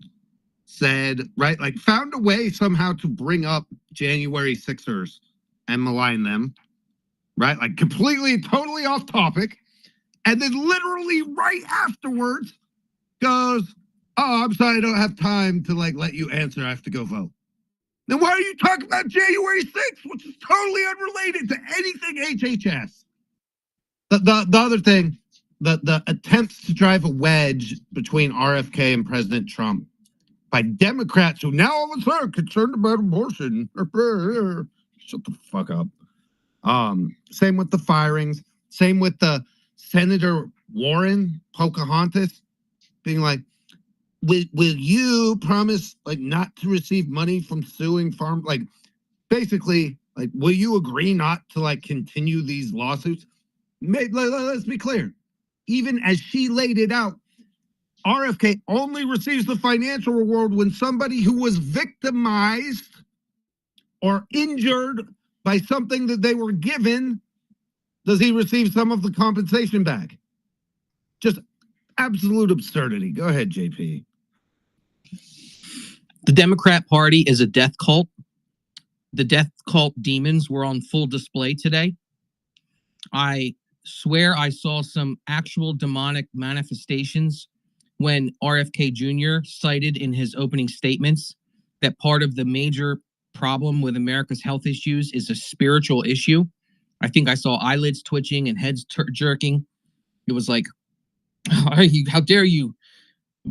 said, right, like found a way somehow to bring up January 6ers and malign them, right? Like completely, totally off topic. And then literally right afterwards goes, oh, I'm sorry, I don't have time to like let you answer. I have to go vote. Then why are you talking about January 6th, which is totally unrelated to anything HHS? The other thing, the attempts to drive a wedge between RFK and President Trump by Democrats who now all of a sudden are concerned about abortion. Shut the fuck up. Same with the firings. Same with the Senator Warren, Pocahontas, being like, will you promise like not to receive money from suing farm? Like basically, like, will you agree not to like continue these lawsuits? Let's be clear. Even as she laid it out, RFK only receives the financial reward when somebody who was victimized or injured by something that they were given, does he receive some of the compensation back? Just absolute absurdity. Go ahead, JP. The Democrat Party is a death cult. The death cult demons were on full display today. I swear I saw some actual demonic manifestations when RFK Jr. cited in his opening statements that part of the major problem with America's health issues is a spiritual issue. I think I saw eyelids twitching and heads jerking. It was like, how dare you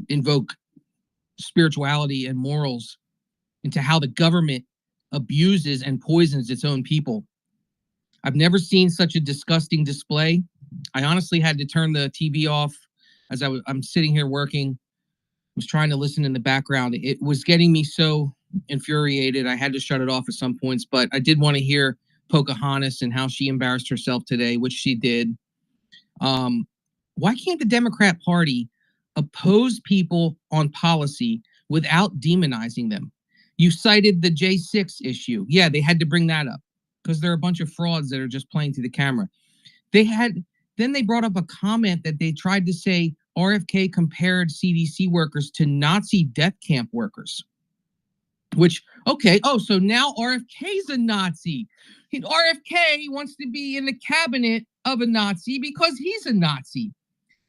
invoke spirituality and morals into how the government abuses and poisons its own people. I've never seen such a disgusting display. I honestly had to turn the TV off as I'm sitting here working. I was trying to listen in the background. It was getting me so infuriated. I had to shut it off at some points, but I did want to hear Pocahontas and how she embarrassed herself today, which she did. Why can't the Democrat Party oppose people on policy without demonizing them? You cited the J6 issue. Yeah, they had to bring that up because there are a bunch of frauds that are just playing through the camera. Then they brought up a comment that they tried to say RFK compared CDC workers to Nazi death camp workers. Which, okay, so now RFK's a Nazi. RFK wants to be in the cabinet of a Nazi because he's a Nazi.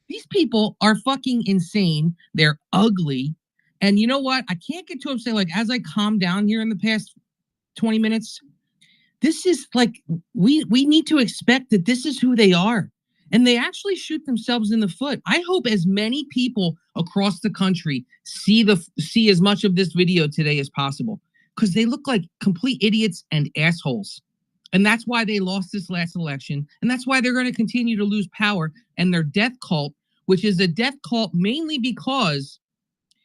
These people are fucking insane. They're ugly. And you know what? I can't get too upset. Like, as I calm down here in the past 20 minutes, this is like, we need to expect that this is who they are. And they actually shoot themselves in the foot. I hope as many people across the country see as much of this video today as possible, because they look like complete idiots and assholes. And that's why they lost this last election. And that's why they're going to continue to lose power. And their death cult, which is a death cult mainly because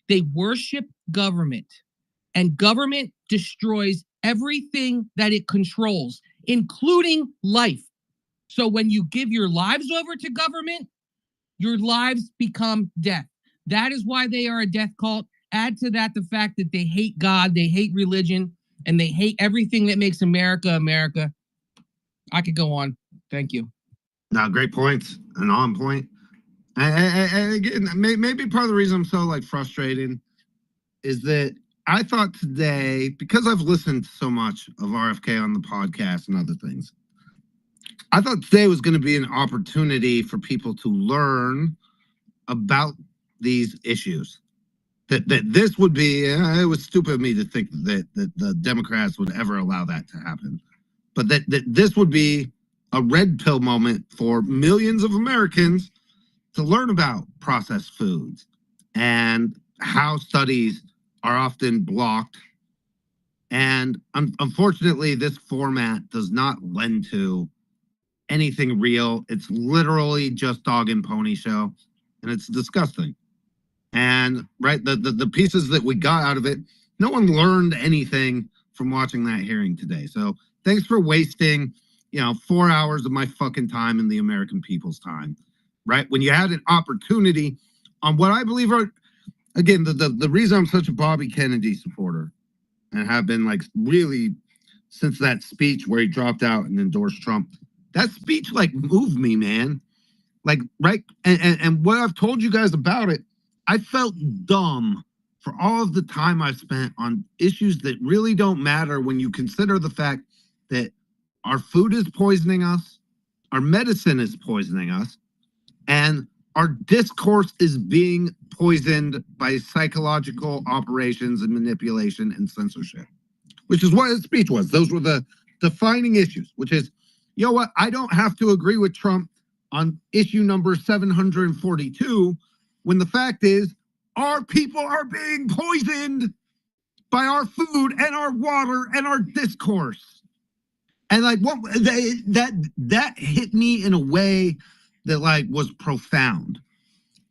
they worship government, and government destroys everything that it controls, including life. So when you give your lives over to government, your lives become death. That is why they are a death cult. Add to that the fact that they hate God, they hate religion, and they hate everything that makes America, America. I could go on. Thank you. No, great points and on point. And again, maybe part of the reason I'm so like frustrated is that I thought today, because I've listened so much of RFK on the podcast and other things, I thought today was going to be an opportunity for people to learn about these issues. That this would be, it was stupid of me to think that the Democrats would ever allow that to happen. But that this would be a red pill moment for millions of Americans to learn about processed foods and how studies are often blocked. And unfortunately, this format does not lend to anything real. It's literally just dog and pony show, and it's disgusting. And right, the pieces that we got out of it no one learned anything from watching that hearing today. So thanks for wasting, 4 hours of my fucking time and the American people's time, right? When you had an opportunity on what I believe are, again, the reason I'm such a Bobby Kennedy supporter and have been like really since that speech where he dropped out and endorsed Trump, that speech like moved me, man. Like, right. And what I've told you guys about it, I felt dumb for all of the time I've spent on issues that really don't matter when you consider the fact that our food is poisoning us, our medicine is poisoning us, and our discourse is being poisoned by psychological operations and manipulation and censorship, which is what his speech was. Those were the defining issues, which is, you know what? I don't have to agree with Trump on issue number 742 when the fact is our people are being poisoned by our food and our water and our discourse. And like what that hit me in a way that like was profound.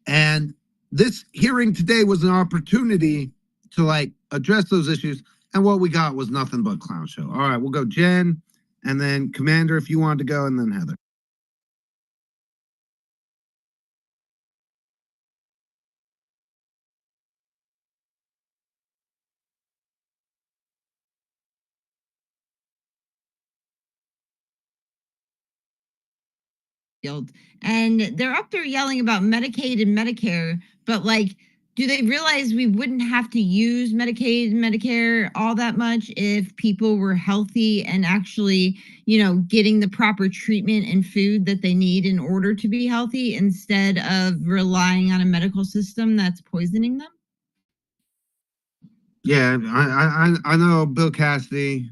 And this hearing today was an opportunity to like address those issues. And what we got was nothing but clown show. All right, we'll go Jen and then Commander if you wanted to go, and then Heather. And they're up there yelling about Medicaid and Medicare, but like, do they realize we wouldn't have to use Medicaid and Medicare all that much if people were healthy and actually, getting the proper treatment and food that they need in order to be healthy instead of relying on a medical system that's poisoning them? Yeah, I know Bill Cassidy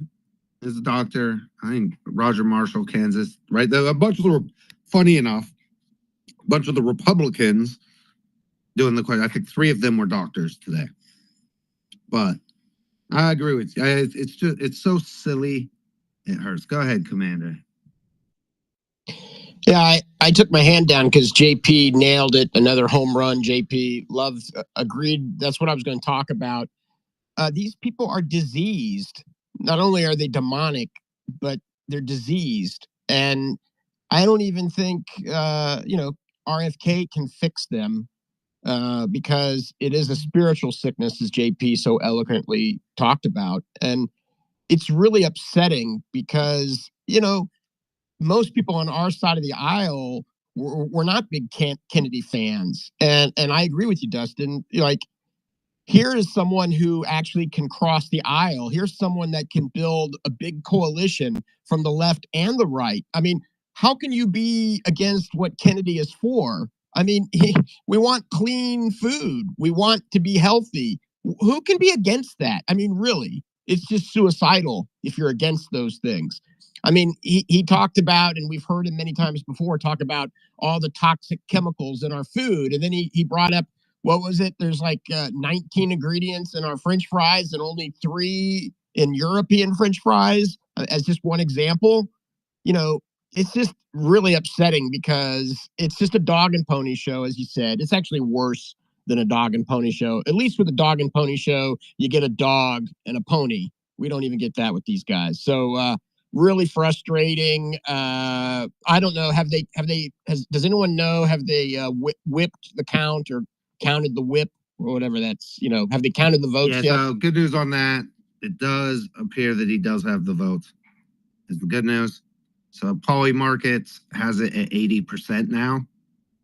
is a doctor. I think Roger Marshall, Kansas, right? A bunch of the, funny enough, a bunch of the Republicans doing the question. I think 3 of them were doctors today. But I agree with you. It's so silly. It hurts. Go ahead, Commander. Yeah, I took my hand down because JP nailed it. Another home run. JP loves, agreed. That's what I was going to talk about. These people are diseased. Not only are they demonic, but they're diseased. And I don't even think, RFK can fix them because it is a spiritual sickness, as JP so eloquently talked about. And it's really upsetting because, most people on our side of the aisle were not big Kennedy fans. And I agree with you, Dustin. Here is someone who actually can cross the aisle. Here's someone that can build a big coalition from the left and the right. I mean, how can you be against what Kennedy is for? I mean, we want clean food. We want to be healthy. Who can be against that? I mean, really, it's just suicidal if you're against those things. I mean, he talked about, and we've heard him many times before, talk about all the toxic chemicals in our food. And then he brought up, what was it? There's like 19 ingredients in our French fries and only 3 in European French fries, as just one example. It's just really upsetting because it's just a dog and pony show, as you said. It's actually worse than a dog and pony show. At least with a dog and pony show, you get a dog and a pony. We don't even get that with these guys. So really frustrating. I don't know. Does anyone know, have they whipped the count or counted the whip or whatever that's, have they counted the votes yet? So good news on that. It does appear that he does have the votes, is the good news. So Poly Markets has it at 80% now.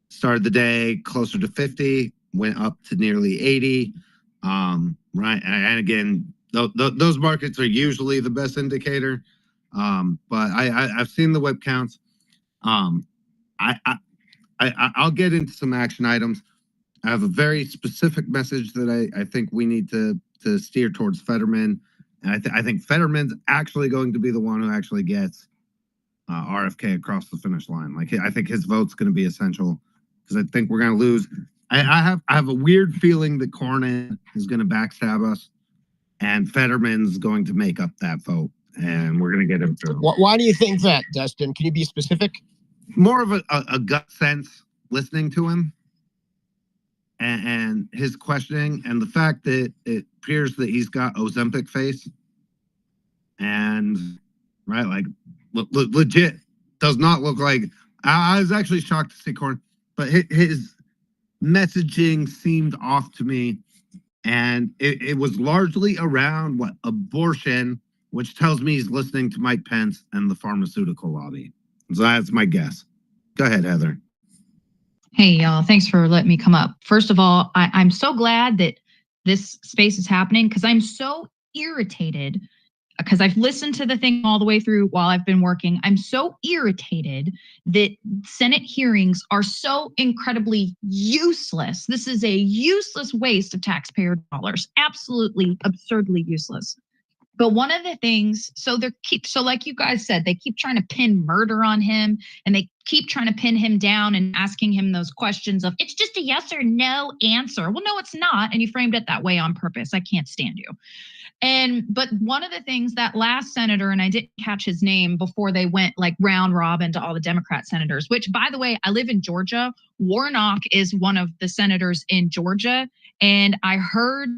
Started the day closer to 50, went up to nearly 80. Right. And again, those markets are usually the best indicator. But I've seen the web counts. I'll get into some action items. I have a very specific message that I think we need to steer towards Fetterman. And I think Fetterman's actually going to be the one who actually gets RFK across the finish line. Like, I think his vote's going to be essential because I think we're going to lose. I have a weird feeling that Cornyn is going to backstab us and Fetterman's going to make up that vote and we're going to get him through. Why do you think that, Dustin? Can you be specific? More of a gut sense listening to him and his questioning and the fact that it appears that he's got Ozempic face, and right, like legit does not look like. I was actually shocked to see Corn, but his messaging seemed off to me, and it was largely around what abortion, which tells me he's listening to Mike Pence and the pharmaceutical lobby. So that's my guess. Go ahead, Heather. Hey, y'all. Thanks for letting me come up. First of all, I'm so glad that this space is happening because I'm so irritated because I've listened to the thing all the way through while I've been working. I'm so irritated that Senate hearings are so incredibly useless. This is a useless waste of taxpayer dollars. Absolutely, absurdly useless. But one of the things, so like you guys said, they keep trying to pin murder on him, and they keep trying to pin him down and asking him those questions of, it's just a yes or no answer. Well, no, it's not. And you framed it that way on purpose. I can't stand you. But one of the things that last senator, and I didn't catch his name before they went like round robin to all the Democrat senators, which by the way, I live in Georgia. Warnock is one of the senators in Georgia. And I heard,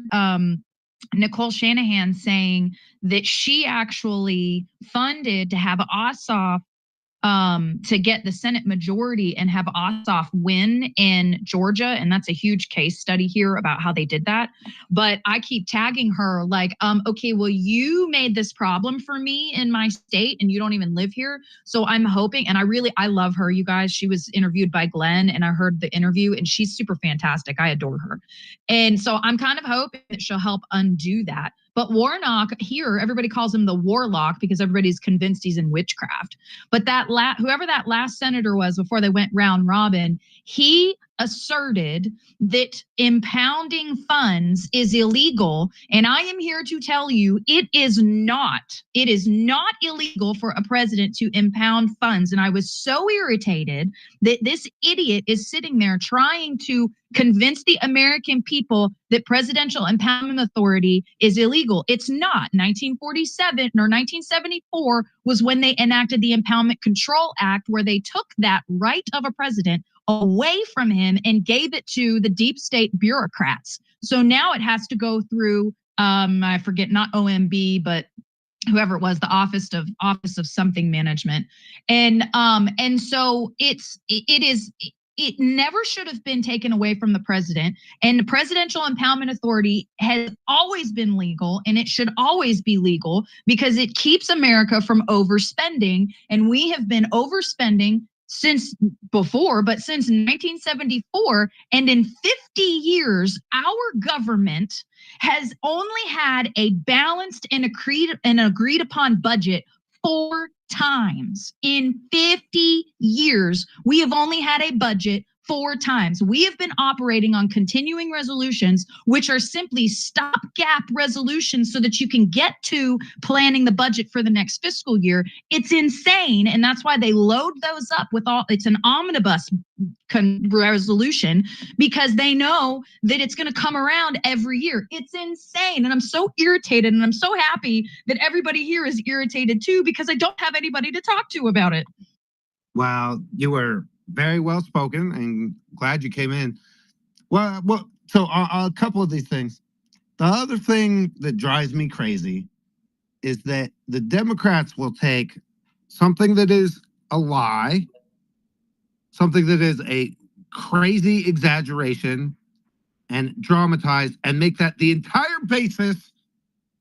Nicole Shanahan saying that she actually funded to have Ossoff to get the Senate majority and have Ossoff win in Georgia. And that's a huge case study here about how they did that. But I keep tagging her like, okay, well, you made this problem for me in my state and you don't even live here. So I'm hoping, and I love her, you guys. She was interviewed by Glenn and I heard the interview and she's super fantastic. I adore her. And so I'm kind of hoping that she'll help undo that. But Warnock here, everybody calls him the warlock because everybody's convinced he's in witchcraft. But whoever that last senator was before they went round robin, he asserted that impounding funds is illegal. And I am here to tell you it is not. It is not illegal for a president to impound funds. And I was so irritated that this idiot is sitting there trying to convince the American people that presidential impoundment authority is illegal. It's not. 1947 or 1974 was when they enacted the Impoundment Control Act, where they took that right of a president away from him and gave it to the deep state bureaucrats. So now it has to go through, I forget, not OMB, but whoever it was, the Office of Something Management. And so it never should have been taken away from the president. And the Presidential Impoundment Authority has always been legal, and it should always be legal because it keeps America from overspending. And we have been overspending since before, but since 1974. And in 50 years, our government has only had a balanced and agreed upon budget 4 times. In 50 years, we have only had a budget 4 times. We have been operating on continuing resolutions, which are simply stopgap resolutions so that you can get to planning the budget for the next fiscal year. It's insane. And that's why they load those up with it's an omnibus resolution because they know that it's going to come around every year. It's insane. And I'm so irritated, and I'm so happy that everybody here is irritated too, because I don't have anybody to talk to about it. Well, you were very well spoken and glad you came in. Well, so a couple of these things. The other thing that drives me crazy is that the Democrats will take something that is a lie, something that is a crazy exaggeration, and dramatize and make that the entire basis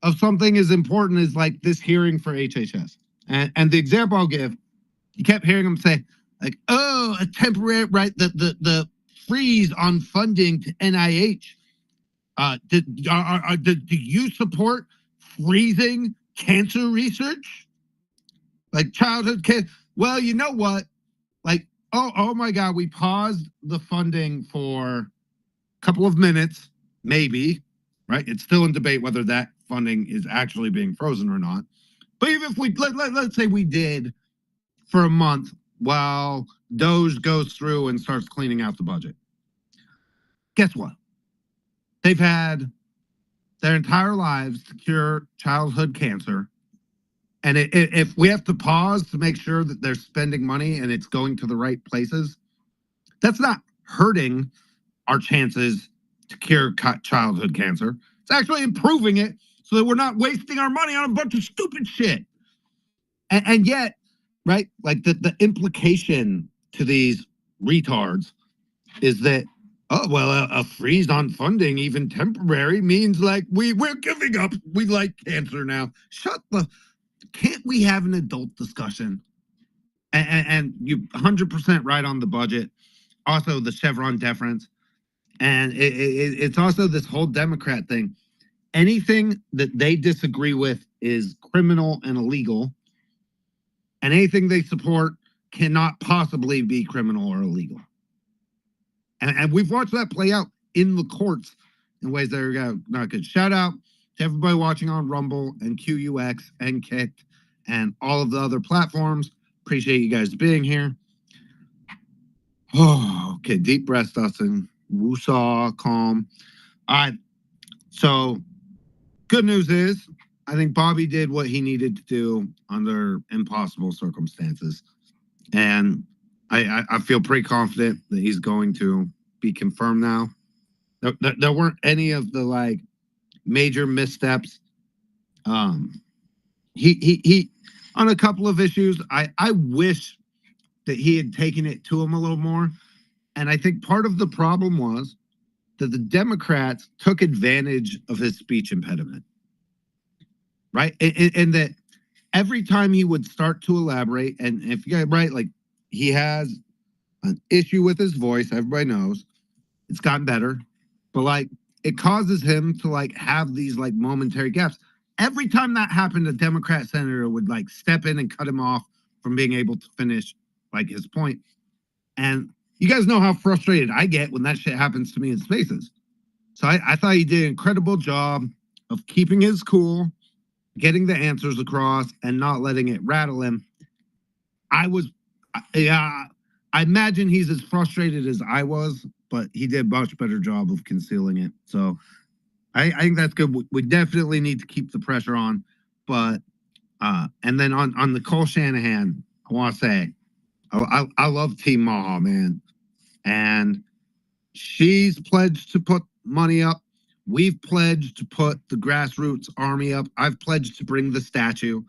of something as important as like this hearing for HHS. And the example I'll give, you kept hearing them say, like, oh, a temporary, right, the freeze on funding to NIH. Do you support freezing cancer research? Like childhood cancer? Well, you know what? Like, oh my God, we paused the funding for a couple of minutes, maybe, right? It's still in debate whether that funding is actually being frozen or not. But even if we, let's say we did for a month, while DOGE goes through and starts cleaning out the budget. Guess what? They've had their entire lives to cure childhood cancer. And if we have to pause to make sure that they're spending money and it's going to the right places, that's not hurting our chances to cure childhood cancer. It's actually improving it so that we're not wasting our money on a bunch of stupid shit. And yet, right, like the implication to these retards is that, oh, well, a freeze on funding, even temporary, means like we're giving up. We like cancer now. Can't we have an adult discussion? And you 100% right on the budget. Also, the Chevron deference. And it's also this whole Democrat thing. Anything that they disagree with is criminal and illegal. And anything they support cannot possibly be criminal or illegal. And we've watched that play out in the courts in ways that are not good. Shout out to everybody watching on Rumble and QUX and Kicked and all of the other platforms. Appreciate you guys being here. Oh, okay. Deep breath, Dustin. Woosah, calm. All right. So, good news is, I think Bobby did what he needed to do under impossible circumstances. And I feel pretty confident that he's going to be confirmed now. There weren't any of the like major missteps. He on a couple of issues, I wish that he had taken it to him a little more. And I think part of the problem was that the Democrats took advantage of his speech impediment. Right? And that every time he would start to elaborate, and if you guys right, like he has an issue with his voice, everybody knows. It's gotten better, but like it causes him to like have these like momentary gaps. Every time that happened, a Democrat senator would like step in and cut him off from being able to finish like his point. And you guys know how frustrated I get when that shit happens to me in spaces. So I thought he did an incredible job of keeping his cool, getting the answers across, and not letting it rattle him. I imagine he's as frustrated as I was, but he did a much better job of concealing it. So I think that's good. We definitely need to keep the pressure on. But and then on Nicole Shanahan, I want to say I love Team MAHA, man. And she's pledged to put money up. We've pledged to put the grassroots army up. I've pledged to bring the statue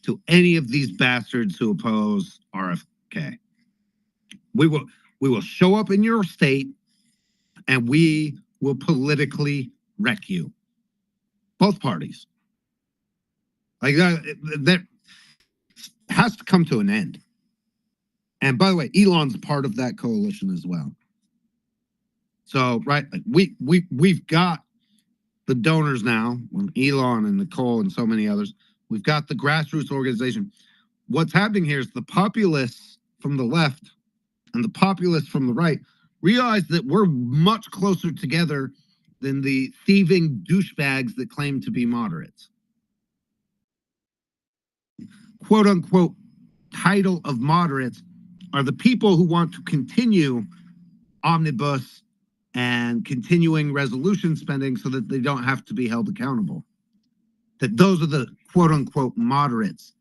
to any of these bastards who oppose RFK. We will show up in your state and we will politically wreck you. Both parties. Like that has to come to an end. And by the way, Elon's part of that coalition as well. So, right, like we've got the donors now, Elon and Nicole and so many others. We've got the grassroots organization. What's happening here is the populists from the left and the populists from the right realize that we're much closer together than the thieving douchebags that claim to be moderates. Quote unquote title of moderates are the people who want to continue omnibus and continuing resolution spending so that they don't have to be held accountable. That those are the quote unquote moderates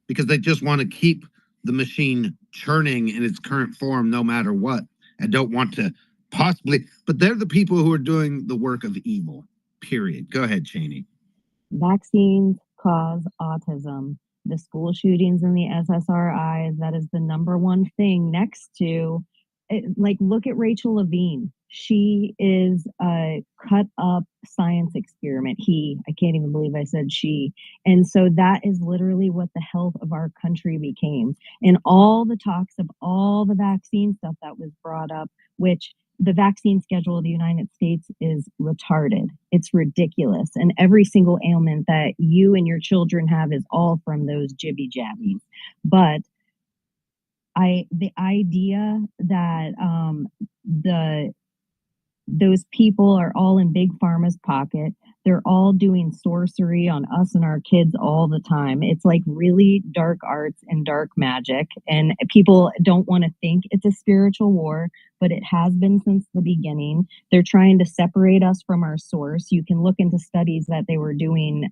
because they just want to keep the machine churning in its current form no matter what and don't want to possibly, but they're the people who are doing the work of evil, period. Go ahead, Cheney. Vaccines cause autism. The school shootings and the SSRIs, that is the number one thing next to, like, look at Rachel Levine. She is a cut up science experiment. I can't even believe I said she. And so that is literally what the health of our country became. And all the talks of all the vaccine stuff that was brought up, which the vaccine schedule of the United States is retarded. It's ridiculous. And every single ailment that you and your children have is all from those jibby jabbies. But the idea that those people are all in Big Pharma's pocket. They're all doing sorcery on us and our kids all the time. It's like really dark arts and dark magic. And people don't want to think it's a spiritual war, but it has been since the beginning. They're trying to separate us from our source. You can look into studies that they were doing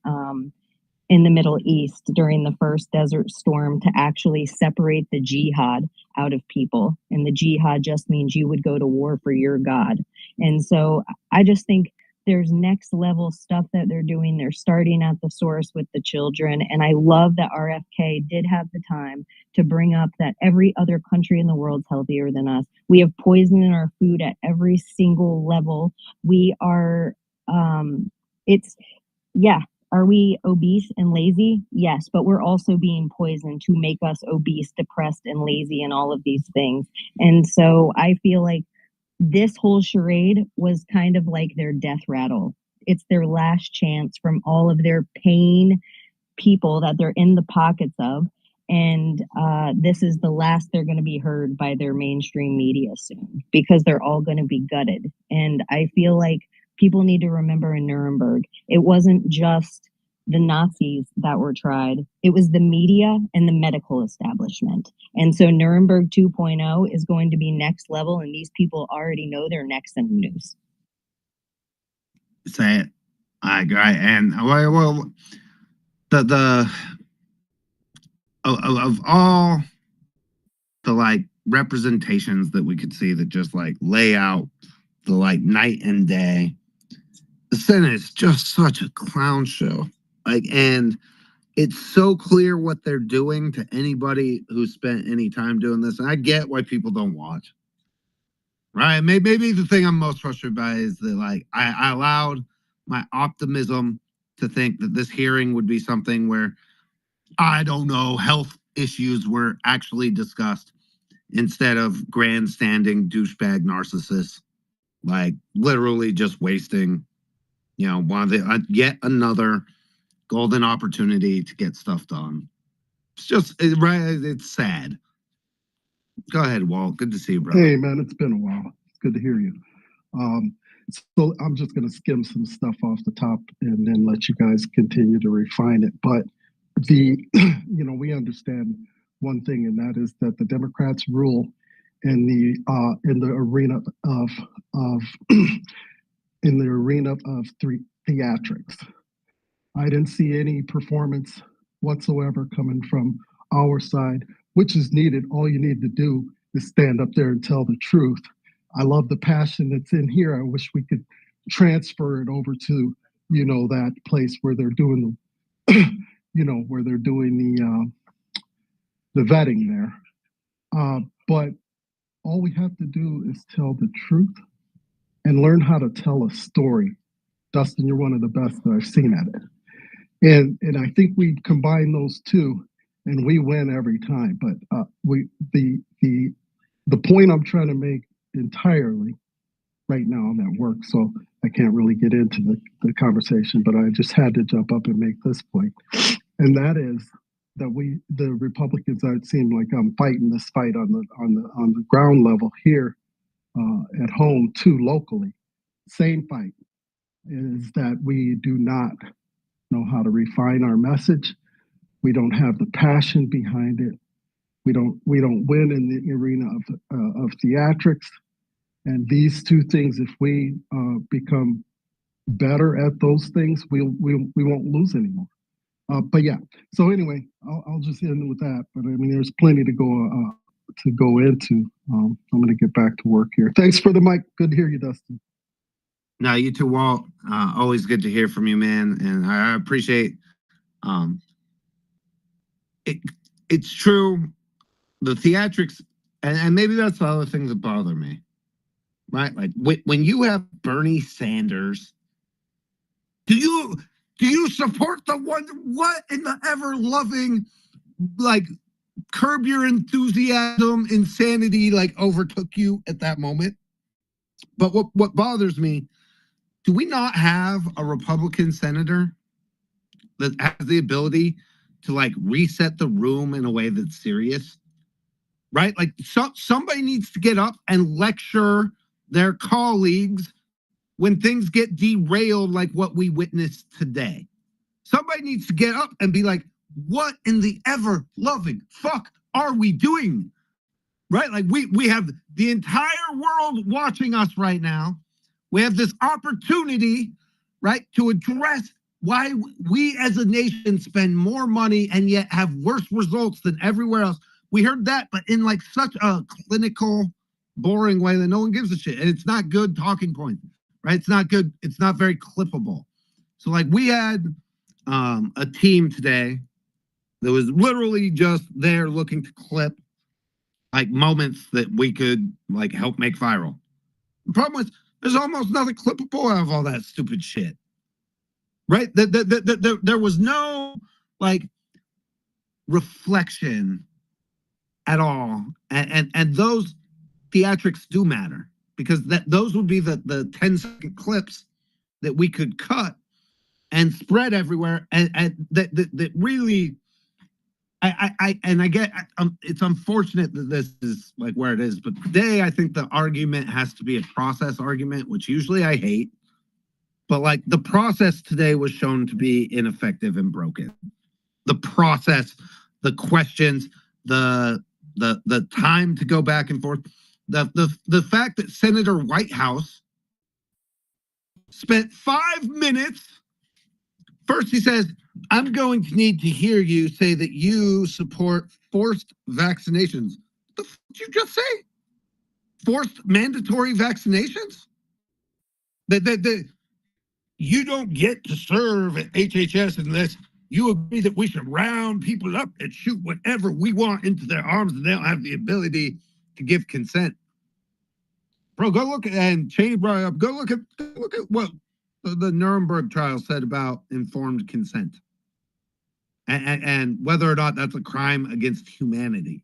in the Middle East during the first Desert Storm to actually separate the jihad out of people. And the jihad just means you would go to war for your God. And so I just think there's next level stuff that they're doing. They're starting at the source with the children. And I love that RFK did have the time to bring up that every other country in the world's healthier than us. We have poison in our food at every single level. We are, are we obese and lazy? Yes, but we're also being poisoned to make us obese, depressed, and lazy and all of these things. And so I feel like this whole charade was kind of like their death rattle. It's their last chance from all of their pain people that they're in the pockets of. And this is the last they're going to be heard by their mainstream media soon, because they're all going to be gutted. And I feel like people need to remember in Nuremberg, it wasn't just the Nazis that were tried. It was the media and the medical establishment. And so Nuremberg 2.0 is going to be next level, and these people already know they're next in the news. Say it. I agree. And well, of all the like representations that we could see that just like lay out the like night and day, the Senate is just such a clown show. Like, and it's so clear what they're doing to anybody who spent any time doing this. And I get why people don't watch. Right? Maybe the thing I'm most frustrated by is that like I allowed my optimism to think that this hearing would be something where, I don't know, health issues were actually discussed instead of grandstanding douchebag narcissists, like literally just wasting, one of the yet another golden opportunity to get stuff done. It's just it's sad. Go ahead, Walt. Good to see you, brother. Hey, man, it's been a while. It's good to hear you. So I'm just going to skim some stuff off the top and then let you guys continue to refine it. But we understand one thing, and that is that the Democrats rule in the arena of theatrics. I didn't see any performance whatsoever coming from our side, which is needed. All you need to do is stand up there and tell the truth. I love the passion that's in here. I wish we could transfer it over to, that place where they're doing where they're doing the vetting there. But all we have to do is tell the truth and learn how to tell a story. Dustin, you're one of the best that I've seen at it. And I think we combine those two and we win every time. But the point I'm trying to make entirely right now, I'm at work, so I can't really get into the conversation, but I just had to jump up and make this point. And that is that the Republicans, it seem like I'm fighting this fight on the ground level here at home too, locally. Same fight is that we do not know how to refine our message. We don't have the passion behind it. We don't win in the arena of theatrics. And these two things, if we become better at those things, we won't lose anymore. But yeah, so anyway, I'll just end with that. But I mean, there's plenty to go into. I'm going to get back to work here. Thanks for the mic. Good to hear you, Dustin. No, you too, Walt. Always good to hear from you, man. And I appreciate it's true. The theatrics, and maybe that's the other thing that bother me, right? Like when you have Bernie Sanders, do you support the one? What in the ever loving, like, Curb Your Enthusiasm insanity like overtook you at that moment? But what bothers me, do we not have a Republican senator that has the ability to like reset the room in a way that's serious? Right? Like somebody needs to get up and lecture their colleagues when things get derailed like what we witnessed today. Somebody needs to get up and be like, what in the ever loving fuck are we doing? Right? Like we have the entire world watching us right now. We have this opportunity, right, to address why we as a nation spend more money and yet have worse results than everywhere else. We heard that, but in like such a clinical, boring way that no one gives a shit. And it's not good talking points. right? It's not good. It's not very clippable. So like we had a team today that was literally just there looking to clip like moments that we could like help make viral. The problem is there's almost nothing clippable out of all that stupid shit, right? There was no like reflection at all, and those theatrics do matter because those would be the 10-second clips that we could cut and spread everywhere, and that really, I get it's unfortunate that this is like where it is, but today I think the argument has to be a process argument, which usually I hate, but like the process today was shown to be ineffective and broken. The process, the questions, the time to go back and forth, the fact that Senator Whitehouse spent 5 minutes. First, he says, I'm going to need to hear you say that you support forced vaccinations. What the f did you just say? Forced mandatory vaccinations? That you don't get to serve at HHS unless you agree that we should round people up and shoot whatever we want into their arms and they don't have the ability to give consent. Bro, go look at, and Cheney brought it up, go look at what the Nuremberg trial said about informed consent and whether or not that's a crime against humanity.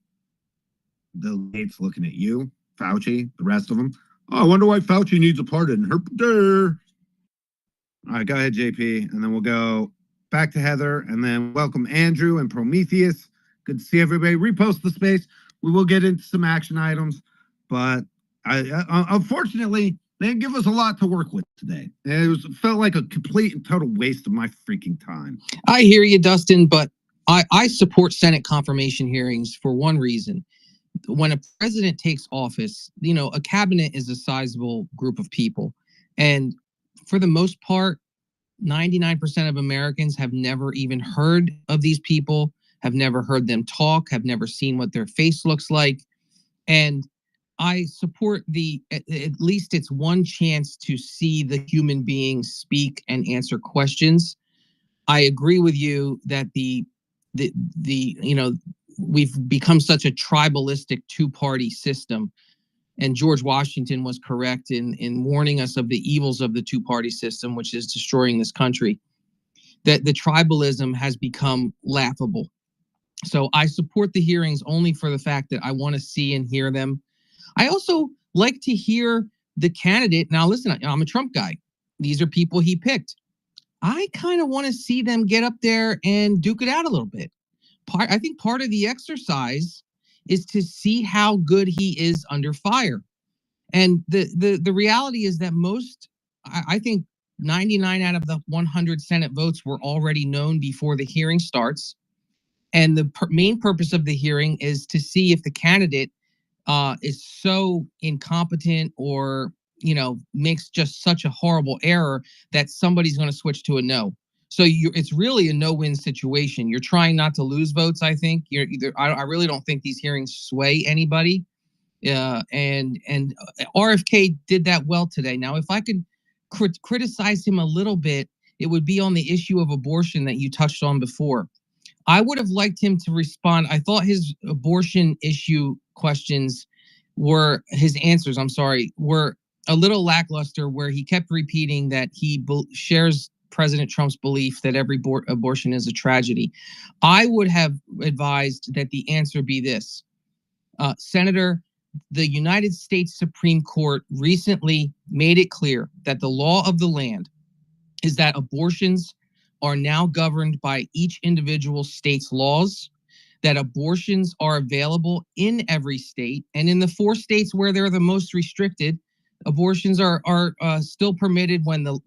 The Gates looking at you, Fauci, the rest of them. Oh, I wonder why Fauci needs a pardon. All right, go ahead, JP, and then we'll go back to Heather, and then welcome Andrew and Prometheus. Good to see everybody. Repost the space. We will get into some action items, but unfortunately, they didn't give us a lot to work with today. It felt like a complete and total waste of my freaking time. I hear you, Dustin, but I support Senate confirmation hearings for one reason. When a president takes office, you know, a cabinet is a sizable group of people. And for the most part, 99% of Americans have never even heard of these people, have never heard them talk, have never seen what their face looks like. And I support at least it's one chance to see the human being speak and answer questions. I agree with you that you know, we've become such a tribalistic two-party system. And George Washington was correct in warning us of the evils of the two-party system, which is destroying this country, that the tribalism has become laughable. So I support the hearings only for the fact that I want to see and hear them. I also like to hear the candidate. Now, listen, I'm a Trump guy. These are people he picked. I kind of want to see them get up there and duke it out a little bit. I think part of the exercise is to see how good he is under fire. And the reality is that I think 99 out of the 100 Senate votes were already known before the hearing starts. And the main purpose of the hearing is to see if the candidate is so incompetent or, you know, makes just such a horrible error that somebody's going to switch to a no. So it's really a no-win situation. You're trying not to lose votes, I think. I really don't think these hearings sway anybody. And RFK did that well today. Now, if I could criticize him a little bit, it would be on the issue of abortion that you touched on before. I would have liked him to respond. I thought his abortion issue questions his answers were a little lackluster, where he kept repeating that he shares President Trump's belief that every abortion is a tragedy. I would have advised that the answer be this. Senator, the United States Supreme Court recently made it clear that the law of the land is that abortions are now governed by each individual state's laws, that abortions are available in every state, and in the 4 states where they're the most restricted, abortions are still permitted when the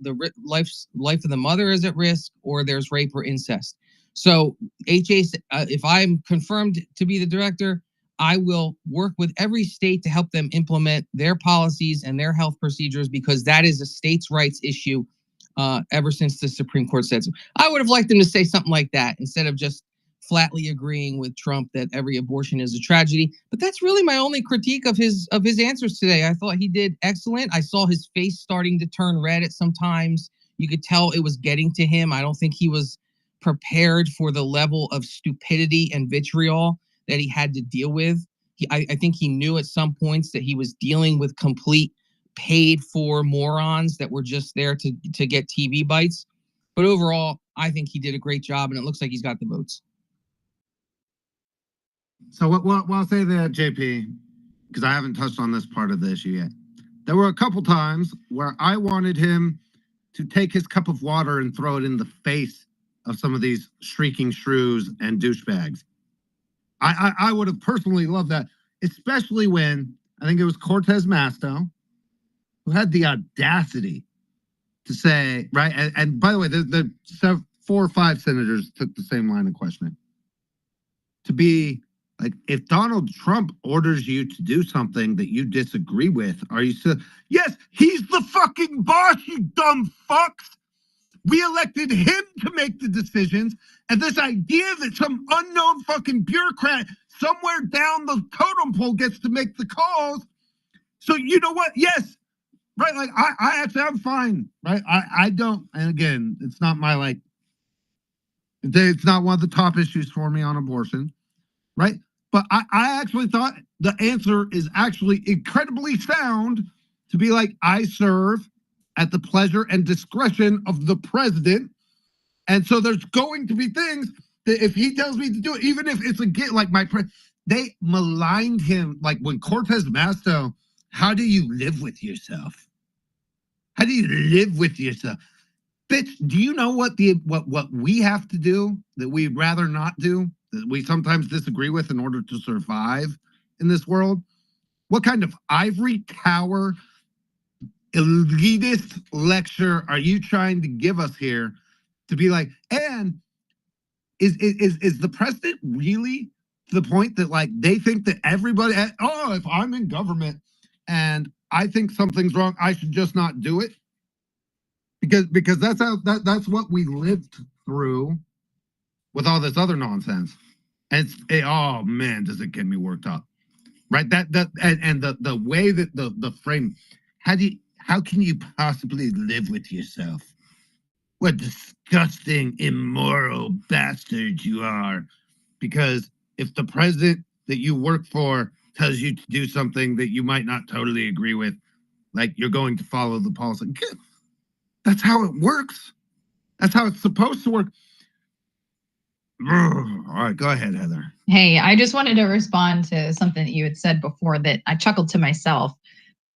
life of the mother is at risk or there's rape or incest. So if I'm confirmed to be the director, I will work with every state to help them implement their policies and their health procedures, because that is a states' rights issue ever since the Supreme Court said so. I would have liked them to say something like that instead of just flatly agreeing with Trump that every abortion is a tragedy. But that's really my only critique of his answers today. I thought he did excellent. I saw his face starting to turn red at some times. You could tell it was getting to him. I don't think he was prepared for the level of stupidity and vitriol that he had to deal with. I think he knew at some points that he was dealing with complete paid for morons that were just there to get TV bites. But overall, I think he did a great job, and it looks like he's got the votes. So what I'll say there, JP, because I haven't touched on this part of the issue yet. There were a couple times where I wanted him to take his cup of water and throw it in the face of some of these shrieking shrews and douchebags. I would have personally loved that, especially when I think it was Cortez Masto who had the audacity to say, right, and by the way, the 4 or 5 senators took the same line of questioning. To be like, if Donald Trump orders you to do something that you disagree with, are you still? Yes, he's the fucking boss, you dumb fucks. We elected him to make the decisions, and this idea that some unknown fucking bureaucrat somewhere down the totem pole gets to make the calls. So you know what? Yes, right. Like I actually, I'm fine. Right. I don't. And again, it's not my like. It's not one of the top issues for me on abortion. Right. But I actually thought the answer is actually incredibly sound to be like, I serve at the pleasure and discretion of the president. And so there's going to be things that if he tells me to do it, even if it's like they maligned him. Like when Cortez Masto, how do you live with yourself? How do you live with yourself? Bitch, do you know what we have to do that we'd rather not do, that we sometimes disagree with in order to survive in this world? What kind of ivory tower elitist lecture are you trying to give us here to be like, and is the president really to the point that like they think that everybody, oh, if I'm in government and I think something's wrong, I should just not do it? Because that's that's what we lived through with all this other nonsense. And oh man, does it get me worked up. Right? And the way that the frame, how can you possibly live with yourself? What disgusting, immoral bastard you are. Because if the president that you work for tells you to do something that you might not totally agree with, like you're going to follow the policy. That's how it works. That's how it's supposed to work. All right, go ahead, Heather. Hey, I just wanted to respond to something that you had said before that I chuckled to myself.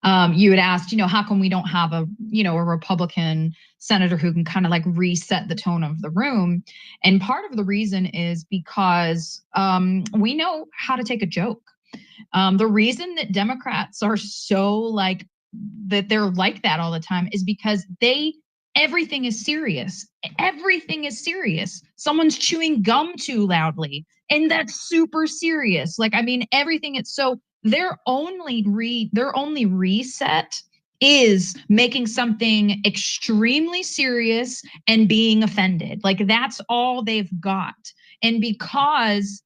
You had asked, how come we don't have a Republican senator who can kind of like reset the tone of the room? And part of the reason is because we know how to take a joke. The reason that Democrats are so like that they're like that all the time is because everything is serious. Everything is serious. Someone's chewing gum too loudly, and that's super serious. Like, I mean, everything. It's so their only reset is making something extremely serious and being offended. Like that's all they've got. And because,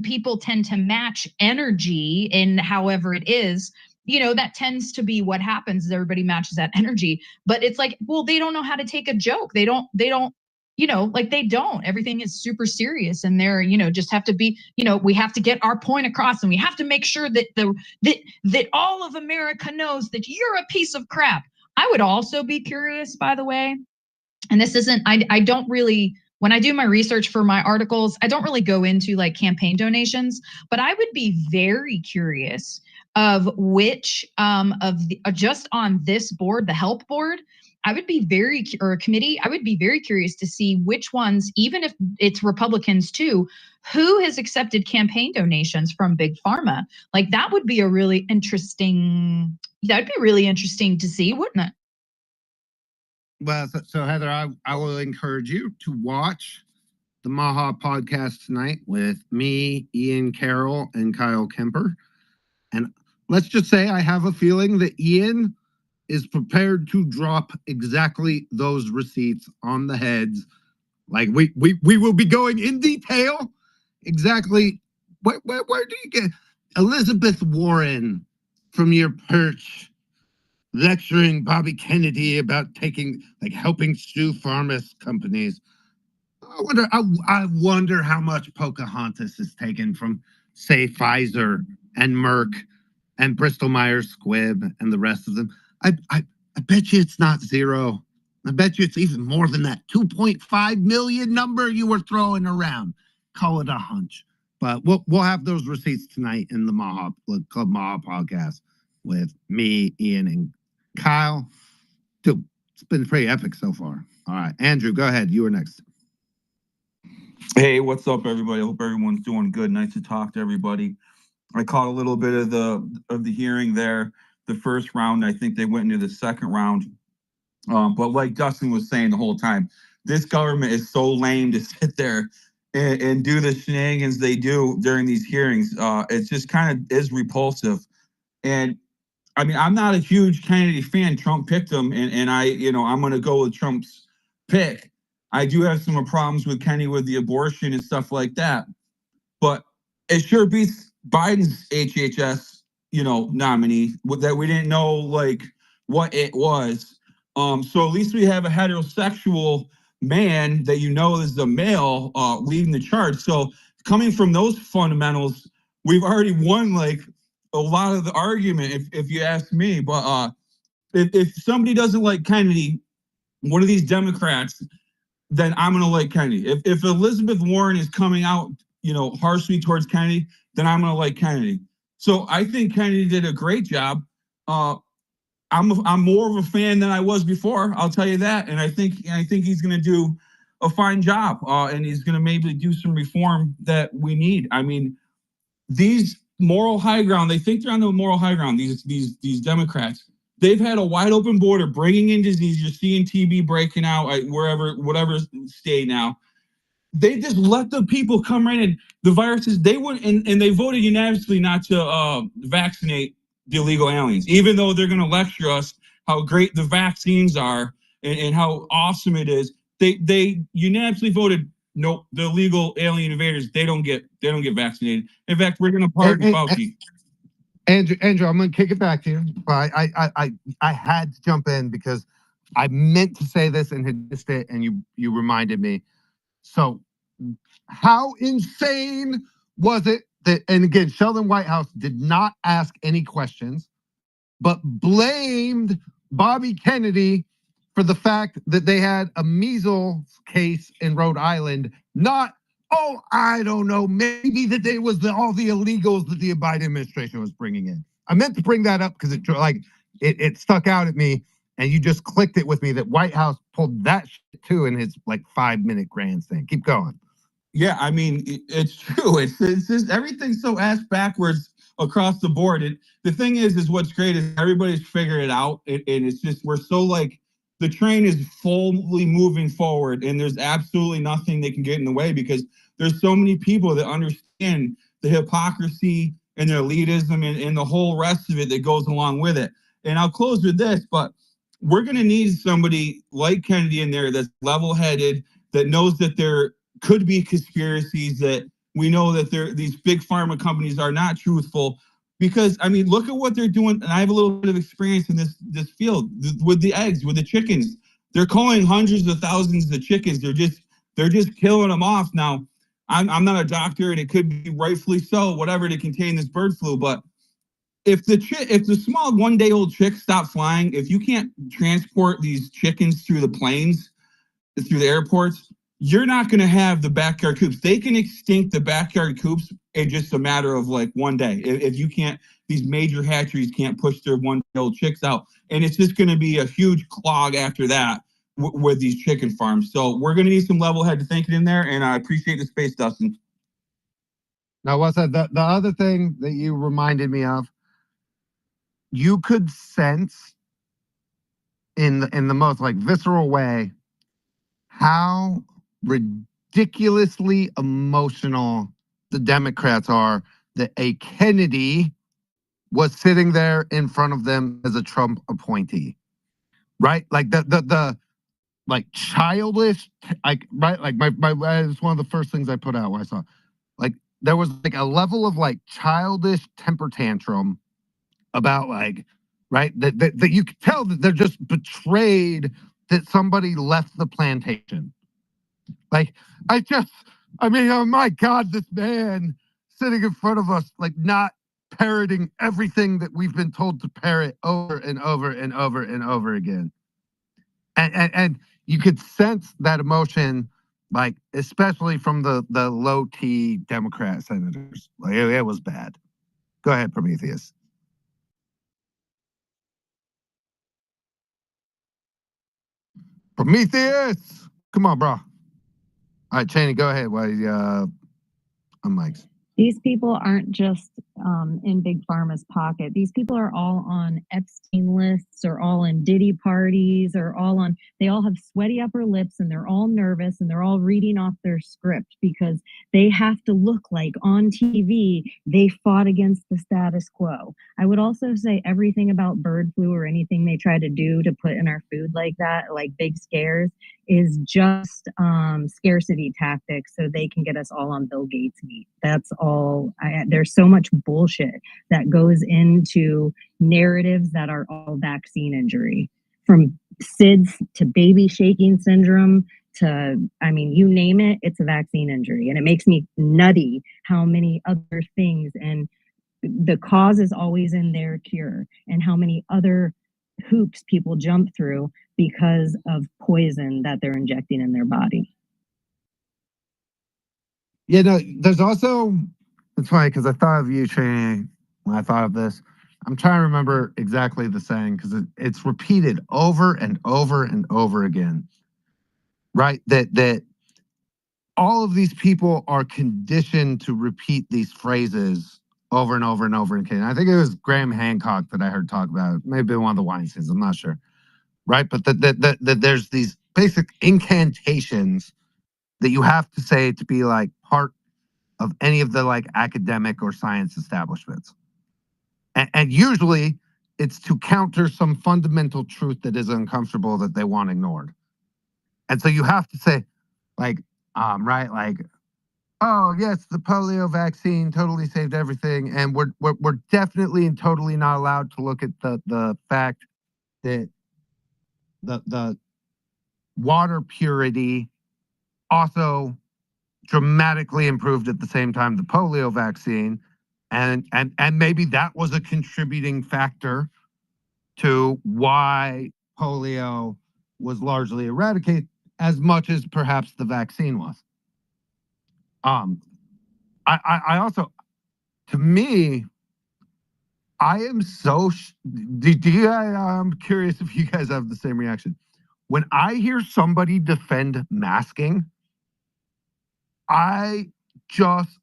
people tend to match energy in however it is, that tends to be what happens. Everybody matches that energy, but it's like, well, they don't know how to take a joke. They don't, everything is super serious and they're, just have to be, we have to get our point across and we have to make sure that that all of America knows that you're a piece of crap. I would also be curious, by the way, and this isn't, I don't really, when I do my research for my articles, I don't really go into like campaign donations, but I would be very curious of which just on this board, the help board, I would be or a committee, I would be very curious to see which ones, even if it's Republicans too, who has accepted campaign donations from Big Pharma. Like that would be that'd be really interesting to see, wouldn't it? Well, so Heather, I will encourage you to watch the MAHA podcast tonight with me, Ian Carroll, and Kyle Kemper. And let's just say I have a feeling that Ian is prepared to drop exactly those receipts on the heads Like we will be going in detail exactly where do you get Elizabeth Warren from your perch lecturing Bobby Kennedy about helping sue pharma companies. I wonder how much Pocahontas is taken from, say, Pfizer and Merck and Bristol Myers Squibb and the rest of them. I bet you it's not zero. I bet you it's even more than that 2.5 million number you were throwing around. Call it a hunch. But we'll have those receipts tonight in the MAHA Club MAHA podcast with me, Ian, and Kyle. Dude, it's been pretty epic so far. All right, Andrew, go ahead. You were next. Hey, what's up, everybody? I hope everyone's doing good. Nice to talk to everybody. I caught a little bit of the hearing there. The first round, I think they went into the second round. But like Dustin was saying the whole time, this government is so lame to sit there and do the shenanigans they do during these hearings. It's just kind of is repulsive. And I mean, I'm not a huge Kennedy fan. Trump picked him, and I'm going to go with Trump's pick. I do have some problems with Kennedy with the abortion and stuff like that, but it sure beats Biden's HHS, nominee that we didn't know like what it was. So at least we have a heterosexual man that is a male leading the charge. So coming from those fundamentals, we've already won like a lot of the argument, if you ask me. But if somebody doesn't like Kennedy, one of these Democrats, then I'm gonna like Kennedy. If Elizabeth Warren is coming out, harshly towards Kennedy, then I'm gonna like Kennedy. So I think Kennedy did a great job. I'm more of a fan than I was before. I'll tell you that, and I think he's gonna do a fine job, and he's gonna maybe do some reform that we need. I mean, these moral high ground, they think they're on the moral high ground. These Democrats. They've had a wide open border, bringing in disease. You're seeing TB breaking out whatever state now. They just let the people come right in. The viruses, they wouldn't, and they voted unanimously not to vaccinate the illegal aliens, even though they're going to lecture us how great the vaccines are and how awesome it is. They unanimously voted, nope, the illegal alien invaders, they don't get vaccinated. In fact, we're going to pardon Fauci. Andrew, I'm going to kick it back to you. But I had to jump in because I meant to say this and had missed it, and you reminded me. So, how insane was it that? And again, Sheldon Whitehouse did not ask any questions, but blamed Bobby Kennedy for the fact that they had a measles case in Rhode Island, not. Oh, I don't know. Maybe that they was all the illegals that the Biden administration was bringing in. I meant to bring that up because it stuck out at me, and you just clicked it with me that Whitehouse pulled that shit too in his 5-minute grandstand. Keep going. Yeah, I mean, it's true. It's just everything's so ass backwards across the board. The thing is what's great is everybody's figured it out, and it's just we're so the train is fully moving forward, and there's absolutely nothing that can get in the way because there's so many people that understand the hypocrisy and the elitism and the whole rest of it that goes along with it. And I'll close with this, but we're going to need somebody like Kennedy in there that's level-headed, that knows that there could be conspiracies, that we know that these big pharma companies are not truthful. Because I mean, look at what they're doing, and I have a little bit of experience in this field with the eggs, with the chickens. They're calling hundreds of thousands of chickens. They're just killing them off. Now, I'm not a doctor, and it could be rightfully so, whatever, to contain this bird flu. But if the small 1-day-old chicks stop flying, if you can't transport these chickens through the planes, through the airports, you're not going to have the backyard coops. They can extinct the backyard coops in just a matter of 1 day. If you can't, these major hatcheries can't push their 1-day-old chicks out. And it's just going to be a huge clog after that with these chicken farms. So we're going to need some level-headed thinking in there. And I appreciate the space, Dustin. Now, what's that? The other thing that you reminded me of, you could sense in the most visceral way how ridiculously emotional the Democrats are that a Kennedy was sitting there in front of them as a Trump appointee, right? like childish, like right, like my it's one of the first things I put out when I saw, like there was like a level of like childish temper tantrum about like, right, that you could tell that they're just betrayed that somebody left the plantation. Like I mean, oh my God, this man sitting in front of us, like not parroting everything that we've been told to parrot over and over and over and over again. And you could sense that emotion, like especially from the low T Democrat senators. Like it was bad. Go ahead, Prometheus. Prometheus, come on, bro. All right, Cheney, go ahead while you on mics. These people aren't just in Big Pharma's pocket. These people are all on Epstein lists, or all in Diddy parties, or they all have sweaty upper lips, and they're all nervous, and they're all reading off their script because they have to look like on TV they fought against the status quo. I would also say everything about bird flu or anything they try to do to put in our food like that, like big scares, is just scarcity tactics so they can get us all on Bill Gates' meat. That's all. There's so much bullshit that goes into narratives that are all vaccine injury, from SIDS to baby shaking syndrome to, I mean, you name it, it's a vaccine injury. And it makes me nutty how many other things, and the cause is always in their cure, and how many other hoops people jump through because of poison that they're injecting in their body. Yeah, no, there's also, it's funny because I thought of you, Cheney, when I thought of this. I'm trying to remember exactly the saying because it's repeated over and over and over again, right? That all of these people are conditioned to repeat these phrases over and over and over again. I think it was Graham Hancock that I heard talk about it. Maybe one of the Weinsteins, I'm not sure. Right? But that there's these basic incantations that you have to say to be like part of any of the like academic or science establishments. And usually it's to counter some fundamental truth that is uncomfortable that they want ignored. And so you have to say like, right, like, oh yes, the polio vaccine totally saved everything. And we're definitely and totally not allowed to look at the fact that the water purity also dramatically improved at the same time the polio vaccine, and maybe that was a contributing factor to why polio was largely eradicated as much as perhaps the vaccine was. I also, to me, I am so I'm curious if you guys have the same reaction. When I hear somebody defend masking, I just,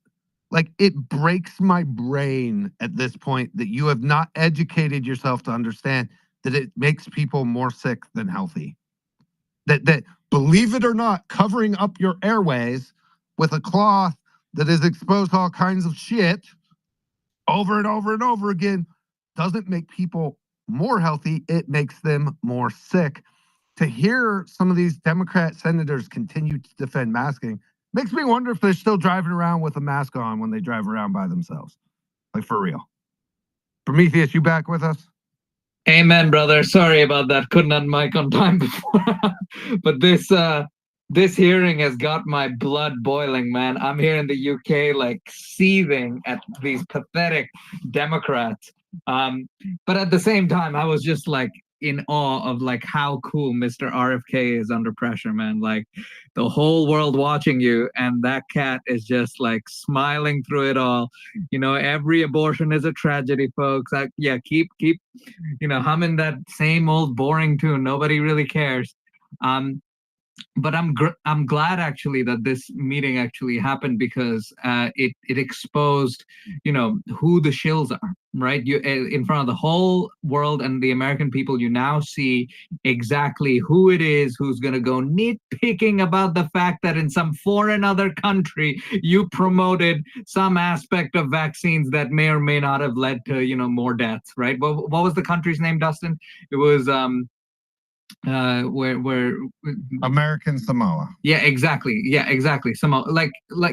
like, it breaks my brain at this point that you have not educated yourself to understand that it makes people more sick than healthy. That believe it or not, covering up your airways with a cloth that is exposed to all kinds of shit over and over and over again doesn't make people more healthy. It makes them more sick. To hear some of these Democrat senators continue to defend masking makes me wonder if they're still driving around with a mask on when they drive around by themselves. Like, for real. Prometheus, you back with us? Amen, brother. Sorry about that. Couldn't unmic on time before. But this hearing has got my blood boiling, man. I'm here in the UK, like seething at these pathetic Democrats. But at the same time, I was just like in awe of like how cool Mr. RFK is under pressure, man. Like the whole world watching you, and that cat is just like smiling through it all. You know, every abortion is a tragedy, folks. Yeah, keep humming that same old boring tune. Nobody really cares. But I'm glad actually that this meeting actually happened, because it exposed, who the shills are, right? You in front of the whole world and the American people, you now see exactly who it is who's going to go nitpicking about the fact that in some foreign other country you promoted some aspect of vaccines that may or may not have led to more deaths, right? What was the country's name, Dustin? It was where American Samoa. yeah, exactly. Some like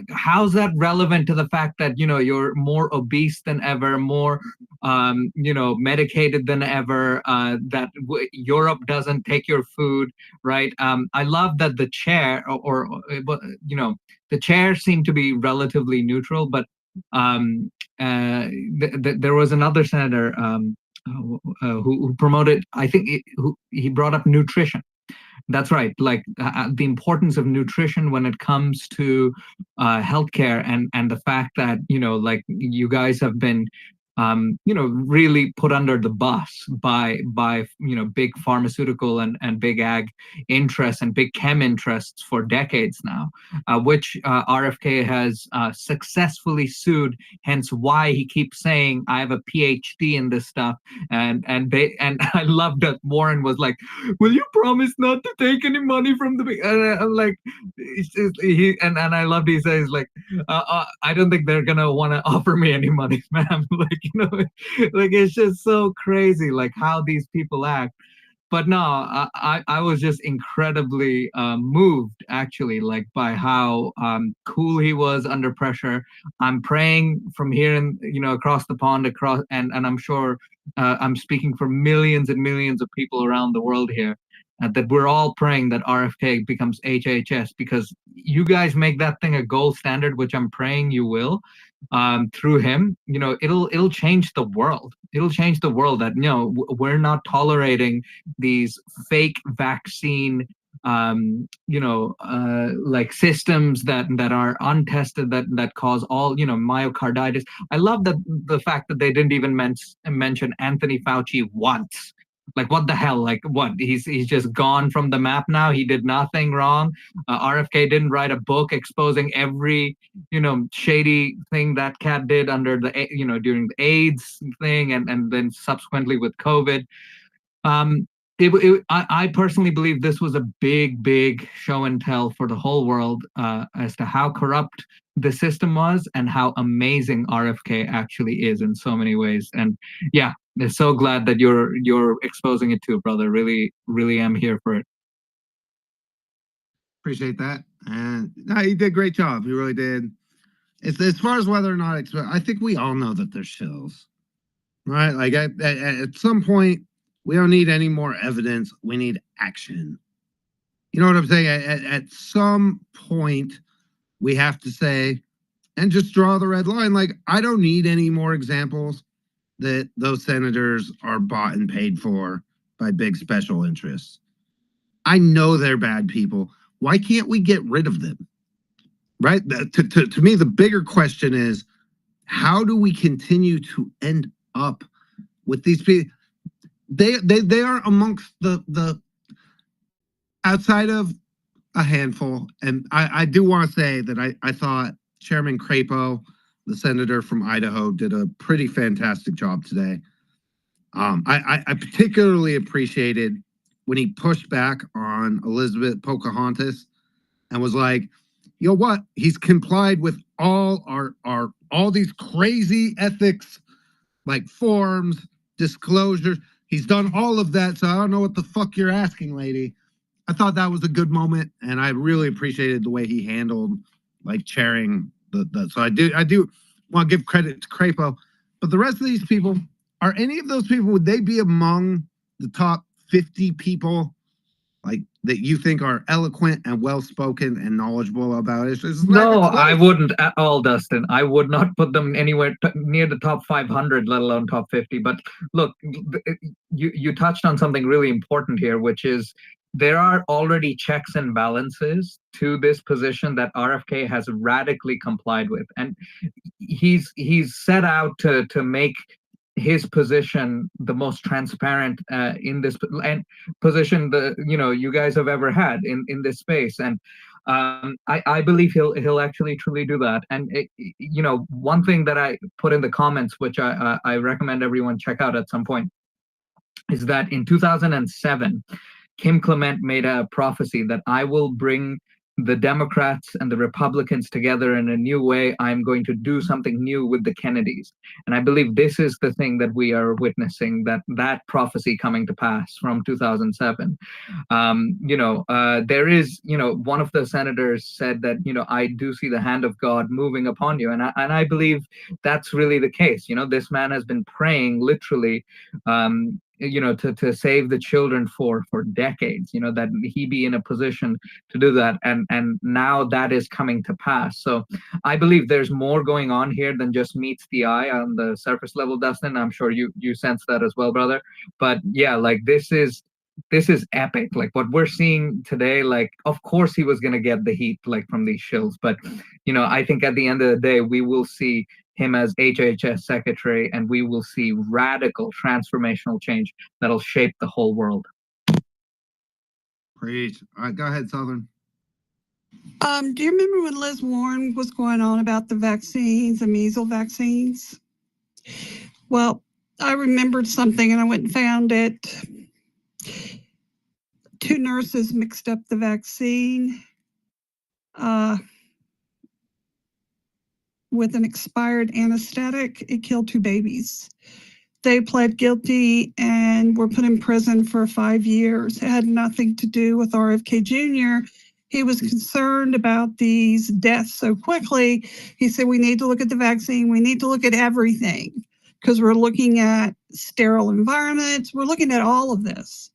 how's that relevant to the fact that you're more obese than ever, more medicated than ever, that Europe doesn't take your food, right? I love that the chair the chair seemed to be relatively neutral, but there was another senator who promoted, I think he brought up nutrition. That's right. Like the importance of nutrition when it comes to healthcare, and the fact that like you guys have been really put under the bus by big pharmaceutical and big ag interests and big chem interests for decades now, which RFK has successfully sued. Hence why he keeps saying I have a PhD in this stuff, and I love that Warren was like, "Will you promise not to take any money from the?" I'm like, and I loved he says like, "I don't think they're gonna want to offer me any money, ma'am." Like like it's just so crazy like how these people act. But no, I was just incredibly moved actually, like by how cool he was under pressure. I'm praying from here and across the pond, and I'm sure I'm speaking for millions and millions of people around the world here, that we're all praying that RFK becomes HHS, because you guys make that thing a gold standard, which I'm praying you will. Through him, it'll change the world. It'll change the world that we're not tolerating these fake vaccine like systems that are untested, that cause all myocarditis. I love that the fact that they didn't even mention Anthony Fauci once. Like what the hell? Like what? He's just gone from the map now. He did nothing wrong. RFK didn't write a book exposing every shady thing that cat did under the during the AIDS thing, and then subsequently with COVID. I personally believe this was a big show and tell for the whole world as to how corrupt the system was and how amazing RFK actually is in so many ways. And yeah, I'm so glad that you're exposing it too, brother. Really am here for it. Appreciate that. And no, he did a great job. He really did. It's as far as whether or not I think we all know that there's shills, right? Like at some point, we don't need any more evidence. We need action. You know what I'm saying? At some point, we have to say, and just draw the red line. Like, I don't need any more examples that those senators are bought and paid for by big special interests. I know they're bad people. Why can't we get rid of them? Right? To me, the bigger question is, how do we continue to end up with these people? They are amongst the outside of a handful. And I do want to say that I thought Chairman Crapo, the senator from Idaho, did a pretty fantastic job today. I particularly appreciated when he pushed back on Elizabeth Pocahontas and was like, you know what? He's complied with all these crazy ethics, like forms, disclosures. He's done all of that, so I don't know what the fuck you're asking, lady. I thought that was a good moment, and I really appreciated the way he handled, like, chairing the. So I do want to give credit to Crapo, but the rest of these people, are any of those people, would they be among the top 50 people, like, that you think are eloquent and well-spoken and knowledgeable about it? No, I wouldn't at all, Dustin. I would not put them anywhere near the top 500, let alone top 50. But look, you touched on something really important here, which is there are already checks and balances to this position that RFK has radically complied with. And he's set out to make his position the most transparent in this and position you guys have ever had in this space. And I believe he'll actually truly do that. And one thing that I put in the comments, which I recommend everyone check out at some point, is that in 2007 Kim Clement made a prophecy that I will bring the Democrats and the Republicans together in a new way. I'm going to do something new with the Kennedys. And I believe this is the thing that we are witnessing, that prophecy coming to pass from 2007. There is, one of the senators said that, I do see the hand of God moving upon you. And I believe that's really the case. This man has been praying literally, to save the children for decades, that he be in a position to do that. And now that is coming to pass. So I believe there's more going on here than just meets the eye on the surface level, Dustin. I'm sure you sense that as well, brother. But yeah, like this is epic. Like what we're seeing today, like of course he was going to get the heat like from these shills, but I think at the end of the day we will see him as HHS Secretary, and we will see radical transformational change that'll shape the whole world. Preach. All right, go ahead, Southern. Do you remember when Liz Warren was going on about the vaccines, the measles vaccines? Well, I remembered something and I went and found it. 2 nurses mixed up the vaccine with an expired anesthetic. It killed 2 babies. They pled guilty and were put in prison for 5 years. It had nothing to do with RFK Jr. He was concerned about these deaths so quickly. He said, we need to look at the vaccine. We need to look at everything because we're looking at sterile environments. We're looking at all of this.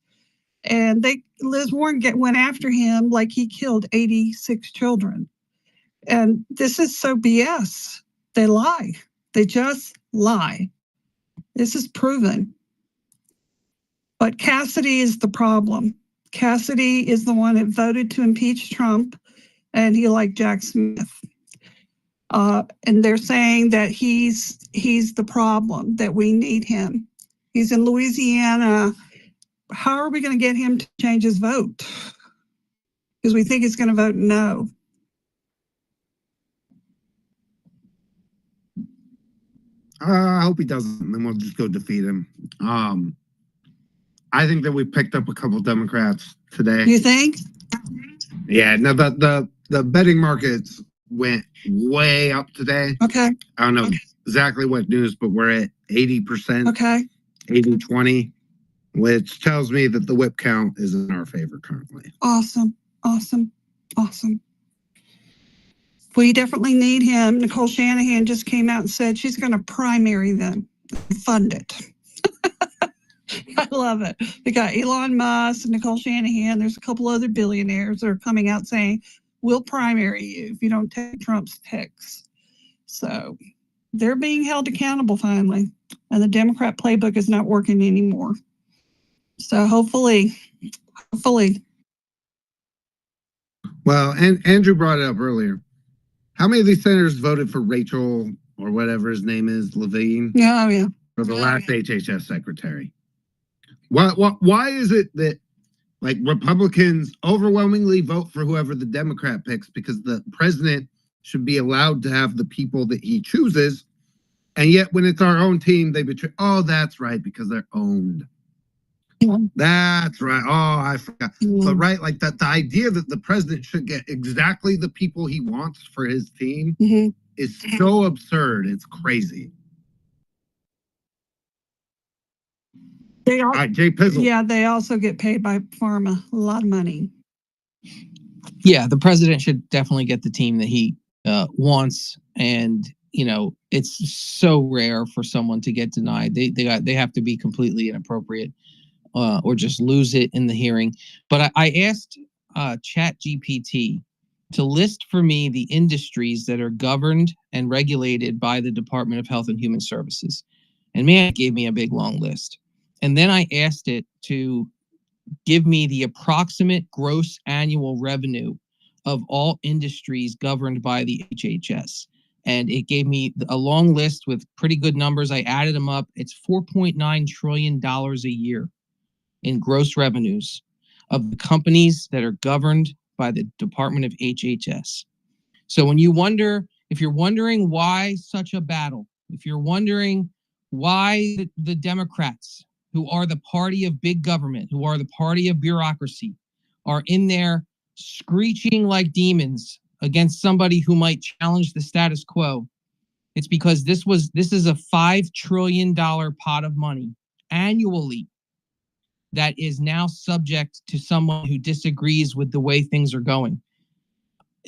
And Liz Warren went after him like he killed 86 children. And this is so BS. They lie. They just lie. This is proven. But Cassidy is the problem. Cassidy is the one that voted to impeach Trump, and he liked Jack Smith. And they're saying that he's the problem, that we need him. He's in Louisiana. How are we going to get him to change his vote? Because we think he's going to vote no. I hope he doesn't, and then we'll just go defeat him. I think that we picked up a couple Democrats today. You think? Yeah, no, the betting markets went way up today. Okay. I don't know exactly what news, but we're at 80%. Okay. 80-20, which tells me that the whip count is in our favor currently. Awesome. Awesome. Awesome. We definitely need him. Nicole Shanahan just came out and said she's going to primary them, fund it. I love it. They got Elon Musk and Nicole Shanahan. There's a couple other billionaires that are coming out saying, we'll primary you if you don't take Trump's picks. So they're being held accountable finally. And the Democrat playbook is not working anymore. So hopefully. Well, and Andrew brought it up earlier. How many of these senators voted for Rachel or whatever his name is, Levine? Yeah. For the last HHS secretary? Why is it that like Republicans overwhelmingly vote for whoever the Democrat picks because the president should be allowed to have the people that he chooses, and yet when it's our own team, they betray? Oh, that's right, because they're owned. That's right. Oh, I forgot. But right, like that, the idea that the president should get exactly the people he wants for his team is so absurd. It's crazy. They all, all right, Jay Pizzle. Yeah, they also get paid by pharma a lot of money. Yeah, the president should definitely get the team that he wants, and it's so rare for someone to get denied. They have to be completely inappropriate. Or just lose it in the hearing. But I asked ChatGPT to list for me the industries that are governed and regulated by the Department of Health and Human Services. And man, it gave me a big long list. And then I asked it to give me the approximate gross annual revenue of all industries governed by the HHS. And it gave me a long list with pretty good numbers. I added them up. It's $4.9 trillion a year in gross revenues of the companies that are governed by the Department of HHS. So when you wonder, if you're wondering why such a battle, if you're wondering why the Democrats, who are the party of big government, who are the party of bureaucracy, are in there screeching like demons against somebody who might challenge the status quo, it's because this is a $5 trillion pot of money annually that is now subject to someone who disagrees with the way things are going.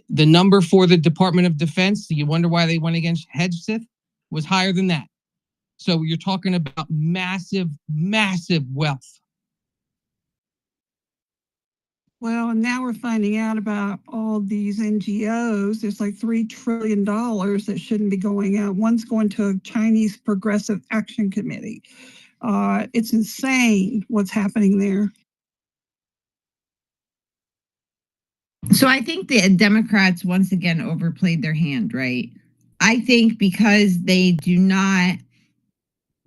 The number for the Department of Defense, you wonder why they went against HHS, was higher than that. So you're talking about massive, massive wealth. Well, and now we're finding out about all these NGOs. There's like $3 trillion that shouldn't be going out. One's going to a Chinese Progressive Action Committee. It's insane what's happening there. So I think the Democrats once again overplayed their hand, right? I think because they do not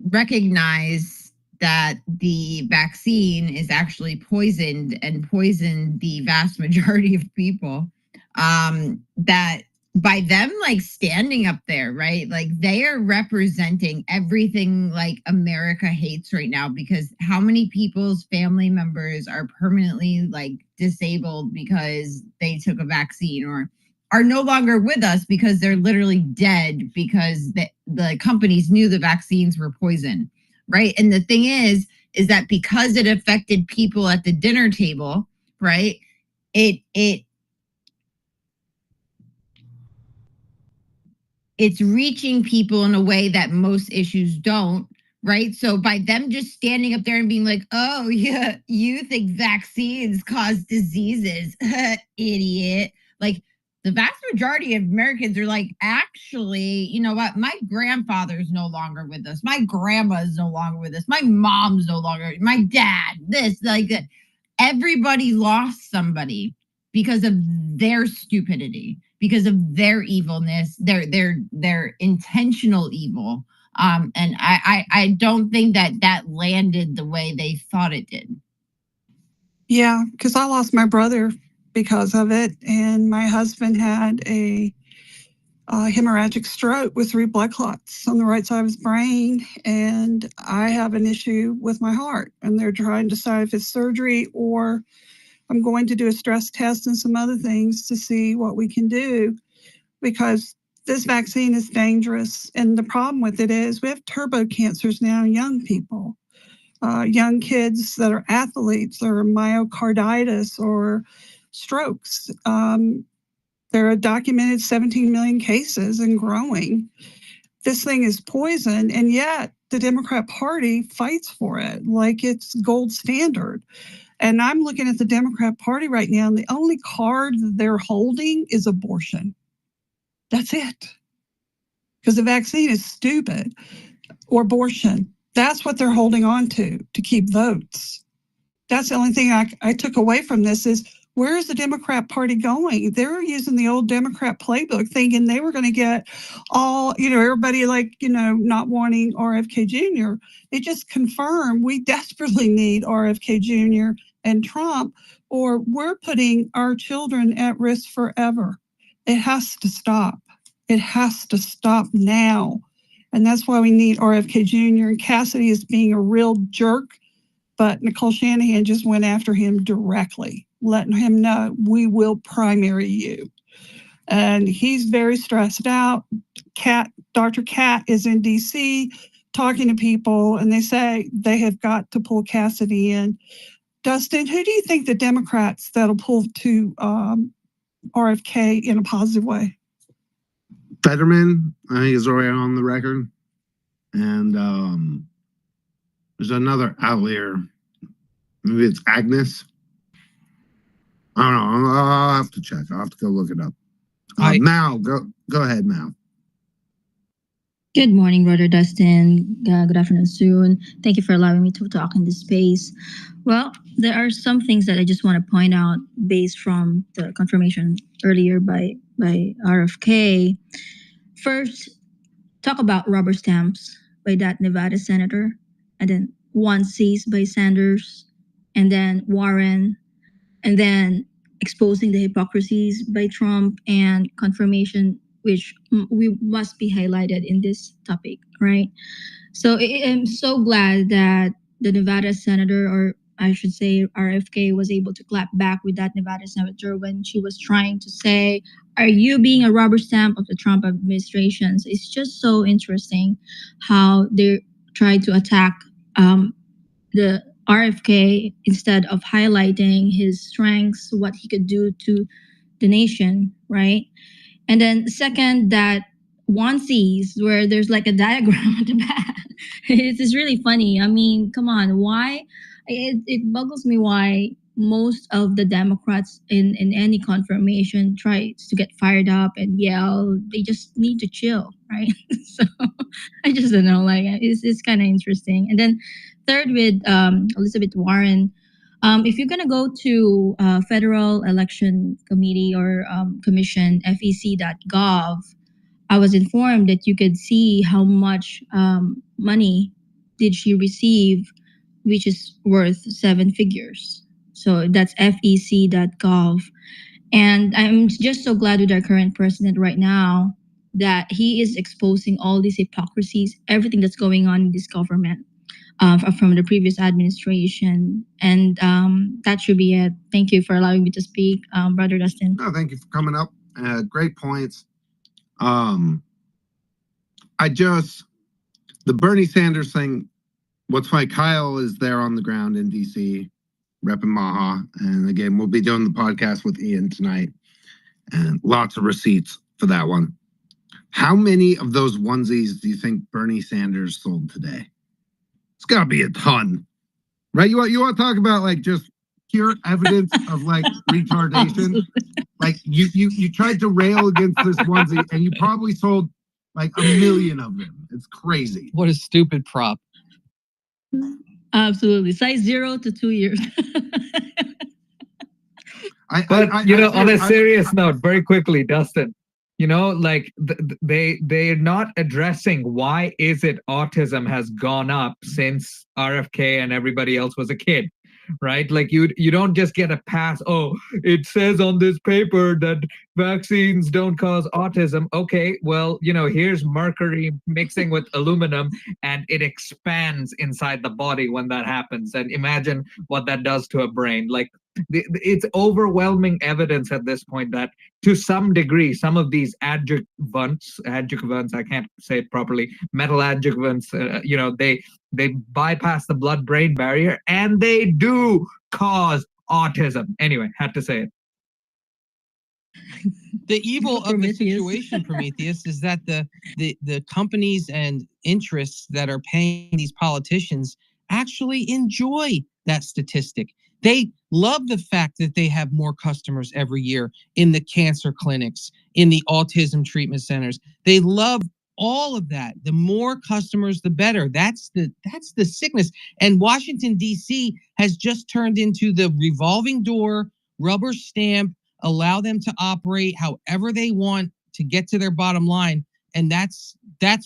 recognize that the vaccine is actually poisoned and poisoned the vast majority of people, that by them like standing up there, right? Like they are representing everything like America hates right now, because how many people's family members are permanently like disabled because they took a vaccine, or are no longer with us because they're literally dead because the companies knew the vaccines were poison, right? And the thing is that because it affected people at the dinner table, right? It's reaching people in a way that most issues don't, right? So by them just standing up there and being like, oh, yeah, you think vaccines cause diseases, idiot. Like the vast majority of Americans are like, actually, you know what? My grandfather's no longer with us. My grandma's no longer with us. My mom's no longer, my dad, this, like that. Everybody lost somebody because of their stupidity, because of their evilness, their intentional evil. And I don't think that landed the way they thought it did. Yeah, because I lost my brother because of it, and my husband had a hemorrhagic stroke with 3 blood clots on the right side of his brain, and I have an issue with my heart, and they're trying to decide if it's surgery or I'm going to do a stress test and some other things to see what we can do, because this vaccine is dangerous. And the problem with it is we have turbo cancers now in young people, young kids that are athletes or myocarditis or strokes. There are documented 17 million cases and growing. This thing is poison, and yet the Democrat Party fights for it like it's gold standard. And I'm looking at the Democrat Party right now, and the only card that they're holding is abortion. That's it. Because the vaccine is stupid, or abortion. That's what they're holding on to keep votes. That's the only thing I took away from this is, where is the Democrat Party going? They're using the old Democrat playbook, thinking they were going to get all, everybody not wanting RFK Jr. It just confirmed we desperately need RFK Jr. and Trump, or we're putting our children at risk forever. It has to stop. It has to stop now. And that's why we need RFK Jr. And Cassidy is being a real jerk, but Nicole Shanahan just went after him directly, letting him know we will primary you. And he's very stressed out. Dr. Cat is in DC talking to people, and they say they have got to pull Cassidy in. Dustin, who do you think the Democrats that'll pull to RFK in a positive way? Fetterman, I think, is already on the record. And there's another outlier. Maybe it's Agnes. I don't know. I'll have to check. I'll have to go look it up. Mal, go ahead, Mal. Good morning, Brother Dustin. Good afternoon, Sue, and thank you for allowing me to talk in this space. Well, there are some things that I just want to point out based from the confirmation earlier by RFK. First, talk about rubber stamps by that Nevada senator, and then one seized by Sanders, and then Warren, and then exposing the hypocrisies by Trump, and confirmation, which we must be highlighted in this topic, right? So I'm so glad that the Nevada senator, or I should say RFK was able to clap back with that Nevada senator when she was trying to say, are you being a rubber stamp of the Trump administration? So it's just so interesting how they try to attack the RFK instead of highlighting his strengths, what he could do to the nation, right? And then second, that onesies where there's like a diagram at the back. It's really funny. I mean, come on, why? It boggles me why most of the Democrats in any confirmation tries to get fired up and yell. They just need to chill, right? So I just don't know. Like it's kind of interesting. And then third with Elizabeth Warren. If you're gonna go to Federal Election Committee or Commission FEC.gov, I was informed that you could see how much money did she receive, which is worth 7 figures. So that's FEC.gov. And I'm just so glad with our current president right now that he is exposing all these hypocrisies, everything that's going on in this government from the previous administration. And that should be it. Thank you for allowing me to speak, Brother Dustin. No, thank you for coming up. Great points. The Bernie Sanders thing, what's funny, Kyle is there on the ground in DC, repping MAHA. And again, we'll be doing the podcast with Ian tonight. And lots of receipts for that one. How many of those onesies do you think Bernie Sanders sold today? It's got to be a ton, right? You want to talk about like just pure evidence of like retardation? Like you tried to rail against this onesie and you probably sold like 1 million of them. It's crazy. What a stupid prop. Absolutely. Size 0 to 2 years. On a serious note, very quickly, Dustin, like they're not addressing why is it autism has gone up since RFK and everybody else was a kid, right? Like you don't just get a pass. Oh, it says on this paper that vaccines don't cause autism. Okay, well, here's mercury mixing with aluminum and it expands inside the body when that happens. And imagine what that does to a brain. Like it's overwhelming evidence at this point that to some degree, some of these adjuvants, I can't say it properly, metal adjuvants, they bypass the blood-brain barrier and they do cause autism. Anyway, had to say it. The evil of the situation, Prometheus, is that the companies and interests that are paying these politicians actually enjoy that statistic. They love the fact that they have more customers every year in the cancer clinics, in the autism treatment centers. They love all of that. The more customers, the better. That's the sickness. And Washington, D.C. has just turned into the revolving door, rubber stamp, allow them to operate however they want to get to their bottom line. And that's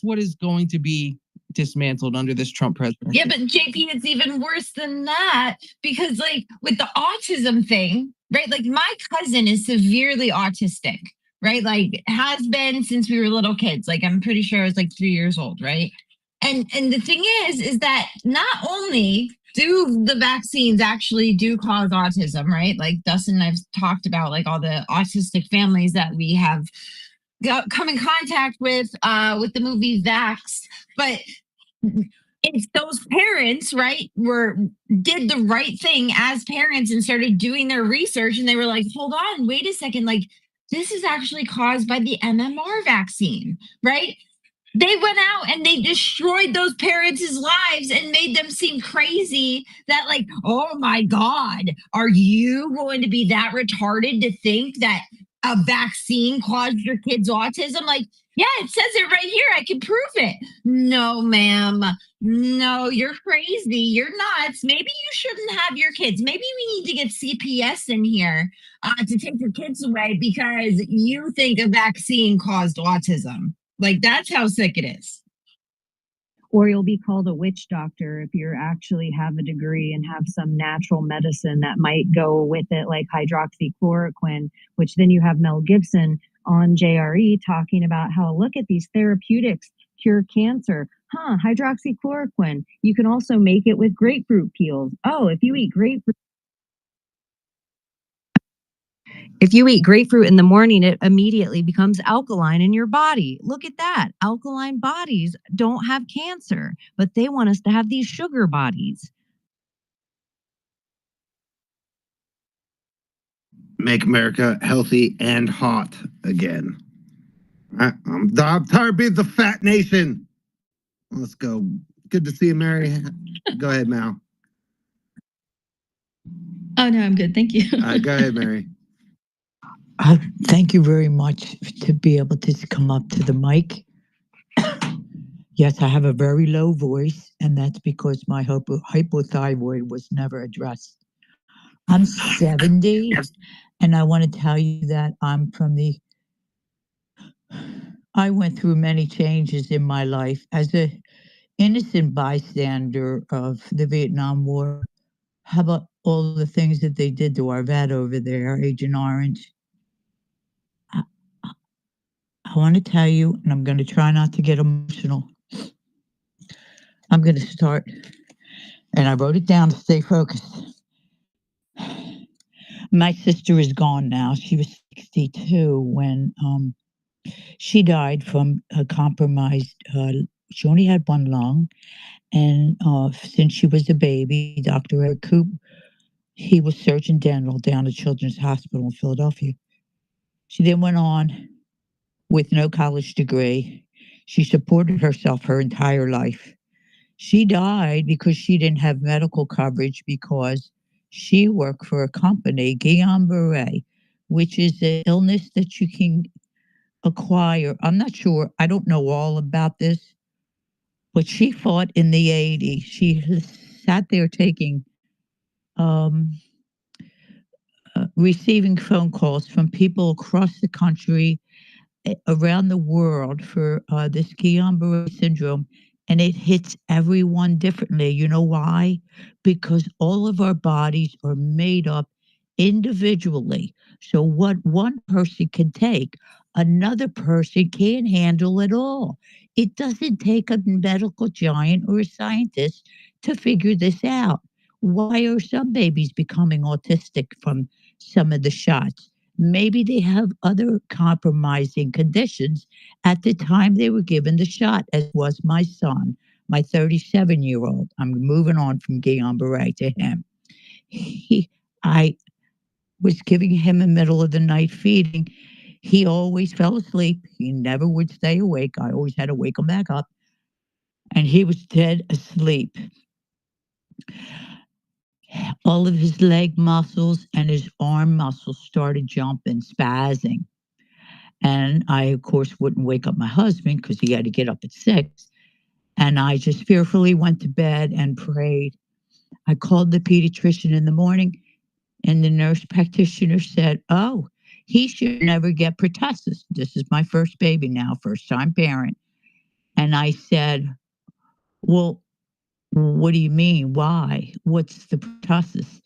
what is going to be dismantled under this Trump presidency. Yeah, but JP, it's even worse than that because like with the autism thing, right? Like my cousin is severely autistic, right? Like has been since we were little kids. Like I'm pretty sure I was like 3 years old, right? And the thing is that not only do the vaccines actually do cause autism, right? Like Dustin and I've talked about like all the autistic families that we have come in contact with the movie Vax, but it's those parents, right, did the right thing as parents and started doing their research and they were like, hold on, wait a second, like this is actually caused by the MMR vaccine, right? They went out and they destroyed those parents' lives and made them seem crazy that like, oh my God, are you going to be that retarded to think that a vaccine caused your kid's autism? Like, yeah, it says it right here. I can prove it. No, ma'am. No, you're crazy. You're nuts. Maybe you shouldn't have your kids. Maybe we need to get CPS in here to take your kids away because you think a vaccine caused autism. Like, that's how sick it is. Or you'll be called a witch doctor if you actually have a degree and have some natural medicine that might go with it, like hydroxychloroquine, which then you have Mel Gibson on JRE talking about how, look at these therapeutics cure cancer. Hydroxychloroquine. You can also make it with grapefruit peels. Oh, if you eat grapefruit in the morning, it immediately becomes alkaline in your body. Look at that. Alkaline bodies don't have cancer, but they want us to have these sugar bodies. Make America healthy and hot again. I'm tired of being the fat nation. Let's go. Good to see you, Mary. Go ahead, Mal. Oh, no, I'm good. Thank you. Go ahead, Mary. Thank you very much to be able to come up to the mic. Yes, I have a very low voice, and that's because my hypothyroid was never addressed. I'm 70, and I want to tell you that I went through many changes in my life as a innocent bystander of the Vietnam War. How about all the things that they did to our vet over there, Agent Orange? I want to tell you, and I'm going to try not to get emotional. I'm going to start, and I wrote it down to stay focused. My sister is gone now. She was 62 when she died from a compromised, she only had one lung. And since she was a baby, Dr. Eric Coop, he was Surgeon General down at Children's Hospital in Philadelphia. She then went on with no college degree. She supported herself her entire life. She died because she didn't have medical coverage because she worked for a company, Guillain-Barré, which is an illness that you can acquire. I'm not sure. I don't know all about this, but she fought in the 80s. She sat there taking, receiving phone calls from people across the country, around the world for this Guillain-Barré syndrome, and it hits everyone differently. You know why? Because all of our bodies are made up individually. So what one person can take, another person can't handle at all. It doesn't take a medical giant or a scientist to figure this out. Why are some babies becoming autistic from some of the shots? Maybe they have other compromising conditions at the time they were given the shot, as was my son, my 37-year-old. I'm moving on from Guillain-Barré to him. I was giving him a middle of the night feeding. He always fell asleep. He never would stay awake. I always had to wake him back up. And he was dead asleep. All of his leg muscles and his arm muscles started jumping, spazzing. And I, of course, wouldn't wake up my husband because he had to get up at 6. And I just fearfully went to bed and prayed. I called the pediatrician in the morning, and the nurse practitioner said, "Oh, he should never get pertussis." This is my first baby now, first time parent. And I said, "Well, what do you mean? Why? What's the pertussis?"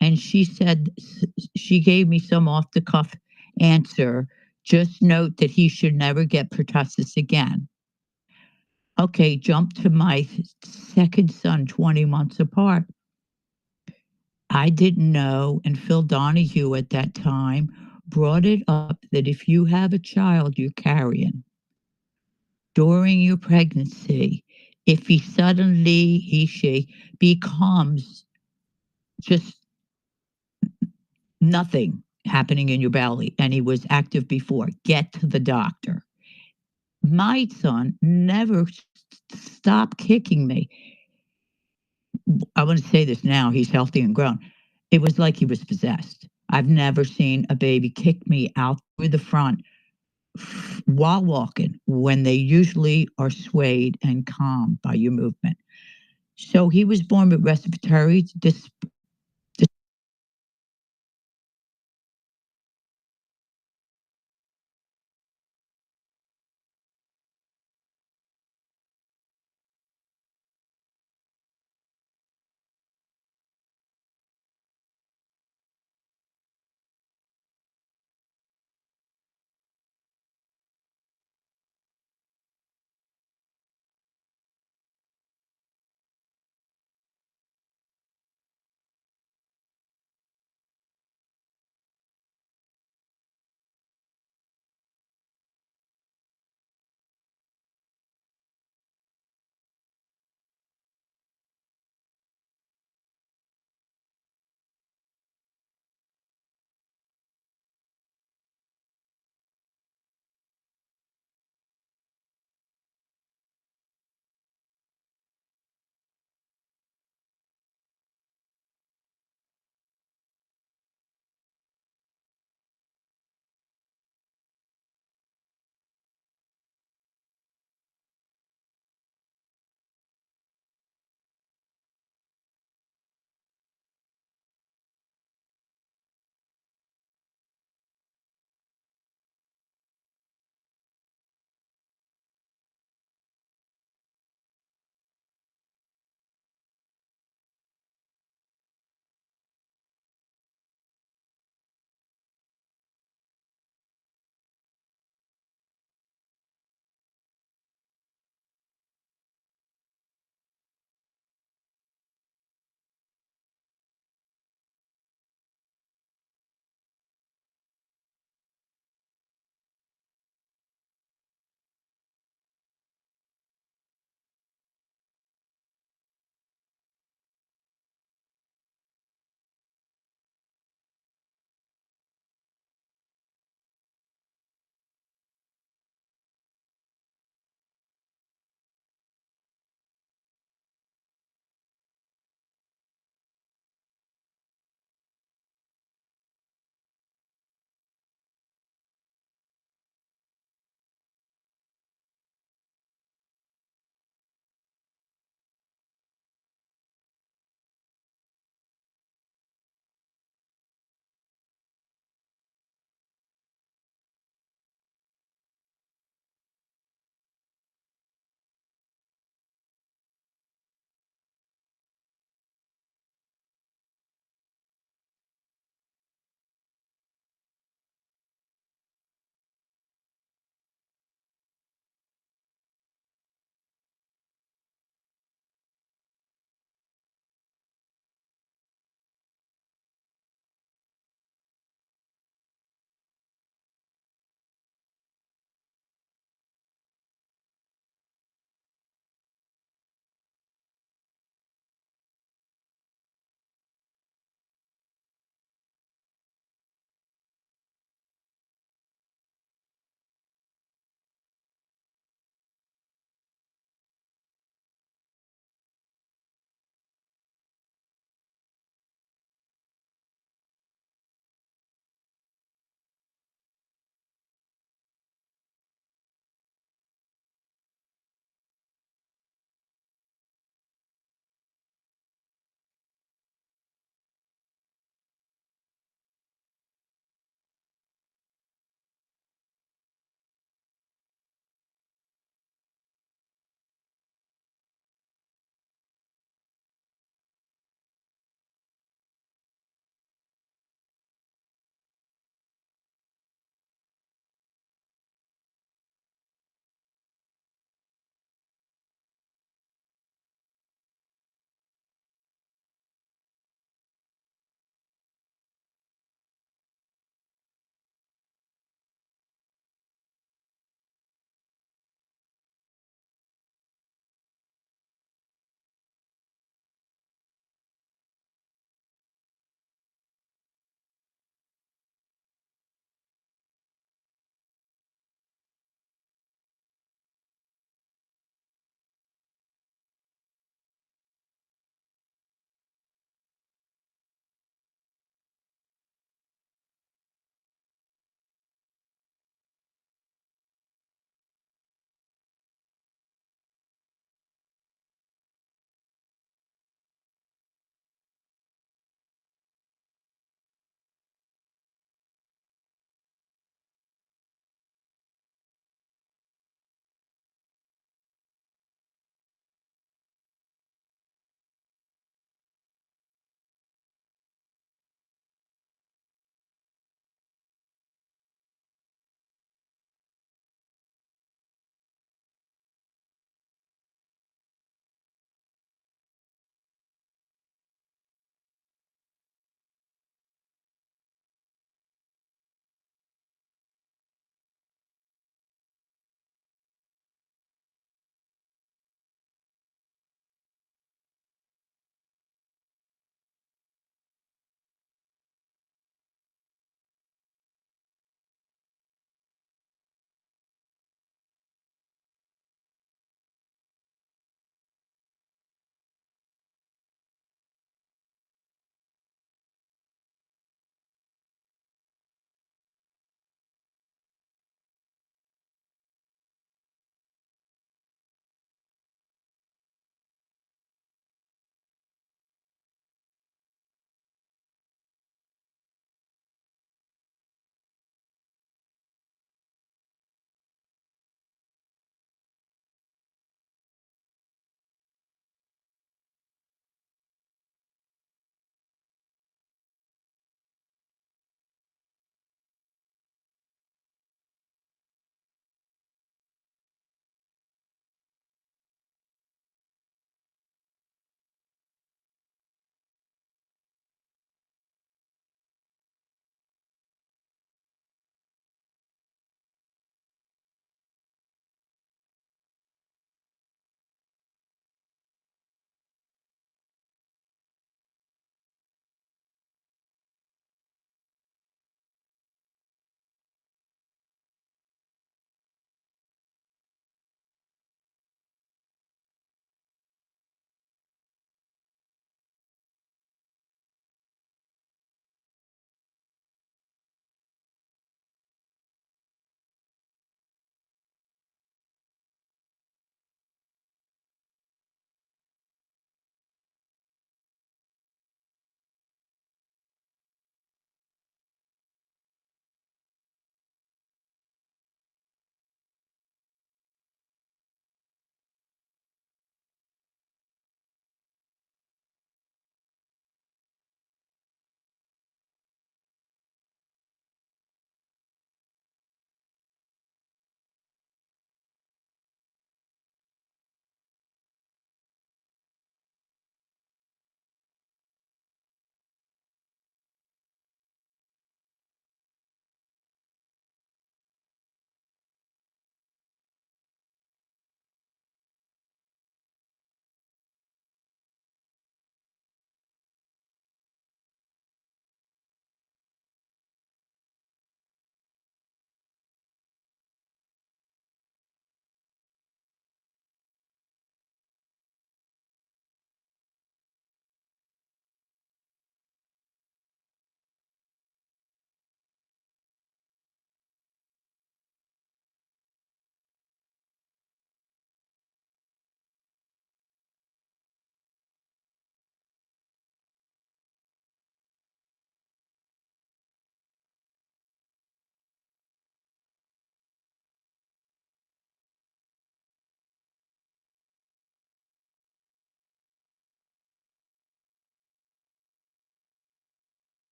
And she said, she gave me some off the cuff answer. Just note that he should never get pertussis again. Okay, jump to my second son, 20 months apart. I didn't know, and Phil Donahue at that time brought it up that if you have a child you're carrying during your pregnancy, if she becomes just nothing happening in your belly and he was active before, get to the doctor. My son never stopped kicking me. I want to say this now, he's healthy and grown. It was like he was possessed. I've never seen a baby kick me out through the front while walking when they usually are swayed and calmed by your movement. So he was born with respiratory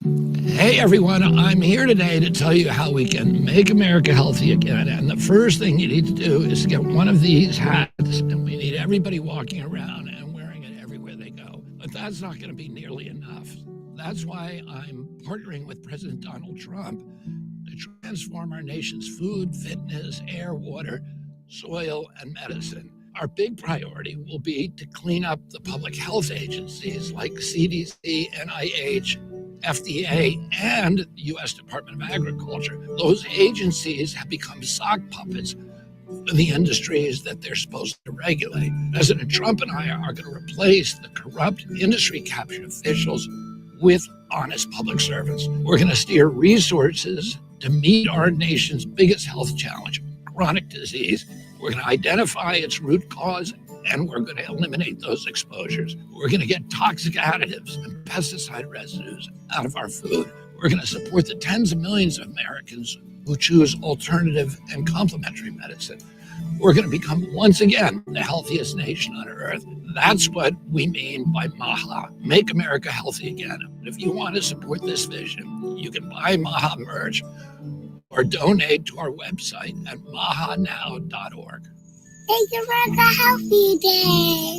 Hey everyone, I'm here today to tell you how we can make America healthy again. And the first thing you need to do is get one of these hats, and we need everybody walking around and wearing it everywhere they go. But that's not going to be nearly enough. That's why I'm partnering with President Donald Trump to transform our nation's food, fitness, air, water, soil, and medicine. Our big priority will be to clean up the public health agencies like CDC, NIH, FDA, and the U.S. Department of Agriculture. Those agencies have become sock puppets for the industries that they're supposed to regulate. President Trump and I are going to replace the corrupt industry captured officials with honest public servants. We're going to steer resources to meet our nation's biggest health challenge, chronic disease. We're going to identify its root cause, and we're going to eliminate those exposures. We're going to get toxic additives and pesticide residues out of our food. We're going to support the tens of millions of Americans who choose alternative and complementary medicine. We're going to become, once again, the healthiest nation on earth. That's what we mean by MAHA, Make America Healthy Again. If you want to support this vision, you can buy MAHA merch or donate to our website at mahanow.org. Make America Healthy Again.